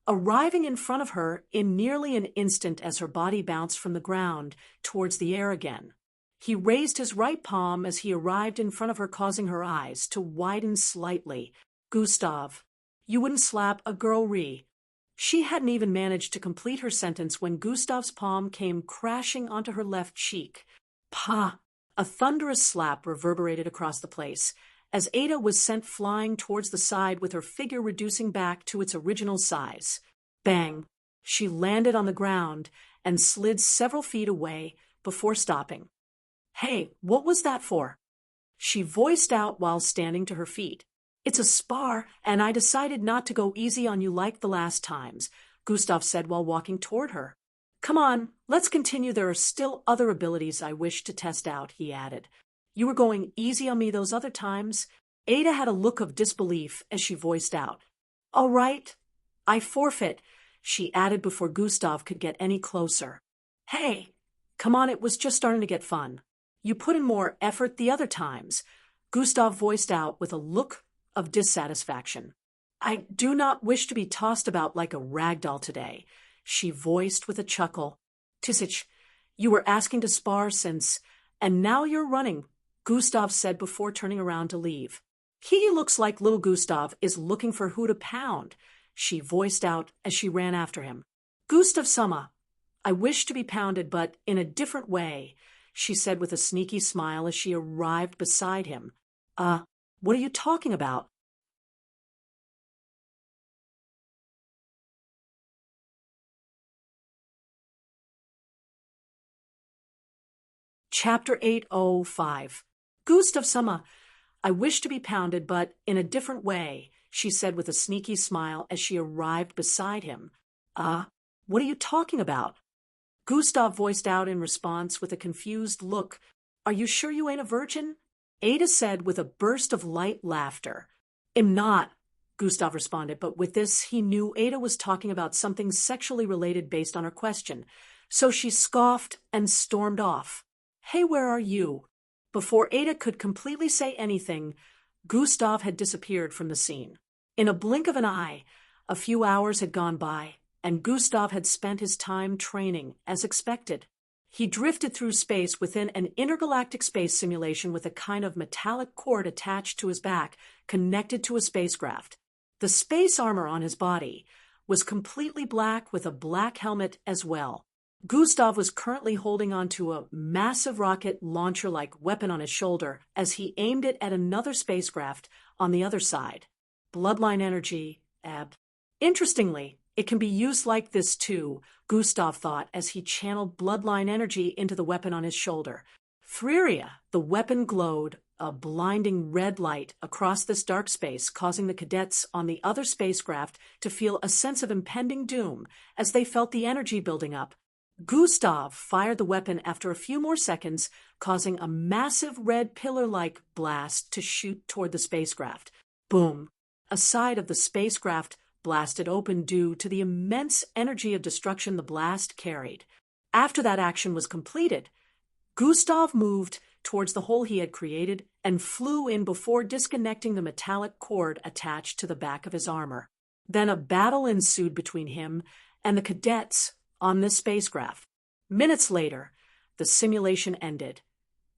arriving in front of her in nearly an instant as her body bounced from the ground towards the air again. He raised his right palm as he arrived in front of her, causing her eyes to widen slightly. Gustav, you wouldn't slap a girl, Ree. She hadn't even managed to complete her sentence when Gustav's palm came crashing onto her left cheek. Pah! A thunderous slap reverberated across the place, as Ada was sent flying towards the side with her figure reducing back to its original size. Bang! She landed on the ground and slid several feet away before stopping. Hey, what was that for? She voiced out while standing to her feet. It's a spar, and I decided not to go easy on you like the last times, Gustav said while walking toward her. Come on, let's continue. There are still other abilities I wish to test out, he added. You were going easy on me those other times. Ada had a look of disbelief as she voiced out. All right, I forfeit, she added before Gustav could get any closer. Hey, come on, it was just starting to get fun. You put in more effort the other times, Gustav voiced out with a look of dissatisfaction. I do not wish to be tossed about like a rag doll today, she voiced with a chuckle. Tisich, you were asking to spar since, and now you're running, Gustav said before turning around to leave. He looks like little Gustav is looking for who to pound, she voiced out as she ran after him. Gustav Summa, I wish to be pounded, but in a different way, she said with a sneaky smile as she arrived beside him. What are you talking about? Chapter 805. Gustav Summa, I wish to be pounded, but in a different way, she said with a sneaky smile as she arrived beside him. What are you talking about? Gustav voiced out in response with a confused look. Are you sure you ain't a virgin? Ada said with a burst of light laughter. Am not, Gustav responded, but with this he knew Ada was talking about something sexually related based on her question, so she scoffed and stormed off. Hey, where are you? Before Ada could completely say anything, Gustav had disappeared from the scene. In a blink of an eye, a few hours had gone by, and Gustav had spent his time training, as expected. He drifted through space within an intergalactic space simulation with a kind of metallic cord attached to his back, connected to a spacecraft. The space armor on his body was completely black with a black helmet as well. Gustav was currently holding onto a massive rocket launcher-like weapon on his shoulder as he aimed it at another spacecraft on the other side. Bloodline energy, Interestingly, it can be used like this too, Gustav thought as he channeled bloodline energy into the weapon on his shoulder. Thryria, the weapon glowed a blinding red light across this dark space, causing the cadets on the other spacecraft to feel a sense of impending doom as they felt the energy building up. Gustav fired the weapon after a few more seconds, causing a massive red pillar-like blast to shoot toward the spacecraft. Boom! A side of the spacecraft blasted open due to the immense energy of destruction the blast carried. After that action was completed, Gustav moved towards the hole he had created and flew in before disconnecting the metallic cord attached to the back of his armor. Then a battle ensued between him and the cadets on this spacecraft. Minutes later, the simulation ended,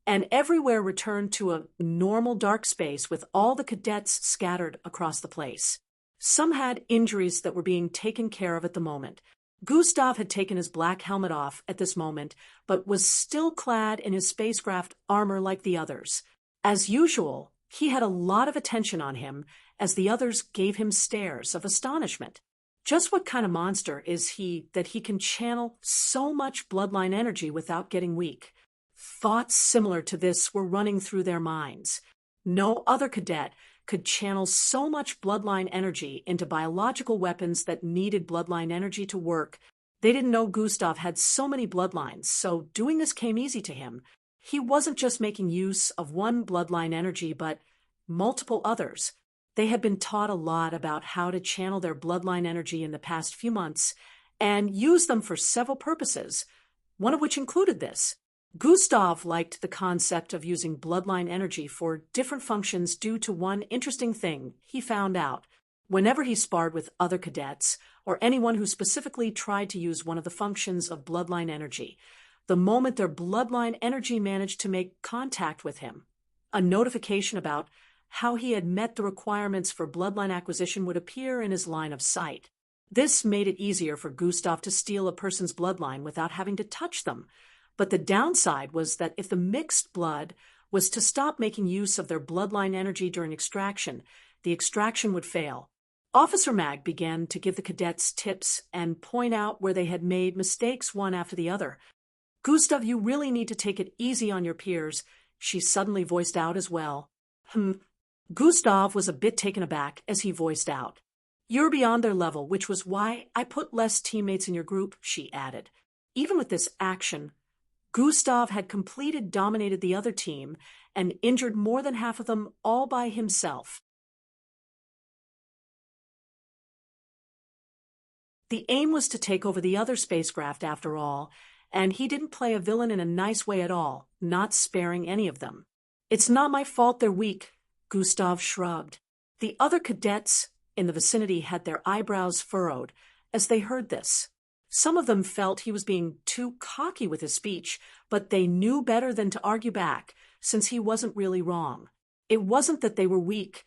and everywhere returned to a normal dark space with all the cadets scattered across the place. Some had injuries that were being taken care of at the moment. Gustav had taken his black helmet off at this moment, but was still clad in his spacecraft armor like the others. As usual, he had a lot of attention on him, as the others gave him stares of astonishment. Just what kind of monster is he that he can channel so much bloodline energy without getting weak? Thoughts similar to this were running through their minds. No other cadet could channel so much bloodline energy into biological weapons that needed bloodline energy to work. They didn't know Gustav had so many bloodlines, so doing this came easy to him. He wasn't just making use of one bloodline energy, but multiple others. They had been taught a lot about how to channel their bloodline energy in the past few months and use them for several purposes, one of which included this. Gustav liked the concept of using bloodline energy for different functions due to one interesting thing he found out. Whenever he sparred with other cadets, or anyone who specifically tried to use one of the functions of bloodline energy, the moment their bloodline energy managed to make contact with him, a notification about how he had met the requirements for bloodline acquisition would appear in his line of sight. This made it easier for Gustav to steal a person's bloodline without having to touch them. But the downside was that if the mixed blood was to stop making use of their bloodline energy during extraction, the extraction would fail. Officer Mag began to give the cadets tips and point out where they had made mistakes one after the other. "Gustav, you really need to take it easy on your peers," she suddenly voiced out as well. Gustav was a bit taken aback as he voiced out. "You're beyond their level, which was why I put less teammates in your group," she added. Even with this action, Gustav had dominated the other team and injured more than half of them all by himself. The aim was to take over the other spacecraft after all, and he didn't play a villain in a nice way at all, not sparing any of them. "It's not my fault they're weak," Gustav shrugged. The other cadets in the vicinity had their eyebrows furrowed as they heard this. Some of them felt he was being too cocky with his speech, but they knew better than to argue back, since he wasn't really wrong. It wasn't that they were weak.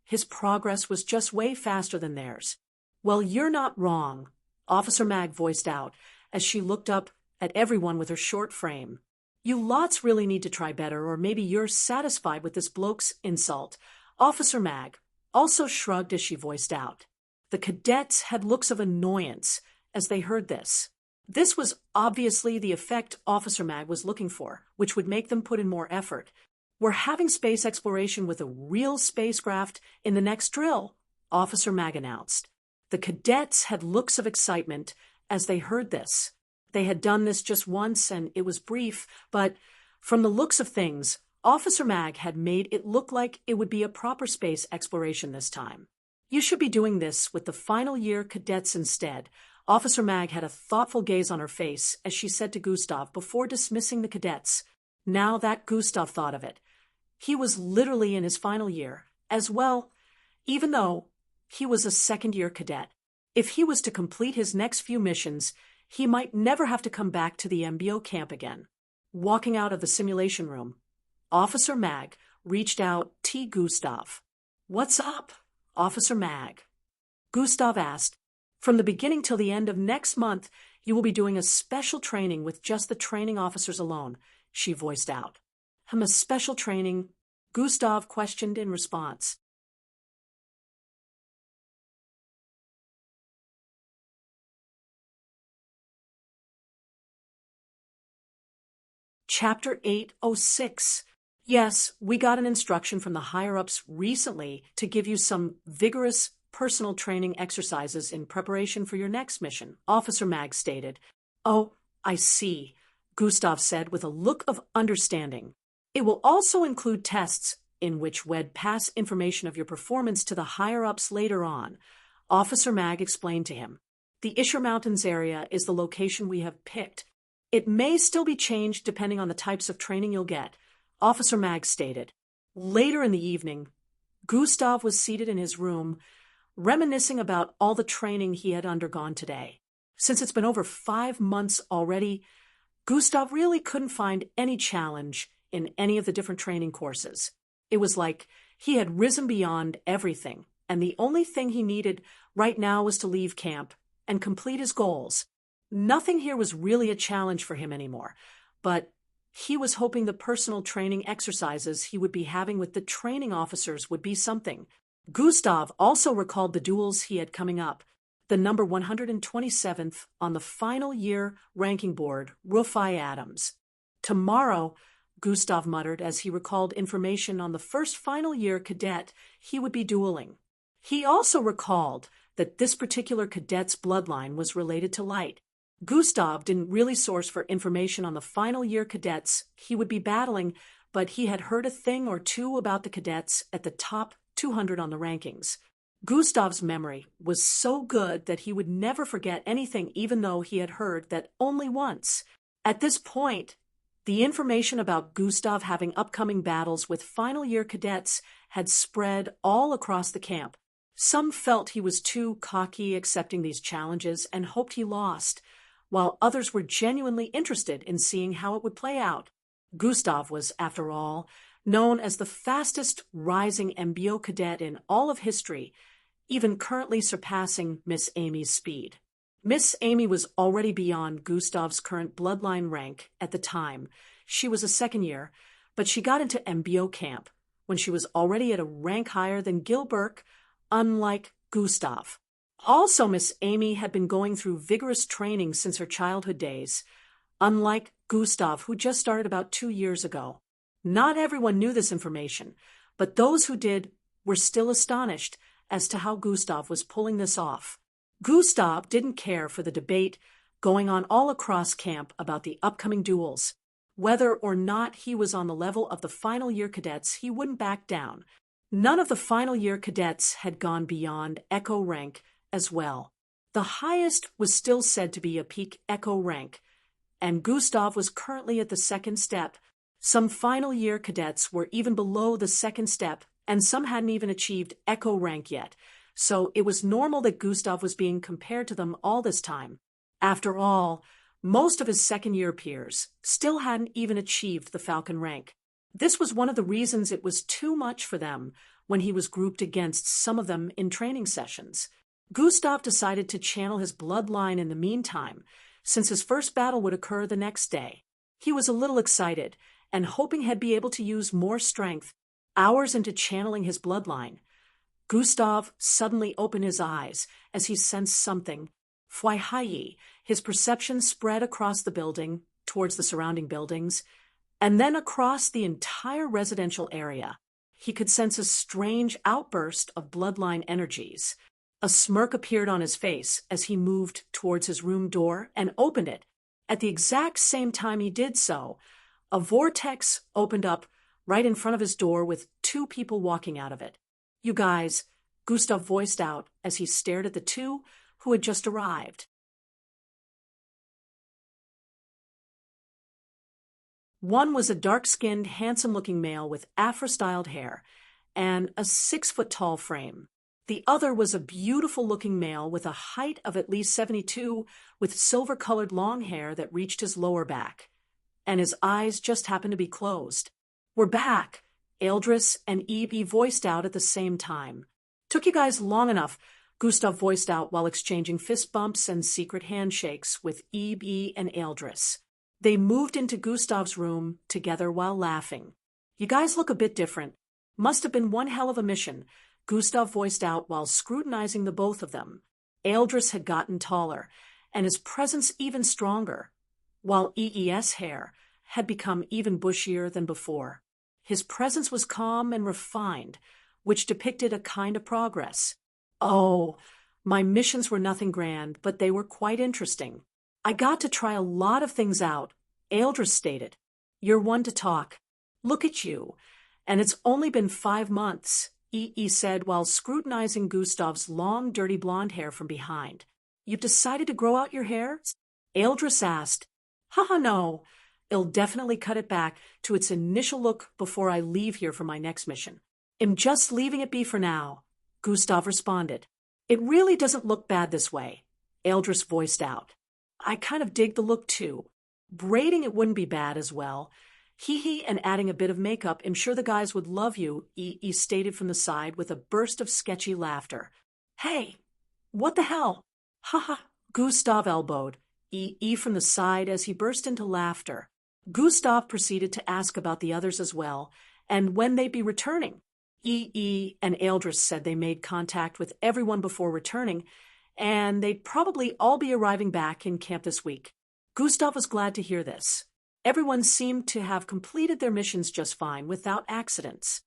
His progress was just way faster than theirs. "Well, you're not wrong," Officer Mag voiced out as she looked up at everyone with her short frame. "You lots really need to try better, or maybe you're satisfied with this bloke's insult." Officer Mag also shrugged as she voiced out. The cadets had looks of annoyance as they heard this. This was obviously the effect Officer Mag was looking for, which would make them put in more effort. "We're having space exploration with a real spacecraft in the next drill," Officer Mag announced. The cadets had looks of excitement as they heard this. They had done this just once and it was brief, but from the looks of things, Officer Mag had made it look like it would be a proper space exploration this time. "You should be doing this with the final year cadets instead." Officer Mag had a thoughtful gaze on her face as she said to Gustav before dismissing the cadets. Now that Gustav thought of it, he was literally in his final year as well, even though he was a second-year cadet. If he was to complete his next few missions, he might never have to come back to the MBO camp again. Walking out of the simulation room, Officer Mag reached out to Gustav. "What's up, Officer Mag?" Gustav asked. "From the beginning till the end of next month, you will be doing a special training with just the training officers alone," she voiced out. "A special training?" Gustav questioned in response. Chapter 806. Yes, we got an instruction from the higher-ups recently to give you some vigorous personal training exercises in preparation for your next mission, Officer Mag stated. "Oh, I see," Gustav said with a look of understanding. "It will also include tests in which we'd pass information of your performance to the higher-ups later on, Officer Mag explained to him. The Isher Mountains area is the location we have picked. It may still be changed depending on the types of training you'll get, Officer Mag stated. Later in the evening, Gustav was seated in his room, reminiscing about all the training he had undergone today. Since it's been over 5 months already, Gustav really couldn't find any challenge in any of the different training courses. It was like he had risen beyond everything, and the only thing he needed right now was to leave camp and complete his goals. Nothing here was really a challenge for him anymore, but he was hoping the personal training exercises he would be having with the training officers would be something. Gustav also recalled the duels he had coming up, the number 127th on the final year ranking board, Rufai Adams. Tomorrow, Gustav muttered as he recalled information on the first final year cadet he would be dueling. He also recalled that this particular cadet's bloodline was related to light. Gustav didn't really source for information on the final year cadets he would be battling, but he had heard a thing or two about the cadets at the top 200 on the rankings. Gustav's memory was so good that he would never forget anything, even though he had heard that only once. At this point, the information about Gustav having upcoming battles with final year cadets had spread all across the camp. Some felt he was too cocky accepting these challenges and hoped he lost, while others were genuinely interested in seeing how it would play out. Gustav was, after all, known as the fastest rising MBO cadet in all of history, even currently surpassing Miss Amy's speed. Miss Amy was already beyond Gustav's current bloodline rank at the time. She was a second year, but she got into MBO camp when she was already at a rank higher than Gil Burke, unlike Gustav. Also, Miss Amy had been going through vigorous training since her childhood days, unlike Gustav, who just started about 2 years ago. Not everyone knew this information, but those who did were still astonished as to how Gustav was pulling this off. Gustav didn't care for the debate going on all across camp about the upcoming duels. Whether or not he was on the level of the final year cadets, he wouldn't back down. None of the final year cadets had gone beyond Echo rank as well. The highest was still said to be a peak Echo rank, and Gustav was currently at the second step. Some final year cadets were even below the second step, and some hadn't even achieved Echo rank yet, so it was normal that Gustav was being compared to them all this time. After all, most of his second-year peers still hadn't even achieved the Falcon rank. This was one of the reasons it was too much for them when he was grouped against some of them in training sessions. Gustav decided to channel his bloodline in the meantime, since his first battle would occur the next day. He was a little excited and hoping he'd be able to use more strength. Hours into channeling his bloodline, Gustav suddenly opened his eyes as he sensed something. Fwaihayi, his perception spread across the building, towards the surrounding buildings, and then across the entire residential area. He could sense a strange outburst of bloodline energies. A smirk appeared on his face as he moved towards his room door and opened it. At the exact same time he did so, a vortex opened up right in front of his door with 2 people walking out of it. "You guys," Gustav voiced out as he stared at the 2 who had just arrived. One was a dark-skinned, handsome-looking male with afro-styled hair and a 6-foot-tall frame. The other was a beautiful-looking male with a height of at least 72, with silver-colored long hair that reached his lower back, and his eyes just happened to be closed. "We're back," Eldris and E.B. voiced out at the same time. "Took you guys long enough," Gustav voiced out while exchanging fist bumps and secret handshakes with E.B. and Eldris. They moved into Gustav's room together while laughing. "You guys look a bit different. Must have been one hell of a mission," Gustav voiced out while scrutinizing the both of them. Eldris had gotten taller, and his presence even stronger, while EE's hair had become even bushier than before. His presence was calm and refined, which depicted a kind of progress. "Oh, my missions were nothing grand, but they were quite interesting. I got to try a lot of things out," Eldris stated. "You're one to talk. Look at you. And it's only been 5 months, E said while scrutinizing Gustav's long, dirty blonde hair from behind. You've decided to grow out your hair? Eldris asked. Haha, no. I'll definitely cut it back to its initial look before I leave here for my next mission. I'm just leaving it be for now, Gustav responded. It really doesn't look bad this way, Eldris voiced out. I kind of dig the look too. Braiding it wouldn't be bad as well. Hee and adding a bit of makeup, I'm sure the guys would love you, E stated from the side with a burst of sketchy laughter. Hey, what the hell? Haha, Gustav elbowed E from the side as he burst into laughter. Gustav proceeded to ask about the others as well, and when they'd be returning. E and Eldris said they made contact with everyone before returning, and they'd probably all be arriving back in camp this week. Gustav was glad to hear this. Everyone seemed to have completed their missions just fine without accidents.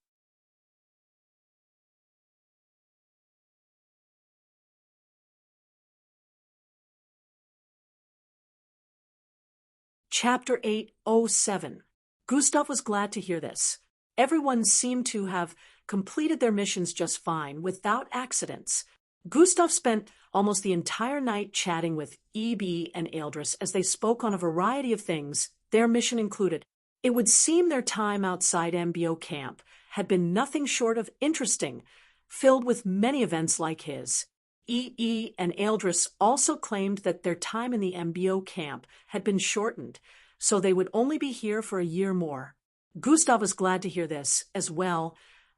Chapter 807. Gustav was glad to hear this. Everyone seemed to have completed their missions just fine without accidents. Gustav spent almost the entire night chatting with EB and Eldris as they spoke on a variety of things, their mission included. It would seem their time outside MBO camp had been nothing short of interesting, filled with many events like his. And Eldris also claimed that their time in the MBO camp had been shortened, so they would only be here for a year more. Gustav was glad to hear this, as well,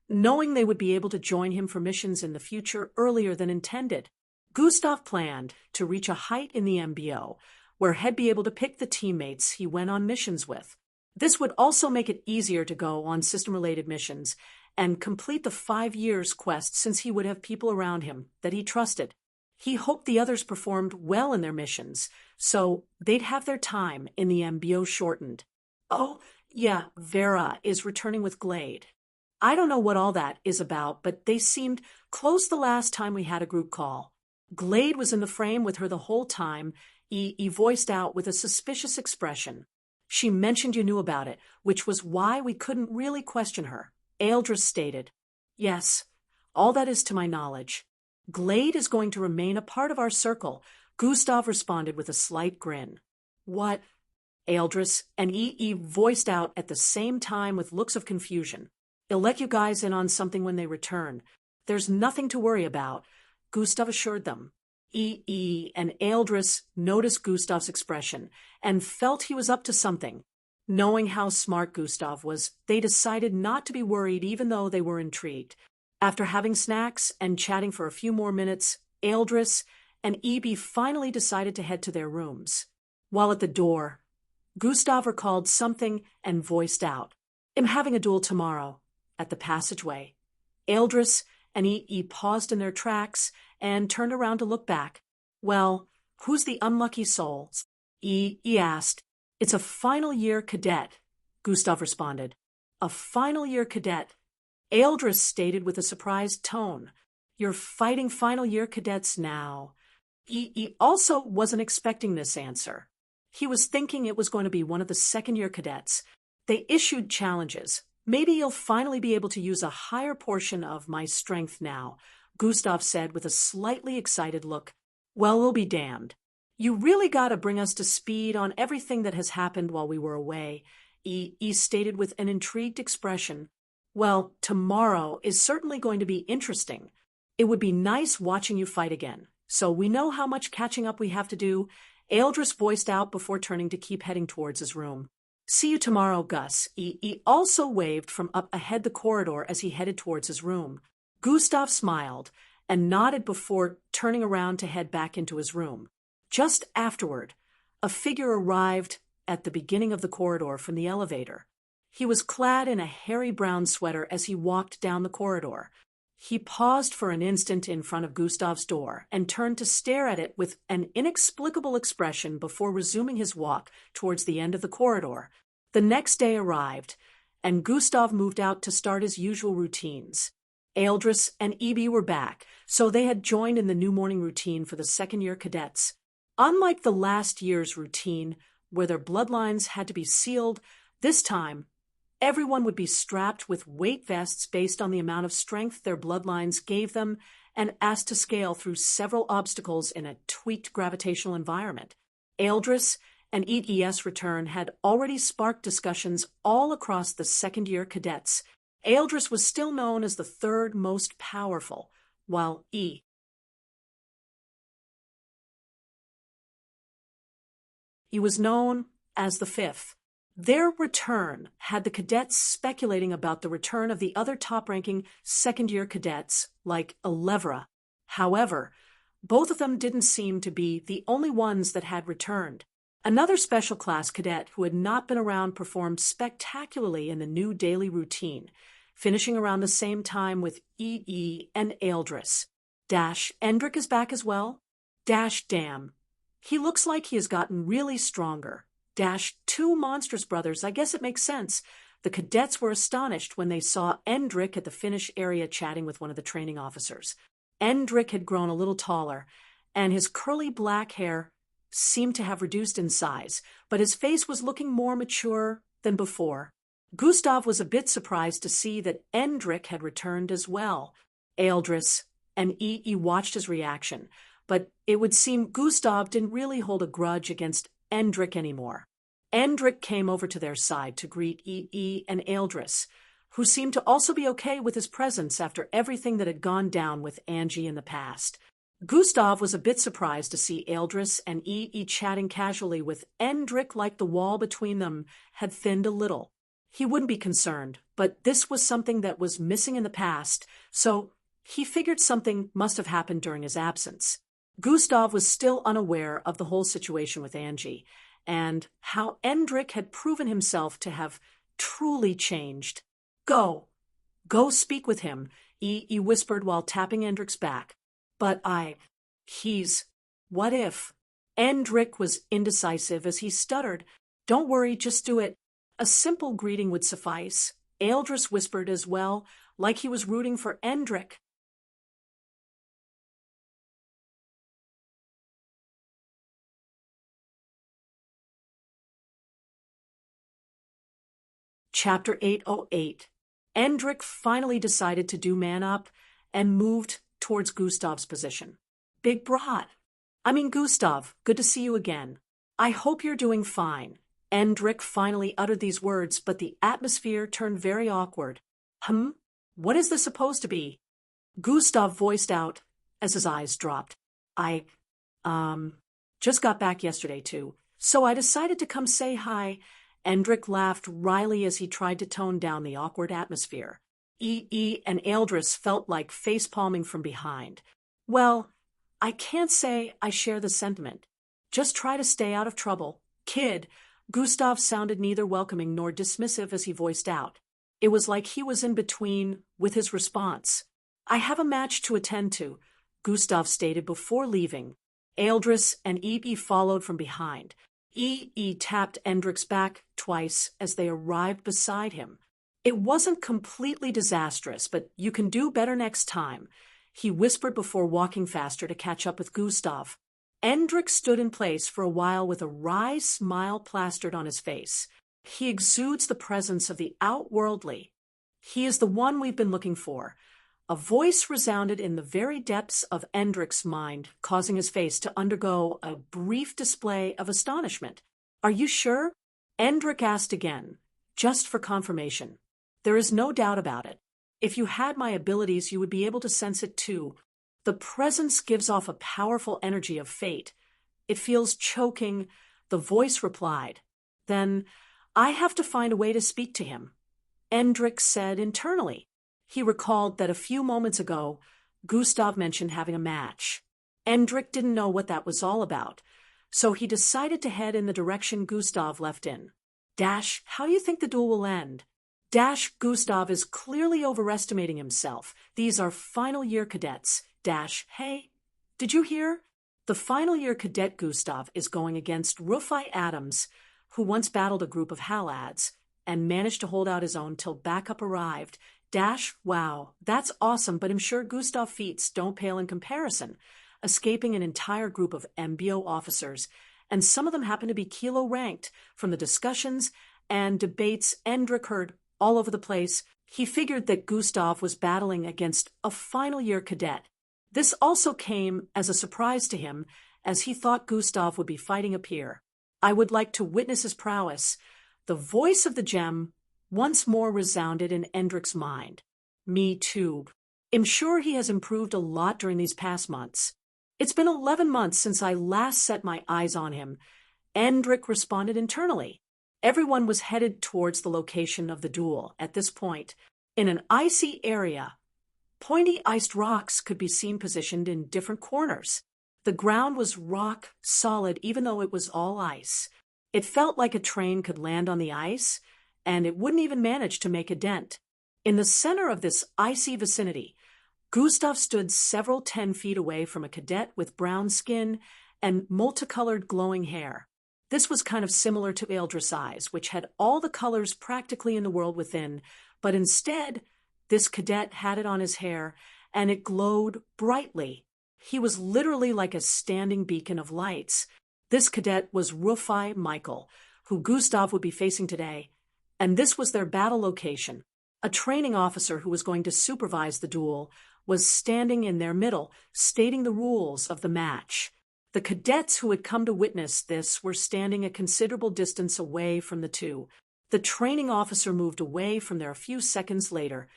knowing they would be able to join him for missions in the future earlier than intended. Gustav planned to reach a height in the MBO, where he'd be able to pick the teammates he went on missions with. This would also make it easier to go on system-related missions and complete the 5 years quest since he would have people around him that he trusted. He hoped the others performed well in their missions, so they'd have their time in the MBO shortened. Oh, yeah, Vera is returning with Glade. I don't know what all that is about, but they seemed close the last time we had a group call. Glade was in the frame with her the whole time, E voiced out with a suspicious expression. She mentioned you knew about it, which was why we couldn't really question her. Eldris stated. Yes, all that is to my knowledge. Glade is going to remain a part of our circle, Gustav responded with a slight grin. What? Eldris and E voiced out at the same time with looks of confusion. I'll let you guys in on something when they return. There's nothing to worry about, Gustav assured them. E and Eldris noticed Gustav's expression and felt he was up to something. Knowing how smart Gustav was, they decided not to be worried even though they were intrigued. After having snacks and chatting for a few more minutes, Eldris and EB finally decided to head to their rooms. While at the door, Gustav recalled something and voiced out. I'm having a duel tomorrow, at the passageway. Eldris and E paused in their tracks and turned around to look back. Well, who's the unlucky soul? E asked. It's a final year cadet, Gustav responded. A final year cadet. Eldris stated with a surprised tone. You're fighting final year cadets now. E also wasn't expecting this answer. He was thinking it was going to be one of the second-year cadets. They issued challenges. Maybe you'll finally be able to use a higher portion of my strength now, Gustav said with a slightly excited look. Well, we'll be damned. You really got to bring us to speed on everything that has happened while we were away, E stated with an intrigued expression. Well, tomorrow is certainly going to be interesting. It would be nice watching you fight again. So we know how much catching up we have to do, Eldris voiced out before turning to keep heading towards his room. See you tomorrow, Gus. E also waved from up ahead the corridor as he headed towards his room. Gustav smiled and nodded before turning around to head back into his room. Just afterward, a figure arrived at the beginning of the corridor from the elevator. He was clad in a hairy brown sweater as he walked down the corridor. He paused for an instant in front of Gustav's door and turned to stare at it with an inexplicable expression before resuming his walk towards the end of the corridor. The next day arrived, and Gustav moved out to start his usual routines. Eldris and EB were back, so they had joined in the new morning routine for the second-year cadets. Unlike the last year's routine, where their bloodlines had to be sealed, this time Everyone would be strapped with weight vests based on the amount of strength their bloodlines gave them and asked to scale through several obstacles in a tweaked gravitational environment. Eldris and EES return had already sparked discussions all across the second-year cadets. Eldris was still known as the third most powerful, while he was known as the fifth. Their return had the cadets speculating about the return of the other top-ranking second-year cadets, like Elevra. However, both of them didn't seem to be the only ones that had returned. Another special class cadet who had not been around performed spectacularly in the new daily routine, finishing around the same time with EE and Eldris. Endrick is back as well? Damn. He looks like he has gotten really stronger. Two monstrous brothers, I guess it makes sense. The cadets were astonished when they saw Endrick at the finish area chatting with one of the training officers. Endrick had grown a little taller, and his curly black hair seemed to have reduced in size, but his face was looking more mature than before. Gustav was a bit surprised to see that Endrick had returned as well. Eldris and EE watched his reaction, but it would seem Gustav didn't really hold a grudge against Endrick anymore. Endrick came over to their side to greet EE and Eldris, who seemed to also be okay with his presence after everything that had gone down with Angie in the past. Gustav was a bit surprised to see Eldris and EE chatting casually with Endrick, like the wall between them had thinned a little. He wouldn't be concerned, but this was something that was missing in the past, so he figured something must have happened during his absence. Gustav was still unaware of the whole situation with Angie, and how Endrick had proven himself to have truly changed. Go speak with him, EE whispered while tapping Endrick's back. But what if? Endrick was indecisive as he stuttered. Don't worry, just do it. A simple greeting would suffice. Eldris whispered as well, like he was rooting for Endrick. Chapter 808. Endrick finally decided to do man up and moved towards Gustav's position. Big brat. Gustav, good to see you again. I hope you're doing fine. Endrick finally uttered these words, but the atmosphere turned very awkward. What is this supposed to be? Gustav voiced out as his eyes dropped. I just got back yesterday too, so I decided to come say hi. Endrick laughed wryly as he tried to tone down the awkward atmosphere. EE and Eldris felt like face-palming from behind. Well, I can't say I share the sentiment. Just try to stay out of trouble. Kid, Gustav sounded neither welcoming nor dismissive as he voiced out. It was like he was in between with his response. I have a match to attend to, Gustav stated before leaving. Eldris and EE followed from behind. EE tapped Endrick's back twice as they arrived beside him. It wasn't completely disastrous, but you can do better next time, he whispered before walking faster to catch up with Gustav. Endrick stood in place for a while with a wry smile plastered on his face. He exudes the presence of the outworldly. He is the one we've been looking for. A voice resounded in the very depths of Endrick's mind, causing his face to undergo a brief display of astonishment. Are you sure? Endrick asked again, just for confirmation. There is no doubt about it. If you had my abilities, you would be able to sense it too. The presence gives off a powerful energy of fate. It feels choking, the voice replied. Then I have to find a way to speak to him. Endrick said internally. He recalled that a few moments ago, Gustav mentioned having a match. Endrick didn't know what that was all about, so he decided to head in the direction Gustav left in. How do you think the duel will end? Gustav is clearly overestimating himself. These are final-year cadets. Hey, did you hear? The final-year cadet Gustav is going against Rufai Adams, who once battled a group of Halads and managed to hold out his own till backup arrived. Wow, that's awesome, but I'm sure Gustav feats don't pale in comparison, escaping an entire group of MBO officers, and some of them happen to be kilo ranked from the discussions and debates Endrick heard all over the place, he figured that Gustav was battling against a final-year cadet. This also came as a surprise to him, as he thought Gustav would be fighting a peer. "I would like to witness his prowess." The voice of the gem once more resounded in Endrick's mind. "Me too. I'm sure he has improved a lot during these past months. It's been 11 months since I last set my eyes on him," Endrick responded internally. Everyone was headed towards the location of the duel at this point. In an icy area, pointy iced rocks could be seen positioned in different corners. The ground was rock solid even though it was all ice. It felt like a train could land on the ice, and it wouldn't even manage to make a dent. In the center of this icy vicinity, Gustav stood several 10 feet away from a cadet with brown skin and multicolored glowing hair. This was kind of similar to Eldris' eyes, which had all the colors practically in the world within, but instead, this cadet had it on his hair, and it glowed brightly. He was literally like a standing beacon of lights. This cadet was Rufai Michael, who Gustav would be facing today, and this was their battle location. A training officer who was going to supervise the duel was standing in their middle, stating the rules of the match. The cadets who had come to witness this were standing a considerable distance away from the two. The training officer moved away from there a few seconds later,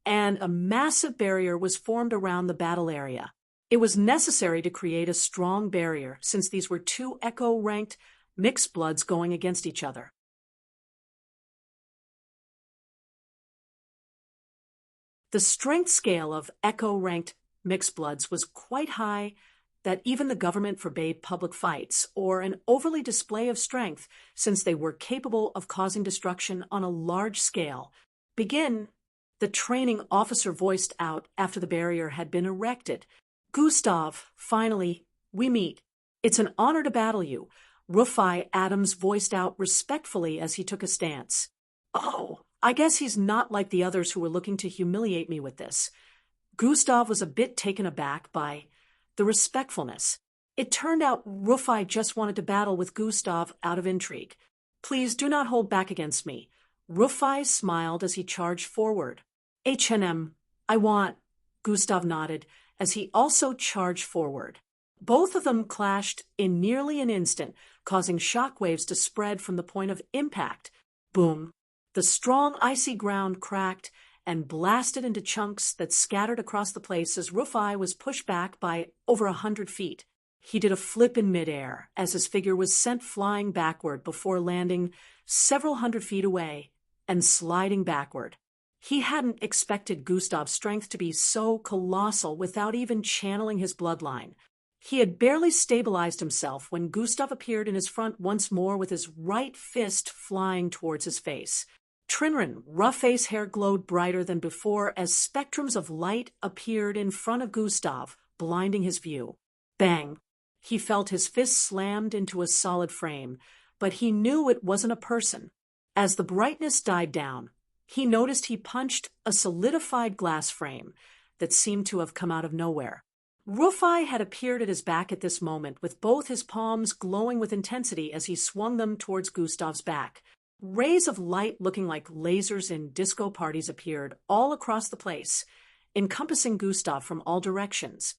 and a massive barrier was formed around the battle area. It was necessary to create a strong barrier, since these were two Echo-ranked mixed bloods going against each other. The strength scale of Echo-ranked mixed bloods was quite high, that even the government forbade public fights or an overly display of strength, since they were capable of causing destruction on a large scale. "Begin," the training officer voiced out after the barrier had been erected. "Gustav, finally, we meet. It's an honor to battle you," Rufai Adams voiced out respectfully as he took a stance. "Oh, I guess he's not like the others who were looking to humiliate me with this." Gustav was a bit taken aback by the respectfulness. It turned out Rufai just wanted to battle with Gustav out of intrigue. "Please do not hold back against me." Rufai smiled as he charged forward. "H&M, I want," Gustav nodded as he also charged forward. Both of them clashed in nearly an instant, causing shockwaves to spread from the point of impact. Boom! The strong icy ground cracked and blasted into chunks that scattered across the place as Rufai was pushed back by over 100 feet. He did a flip in midair as his figure was sent flying backward before landing several hundred feet away and sliding backward. He hadn't expected Gustav's strength to be so colossal without even channeling his bloodline. He had barely stabilized himself when Gustav appeared in his front once more with his right fist flying towards his face. Trinrin, rough face hair glowed brighter than before as spectrums of light appeared in front of Gustav, blinding his view. Bang! He felt his fist slammed into a solid frame, but he knew it wasn't a person. As the brightness died down, he noticed he punched a solidified glass frame that seemed to have come out of nowhere. Rufai had appeared at his back at this moment, with both his palms glowing with intensity as he swung them towards Gustav's back. Rays of light looking like lasers in disco parties appeared all across the place, encompassing Gustav from all directions.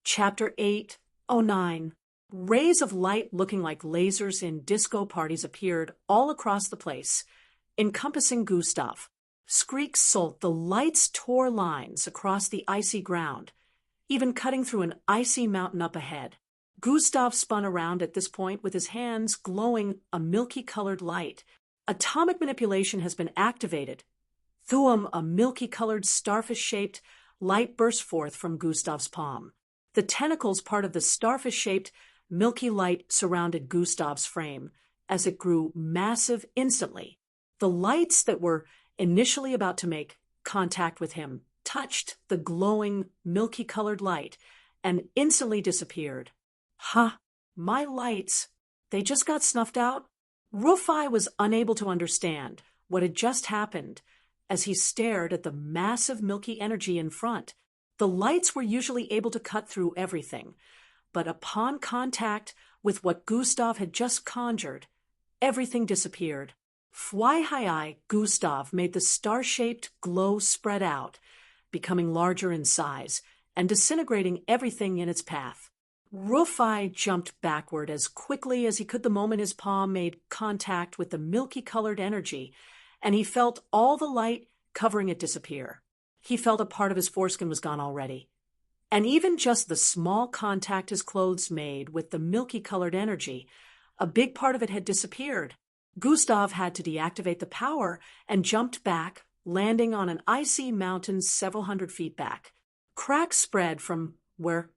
Chapter 8:09. Rays of light looking like lasers in disco parties appeared all across the place, encompassing Gustav. Skreek's Sult, the lights tore lines across the icy ground, even cutting through an icy mountain up ahead. Gustav spun around at this point with his hands glowing a milky-colored light. Atomic manipulation has been activated. Thuum, a milky-colored starfish-shaped light burst forth from Gustav's palm. The tentacles part of the starfish-shaped milky light surrounded Gustav's frame as it grew massive instantly. The lights that were initially about to make contact with him touched the glowing, milky-colored light and instantly disappeared. "Huh, my lights, they just got snuffed out?" Rufai was unable to understand what had just happened as he stared at the massive milky energy in front. The lights were usually able to cut through everything, but upon contact with what Gustav had just conjured, everything disappeared. Fwai Gustav made the star-shaped glow spread out, becoming larger in size and disintegrating everything in its path. Rufai jumped backward as quickly as he could the moment his palm made contact with the milky-colored energy, and he felt all the light covering it disappear. He felt a part of his foreskin was gone already. And even just the small contact his clothes made with the milky-colored energy, a big part of it had disappeared. Gustav had to deactivate the power and jumped back, landing on an icy mountain several hundred feet back. Cracks spread from where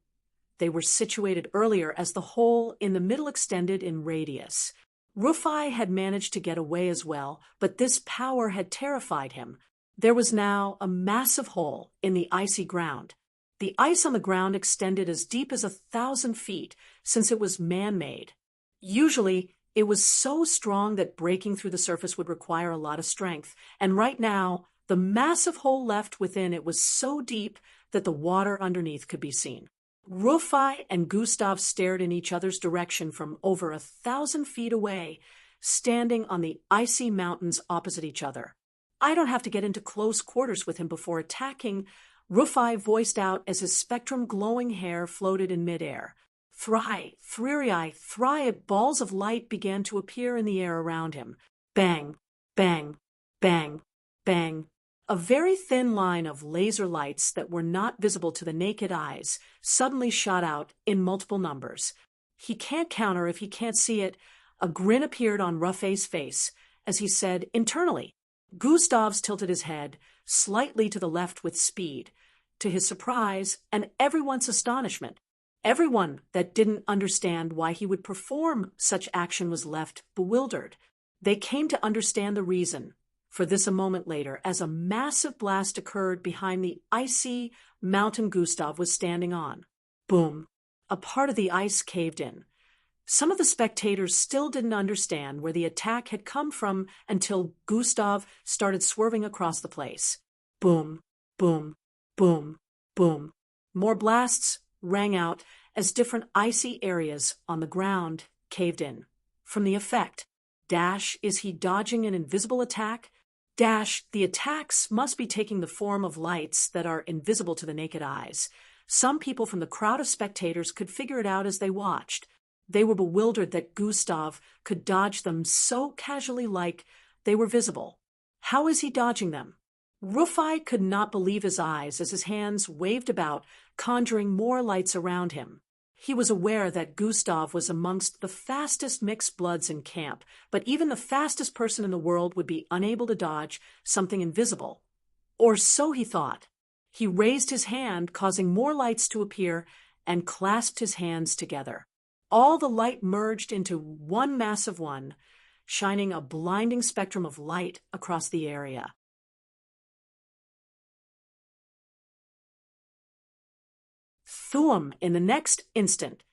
they were situated earlier as the hole in the middle extended in radius. Rufai had managed to get away as well, but this power had terrified him. There was now a massive hole in the icy ground. The ice on the ground extended as deep as 1,000 feet, since it was man-made. Usually, it was so strong that breaking through the surface would require a lot of strength, and right now, the massive hole left within it was so deep that the water underneath could be seen. Rufai and Gustav stared in each other's direction from over 1,000 feet away, standing on the icy mountains opposite each other. "I don't have to get into close quarters with him before attacking," Rufai voiced out as his spectrum-glowing hair floated in midair. Thry, balls of light began to appear in the air around him. Bang, bang, bang, bang. A very thin line of laser lights that were not visible to the naked eyes suddenly shot out in multiple numbers. He can't counter if he can't see it. A grin appeared on Rufai's face as he said internally. Gustav's tilted his head slightly to the left with speed. To his surprise and everyone's astonishment, everyone that didn't understand why he would perform such action was left bewildered. They came to understand the reason for this a moment later, as a massive blast occurred behind the icy mountain Gustav was standing on. Boom! A part of the ice caved in. Some of the spectators still didn't understand where the attack had come from until Gustav started swerving across the place. Boom! Boom! Boom! Boom! More blasts rang out as different icy areas on the ground caved in. From the effect, is he dodging an invisible attack? The attacks must be taking the form of lights that are invisible to the naked eyes. Some people from the crowd of spectators could figure it out as they watched. They were bewildered that Gustav could dodge them so casually like they were visible. How is he dodging them? Rufai could not believe his eyes as his hands waved about, conjuring more lights around him. He was aware that Gustav was amongst the fastest mixed bloods in camp, but even the fastest person in the world would be unable to dodge something invisible. Or so he thought. He raised his hand, causing more lights to appear, and clasped his hands together. All the light merged into one massive one, shining a blinding spectrum of light across the area. Thum! In the next instant,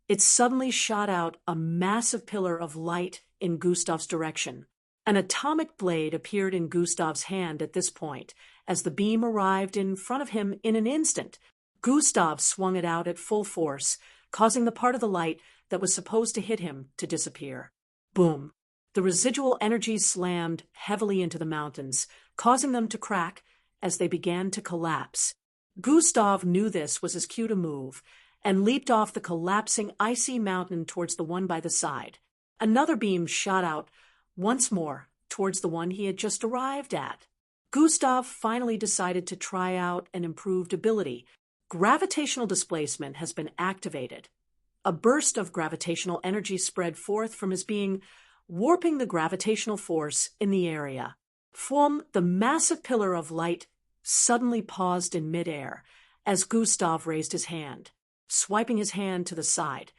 it suddenly shot out a massive pillar of light in Gustav's direction. An atomic blade appeared in Gustav's hand at this point. As the beam arrived in front of him in an instant, Gustav swung it out at full force, causing the part of the light that was supposed to hit him to disappear. Boom! The residual energy slammed heavily into the mountains, causing them to crack as they began to collapse. Gustav knew this was his cue to move, and leaped off the collapsing icy mountain towards the one by the side. Another beam shot out once more towards the one he had just arrived at. Gustav finally decided to try out an improved ability. Gravitational displacement has been activated. A burst of gravitational energy spread forth from his being, warping the gravitational force in the area. The massive pillar of light suddenly paused in midair as Gustav raised his hand. Swiping his hand to the side,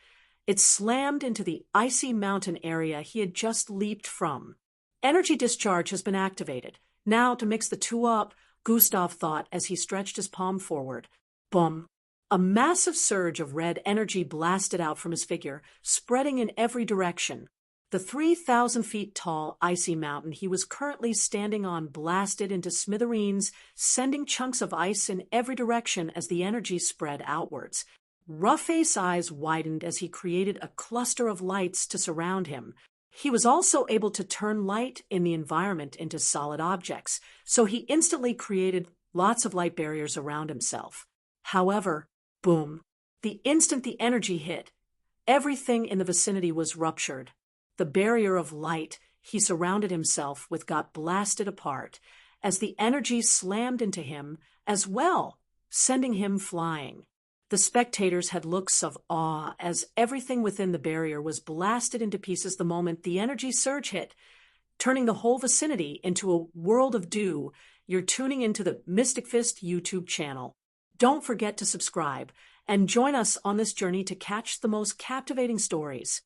it slammed into the icy mountain area he had just leaped from. Energy discharge has been activated. Now, to mix the two up, Gustav thought as he stretched his palm forward. Boom! A massive surge of red energy blasted out from his figure, spreading in every direction. The 3,000 feet tall icy mountain he was currently standing on blasted into smithereens, sending chunks of ice in every direction as the energy spread outwards. Roughface's eyes widened as he created a cluster of lights to surround him. He was also able to turn light in the environment into solid objects, so he instantly created lots of light barriers around himself. However, boom, the instant the energy hit, everything in the vicinity was ruptured. The barrier of light he surrounded himself with got blasted apart as the energy slammed into him as well, sending him flying. The spectators had looks of awe as everything within the barrier was blasted into pieces the moment the energy surge hit, turning the whole vicinity into a world of dew. You're tuning into the Mystic Fist YouTube channel. Don't forget to subscribe and join us on this journey to catch the most captivating stories.